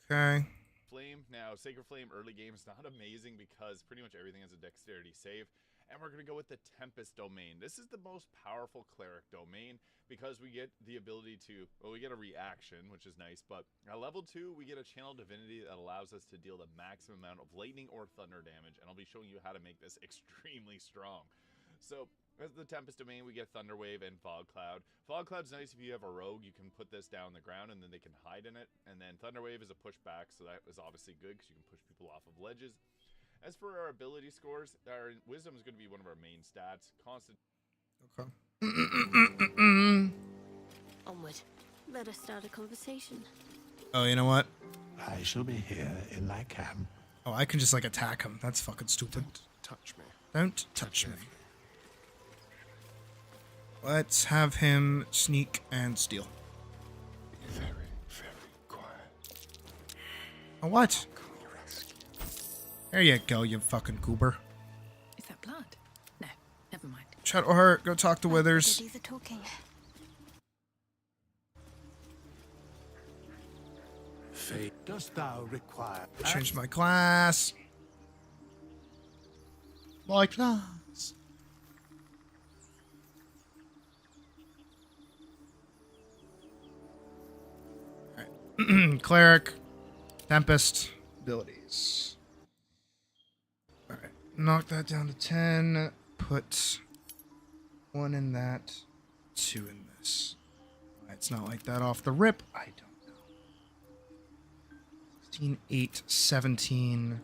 Okay. Flame. Now, Sacred Flame early game is not amazing because pretty much everything has a dexterity save. And we're going to go with the Tempest domain. This is the most powerful cleric domain because we get the ability to, well, we get a reaction, which is nice, but at level 2, we get a channel divinity that allows us to deal the maximum amount of lightning or thunder damage, and I'll be showing you how to make this extremely strong. So, as the Tempest domain, we get Thunder Wave and Fog Cloud. Fog Cloud's nice if you have a rogue, you can put this down the ground and then they can hide in it, and then Thunder Wave is a pushback, so that is obviously good because you can push people off of ledges. As for our ability scores, our wisdom is going to be one of our main stats. Constant. Okay. Onward. Let us start a conversation. Oh, you know what? I shall be here in my camp. Oh, I can just like attack him. That's fucking stupid. Touch me. Don't touch me. Let's have him sneak and steal. Be very, very quiet. Oh, what? There you go, you fucking goober. Is that blood? No, never mind. Shadowheart, go talk to Withers. These are talking. Fate, dost thou require? Change my class. My class. Alright. Cleric. Tempest. Abilities. Alright. Knock that down to 10. Put 1 in that. 2 in this. It's not like that off the rip. I don't. 16, 8, 17,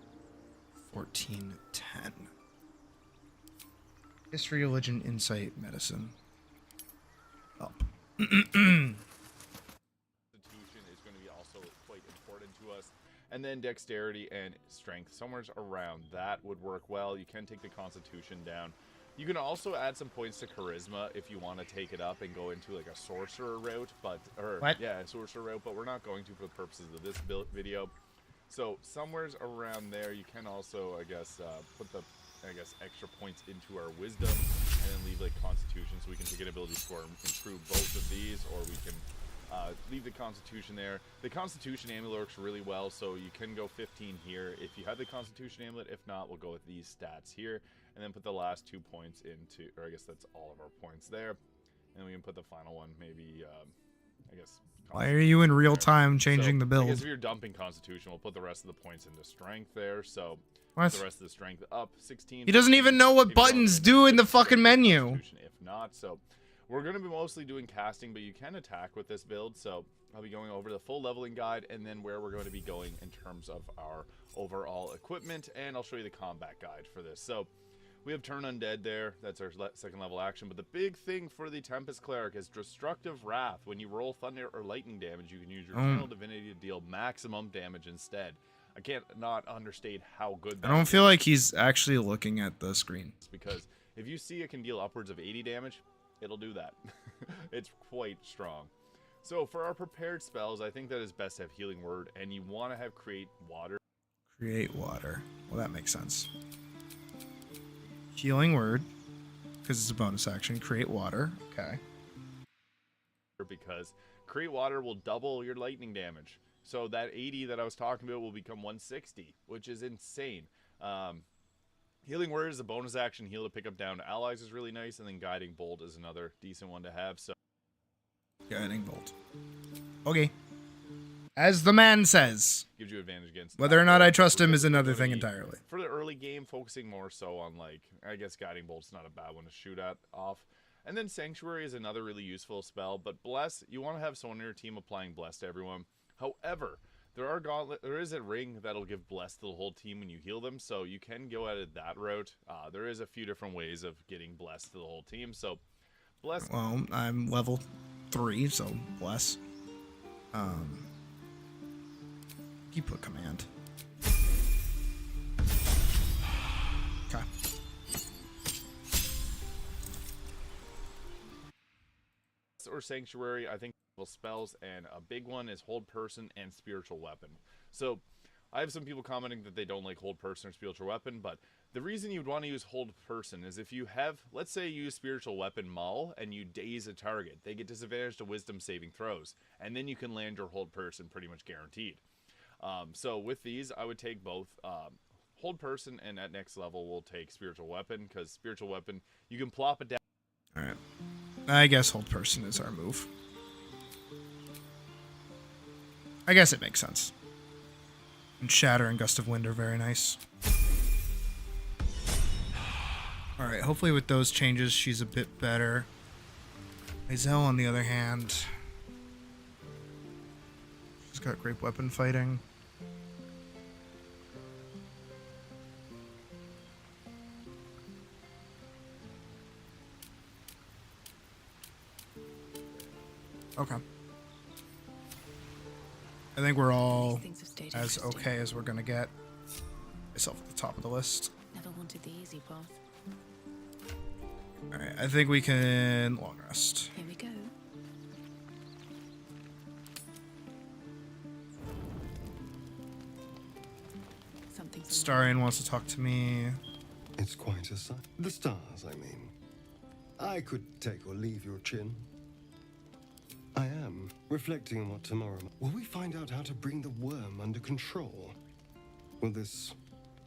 14, 10. History, religion, insight, medicine. Up. Constitution is going to be also quite important to us. And then dexterity and strength. Somewhere around that would work well. You can take the constitution down. You can also add some points to charisma if you want to take it up and go into like a sorcerer route, but a sorcerer route, but we're not going to for the purposes of this video. So somewhere's around there, you can also, I guess, put the extra points into our wisdom and then leave like constitution, so we can take an ability score and improve both of these, or we can leave the constitution there. The constitution amulet works really well, so you can go 15 here if you have the constitution amulet. If not, we'll go with these stats here and then put the last 2 points into, or I guess that's all of our points there, and we can put the final one maybe I guess. Why are you in real time changing the build? I guess if you're dumping constitution, we'll put the rest of the points into strength there, so what? The rest of the strength up 16. He doesn't even know what buttons do in the fucking menu. If not, so We're going to be mostly doing casting, but you can attack with this build, so I'll be going over the full leveling guide and then where we're going to be going in terms of our overall equipment, and I'll show you the combat guide for this. So we have Turn Undead there. That's our second level action, but the big thing for the Tempest Cleric is Destructive Wrath. When you roll thunder or lightning damage, you can use your Channel Divinity to deal maximum damage instead. I can't not understate how good that I don't is. feel like he's actually looking at the screen. Because if you see it can deal upwards of 80 damage, it'll do that. It's quite strong. So for our prepared spells, I think that it's best to have Healing Word, and you want to have Create Water. Create Water. Well, that makes sense. Healing Word, because it's a bonus action. Create Water. Okay. Because Create Water will double your lightning damage. So that 80 that I was talking about will become 160, which is insane. Healing Word is a bonus action. Heal to pick up down allies is really nice, and then Guiding Bolt is another decent one to have. So Guiding Bolt. Okay. As the man says. Gives you advantage against. Whether or not I trust him is another thing entirely. For the early game, focusing more so on, like, I guess Guiding Bolt's not a bad one to shoot at off. And then Sanctuary is another really useful spell. But Bless, you want to have someone on your team applying Bless to everyone. However, there is a ring that'll give Bless to the whole team when you heal them, so you can go at it that route. There is a few different ways of getting Bless to the whole team, so Bless. Well, I'm level 3, so Bless. You put command. Okay. Or Sanctuary, I think spells, and a big one is Hold Person and Spiritual Weapon. So I have some people commenting that they don't like Hold Person or Spiritual Weapon, but the reason you'd want to use Hold Person is if you have, let's say you use Spiritual Weapon Maul and you daze a target, they get disadvantage to Wisdom saving throws, and then you can land your Hold Person pretty much guaranteed. So with these, I would take both Hold Person, and at next level we'll take Spiritual Weapon, because Spiritual Weapon, you can plop it down. Alright. I guess Hold Person is our move. I guess it makes sense. And Shatter and Gust of Wind are very nice. Alright, hopefully with those changes she's a bit better. Azel, on the other hand, she's got great weapon fighting. Okay. I think we're all as okay as we're gonna get. Myself at the top of the list. Never wanted the easy path. Alright, I think we can long rest. Here we go. Starian wants to talk to me. It's quite a sight. The stars, I mean. I could take or leave your chin. I am reflecting on what tomorrow. Will we find out how to bring the worm under control? Will this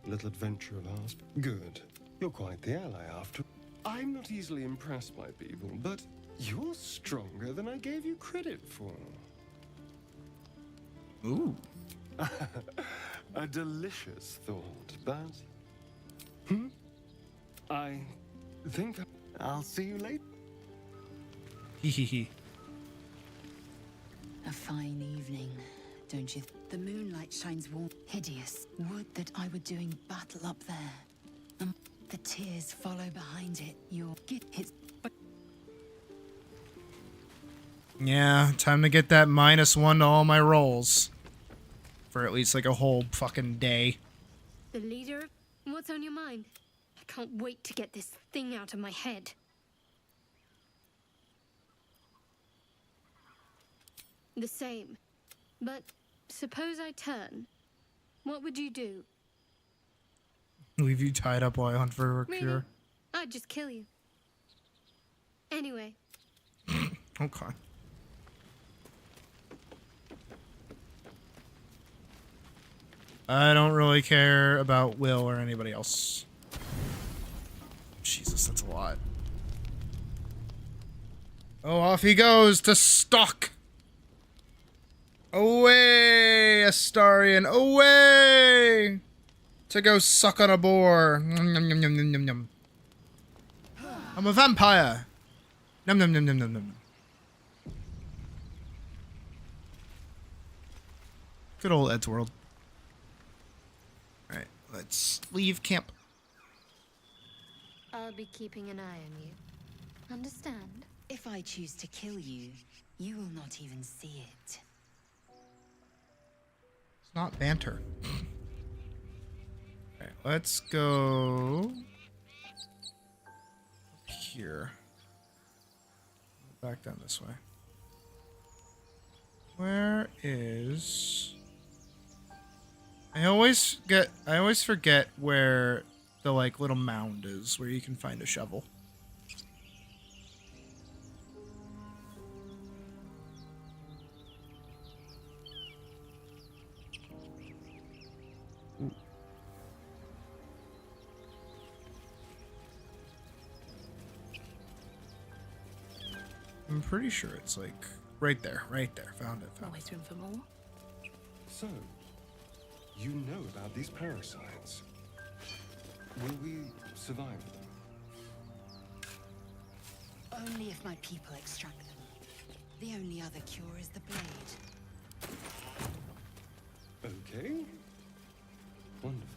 little adventure of ours? Good. You're quite the ally after. I'm not easily impressed by people, but you're stronger than I gave you credit for. Ooh. A delicious thought, but... I think I'll see you later. Hehehe. A fine evening, don't you? The moonlight shines warm. Hideous. Would that I were doing battle up there. The tears follow behind it. Your gift hits. Yeah, time to get that -1 to all my rolls. For at least like a whole fucking day. The leader? What's on your mind? I can't wait to get this thing out of my head. The same. But suppose I turn. What would you do? Leave you tied up while I hunt for a Really? cure. I'd just kill you. Anyway. Okay. I don't really care about Will or anybody else. Jesus, that's a lot. Oh, off he goes to stalk. Away, Astarion, away! To go suck on a boar. Nom, nom, nom, nom, nom, nom. I'm a vampire. Num num num num num num. Good old Ed's world. Alright, let's leave camp. I'll be keeping an eye on you. Understand? If I choose to kill you, you will not even see it. It's not banter. Alright, let's go here. Back down this way. Where is... I always forget where the like little mound is where you can find a shovel. I'm pretty sure it's like right there. Found it. Always room for more. So, you know about these parasites. Will we survive them? Only if my people extract them. The only other cure is the blade. Okay. Wonderful.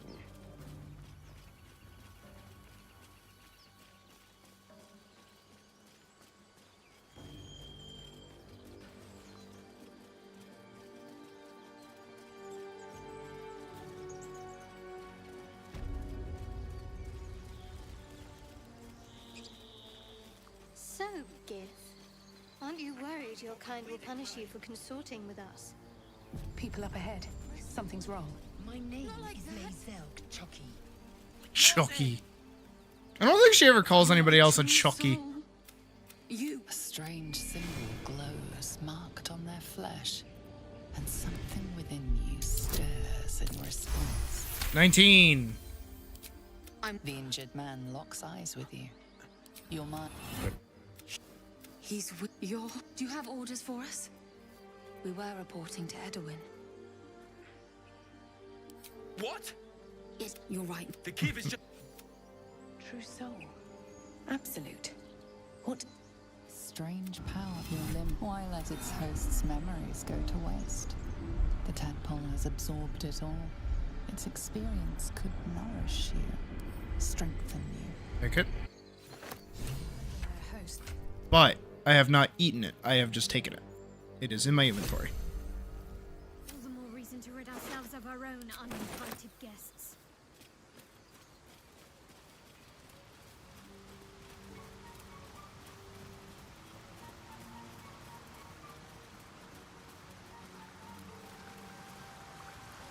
So, Gith, aren't you worried your kind will punish you for consorting with us? People up ahead. Something's wrong. My name is Maisel Chucky. Chucky. I don't think she ever calls anybody else a Chucky. You. A strange symbol glows, marked on their flesh, and something within you stirs in response. 19. The injured man locks eyes with you. Your mind. He's with your... Do you have orders for us? We were reporting to Edwin. What? Yes, you're right. The kid is just... True soul. Absolute. What? Strange power your limb. Why let its host's memories go to waste? The tadpole has absorbed it all. Its experience could nourish you, strengthen you. Take it. But I have not eaten it. I have just taken it. It is in my inventory. All the more reason to rid ourselves of our own uninvited guests.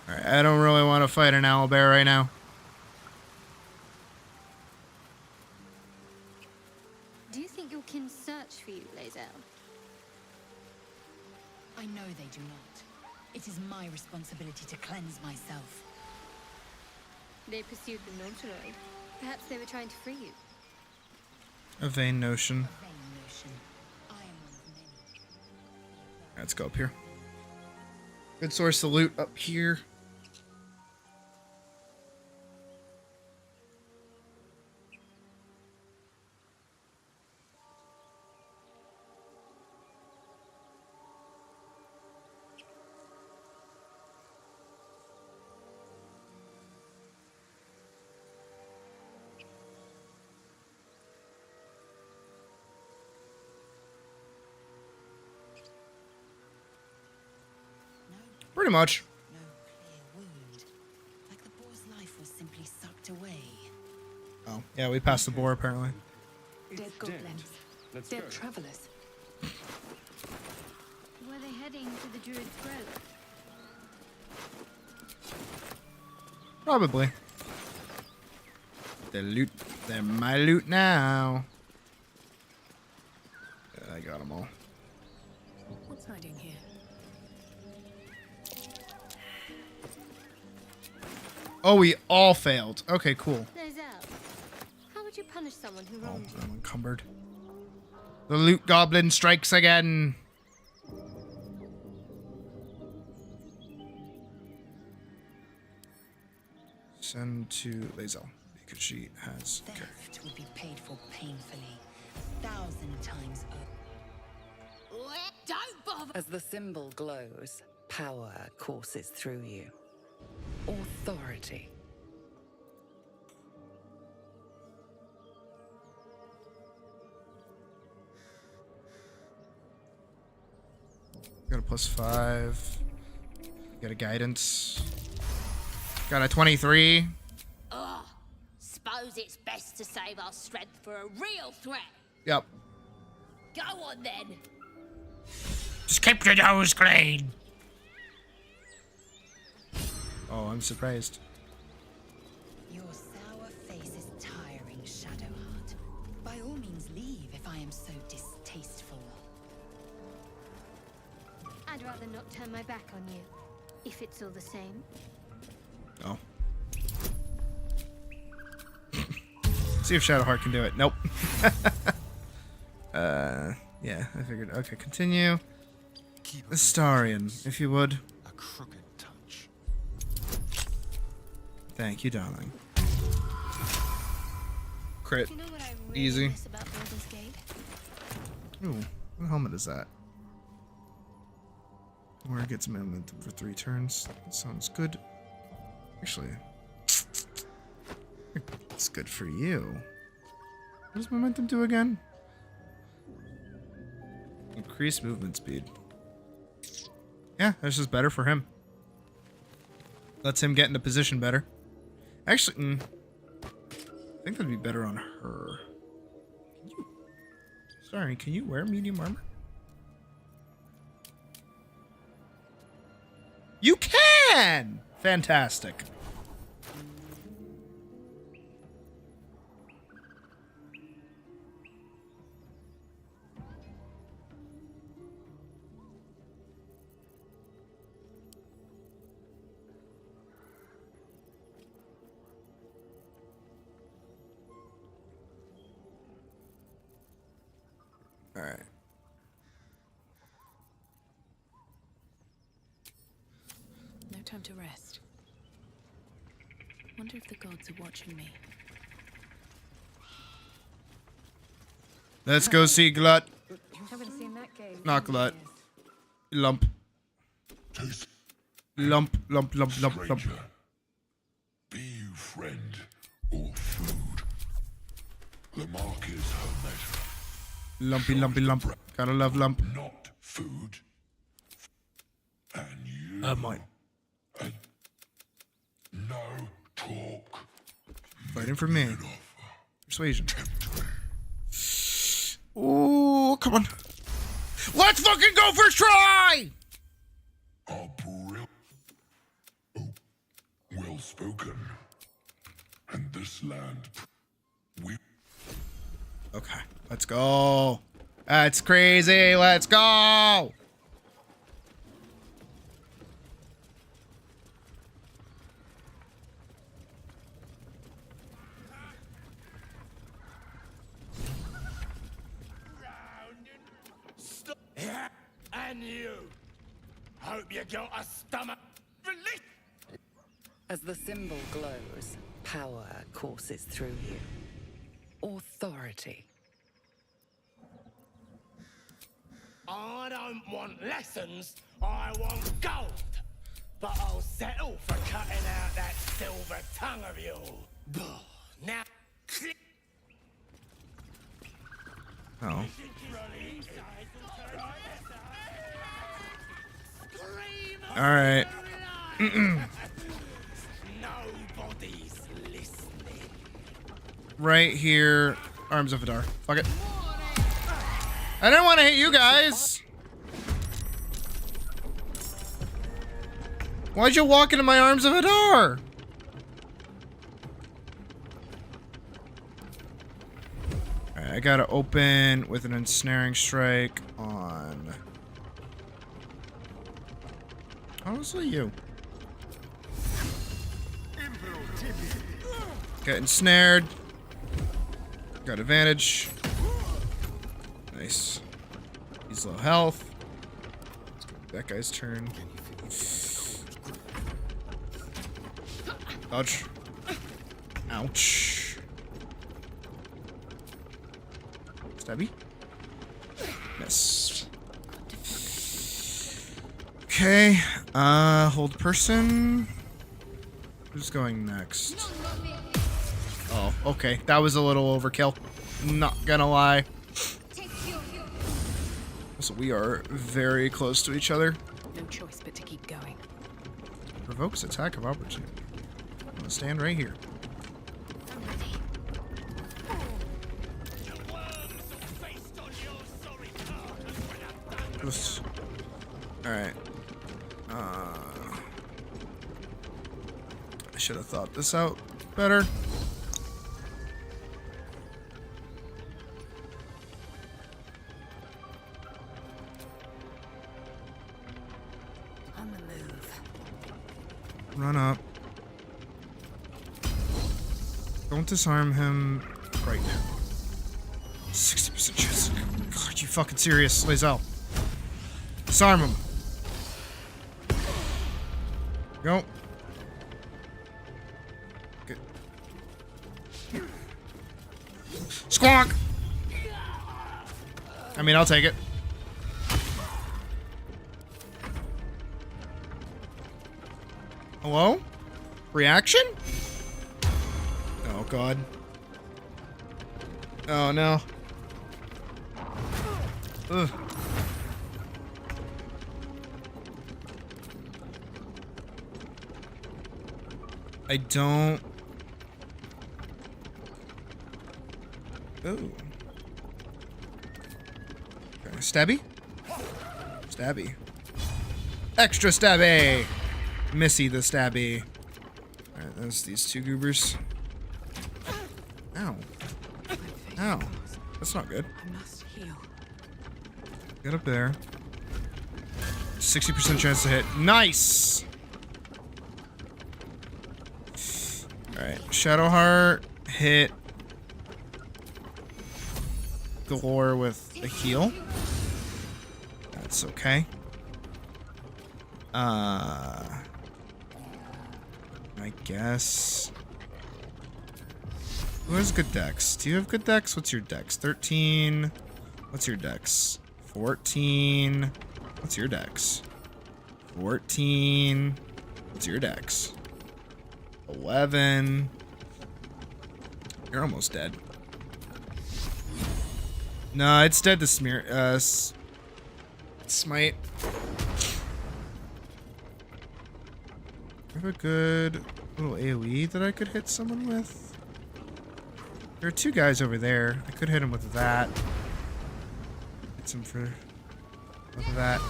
Alright, I don't really want to fight an owlbear right now. Do you think your kin search for you, Lae'zel? I know they do not. It is my responsibility to cleanse myself. They pursued the Nautiloid. Perhaps they were trying to free you. A vain notion. Let's go up here. Good source of loot up here. Pretty much. No clear wound. Like the boar's life was simply sucked away. Oh, yeah, we passed the boar apparently. Dead goblins. Dead travelers. Were they heading to the Druid's Grove? Probably. The loot. They're my loot now. Yeah, I got them all. What's hiding here? Oh, we all failed. Okay, cool. Lae'zel, how would you punish someone who wronged you? I'm encumbered. The loot goblin strikes again. Send to Lae'zel because she has Theft would be paid for painfully, 1,000 times over. Don't bother! As the symbol glows, power courses through you. Authority. Got a +5. Got a guidance. Got a 23. Ugh. Suppose it's best to save our strength for a real threat. Yep. Go on then. Just keep your nose clean. Oh, I'm surprised. Your sour face is tiring, Shadowheart. By all means leave if I am so distasteful. I'd rather not turn my back on you, if it's all the same. Oh. See if Shadowheart can do it. Nope. Yeah, I figured. Okay, continue. Astarion, if you would. A crooked touch. Thank you, darling. Crit. You know what I really Easy. miss about Baldur's Gate? Ooh, what helmet is that? Where it gets momentum for 3 turns. That sounds good. Actually, it's good for you. What does momentum do again? Increase movement speed. Yeah, that's just better for him. Lets him get into position better. Actually, I think that'd be better on her. Sorry, can you wear medium armor? You can! Fantastic. All right. No time to rest. Wonder if the gods are watching me. Let's go see Glut. Haven't seen that game. Not Glut. Lump. Lump, lump, lump, lump, lump. Be you friend or food. The mark is her measure. Lumpy, lumpy, lump. Gotta love lump. Not food. And you. Mine. No talk. Fighting for me. Persuasion. Ooh, come on. Let's fucking go first try! Well spoken. And this land. Okay, let's go. That's crazy. Let's go. Yeah, and you. Hope you got a stomach. Release. As the symbol glows, power courses through you. Authority. I don't want lessons, I want gold. But I'll settle for cutting out that silver tongue of yours. Now, click. Oh. All right. Nobody's listening. Right here. Arms of Hadar. Fuck it. I didn't want to hit you guys. Why'd you walk into my Arms of Hadar? Alright, I gotta open with an ensnaring strike on... honestly, you. Get ensnared. Got advantage. Nice. He's low health. That guy's turn. Dodge. Ouch. Stabby. Miss. Okay. Hold person. Who's going next? Oh, okay. That was a little overkill. Not gonna lie. So we are very close to each other. No choice but to keep going. Provokes attack of opportunity. I'm gonna stand right here. Alright. I should have thought this out better. On the move. Run up. Don't disarm him right now. 60% chance. God, you fucking serious, Lae'zel? Disarm him. Go. Good. Squonk! I mean, I'll take it. Hello? Reaction? Oh, God. Oh, no. Ugh. I don't... Ooh. Okay, stabby? Stabby. Extra stabby! Missy the stabby. Alright, that's these two goobers. Ow. Ow. That's not good. I must heal. Get up there. 60% chance to hit. Nice! Alright, Shadowheart hit Galore with a heal. That's okay. I guess. Who has good dex? Do you have good dex? What's your dex? 13. What's your dex? 14. What's your dex? 14. What's your dex? 11. You're almost dead. No, it's dead to smear. Smite. I have a good little AoE that I could hit someone with. There are two guys over there. I could hit him with that. Hit him for with that.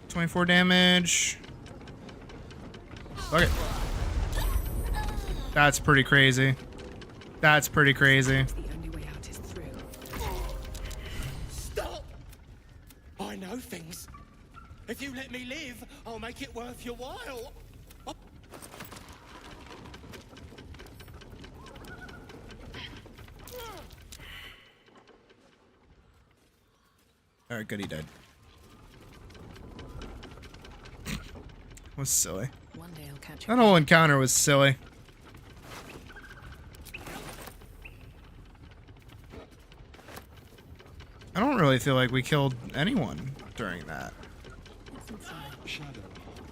.24 damage. Fuck it. That's pretty crazy. That's pretty crazy. The only way out is through. Stop! I know things. If you let me live, I'll make it worth your while. Alright, good, he died. Was silly. One day I'll catch That whole encounter was silly. I don't really feel like we killed anyone during that.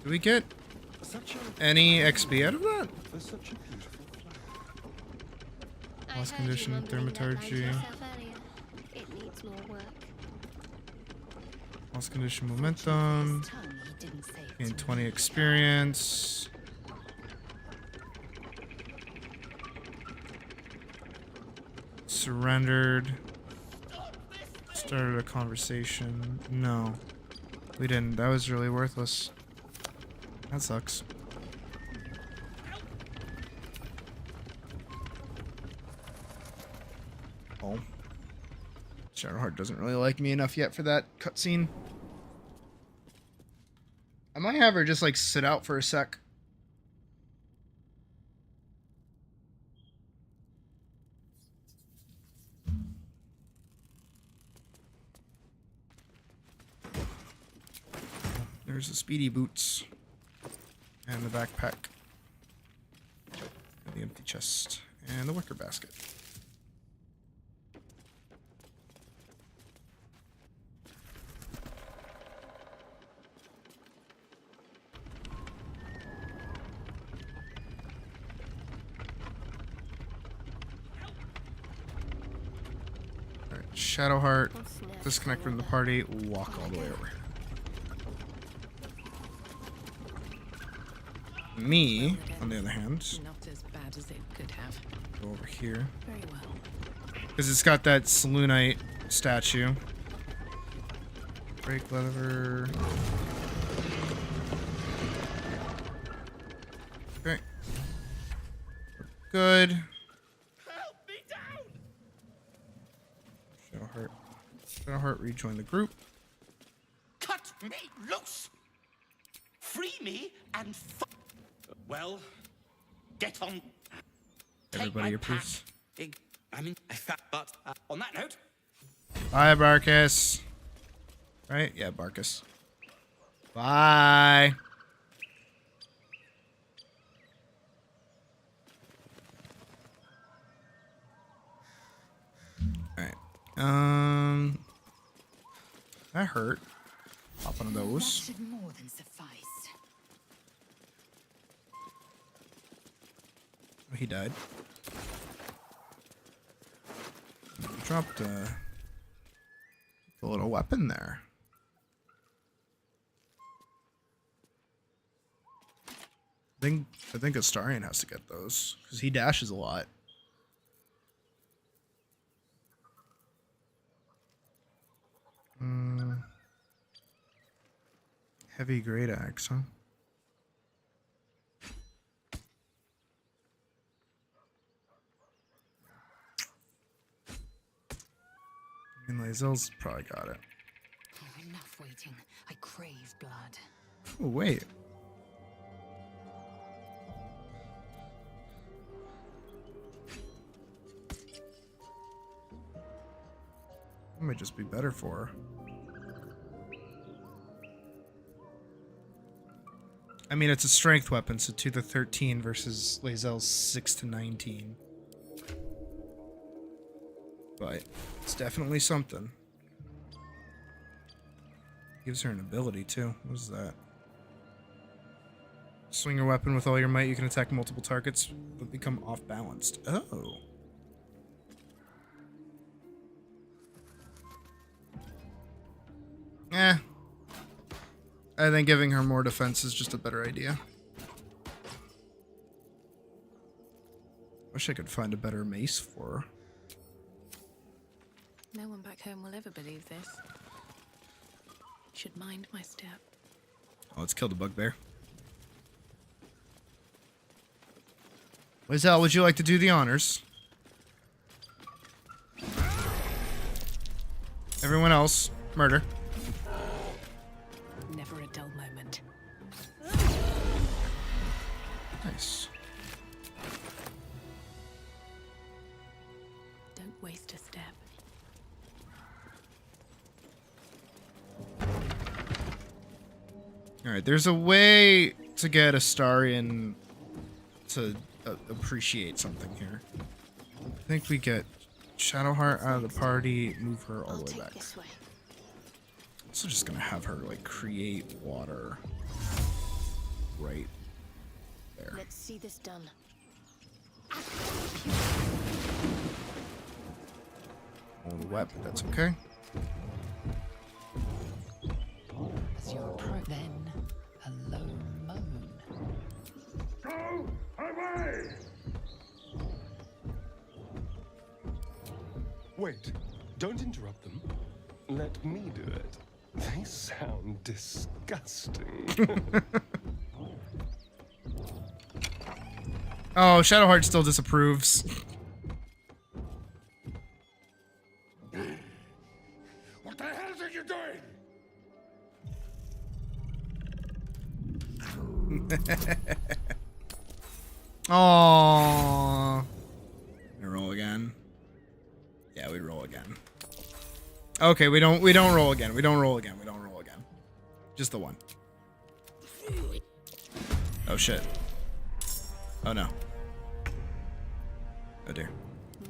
Did we get any XP out of that? Lost condition, thaumaturgy. It needs more work. Lost condition, momentum. Gain 20 experience. Surrendered. Started a conversation. No. We didn't. That was really worthless. That sucks. Oh. Shadowheart doesn't really like me enough yet for that cutscene. I might have her just like sit out for a sec. There's the speedy boots and the backpack and the empty chest And the wicker basket. Alright, Shadowheart, disconnect from the party, walk all the way over here. Me, on the other hand, Not as bad as it could have. go over here. Very well. Because it's got that Saloonite statue. Break lever. Okay. We're good. Help me down! Shadowheart, rejoin the group. Cut me loose! Free me and well, get on. Everybody approves. But on that note, Bye, Barkus. Right? Yeah, Barkus. Bye. Alright. That hurt. Pop one of those. Should more than suffice. Oh, he died. Dropped a little weapon there. I think Astarion has to get those because he dashes a lot. Heavy great axe, huh? And Lae'zel's probably got it. Oh, enough waiting. I crave blood. Oh, wait. That might just be better for her. I mean, it's a strength weapon, so 2 to 13 versus Lae'zel's 6 to 19. But it's definitely something. Gives her an ability too. What is that? Swing your weapon with all your might. You can attack multiple targets, but become off balanced. Oh. Eh. I think giving her more defense is just a better idea. Wish I could find a better mace for her. No one back home will ever believe this. Should mind my step. Oh, let's kill the bugbear. Lae'zel, would you like to do the honors? Everyone else, murder. Never a dull moment. Nice. Don't waste a step. Alright, there's a way to get Astarion to appreciate something here. I think we get Shadowheart out of the party, move her all the way back. So just gonna have her like create water right there. Let's see this done. A little wet, but that's okay. As you approach, then a low moan. Go away! Wait, don't interrupt them. Let me do it. They sound disgusting. Oh, Shadowheart still disapproves. what the hell are you doing? Aww. We roll again. Yeah, we roll again. Okay, we don't roll again. We don't roll again. We don't roll again. Just the one. Oh shit. Oh no. Oh dear.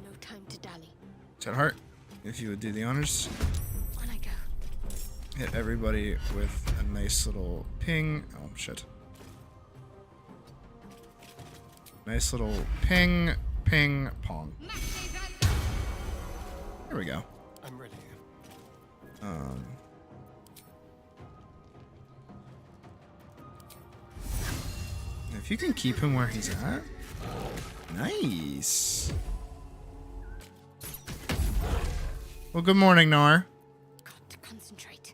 No time to dally. Chat Heart, if you would do the honors. On I go. Hit everybody with a nice little ping. Oh shit. Nice little ping, ping, pong. There we go. I'm ready. If you can keep him where he's at. Nice. Well, good morning, Nar. Got to concentrate.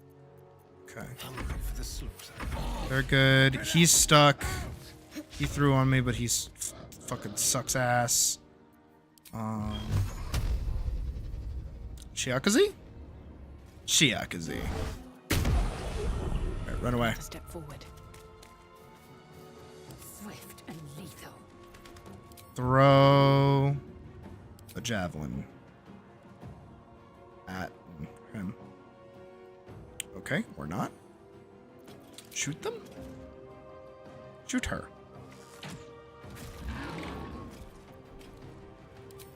Okay. Hungry for the slaughter. They're good. He's stuck. He threw on me, but he's fucking sucks ass. Shiakaze? Shiakaze. Alright, run away. Step forward. Swift and lethal. Throw a javelin at him. Okay, or not. Shoot them? Shoot her.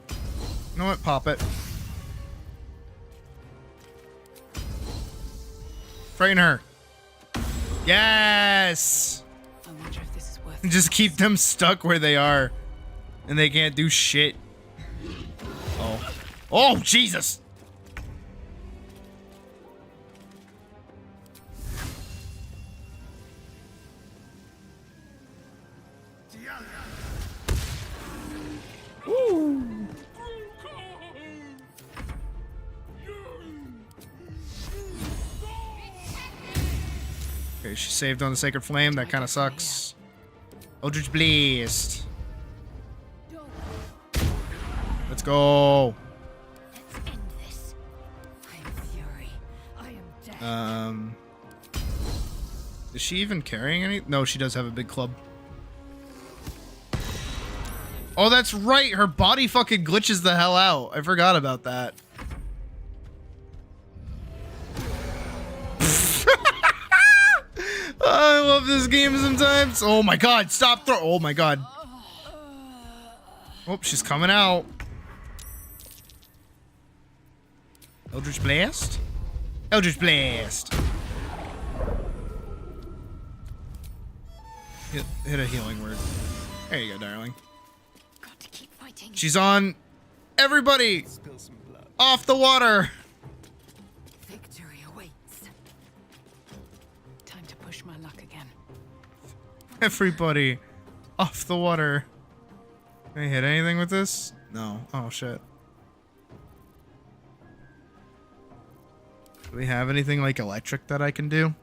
You know what? Pop it. Frighten her. Yes! I wonder if this is worth Just keep them stuck where they are. And they can't do shit. Oh. Oh, Jesus! Woo! Okay, she saved on the Sacred Flame. That kind of sucks. Eldritch Blast. Let's go. Let's end this. I am fury. I am death. Is she even carrying any? No, she does have a big club. Oh, that's right. Her body fucking glitches the hell out. I forgot about that. I love this game sometimes. Oh my god, stop throw. Oh my god. Oh, she's coming out. Eldritch Blast? Eldritch Blast. Hit a healing word. There you go, darling. Got to keep fighting. She's on. Everybody! Off the water! Victory awaits. Time to push my luck again. Everybody off the water. Can I hit anything with this? No. Oh, shit. Do we have anything like electric that I can do?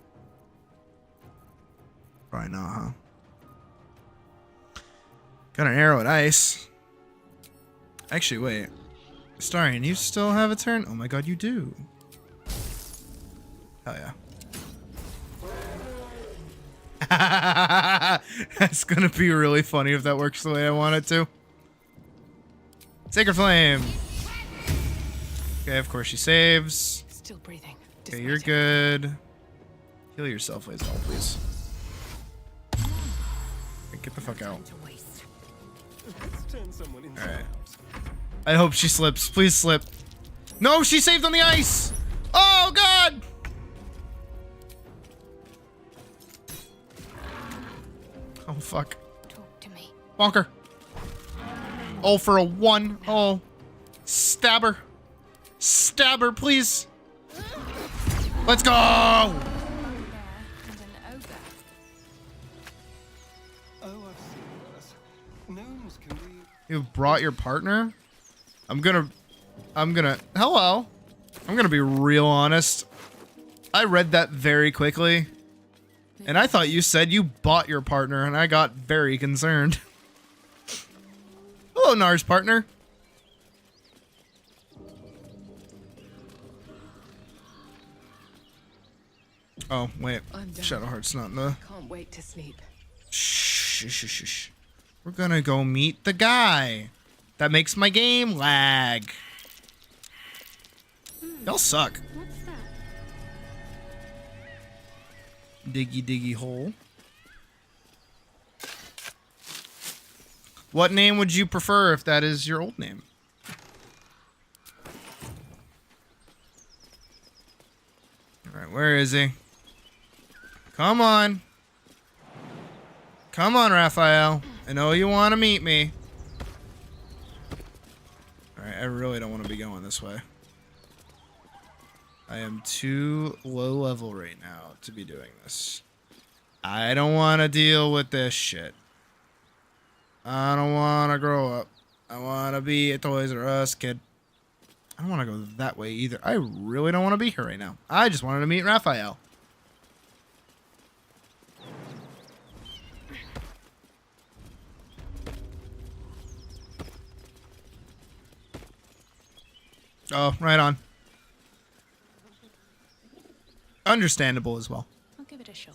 Probably not, huh? Got an arrow at ice. Actually, wait. Starion, you still have a turn? Oh my god, you do. Hell yeah. That's gonna be really funny if that works the way I want it to. Sacred Flame. Okay, of course she saves. Still breathing. Okay, you're good. Heal yourself as well, please. Okay, get the fuck out. Alright. I hope she slips. Please slip. No, she saved on the ice! Oh, God! Oh, fuck. Talk to me. Bonker. Oh, for a 1. Oh. Stab her. Stab her, please. Let's go! You've brought your partner? I'm gonna, hello. I'm gonna be real honest. I read that very quickly. And I thought you said you bought your partner, and I got very concerned. Hello, Nar's partner. Oh, wait. Shadowheart's not in the... Can't wait to sleep. Shh, shh, shh, shh. We're gonna go meet the guy that makes my game lag. Y'all suck. What's that? Diggy, diggy hole. What name would you prefer if that is your old name? Alright, where is he? Come on. Come on, Raphael. I know you want to meet me. Alright, I really don't want to be going this way. I am too low level right now to be doing this. I don't want to deal with this shit. I don't want to grow up. I want to be a Toys R Us kid. I don't want to go that way either. I really don't want to be here right now. I just wanted to meet Raphael. Oh, right on. Understandable as well. I'll give it a shot.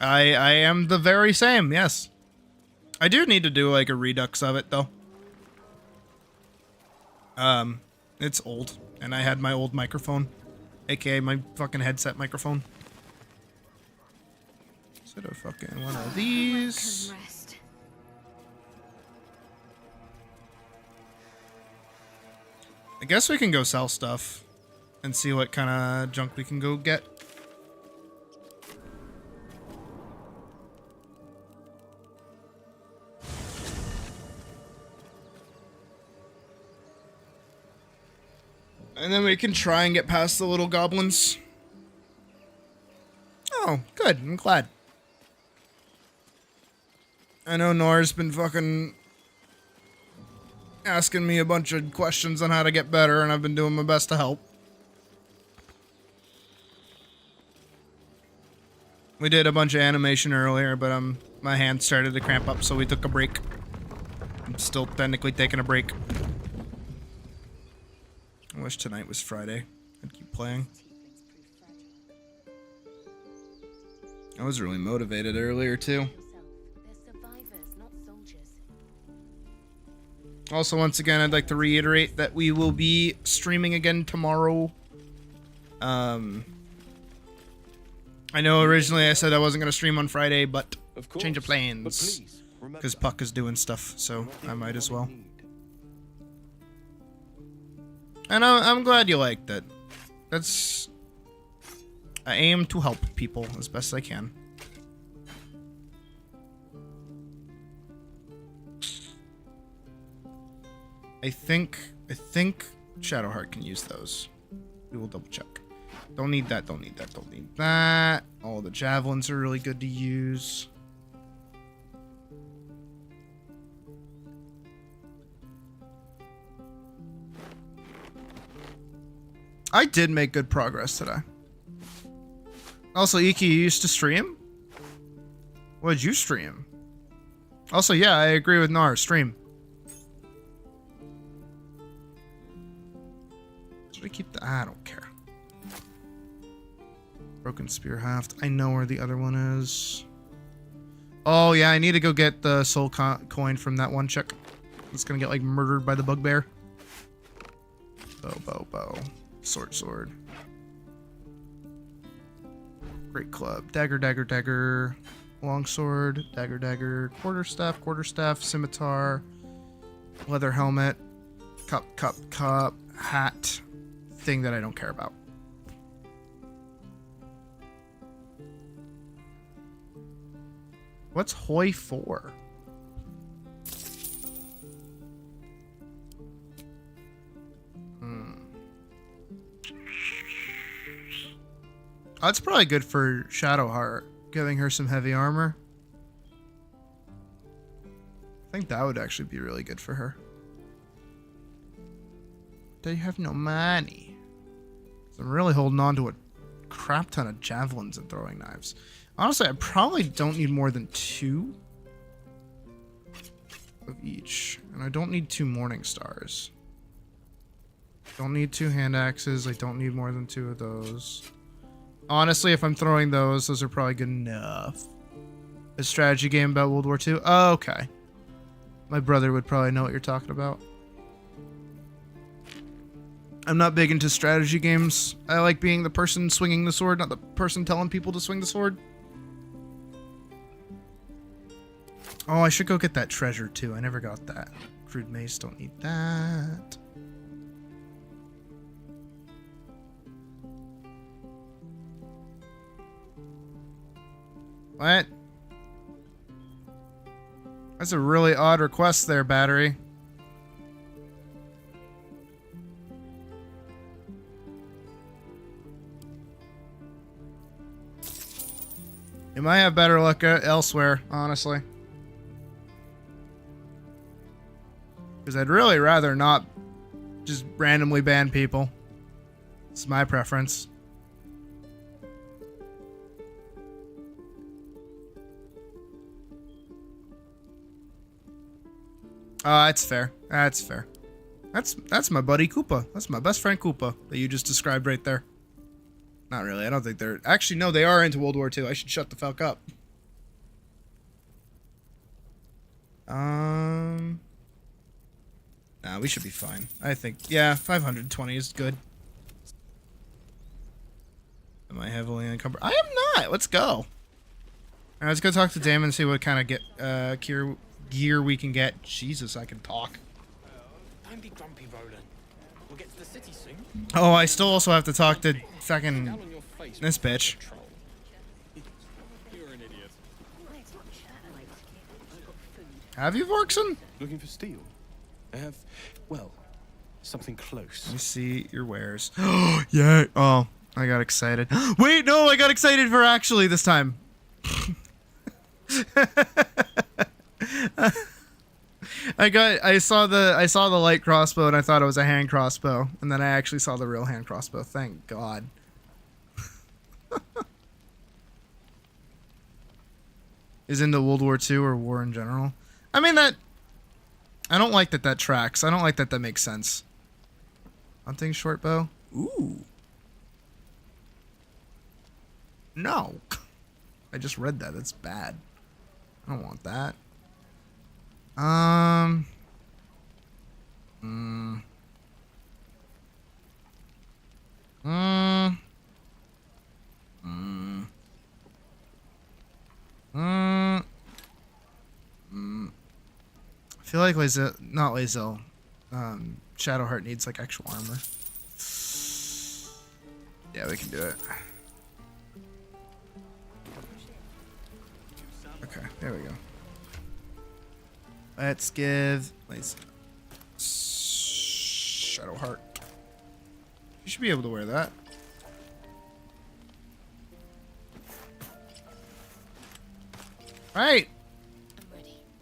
I am the very same, yes. I do need to do like a redux of it though. It's old, and I had my old microphone, aka my fucking headset microphone. Instead of fucking one of these. I guess we can go sell stuff and see what kind of junk we can go get. And then we can try and get past the little goblins. Oh, good. I'm glad. I know Nora's been fucking asking me a bunch of questions on how to get better, and I've been doing my best to help. We did a bunch of animation earlier, but my hand started to cramp up, so we took a break. I'm still technically taking a break. I wish tonight was Friday. I'd keep playing. I was really motivated earlier, too. Also, once again, I'd like to reiterate that we will be streaming again tomorrow. I know originally I said I wasn't going to stream on Friday, but change of plans. Because Puck is doing stuff, so I might as well. And I'm glad you liked it. I aim to help people as best I can. I think Shadowheart can use those. We will double check. Don't need that, don't need that, don't need that. All the javelins are really good to use. I did make good progress today. Also, Iki, you used to stream? What did you stream? Also, yeah, I agree with Nar. Stream. Should I keep the... I don't care. Broken Spear Haft. I know where the other one is. Oh, yeah, I need to go get the soul coin from that one chick. That's gonna get, like, murdered by the bugbear. Bow. Sword. Great club. Dagger. Longsword. Dagger. Quarterstaff. Scimitar. Leather helmet. Cup. Hat. Thing that I don't care about. What's Hoi for? That's probably good for Shadowheart, giving her some heavy armor. I think that would actually be really good for her. They have no money. So I'm really holding on to a crap ton of javelins and throwing knives. Honestly, I probably don't need more than 2 of each. And I don't need 2 Morning Stars. Don't need 2 hand axes. I don't need more than 2 of those. Honestly, if I'm throwing those are probably good enough. A strategy game about World War II? Oh, okay. My brother would probably know what you're talking about. I'm not big into strategy games. I like being the person swinging the sword, not the person telling people to swing the sword. Oh, I should go get that treasure too. I never got that. Crude mace, don't need that. What? That's a really odd request there, Battery. You might have better luck elsewhere, honestly. Because I'd really rather not just randomly ban people. It's my preference. That's fair. That's fair. That's my buddy Koopa. That's my best friend Koopa that you just described right there. Not really. I don't think they're... Actually, no, they are into World War II. I should shut the fuck up. Nah, we should be fine. I think... Yeah, 520 is good. Am I heavily encumbered? I am not! Let's go. Alright, let's go talk to Damon and see what kind of gear we can get. Jesus, I can talk. Don't be grumpy, Roland. We'll get to the city soon. Oh, I still also have to talk to fucking this bitch. You're an idiot. Have you, Vorkson? Looking for steel? I have, well, something close. Let me see your wares. Yeah. Oh, I got excited. Wait, no, I got excited for actually this time. I saw the light crossbow and I thought it was a hand crossbow, and then I actually saw the real hand crossbow. Thank God. Is into World War II or war in general. I mean, that I don't like that tracks. I don't like that makes sense. Hunting short bow. Ooh. No. I just read that. That's bad. I don't want that. I feel like Shadowheart needs like actual armor. Yeah, we can do it. Okay, there we go. Let's give Shadowheart. You should be able to wear that. Right.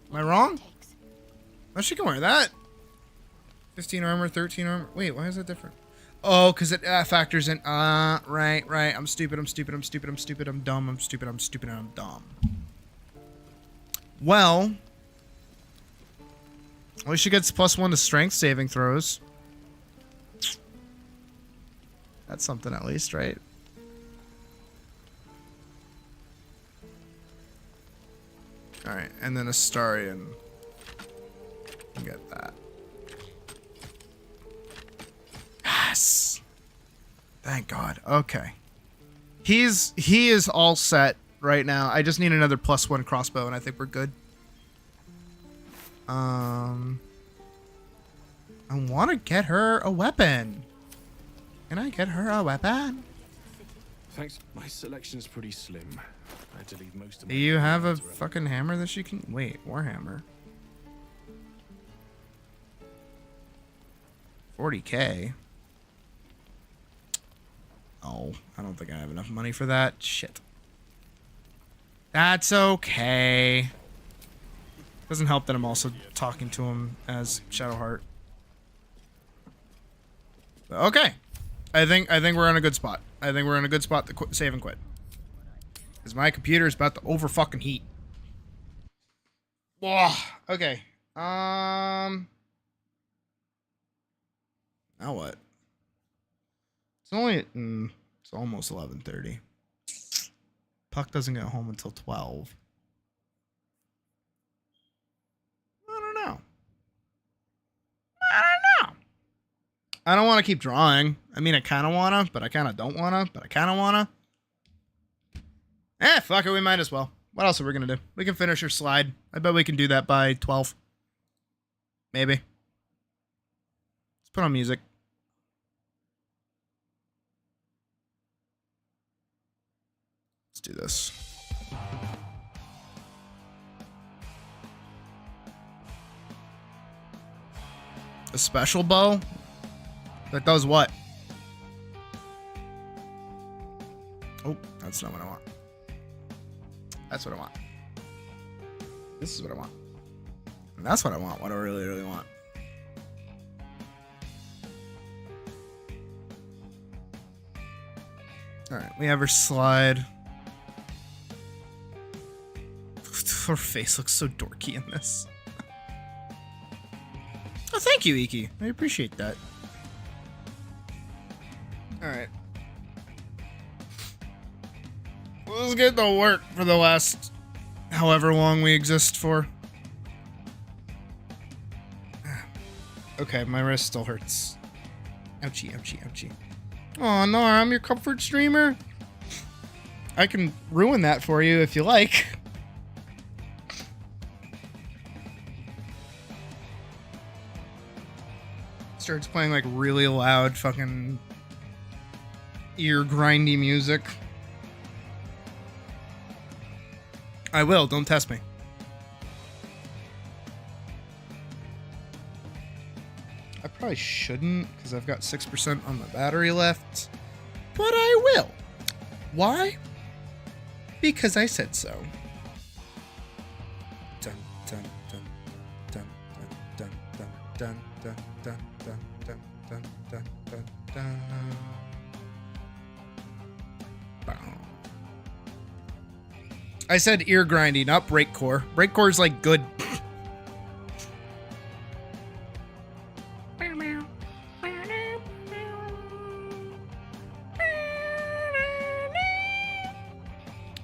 Am I wrong? Oh, she can wear that. 15 armor, 13 armor. Wait, why is that different? Oh, because it factors in. Right. I'm stupid. I'm dumb. I'm dumb. Well, at least she gets +1 to strength saving throws. That's something at least, right? Alright, and then Astarion. Get that. Yes! Thank God. Okay. He is all set right now. I just need another +1 crossbow and I think we're good. I want to get her a weapon. Can I get her a weapon? Thanks. My selection's pretty slim. I had to leave most of Do my you have a cards around. fucking hammer that she can... Wait, Warhammer. 40K. Oh, I don't think I have enough money for that. Shit. That's okay. Doesn't help that I'm also talking to him as Shadowheart. Okay. I think we're in a good spot. I think we're in a good spot to save and quit. Because my computer is about to over fucking heat. Whoa. Okay. Now what? It's only it's almost 11:30. Puck doesn't get home until 12. I don't know. I don't want to keep drawing. I mean, I kind of want to, but I kind of don't want to, but I kind of want to. Fuck it, we might as well. What else are we going to do? We can finish your slide. I bet we can do that by 12. Maybe. Let's put on music. Let's do this. A special bow? That does what? Oh, that's not what I want. That's what I want. This is what I want. And that's what I want. What I really, really want. Alright, we have her slide. Her face looks so dorky in this. Oh, thank you, Iki. I appreciate that. Alright. Let's get to work for the last however long we exist for. Okay, my wrist still hurts. Ouchie, ouchie, ouchie. Aw, Nora, I'm your comfort streamer. I can ruin that for you if you like. Starts playing like really loud fucking ear grindy music. I will, don't test me. I probably shouldn't because I've got 6% on my battery left, but I will. Why? Because I said so. Dun dun dun dun dun dun dun dun dun dun dun dun dun dun dun. I said ear grindy, not breakcore. Breakcore is like good.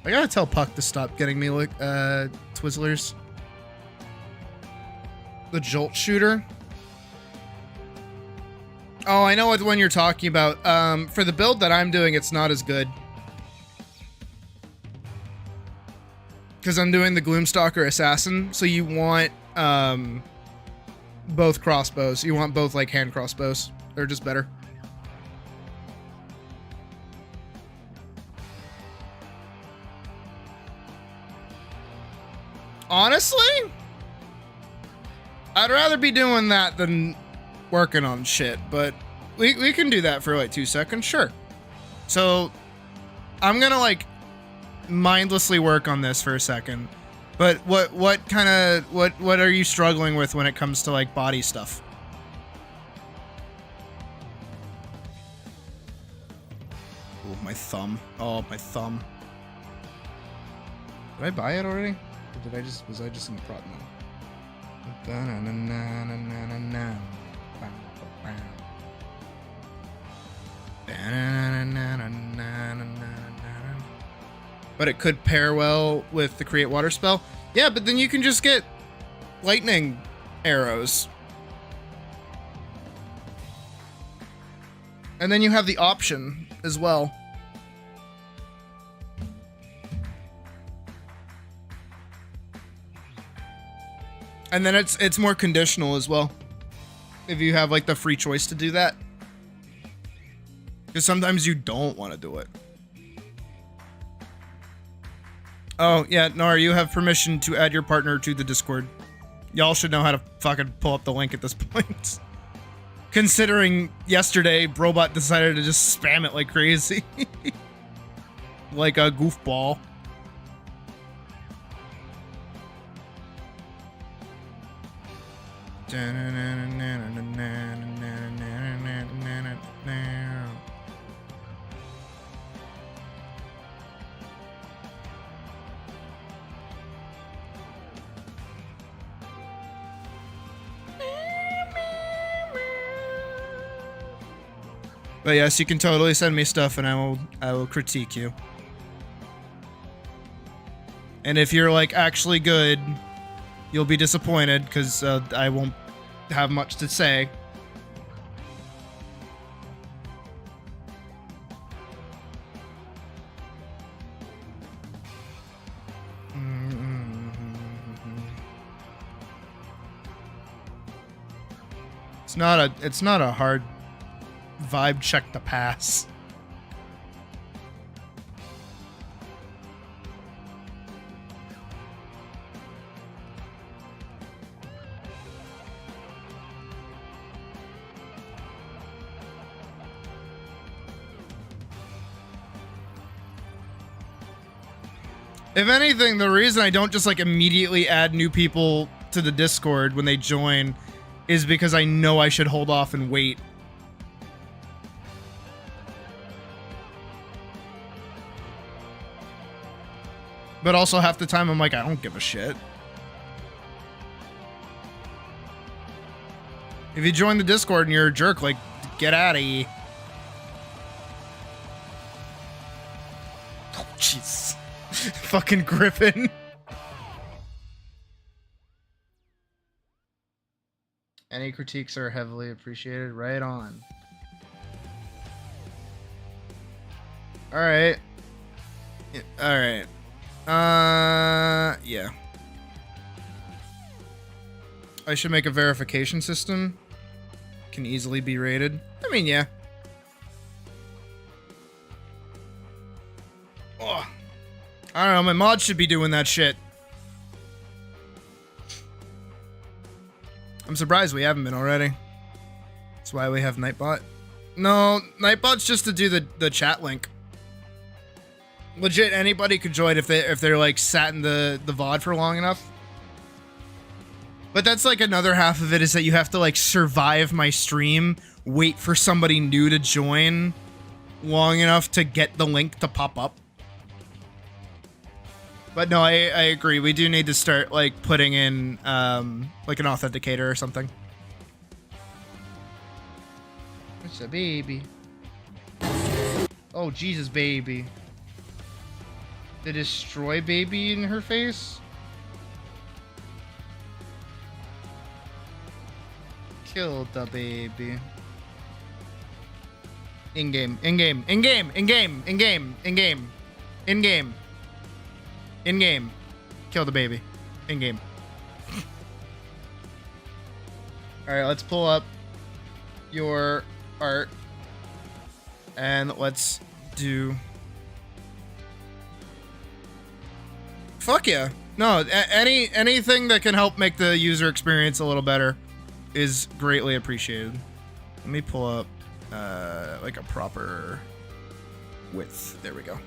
I gotta tell Puck to stop getting me like Twizzlers. The Jolt shooter. Oh, I know what one you're talking about. For the build that I'm doing, it's not as good. Because I'm doing the Gloomstalker Assassin, so you want both crossbows. You want both like hand crossbows. They're just better. Honestly, I'd rather be doing that than working on shit, but we can do that for like 2 seconds, sure. So I'm gonna like mindlessly work on this for a second. But what are you struggling with when it comes to like body stuff? Oh, my thumb. Oh, my thumb. Did I buy it already? Or did I just, was I just in the prop now? But it could pair well with the create water spell. Yeah, but then you can just get lightning arrows. And then you have the option as well. And then it's more conditional as well. If you have like the free choice to do that. Because sometimes you don't want to do it. Oh, yeah, Nora, you have permission to add your partner to the Discord. Y'all should know how to fucking pull up the link at this point. Considering yesterday, Brobot decided to just spam it like crazy. Like a goofball. But yes, you can totally send me stuff and I will critique you. And if you're like actually good, you'll be disappointed because I won't have much to say. It's not a hard vibe check to pass. If anything, the reason I don't just like immediately add new people to the Discord when they join is because I know I should hold off and wait. But also half the time I'm like, I don't give a shit. If you join the Discord and you're a jerk, like, get out of here. Oh, jeez. Fucking Griffin. Any critiques are heavily appreciated. Right on. Alright. Alright. Yeah. I should make a verification system. Can easily be rated. I mean, yeah. Oh. I don't know, my mod should be doing that shit. I'm surprised we haven't been already. That's why we have Nightbot. No, Nightbot's just to do the chat link. Legit, anybody could join if they're like sat in the VOD for long enough. But that's like another half of it is that you have to like survive my stream, wait for somebody new to join long enough to get the link to pop up. But no, I agree. We do need to start like putting in like an authenticator or something. What's a baby? Oh Jesus, baby. The destroy baby in her face? Killed the baby. In-game, in-game, in-game, in-game, in-game, in-game, in-game. In-game. Kill the baby. In-game. Alright, let's pull up your art. And let's do... Fuck yeah. No, anything that can help make the user experience a little better is greatly appreciated. Let me pull up like a proper width. There we go.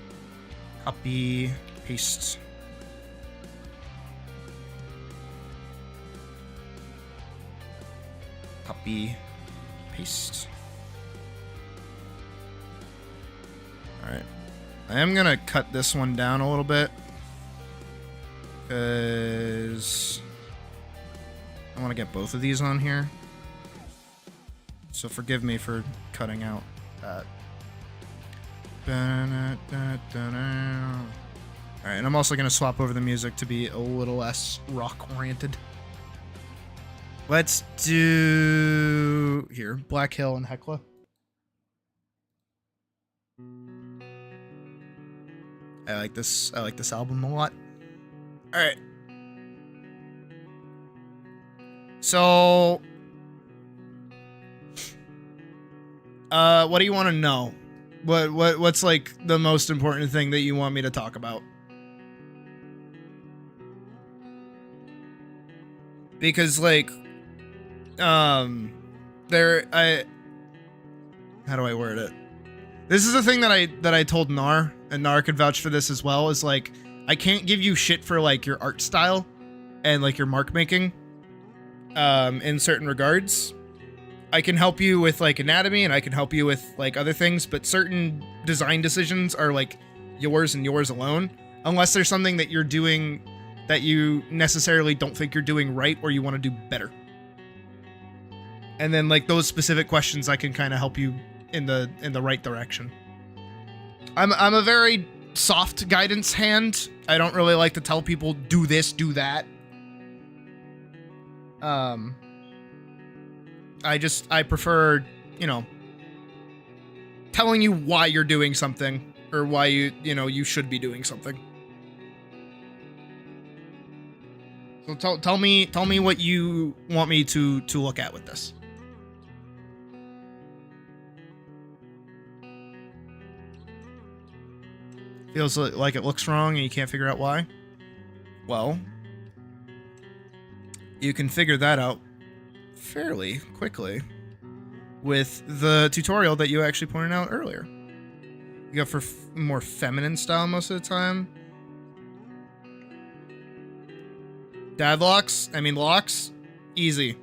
Copy, paste. Copy, paste. Alright. I am gonna cut this one down a little bit. Because I want to get both of these on here. So forgive me for cutting out that. Alright, and I'm also going to swap over the music to be a little less rock-oriented. Let's do... Here, Black Hill and Hecla. I like this album a lot. Alright. So... what do you want to know? What's like the most important thing that you want me to talk about? Because like how do I word it? This is the thing that I told Nar, and Nar could vouch for this as well, is like I can't give you shit for like your art style and like your mark making in certain regards. I can help you with like anatomy and I can help you with like other things, but certain design decisions are like yours and yours alone, unless there's something that you're doing that you necessarily don't think you're doing right or you want to do better. And then like those specific questions I can kind of help you in the right direction. I'm a very soft guidance hand. I don't really like to tell people do this, do that. I prefer, you know, telling you why you're doing something or why you should be doing something. So tell me what you want me to look at with this. Feels like it looks wrong and you can't figure out why? Well, you can figure that out fairly quickly with the tutorial that you actually pointed out earlier. You go for more feminine style most of the time. Dad locks? I mean locks? Easy.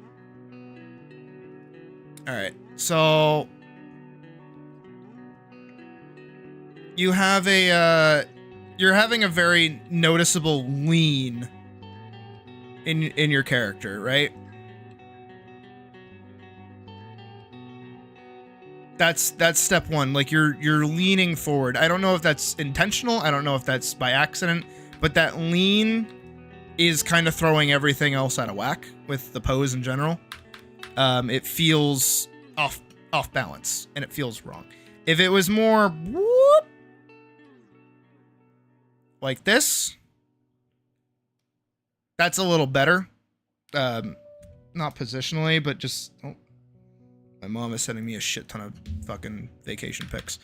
Alright, so you have you're having a very noticeable lean in your character, right? That's step one. Like you're leaning forward. I don't know if that's intentional. I don't know if that's by accident, but that lean is kind of throwing everything else out of whack with the pose in general. It feels off balance and it feels wrong. If it was more whoop, like this, that's a little better. Not positionally, but just my mom is sending me a shit ton of fucking vacation pics.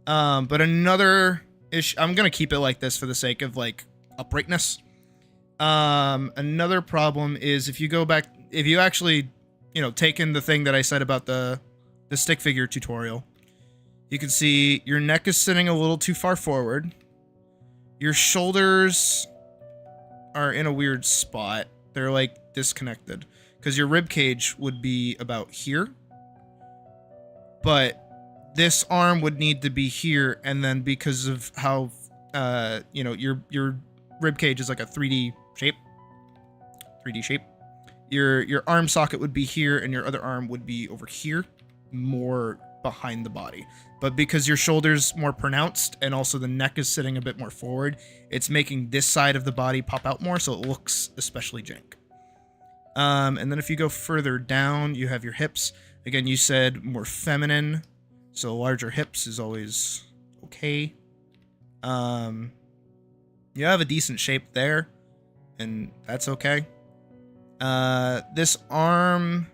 But another issue, I'm gonna keep it like this for the sake of like uprightness. Another problem is if you go back, if you actually, take in the thing that I said about the stick figure tutorial, you can see your neck is sitting a little too far forward. Your shoulders are in a weird spot. They're like disconnected because your rib cage would be about here, but this arm would need to be here, and then because of how your rib cage is like a 3D shape. Your arm socket would be here, and your other arm would be over here, more behind the body. But because your shoulder's more pronounced, and also the neck is sitting a bit more forward, it's making this side of the body pop out more, so it looks especially jank. And then if you go further down, you have your hips. Again, you said more feminine, so larger hips is always okay. You have a decent shape there, and that's okay. This arm,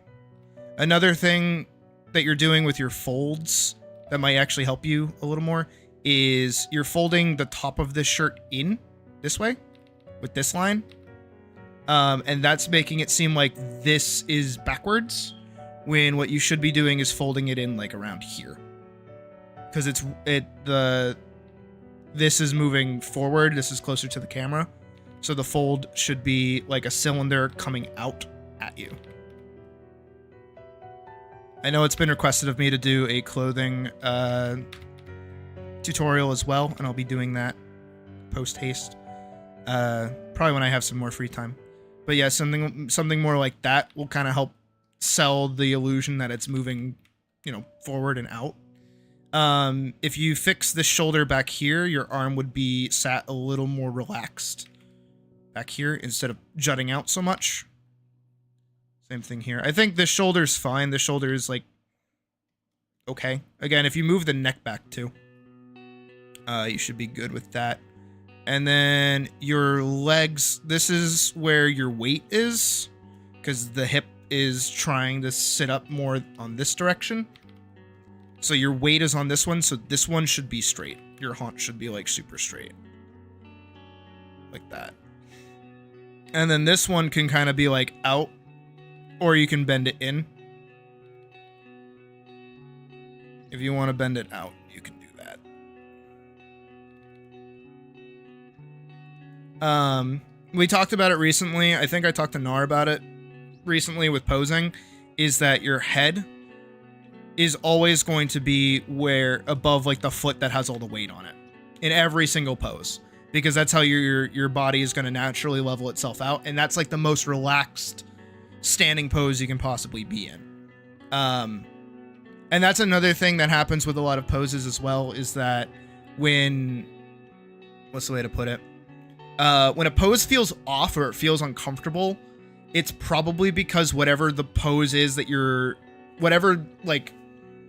another thing that you're doing with your folds that might actually help you a little more is you're folding the top of this shirt in this way with this line. And that's making it seem like this is backwards when what you should be doing is folding it in like around here. Because this is moving forward. This is closer to the camera. So the fold should be like a cylinder coming out at you. I know it's been requested of me to do a clothing tutorial as well, and I'll be doing that post-haste. Probably when I have some more free time. But yeah, something more like that will kind of help sell the illusion that it's moving, forward and out. If you fix the shoulder back here, your arm would be sat a little more relaxed back here instead of jutting out so much. Same thing here. I think the shoulder's fine. The shoulder is like okay. Again, if you move the neck back too, you should be good with that. And then your legs, this is where your weight is, because the hip is trying to sit up more on this direction. So your weight is on this one, so this one should be straight. Your haunch should be like super straight. Like that. And then this one can kind of be like out, or you can bend it in. If you want to bend it out, you can do that. We talked about it recently. I think I talked to Nar about it recently with posing, is that your head is always going to be where above like the foot that has all the weight on it in every single pose, because that's how your body is going to naturally level itself out, and that's like the most relaxed standing pose you can possibly be in. And that's another thing that happens with a lot of poses as well, is that what's the way to put it? When a pose feels off or it feels uncomfortable, it's probably because whatever the pose is that whatever like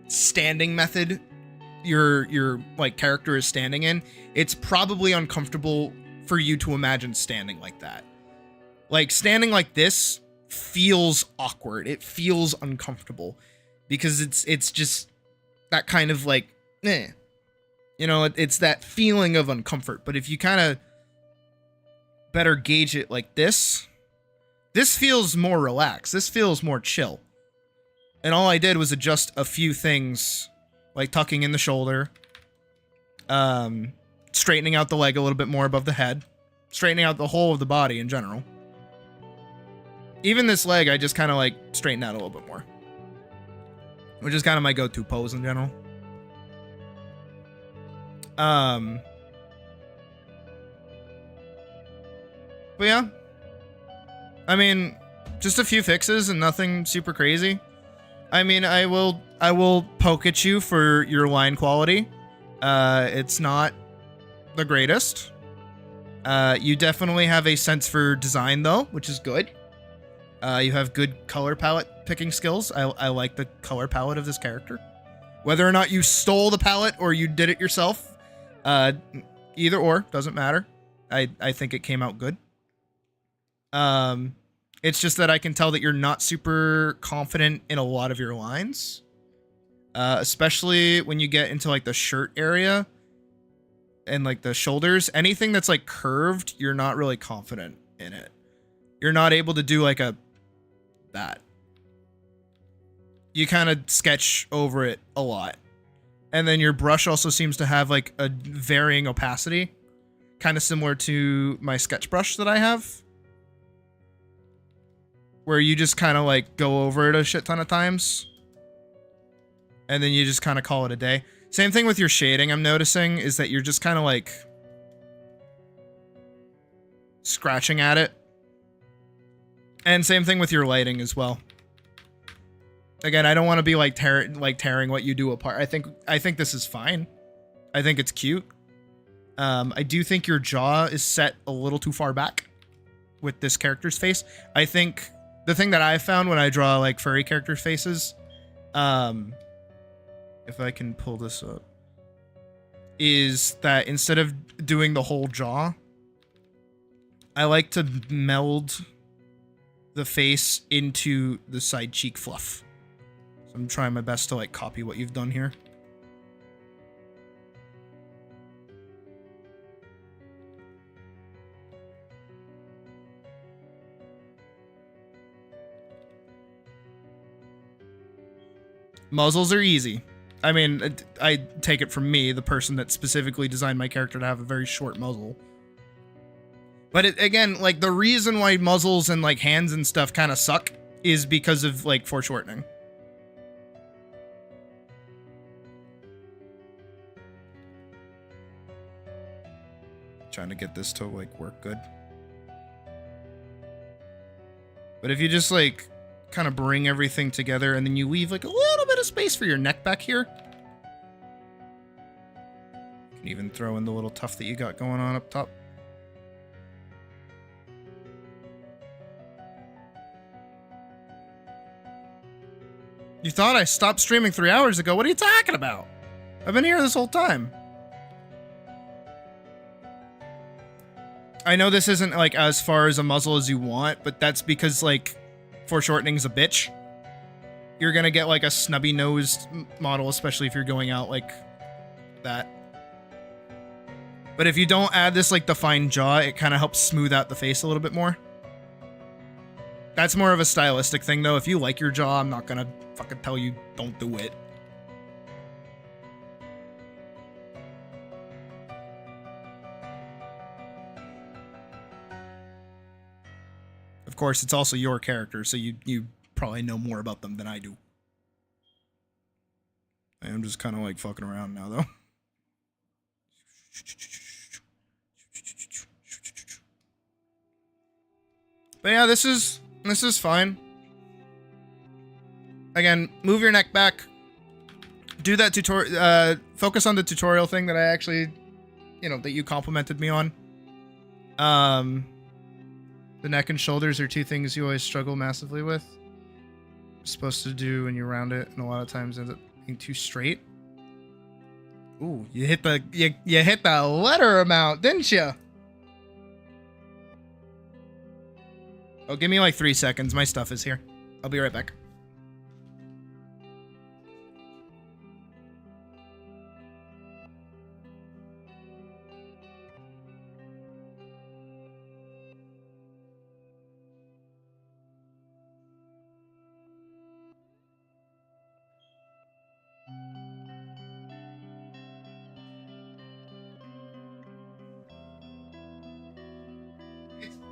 standing method your like character is standing in, it's probably uncomfortable for you to imagine standing like that. Like standing like this feels awkward. It feels uncomfortable because it's just that kind of like You know, it's that feeling of uncomfort. But if you kind of better gauge it like this feels more relaxed. This feels more chill. And all I did was adjust a few things, like tucking in the shoulder, straightening out the leg a little bit more above the head, straightening out the whole of the body in general. Even this leg, I just kind of like straighten out a little bit more, which is kind of my go-to pose in general. But yeah, I mean, just a few fixes and nothing super crazy. I mean, I will poke at you for your line quality. It's not the greatest. You definitely have a sense for design though, which is good. You have good color palette picking skills. I like the color palette of this character. Whether or not you stole the palette or you did it yourself, either or, doesn't matter. I think it came out good. It's just that I can tell that you're not super confident in a lot of your lines. Especially when you get into like the shirt area and like the shoulders. Anything that's like curved, you're not really confident in it. You're not able to do like that. You kind of sketch over it a lot. And then your brush also seems to have like a varying opacity. Kind of similar to my sketch brush that I have. Where you just kind of like go over it a shit ton of times. And then you just kind of call it a day. Same thing with your shading, I'm noticing, is that you're just kind of like scratching at it. And same thing with your lighting as well. Again, I don't want to be like tearing what you do apart. I think this is fine. I think it's cute. I do think your jaw is set a little too far back with this character's face. I think the thing that I found when I draw like furry character faces, if I can pull this up, is that instead of doing the whole jaw, I like to meld the face into the side cheek fluff. So I'm trying my best to like copy what you've done here. Muzzles are easy. I mean, I take it from me, the person that specifically designed my character to have a very short muzzle. But again, like the reason why muzzles and like hands and stuff kind of suck is because of like foreshortening. Trying to get this to like work good. But if you just like kind of bring everything together and then you leave like a little bit of space for your neck back here. You can even throw in the little tuft that you got going on up top. You thought I stopped streaming 3 hours ago? What are you talking about? I've been here this whole time. I know this isn't like as far as a muzzle as you want, but that's because like foreshortening's a bitch. You're gonna get like a snubby nosed model, especially if you're going out like that. But if you don't add this like defined jaw, it kind of helps smooth out the face a little bit more. That's more of a stylistic thing though. If you like your jaw, I'm not gonna fucking tell you don't do it. Of course, it's also your character, so you probably know more about them than I do. I'm just kind of like fucking around now, though. But yeah, this is fine. Again, move your neck back. Do that tutorial. Focus on the tutorial thing that I actually, that you complimented me on. The neck and shoulders are two things you always struggle massively with. You're supposed to do when you round it, and a lot of times ends up being too straight. Ooh, you hit the letter amount, didn't you? Oh, give me like 3 seconds. My stuff is here. I'll be right back.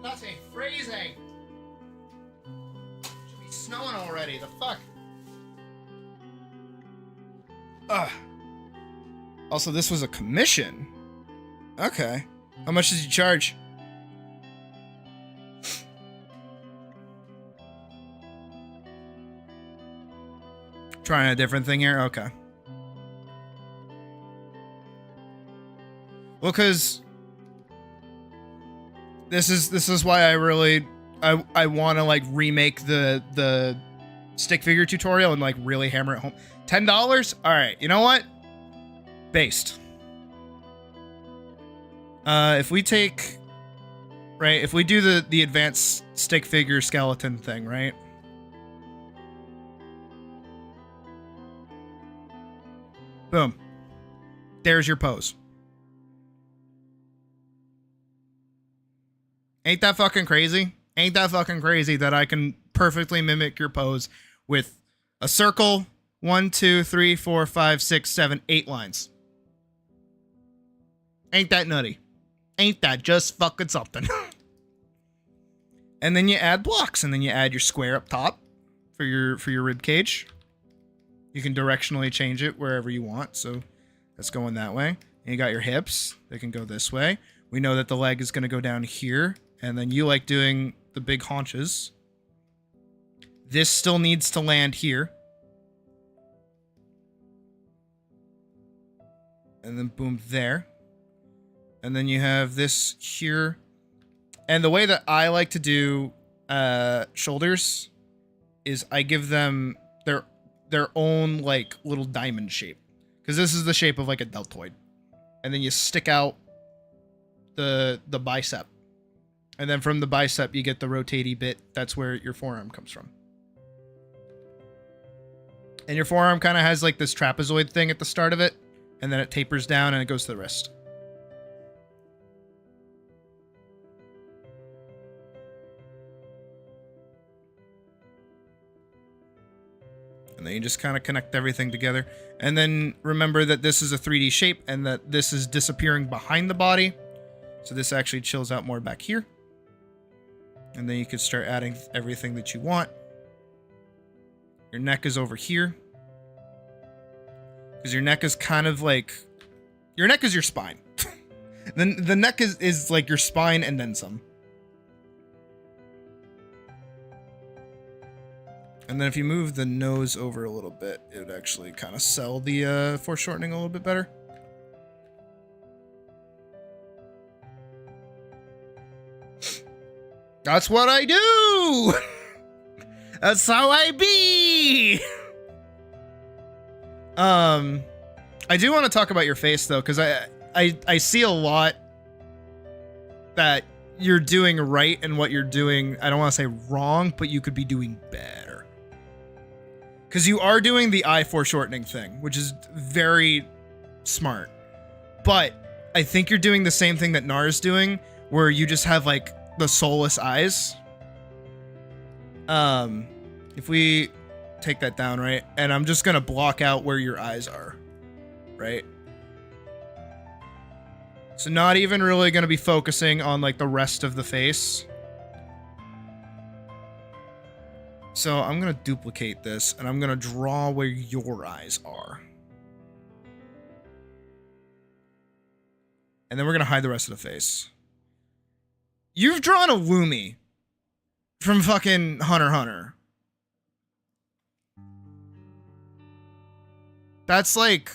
Nothing. Freezing. Should be snowing already. The fuck? Ugh. Also, this was a commission. Okay. How much did you charge? Trying a different thing here? Okay. Well, because this is why I really I want to like remake the stick figure tutorial and like really hammer it home. $10? All right. You know what? Based. If we take, right, if we do the advanced stick figure skeleton thing, right? Boom. There's your pose. Ain't that fucking crazy? Ain't that fucking crazy that I can perfectly mimic your pose with a circle, 1, 2, 3, 4, 5, 6, 7, 8 lines. Ain't that nutty? Ain't that just fucking something? And then you add blocks, and then you add your square up top for your rib cage. You can directionally change it wherever you want, so that's going that way. And you got your hips, they can go this way. We know that the leg is going to go down here, and then you like doing the big haunches. This still needs to land here. And then boom, there. And then you have this here. And the way that I like to do shoulders is I give them their own like little diamond shape, because this is the shape of like a deltoid, and then you stick out the bicep, and then from the bicep you get the rotatey bit. That's where your forearm comes from, and your forearm kind of has like this trapezoid thing at the start of it, and then it tapers down and it goes to the wrist. And then you just kind of connect everything together. And then remember that this is a 3D shape and that this is disappearing behind the body. So this actually chills out more back here. And then you can start adding everything that you want. Your neck is over here. Because your neck is kind of like... Your neck is your spine. The neck is like your spine and then some. And then if you move the nose over a little bit, it would actually kind of sell the foreshortening a little bit better. That's what I do! That's how I be! I do want to talk about your face, though, because I see a lot that you're doing right and what you're doing, I don't want to say wrong, but you could be doing better. Because you are doing the eye foreshortening thing, which is very smart. But I think you're doing the same thing that Nar's doing, where you just have like the soulless eyes. If we take that down, right? And I'm just going to block out where your eyes are, right? So not even really going to be focusing on like the rest of the face. So I'm going to duplicate this, and I'm going to draw where your eyes are. And then we're going to hide the rest of the face. You've drawn a Lumi from fucking Hunter x Hunter. That's like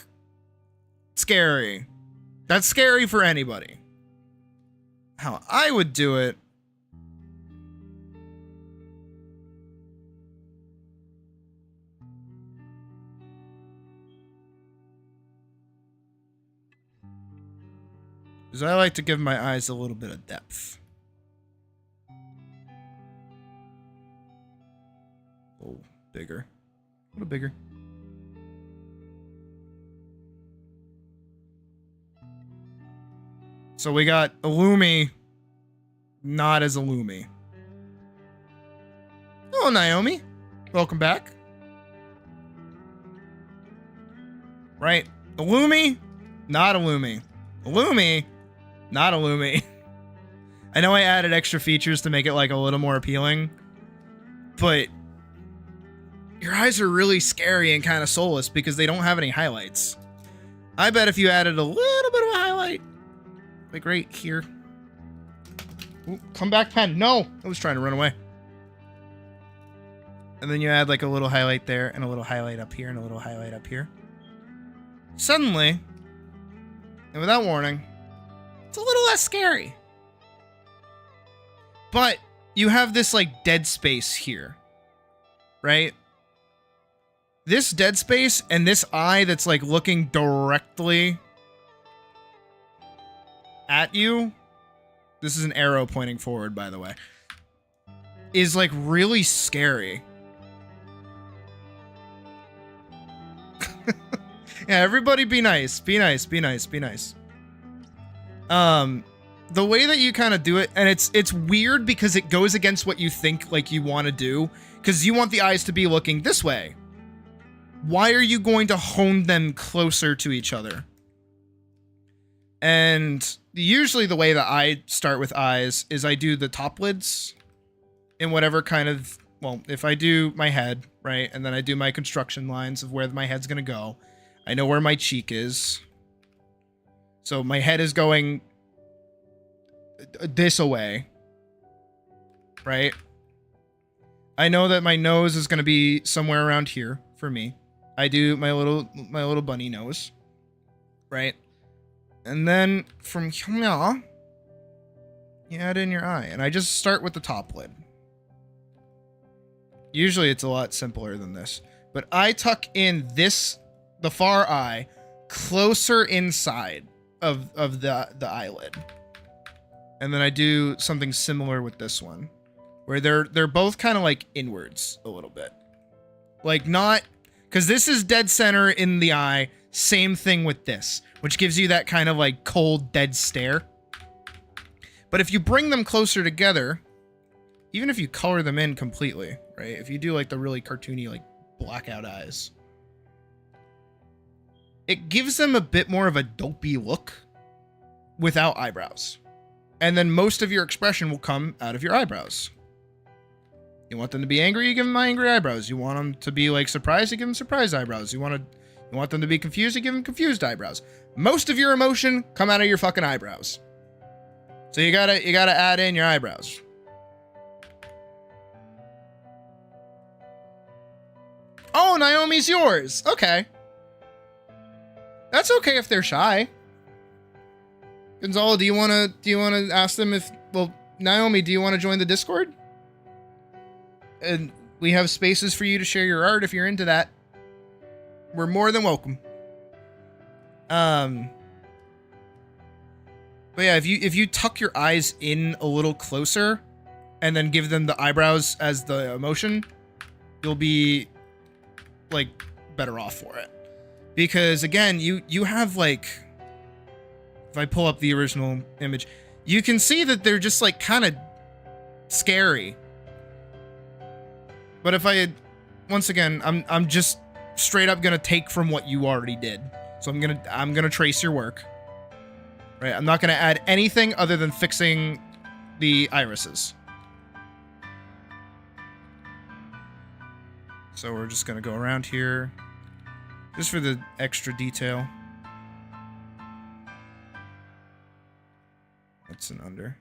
scary. That's scary for anybody. How I would do it is I like to give my eyes a little bit of depth. Oh, bigger. A little bigger. So we got Illumi, not as Illumi. Oh, Naomi. Welcome back. Right. Illumi, not Illumi. Illumi, not Illumi. I know I added extra features to make it like a little more appealing, but your eyes are really scary and kind of soulless because they don't have any highlights. I bet if you added a little bit of a highlight, like right here. Ooh, come back, pen. No, I was trying to run away. And then you add like a little highlight there and a little highlight up here and a little highlight up here. Suddenly, and without warning, it's a little less scary. But you have this like dead space here, right? This dead space and this eye that's like looking directly at you. This is an arrow pointing forward, by the way. Is like really scary. Yeah, everybody be nice. Be nice, be nice, be nice. The way that you kind of do it, and it's weird because it goes against what you think like you want to do, because you want the eyes to be looking this way. Why are you going to hone them closer to each other? And usually the way that I start with eyes is I do the top lids in whatever kind of, well, if I do my head, right, and then I do my construction lines of where my head's going to go, I know where my cheek is. So my head is going this away, right? I know that my nose is going to be somewhere around here for me. I do my little bunny nose, right? And then from here, you add in your eye, and I just start with the top lid. Usually it's a lot simpler than this, but I tuck in the far eye closer inside of the eyelid. And then I do something similar with this one, where they're both kind of like inwards a little bit. Like not, because this is dead center in the eye, same thing with this, which gives you that kind of like cold, dead stare. But if you bring them closer together, even if you color them in completely, right? If you do like the really cartoony, like blackout eyes, it gives them a bit more of a dopey look without eyebrows. And then most of your expression will come out of your eyebrows. You want them to be angry, you give them angry eyebrows. You want them to be like surprised, you give them surprised eyebrows. You want them to be confused, you give them confused eyebrows. Most of your emotion come out of your fucking eyebrows. So you gotta add in your eyebrows. Oh, Naomi's yours. Okay. That's okay if they're shy. Gonzalo, do you wanna ask them if, well, Naomi, do you want to join the Discord? And we have spaces for you to share your art if you're into that. We're more than welcome. But yeah, if you tuck your eyes in a little closer and then give them the eyebrows as the emotion, you'll be like better off for it. Because again, you have like, if I pull up the original image, you can see that they're just like kind of scary. But if I, once again, I'm just straight up gonna take from what you already did. So I'm gonna trace your work. Right? I'm not gonna add anything other than fixing the irises. So we're just gonna go around here, just for the extra detail. What's an under?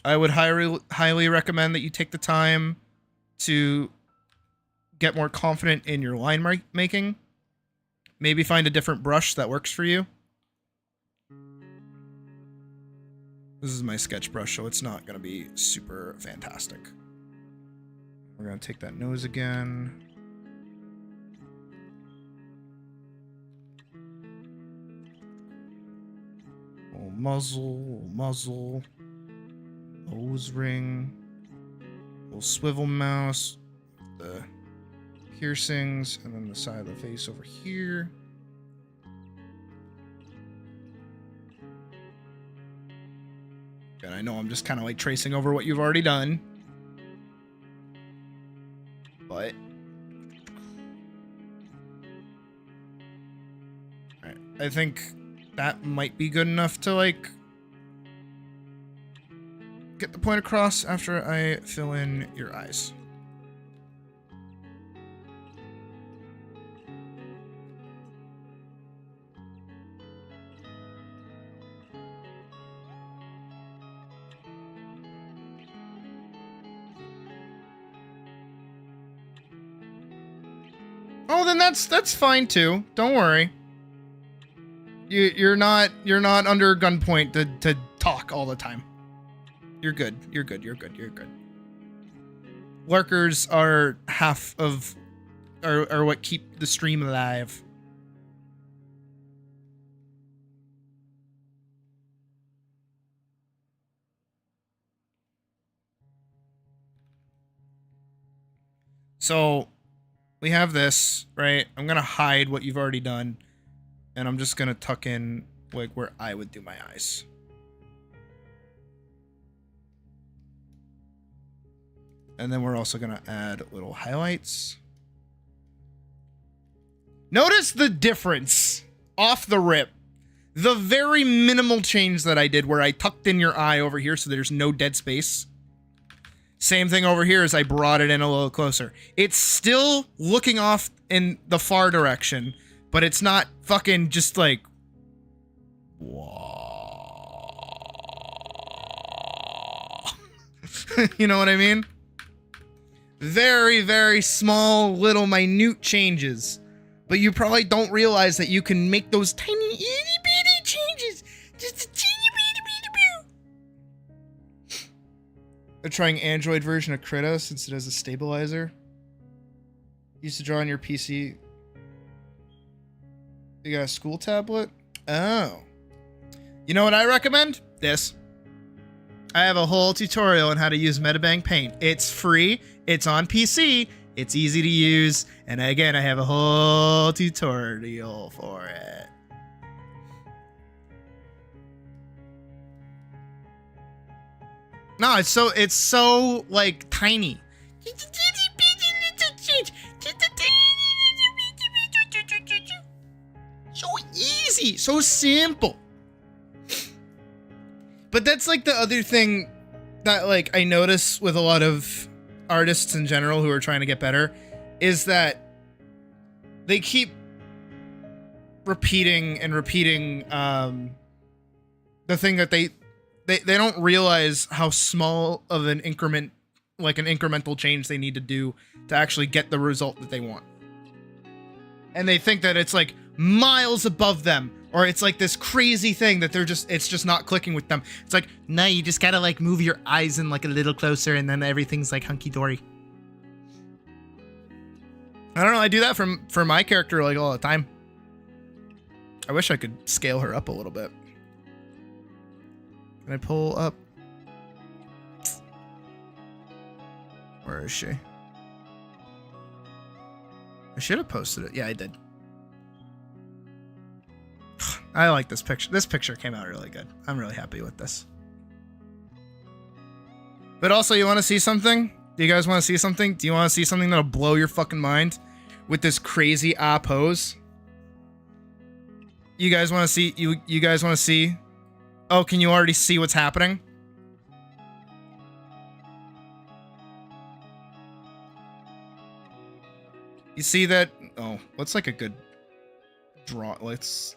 I would highly recommend that you take the time to get more confident in your line making. Maybe find a different brush that works for you. This is my sketch brush, so it's not going to be super fantastic. We're going to take that nose again. Little muzzle. Nose ring. Little swivel mouse. The piercings, and then the side of the face over here. And I know I'm just kind of like tracing over what you've already done. But alright, I think that might be good enough to like get the point across after I fill in your eyes. Oh, then that's fine too. Don't worry. You're not under gunpoint to talk all the time. You're good. You're good. You're good. You're good. Lurkers are half of are what keep the stream alive. So we have this, right? I'm gonna hide what you've already done, and I'm just gonna tuck in like where I would do my eyes. And then we're also gonna add little highlights. Notice the difference off the rip. The very minimal change that I did where I tucked in your eye over here so there's no dead space. Same thing over here as I brought it in a little closer. It's still looking off in the far direction, but it's not fucking just like... You know what I mean? Very, very small, little, minute changes. But you probably don't realize that you can make those tiny, itty-bitty changes. Just a teeny bitty. They're trying Android version of Krita since it has a stabilizer. Used to draw on your PC. You got a school tablet? Oh. You know what I recommend? This. I have a whole tutorial on how to use Metabang Paint. It's free. It's on PC. It's easy to use. And again, I have a whole tutorial for it. No, it's so like tiny. So easy, so simple. But that's like the other thing that like I notice with a lot of artists in general who are trying to get better is that they keep repeating and repeating the thing that they don't realize how small of an increment, like an incremental change they need to do to actually get the result that they want. And they think that it's like miles above them, or it's like this crazy thing that it's just not clicking with them. It's like, no, you just gotta like move your eyes in like a little closer and then everything's like hunky-dory. I don't know, I do that for my character like all the time. I wish I could scale her up a little bit. Can I pull up? Where is she? I should have posted it. Yeah, I did. I like this picture. This picture came out really good. I'm really happy with this. But also, you want to see something? Do you guys want to see something? Do you want to see something that'll blow your fucking mind with this crazy pose? You guys want to see? You guys want to see? Oh, can you already see what's happening? You see that? Oh, what's like a good draw? Let's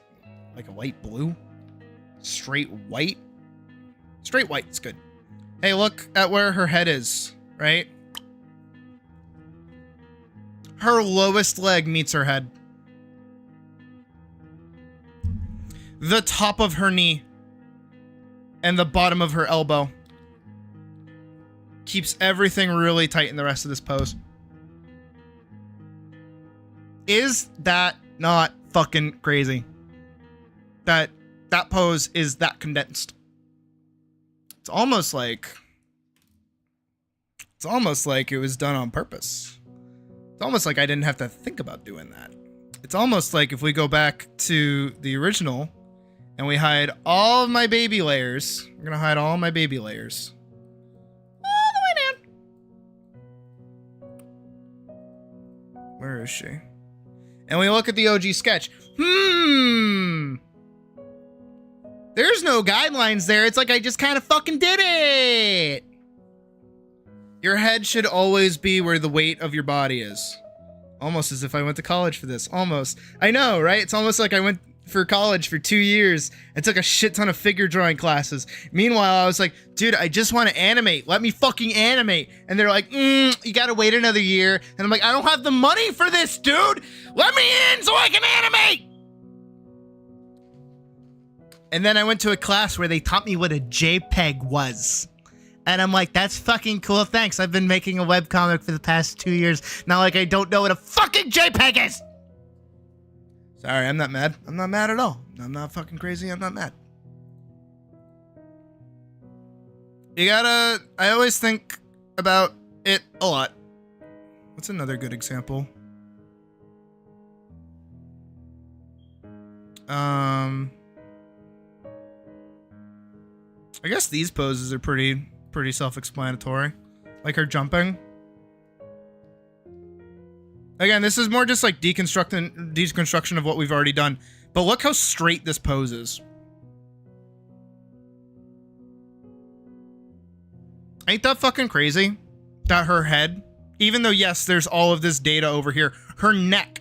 like a light blue, straight white. Straight white is good. Hey, look at where her head is, right? Her lowest leg meets her head. The top of her knee and the bottom of her elbow keeps everything really tight in the rest of this pose. Is that not fucking crazy? That pose is that condensed. It's almost like it was done on purpose. It's almost like I didn't have to think about doing that. It's almost like if we go back to the original and we hide all of my baby layers. We're gonna hide all my baby layers. All the way down. Where is she? And we look at the OG sketch. There's no guidelines there. It's like I just kind of fucking did it. Your head should always be where the weight of your body is. Almost as if I went to college for this. Almost. I know, right? It's almost like I went for college for 2 years and took a shit ton of figure drawing classes. Meanwhile, I was like, dude, I just want to animate. Let me fucking animate. And they're like, you gotta wait another year. And I'm like, I don't have the money for this, dude. Let me in so I can animate. And then I went to a class where they taught me what a JPEG was. And I'm like, that's fucking cool. Thanks. I've been making a webcomic for the past 2 years. Not like I don't know what a fucking JPEG is. Sorry, I'm not mad. I'm not mad at all. I'm not fucking crazy. I'm not mad. I always think about it a lot. What's another good example? I guess these poses are pretty self-explanatory. Like her jumping. Again, this is more just like deconstruction of what we've already done. But look how straight this pose is. Ain't that fucking crazy? That her head, even though yes, there's all of this data over here, her neck,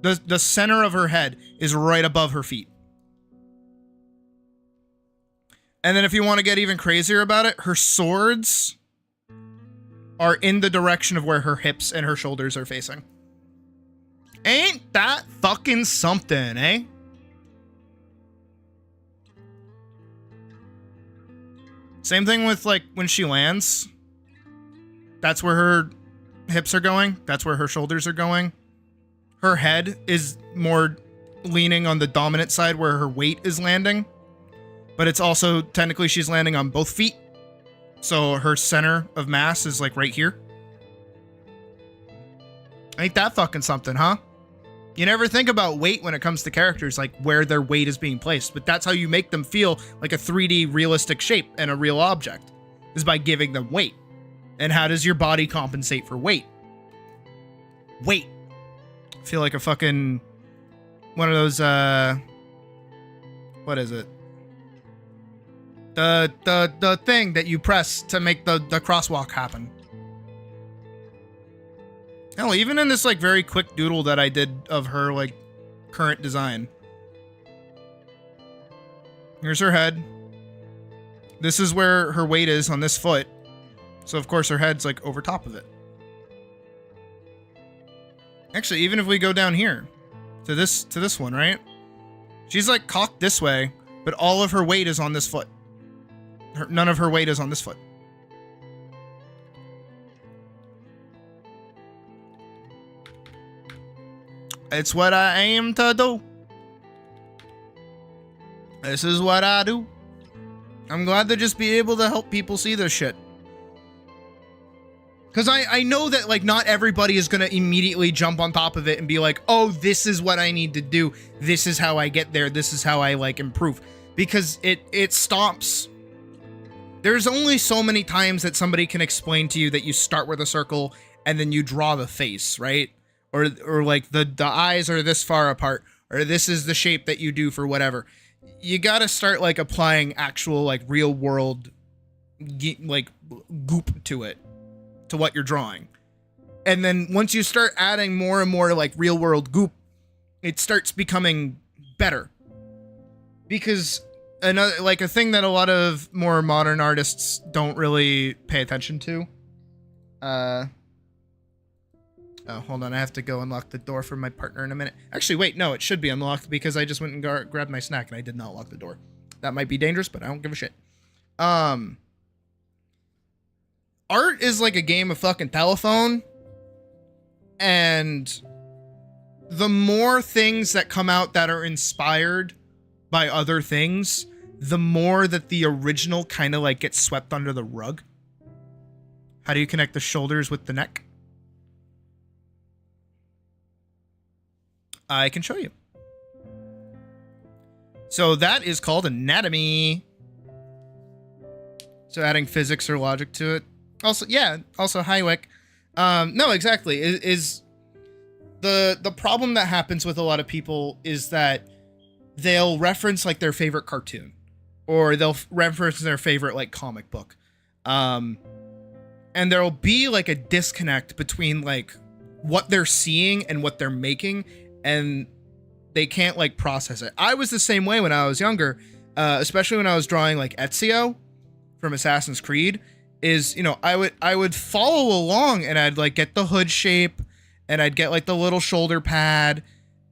the center of her head is right above her feet. And then if you want to get even crazier about it, her swords are in the direction of where her hips and her shoulders are facing. Ain't that fucking something, eh? Same thing with like when she lands. That's where her hips are going. That's where her shoulders are going. Her head is more leaning on the dominant side where her weight is landing. But it's also, technically, she's landing on both feet. So her center of mass is like right here. Ain't that fucking something, huh? You never think about weight when it comes to characters, like where their weight is being placed. But that's how you make them feel like a 3D realistic shape and a real object, is by giving them weight. And how does your body compensate for weight? Weight. I feel like a fucking, one of those, what is it? The thing that you press to make the crosswalk happen. Hell, even in this like very quick doodle that I did of her like current design. Here's her head. This is where her weight is on this foot. So of course her head's like over top of it. Actually, even if we go down here to this one, right? She's like cocked this way, but all of her weight is on this foot. None of her weight is on this foot. It's what I aim to do. This is what I do. I'm glad to just be able to help people see this shit. Because I know that like not everybody is going to immediately jump on top of it and be like, oh, this is what I need to do. This is how I get there. This is how I like improve. Because it stops. There's only so many times that somebody can explain to you that you start with a circle and then you draw the face, right? Or like the eyes are this far apart, or this is the shape that you do for whatever. You got to start like applying actual like real world like goop to it, to what you're drawing. And then once you start adding more and more like real world goop, it starts becoming better. Because another like a thing that a lot of more modern artists don't really pay attention to. Oh, hold on. I have to go unlock the door for my partner in a minute. Actually, wait. No, it should be unlocked because I just went and grabbed my snack and I did not lock the door. That might be dangerous, but I don't give a shit. Art is like a game of fucking telephone. And the more things that come out that are inspired by other things, the more that the original kind of like gets swept under the rug. How do you connect the shoulders with the neck? I can show you. So that is called anatomy. So adding physics or logic to it. Also, yeah, also Highwick. No, exactly. Is the problem that happens with a lot of people is that they'll reference like their favorite cartoon, or they'll reference their favorite like comic book. And there'll be like a disconnect between like what they're seeing and what they're making, and they can't like process it. I was the same way when I was younger, especially when I was drawing like Ezio from Assassin's Creed. Is, you know, I would follow along and I'd like get the hood shape, and I'd get like the little shoulder pad,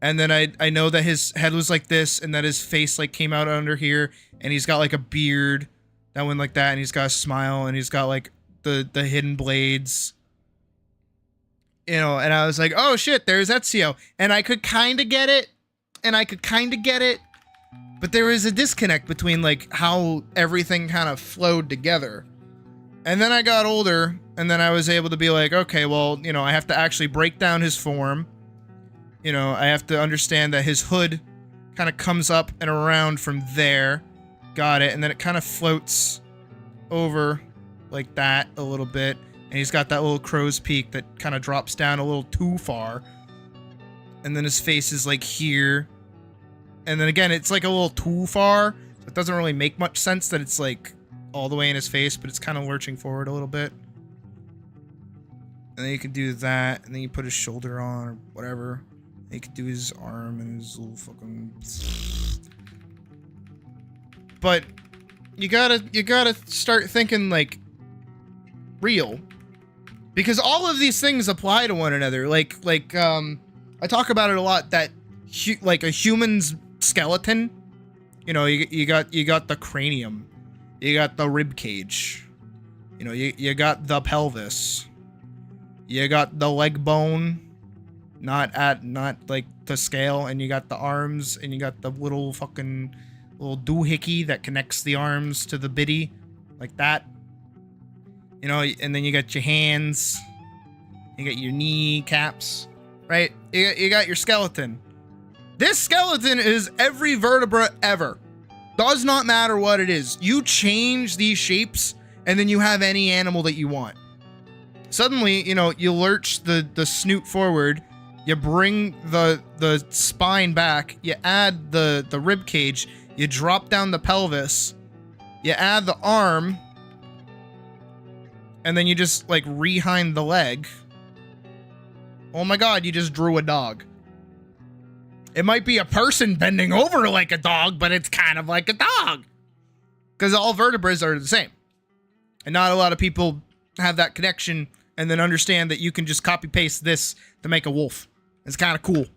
and then I know that his head was like this, and that his face like came out under here, and he's got like a beard that went like that, and he's got a smile, and he's got like the hidden blades, you know, and I was like, oh shit, there's Ezio, and I could kind of get it, but there was a disconnect between like how everything kind of flowed together. And then I got older, and then I was able to be like, okay, well, you know, I have to actually break down his form. You know, I have to understand that his hood kind of comes up and around from there. Got it. And then it kind of floats over like that a little bit. And he's got that little crow's peak that kind of drops down a little too far. And then his face is like here. And then again, it's like a little too far. So it doesn't really make much sense that it's like all the way in his face, but it's kind of lurching forward a little bit. And then you can do that, and then you put his shoulder on or whatever. And you can do his arm and his little fucking... But you gotta start thinking like real, because all of these things apply to one another. Like I talk about it a lot, that like a human's skeleton, you know, you got the cranium, you got the rib cage, you know, you got the pelvis, you got the leg bone, not like to scale, and you got the arms, and you got the little fucking little doohickey that connects the arms to the biddy, like that, you know, and then you got your hands, you got your knee caps, right? You got your skeleton. This skeleton is every vertebra ever. Does not matter what it is. You change these shapes, and then you have any animal that you want. Suddenly, you know, you lurch the snoot forward, you bring the spine back, you add the rib cage, you drop down the pelvis, you add the arm, and then you just like rehind the leg. Oh my god, you just drew a dog. It might be a person bending over like a dog, but it's kind of like a dog. Because all vertebrae are the same. And not a lot of people have that connection and then understand that you can just copy paste this to make a wolf. It's kind of cool.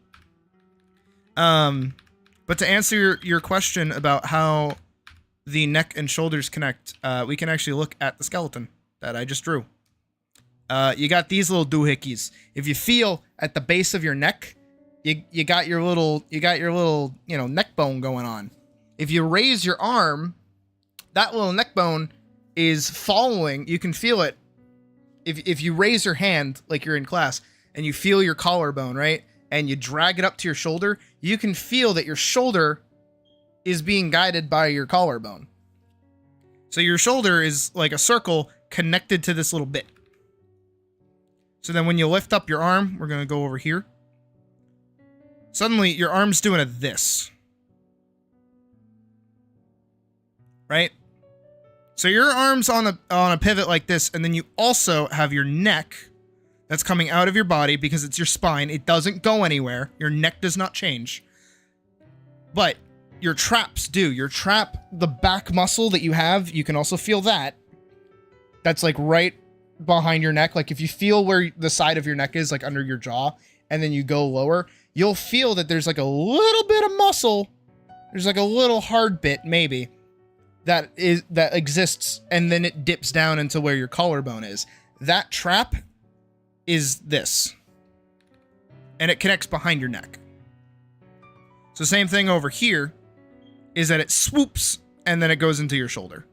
But to answer your question about how the neck and shoulders connect, we can actually look at the skeleton that I just drew. You got these little doohickeys. If you feel at the base of your neck, you got your little, you know, neck bone going on. If you raise your arm, that little neck bone is following. You can feel it. If you raise your hand like you're in class and you feel your collarbone, right? And you drag it up to your shoulder, you can feel that your shoulder is being guided by your collarbone. So your shoulder is like a circle connected to this little bit. So then when you lift up your arm, we're going to go over here. Suddenly, your arm's doing a this. Right? So your arm's on a pivot like this, and then you also have your neck that's coming out of your body because it's your spine. It doesn't go anywhere. Your neck does not change. But your traps do. Your trap, the back muscle that you have, you can also feel that. That's like right behind your neck. Like if you feel where the side of your neck is, like under your jaw, and then you go lower, you'll feel that there's like a little bit of muscle. There's like a little hard bit, maybe, that exists, and then it dips down into where your collarbone is. That trap is this. And it connects behind your neck. So same thing over here is that it swoops and then it goes into your shoulder.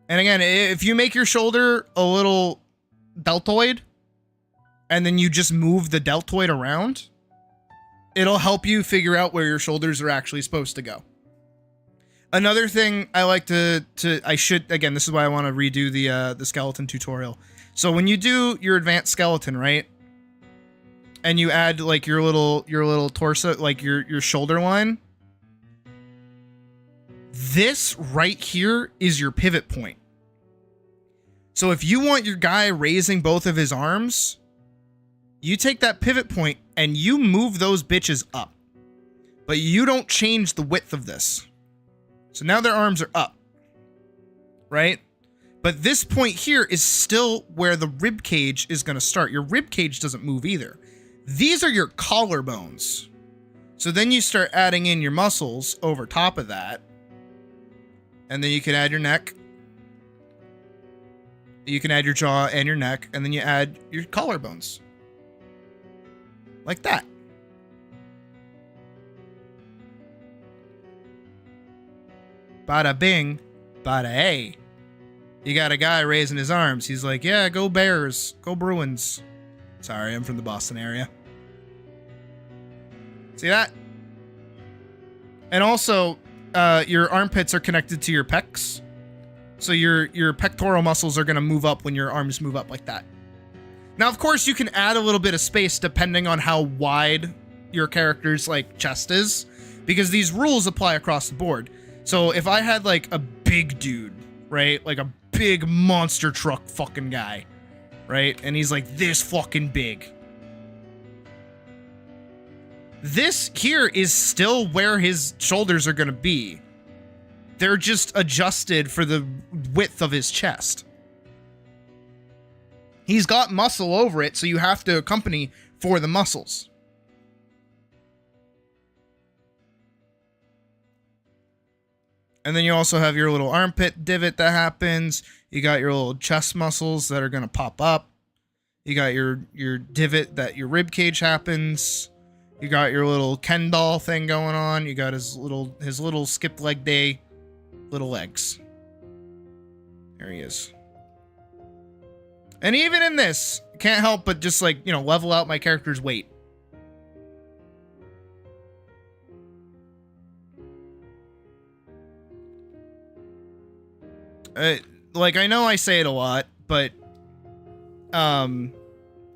And again, if you make your shoulder a little deltoid and then you just move the deltoid around, it'll help you figure out where your shoulders are actually supposed to go. Another thing I like again, this is why I want to redo the skeleton tutorial. So when you do your advanced skeleton, right? and you add like your little torso, like your shoulder line, this right here is your pivot point. So if you want your guy raising both of his arms, you take that pivot point and you move those bitches up. But you don't change the width of this. So now their arms are up. Right? But this point here is still where the rib cage is going to start. Your rib cage doesn't move either. These are your collarbones. So then you start adding in your muscles over top of that. And then you can add your neck. You can add your jaw and your neck. And then you add your collarbones. Like that. Bada bing, bada a. You got a guy raising his arms. He's like, yeah, go Bears. Go Bruins. Sorry, I'm from the Boston area. See that? And also, your armpits are connected to your pecs. So your pectoral muscles are going to move up when your arms move up like that. Now, of course, you can add a little bit of space depending on how wide your character's like chest is, because these rules apply across the board. So if I had like a big dude, right? Like a big monster truck fucking guy, right? And he's like this fucking big. This here is still where his shoulders are going to be. They're just adjusted for the width of his chest. He's got muscle over it, so you have to accompany for the muscles. And then you also have your little armpit divot that happens. You got your little chest muscles that are going to pop up. You got your divot that your rib cage happens. You got your little Ken doll thing going on. You got his little skip leg day little legs. There he is. And even in this, can't help but just like, you know, level out my character's weight. Like, I know I say it a lot, but a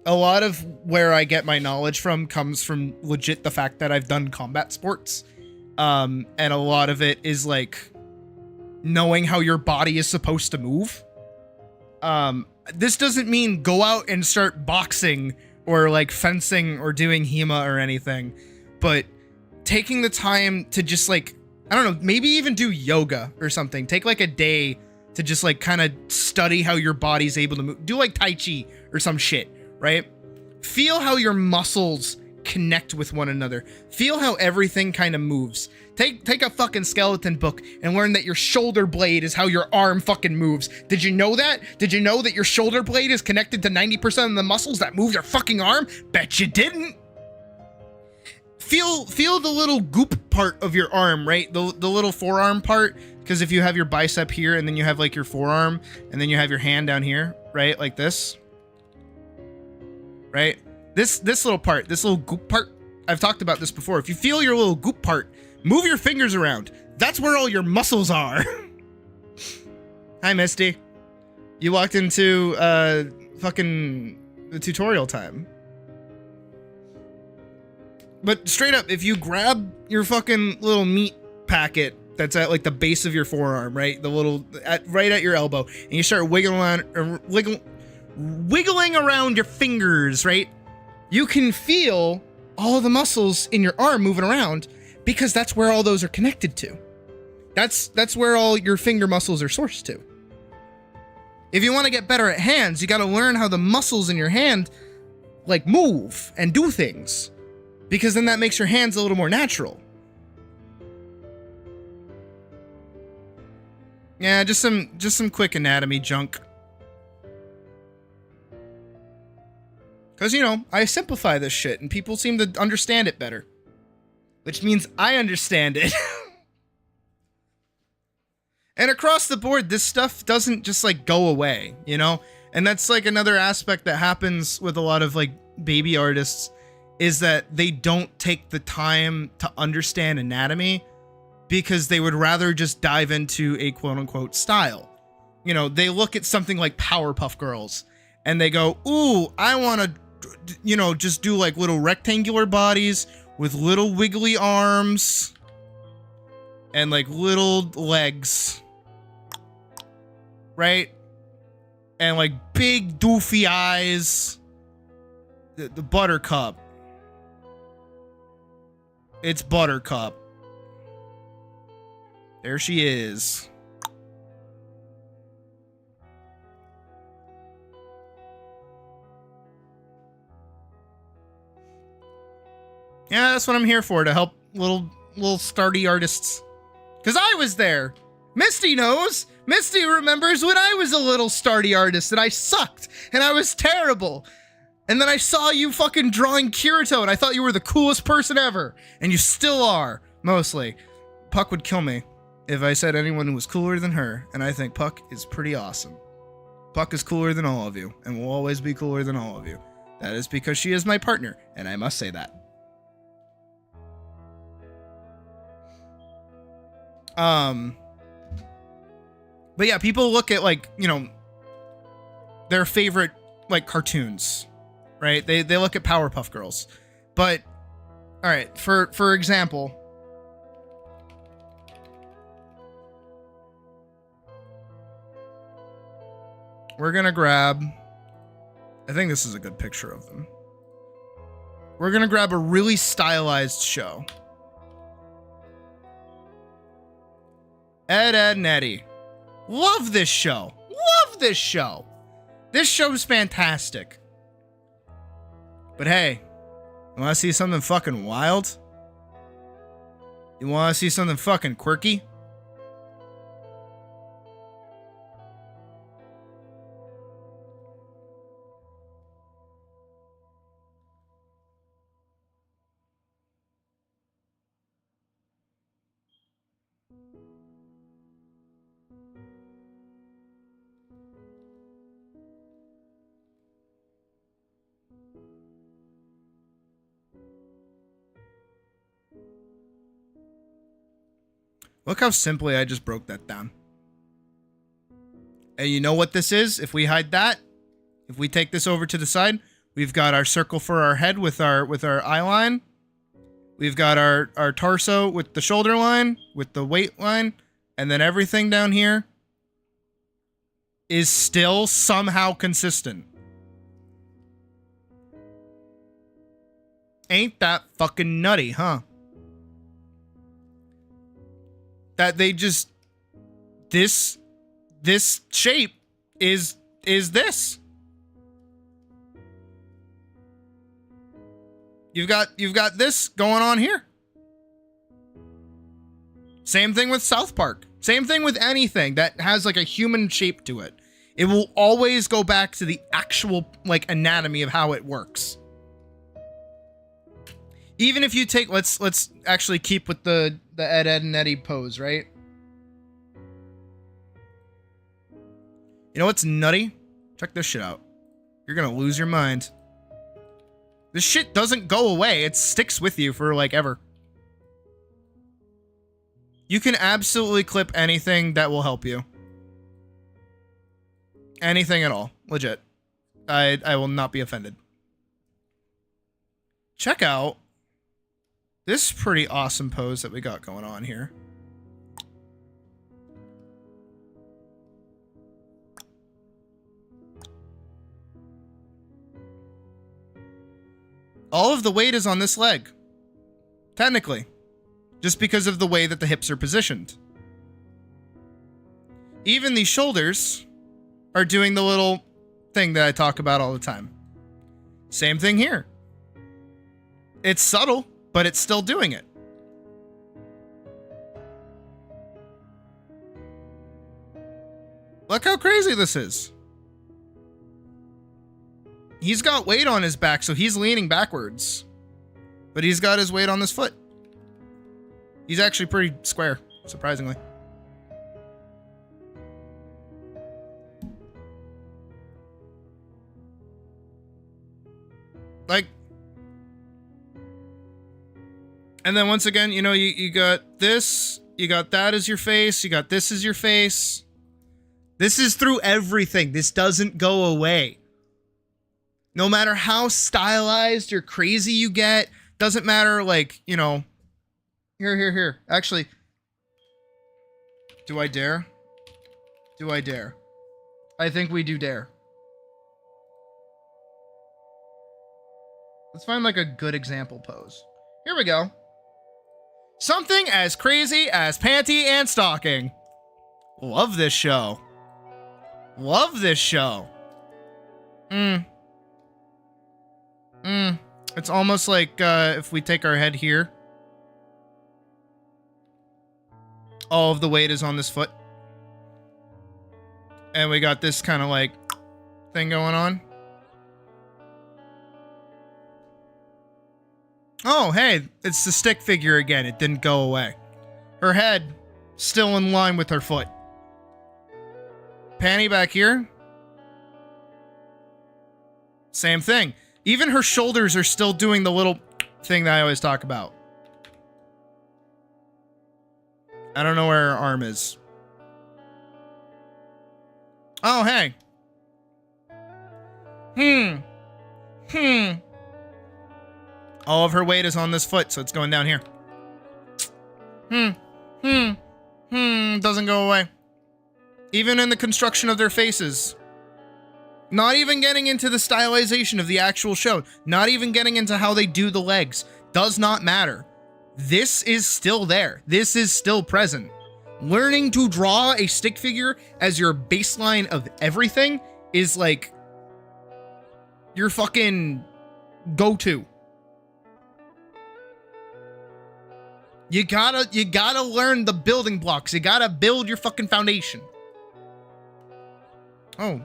lot of where I get my knowledge from comes from legit the fact that I've done combat sports. And a lot of it is like knowing how your body is supposed to move. This doesn't mean go out and start boxing or like fencing or doing HEMA or anything, but taking the time to just like, I don't know, maybe even do yoga or something. Take like a day to just like kind of study how your body's able to move. Do like Tai Chi or some shit, right? Feel how your muscles connect with one another. Feel how everything kind of moves. Take a fucking skeleton book and learn that your shoulder blade is how your arm fucking moves. Did you know that? Did you know that your shoulder blade is connected to 90% of the muscles that move your fucking arm? Bet you didn't. Feel the little goop part of your arm, right? The little forearm part. Because if you have your bicep here and then you have like your forearm and then you have your hand down here, right? Like this. Right? This little part, this little goop part, I've talked about this before. If you feel your little goop part, move your fingers around. That's where all your muscles are. Hi, Misty. You walked into fucking the tutorial time. But straight up, if you grab your fucking little meat packet that's at like the base of your forearm, right? The little right at your elbow, and you start wiggling around your fingers, right? You can feel all the muscles in your arm moving around because that's where all those are connected to. That's where all your finger muscles are sourced to. If you want to get better at hands, you got to learn how the muscles in your hand like move and do things, because then that makes your hands a little more natural. Yeah, just some quick anatomy junk. Because, you know, I simplify this shit and people seem to understand it better. Which means I understand it. And across the board, this stuff doesn't just like go away, you know? And that's like another aspect that happens with a lot of like baby artists, is that they don't take the time to understand anatomy because they would rather just dive into a quote unquote style. You know, they look at something like Powerpuff Girls and they go, ooh, I want to you know, just do like little rectangular bodies with little wiggly arms and like little legs, right? And like big doofy eyes. The Buttercup. It's Buttercup. There she is. Yeah, that's what I'm here for, to help little starty artists. Because I was there. Misty knows. Misty remembers when I was a little starty artist and I sucked and I was terrible. And then I saw you fucking drawing Kirito and I thought you were the coolest person ever. And you still are, mostly. Puck would kill me if I said anyone was cooler than her. And I think Puck is pretty awesome. Puck is cooler than all of you and will always be cooler than all of you. That is because she is my partner, and I must say that. But yeah, people look at, like, you know, their favorite, like, cartoons, right? They look at Powerpuff Girls. But, all right, for example, we're gonna grab, I think this is a good picture of them. We're gonna grab a really stylized show. Ed, Edd n Eddy. Love this show. Love this show. This show's fantastic. But hey, you wanna see something fucking wild? You wanna see something fucking quirky? Look how simply I just broke that down. And you know what this is? If we hide that, if we take this over to the side, we've got our circle for our head with our eye line. We've got our torso with the shoulder line, with the weight line, and then everything down here is still somehow consistent. Ain't that fucking nutty, huh? That they just, this shape is this. You've got this going on here. Same thing with South Park. Same thing with anything that has like a human shape to it. It will always go back to the actual like anatomy of how it works. Even if you take, let's actually keep with the Ed, Edd n Eddy pose, right? You know what's nutty? Check this shit out. You're gonna lose your mind. This shit doesn't go away. It sticks with you for like ever. You can absolutely clip anything that will help you. Anything at all. Legit. I will not be offended. Check out this pretty awesome pose that we got going on here. All of the weight is on this leg. Technically. Just because of the way that the hips are positioned. Even the shoulders are doing the little thing that I talk about all the time. Same thing here. It's subtle, but it's still doing it. Look how crazy this is. He's got weight on his back, so he's leaning backwards. But he's got his weight on this foot. He's actually pretty square, surprisingly. Like, and then once again, you know, you got this, you got that as your face, you got this as your face. This is through everything. This doesn't go away. No matter how stylized or crazy you get, doesn't matter, like, you know. Here. Actually, do I dare? Do I dare? I think we do dare. Let's find like a good example pose. Here we go. Something as crazy as panty and stocking. Love this show. Love this show. It's almost like if we take our head here. All of the weight is on this foot. And we got this kind of like thing going on. Oh, hey, it's the stick figure again. It didn't go away. Her head still in line with her foot. Panty back here. Same thing. Even her shoulders are still doing the little thing that I always talk about. I don't know where her arm is. Oh, hey. All of her weight is on this foot, so it's going down here. Doesn't go away. Even in the construction of their faces. Not even getting into the stylization of the actual show. Not even getting into how they do the legs. Does not matter. This is still there. This is still present. Learning to draw a stick figure as your baseline of everything is like your fucking go-to. You gotta learn the building blocks. You gotta build your fucking foundation. Oh.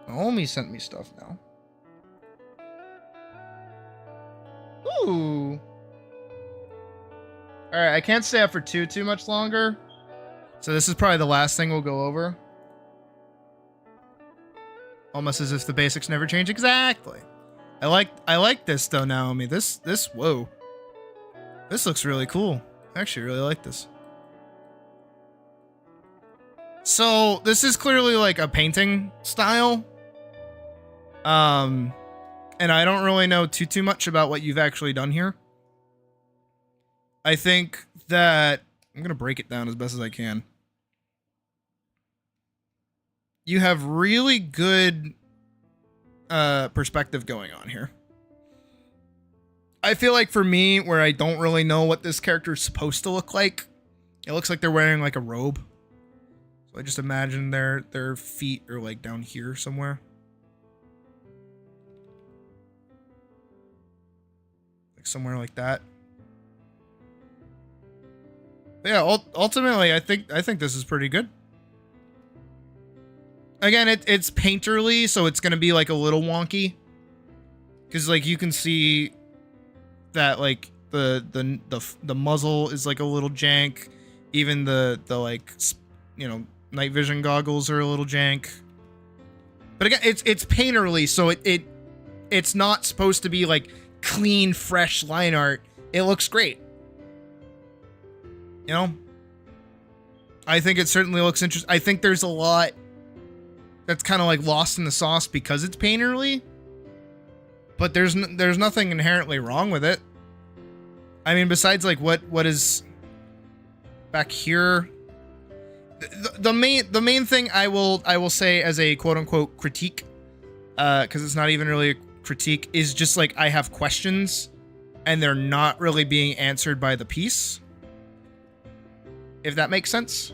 Naomi sent me stuff now. Ooh. Alright, I can't stay up for too much longer. So this is probably the last thing we'll go over. Almost as if the basics never change. Exactly. I like this though, Naomi. This whoa. This looks really cool. I actually really like this. So this is clearly like a painting style. And I don't really know too much about what you've actually done here. I think that I'm going to break it down as best as I can. You have really good perspective going on here. I feel like for me, where I don't really know what this character is supposed to look like, it looks like they're wearing like a robe. So I just imagine their feet are like down here somewhere. Like somewhere like that. But yeah, ultimately, I think this is pretty good. Again, it's painterly, so it's gonna be like a little wonky, because like you can see that like the muzzle is like a little jank. Even the like, you know, night vision goggles are a little jank. But again, it's painterly, so it's not supposed to be like clean, fresh line art. It looks great. You know, I think it certainly looks interesting. I think there's a lot that's kind of like lost in the sauce because it's painterly, but there's nothing inherently wrong with it. I mean, besides like what is back here, the main thing I will say as a quote unquote critique, because it's not even really a critique, is just like I have questions and they're not really being answered by the piece. If that makes sense.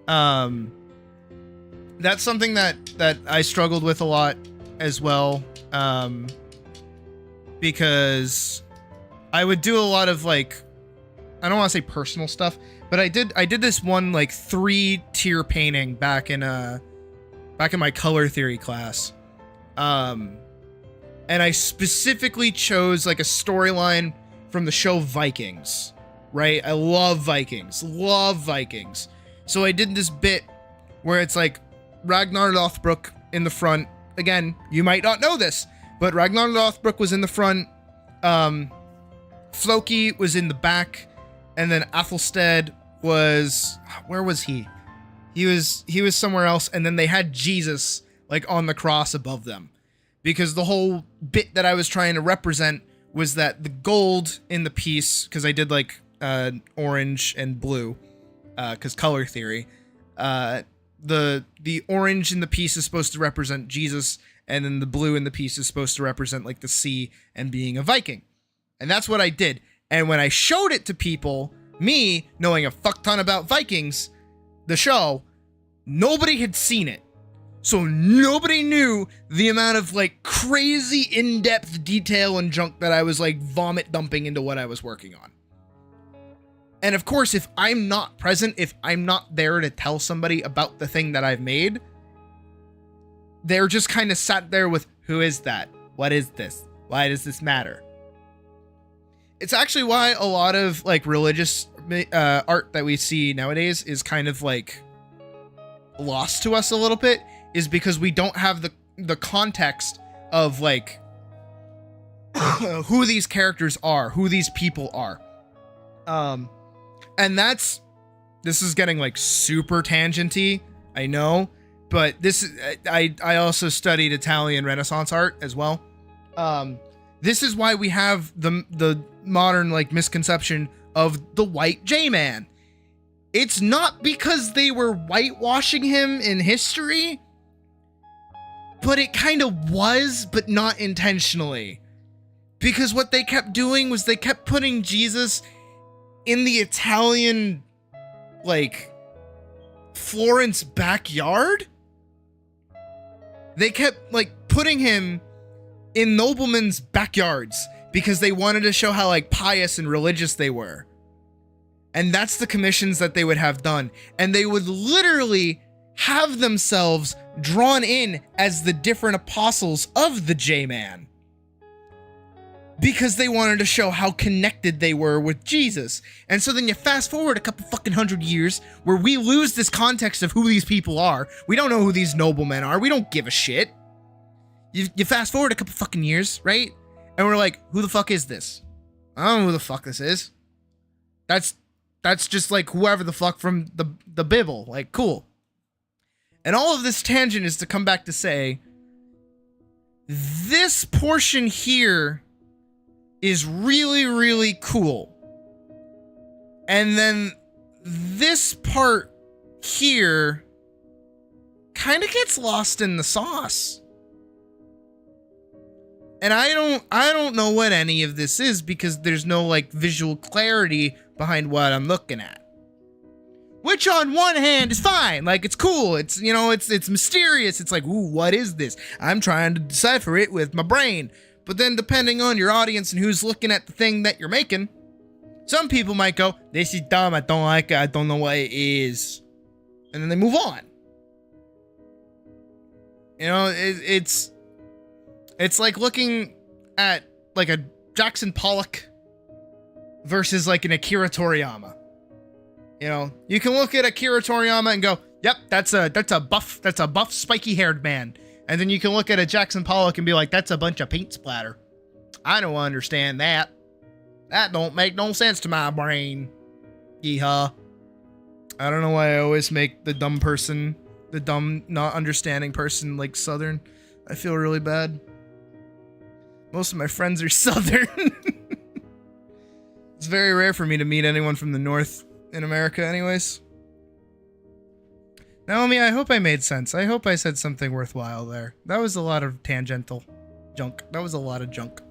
That's something that I struggled with a lot as well. Because I would do a lot of like, I don't want to say personal stuff, but I did this one like 3-tier painting back in my color theory class. And I specifically chose like a storyline from the show Vikings. Right? I love Vikings. Love Vikings. So I did this bit where it's like Ragnar Lothbrok in the front. Again, you might not know this, but Ragnar Lothbrok was in the front. Floki was in the back. And then Athelsted was... Where was he? He was somewhere else. And then they had Jesus like on the cross above them. because the whole bit that I was trying to represent was that the gold in the piece, because I did like orange and blue, because color theory, the orange in the piece is supposed to represent Jesus, and then the blue in the piece is supposed to represent like the sea and being a Viking. And that's what I did. And when I showed it to people, me knowing a fuck ton about Vikings, the show, nobody had seen it. So nobody knew the amount of like crazy in-depth detail and junk that I was like vomit dumping into what I was working on. And of course, if I'm not present, if I'm not there to tell somebody about the thing that I've made, they're just kind of sat there with, who is that? What is this? Why does this matter? It's actually why a lot of like religious art that we see nowadays is kind of like lost to us a little bit, is because we don't have the context of like who these characters are, who these people are. And this is getting like super tangenty, I know, but I also studied Italian Renaissance art as well. This is why we have the modern like misconception of the white J-Man. It's not because they were whitewashing him in history, but it kind of was, but not intentionally. Because what they kept doing was they kept putting Jesus in the Italian, like, Florence backyard. They kept, like, putting him in noblemen's backyards because they wanted to show how, like, pious and religious they were. And that's the commissions that they would have done. And they would literally have themselves drawn in as the different apostles of the J-Man, because they wanted to show how connected they were with Jesus. And so then you fast forward a couple fucking 100 years where we lose this context of who these people are. We don't know who these noblemen are. We don't give a shit. You fast forward a couple fucking years, right? And we're like, who the fuck is this? I don't know who the fuck this is. That's just like whoever the fuck from the Bible. Like, cool. And all of this tangent is to come back to say, this portion here is really, really cool. And then this part here kind of gets lost in the sauce. And I don't know what any of this is, because there's no like visual clarity behind what I'm looking at. Which on one hand is fine. Like, it's cool. It's, you know, it's mysterious. It's like, ooh, what is this? I'm trying to decipher it with my brain. But then depending on your audience and who's looking at the thing that you're making, some people might go, this is dumb, I don't like it, I don't know what it is. And then they move on. You know, it's like looking at like a Jackson Pollock versus like an Akira Toriyama. You know, you can look at Akira Toriyama and go, yep, that's a buff spiky haired man. And then you can look at a Jackson Pollock and be like, that's a bunch of paint splatter. I don't understand that. That don't make no sense to my brain. Yeehaw. I don't know why I always make the dumb person, the dumb, not understanding person, like Southern. I feel really bad. Most of my friends are Southern. It's very rare for me to meet anyone from the North in America anyways. Naomi, I hope I made sense. I hope I said something worthwhile there. That was a lot of tangential junk. That was a lot of junk.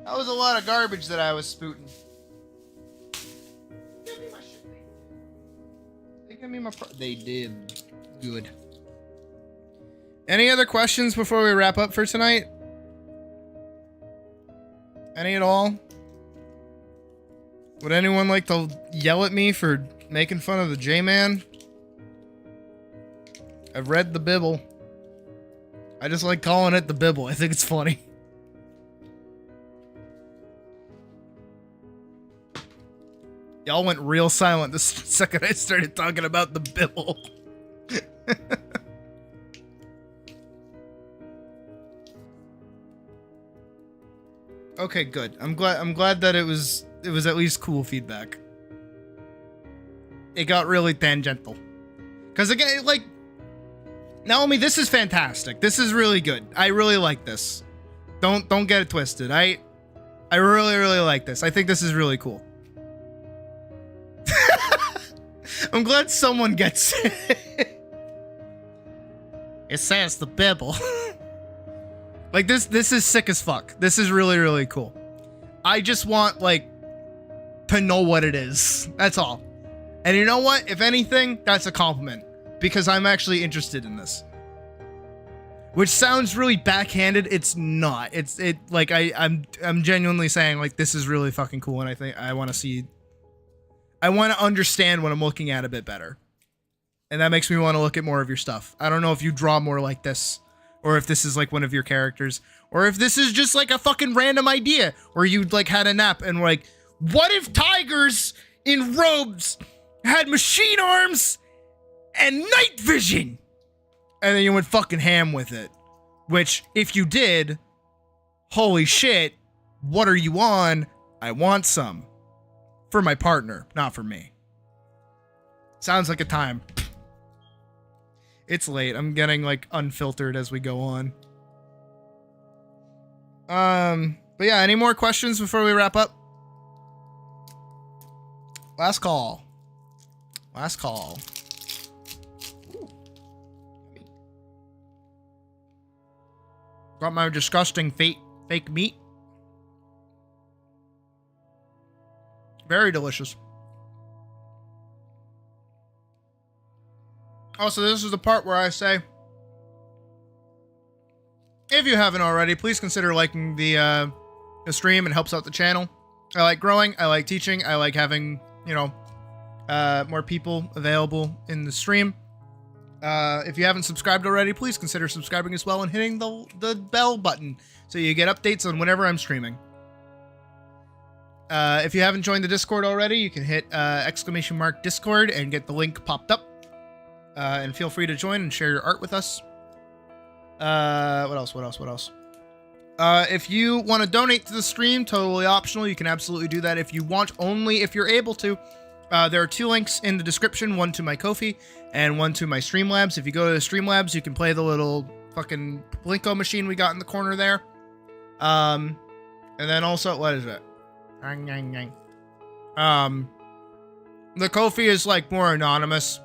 That was a lot of garbage that I was spooting. Give me my shit. They gave me my they did. Good. Any other questions before we wrap up for tonight? Any at all? Would anyone like to yell at me for making fun of the J-Man? I've read the Bible. I just like calling it the Bible. I think it's funny. Y'all went real silent the second I started talking about the Bible. Okay, good. I'm glad that it was at least cool feedback. It got really tangential. Cause again, like, Naomi, this is fantastic. This is really good. I really like this. Don't get it twisted. I really like this. I think this is really cool. I'm glad someone gets it. It says the Bible. Like this is sick as fuck. This is really cool. I just want like to know what it is. That's all. And you know what? If anything, that's a compliment because I'm actually interested in this. Which sounds really backhanded. It's not. I'm genuinely saying like this is really fucking cool and I think I want to understand what I'm looking at a bit better. And that makes me want to look at more of your stuff. I don't know if you draw more like this, or if this is like one of your characters, or if this is just like a fucking random idea where you like had a nap and were like, what if tigers in robes had machine arms and night vision? And then you went fucking ham with it. Which, if you did, holy shit, what are you on? I want some. For my partner, not for me. Sounds like a time. It's late. I'm getting like unfiltered as we go on. But yeah, any more questions before we wrap up? Last call. Last call. Got my disgusting fake meat. Very delicious. Also, this is the part where I say, if you haven't already, please consider liking the stream. It helps out the channel. I like growing. I like teaching. I like having, you know, more people available in the stream. If you haven't subscribed already, please consider subscribing as well and hitting the bell button so you get updates on whenever I'm streaming. If you haven't joined the Discord already, you can hit !Discord and get the link popped up. And feel free to join and share your art with us. What else? If you want to donate to the stream, totally optional. You can absolutely do that if you want, only if you're able to. There are 2 links in the description, one to my Ko-fi and one to my Streamlabs. If you go to the Streamlabs, you can play the little fucking Blinko machine we got in the corner there. And then also, what is it? The Ko-fi is like more anonymous.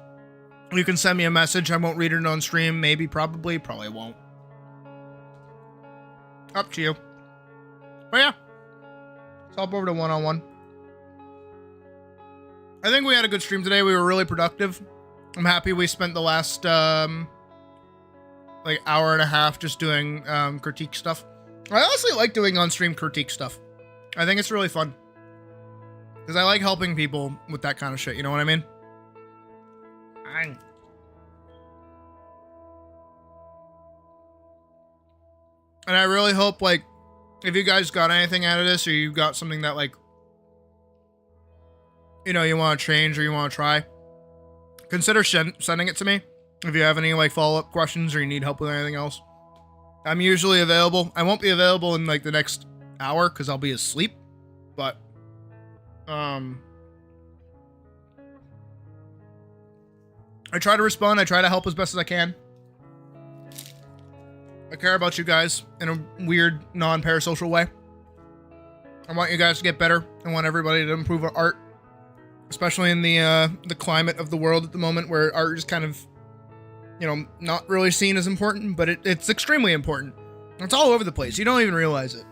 You can send me a message. I won't read it on stream. Maybe, probably won't. Up to you. But yeah. Let's hop over to one-on-one. I think we had a good stream today. We were really productive. I'm happy we spent the last, like, hour and a half just doing, critique stuff. I honestly like doing on-stream critique stuff. I think it's really fun. Because I like helping people with that kind of shit. You know what I mean? And I really hope, like, if you guys got anything out of this, or you got something that, like, you know, you want to change or you want to try, consider sending it to me. If you have any, like, follow-up questions or you need help with anything else. I'm usually available. I won't be available in, like, the next hour because I'll be asleep. But, I try to respond. I try to help as best as I can. I care about you guys in a weird, non-parasocial way. I want you guys to get better. I want everybody to improve our art. Especially in the climate of the world at the moment where art is kind of, you know, not really seen as important, but it's extremely important. It's all over the place. You don't even realize it.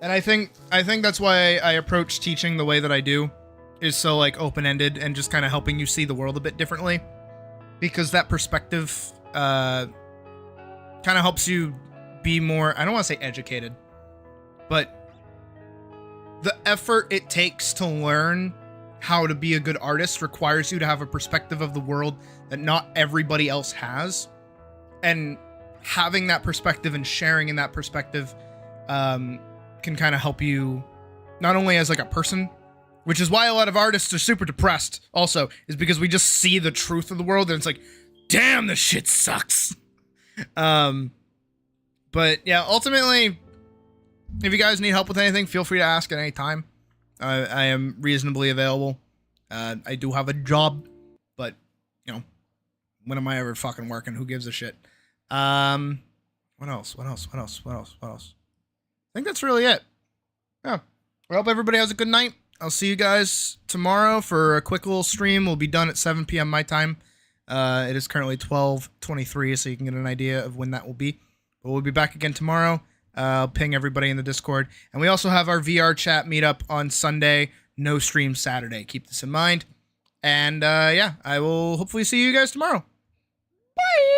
And I think that's why I approach teaching the way that I do, is so like open-ended and just kind of helping you see the world a bit differently, because that perspective kind of helps you be more, I don't want to say educated, but the effort it takes to learn how to be a good artist requires you to have a perspective of the world that not everybody else has. And having that perspective and sharing in that perspective can kind of help you not only as like a person, which is why a lot of artists are super depressed also, is because we just see the truth of the world and it's like, damn, this shit sucks. But yeah, ultimately, if you guys need help with anything, feel free to ask at any time. I am reasonably available. I do have a job, but, you know, when am I ever fucking working? Who gives a shit? What else? I think that's really it. Yeah. I hope everybody has a good night. I'll see you guys tomorrow for a quick little stream. We'll be done at 7 p.m. my time. It is currently 12:23, so you can get an idea of when that will be. But we'll be back again tomorrow. I'll ping everybody in the Discord. And we also have our VR chat meetup on Sunday. No stream Saturday. Keep this in mind. And yeah, I will hopefully see you guys tomorrow. Bye!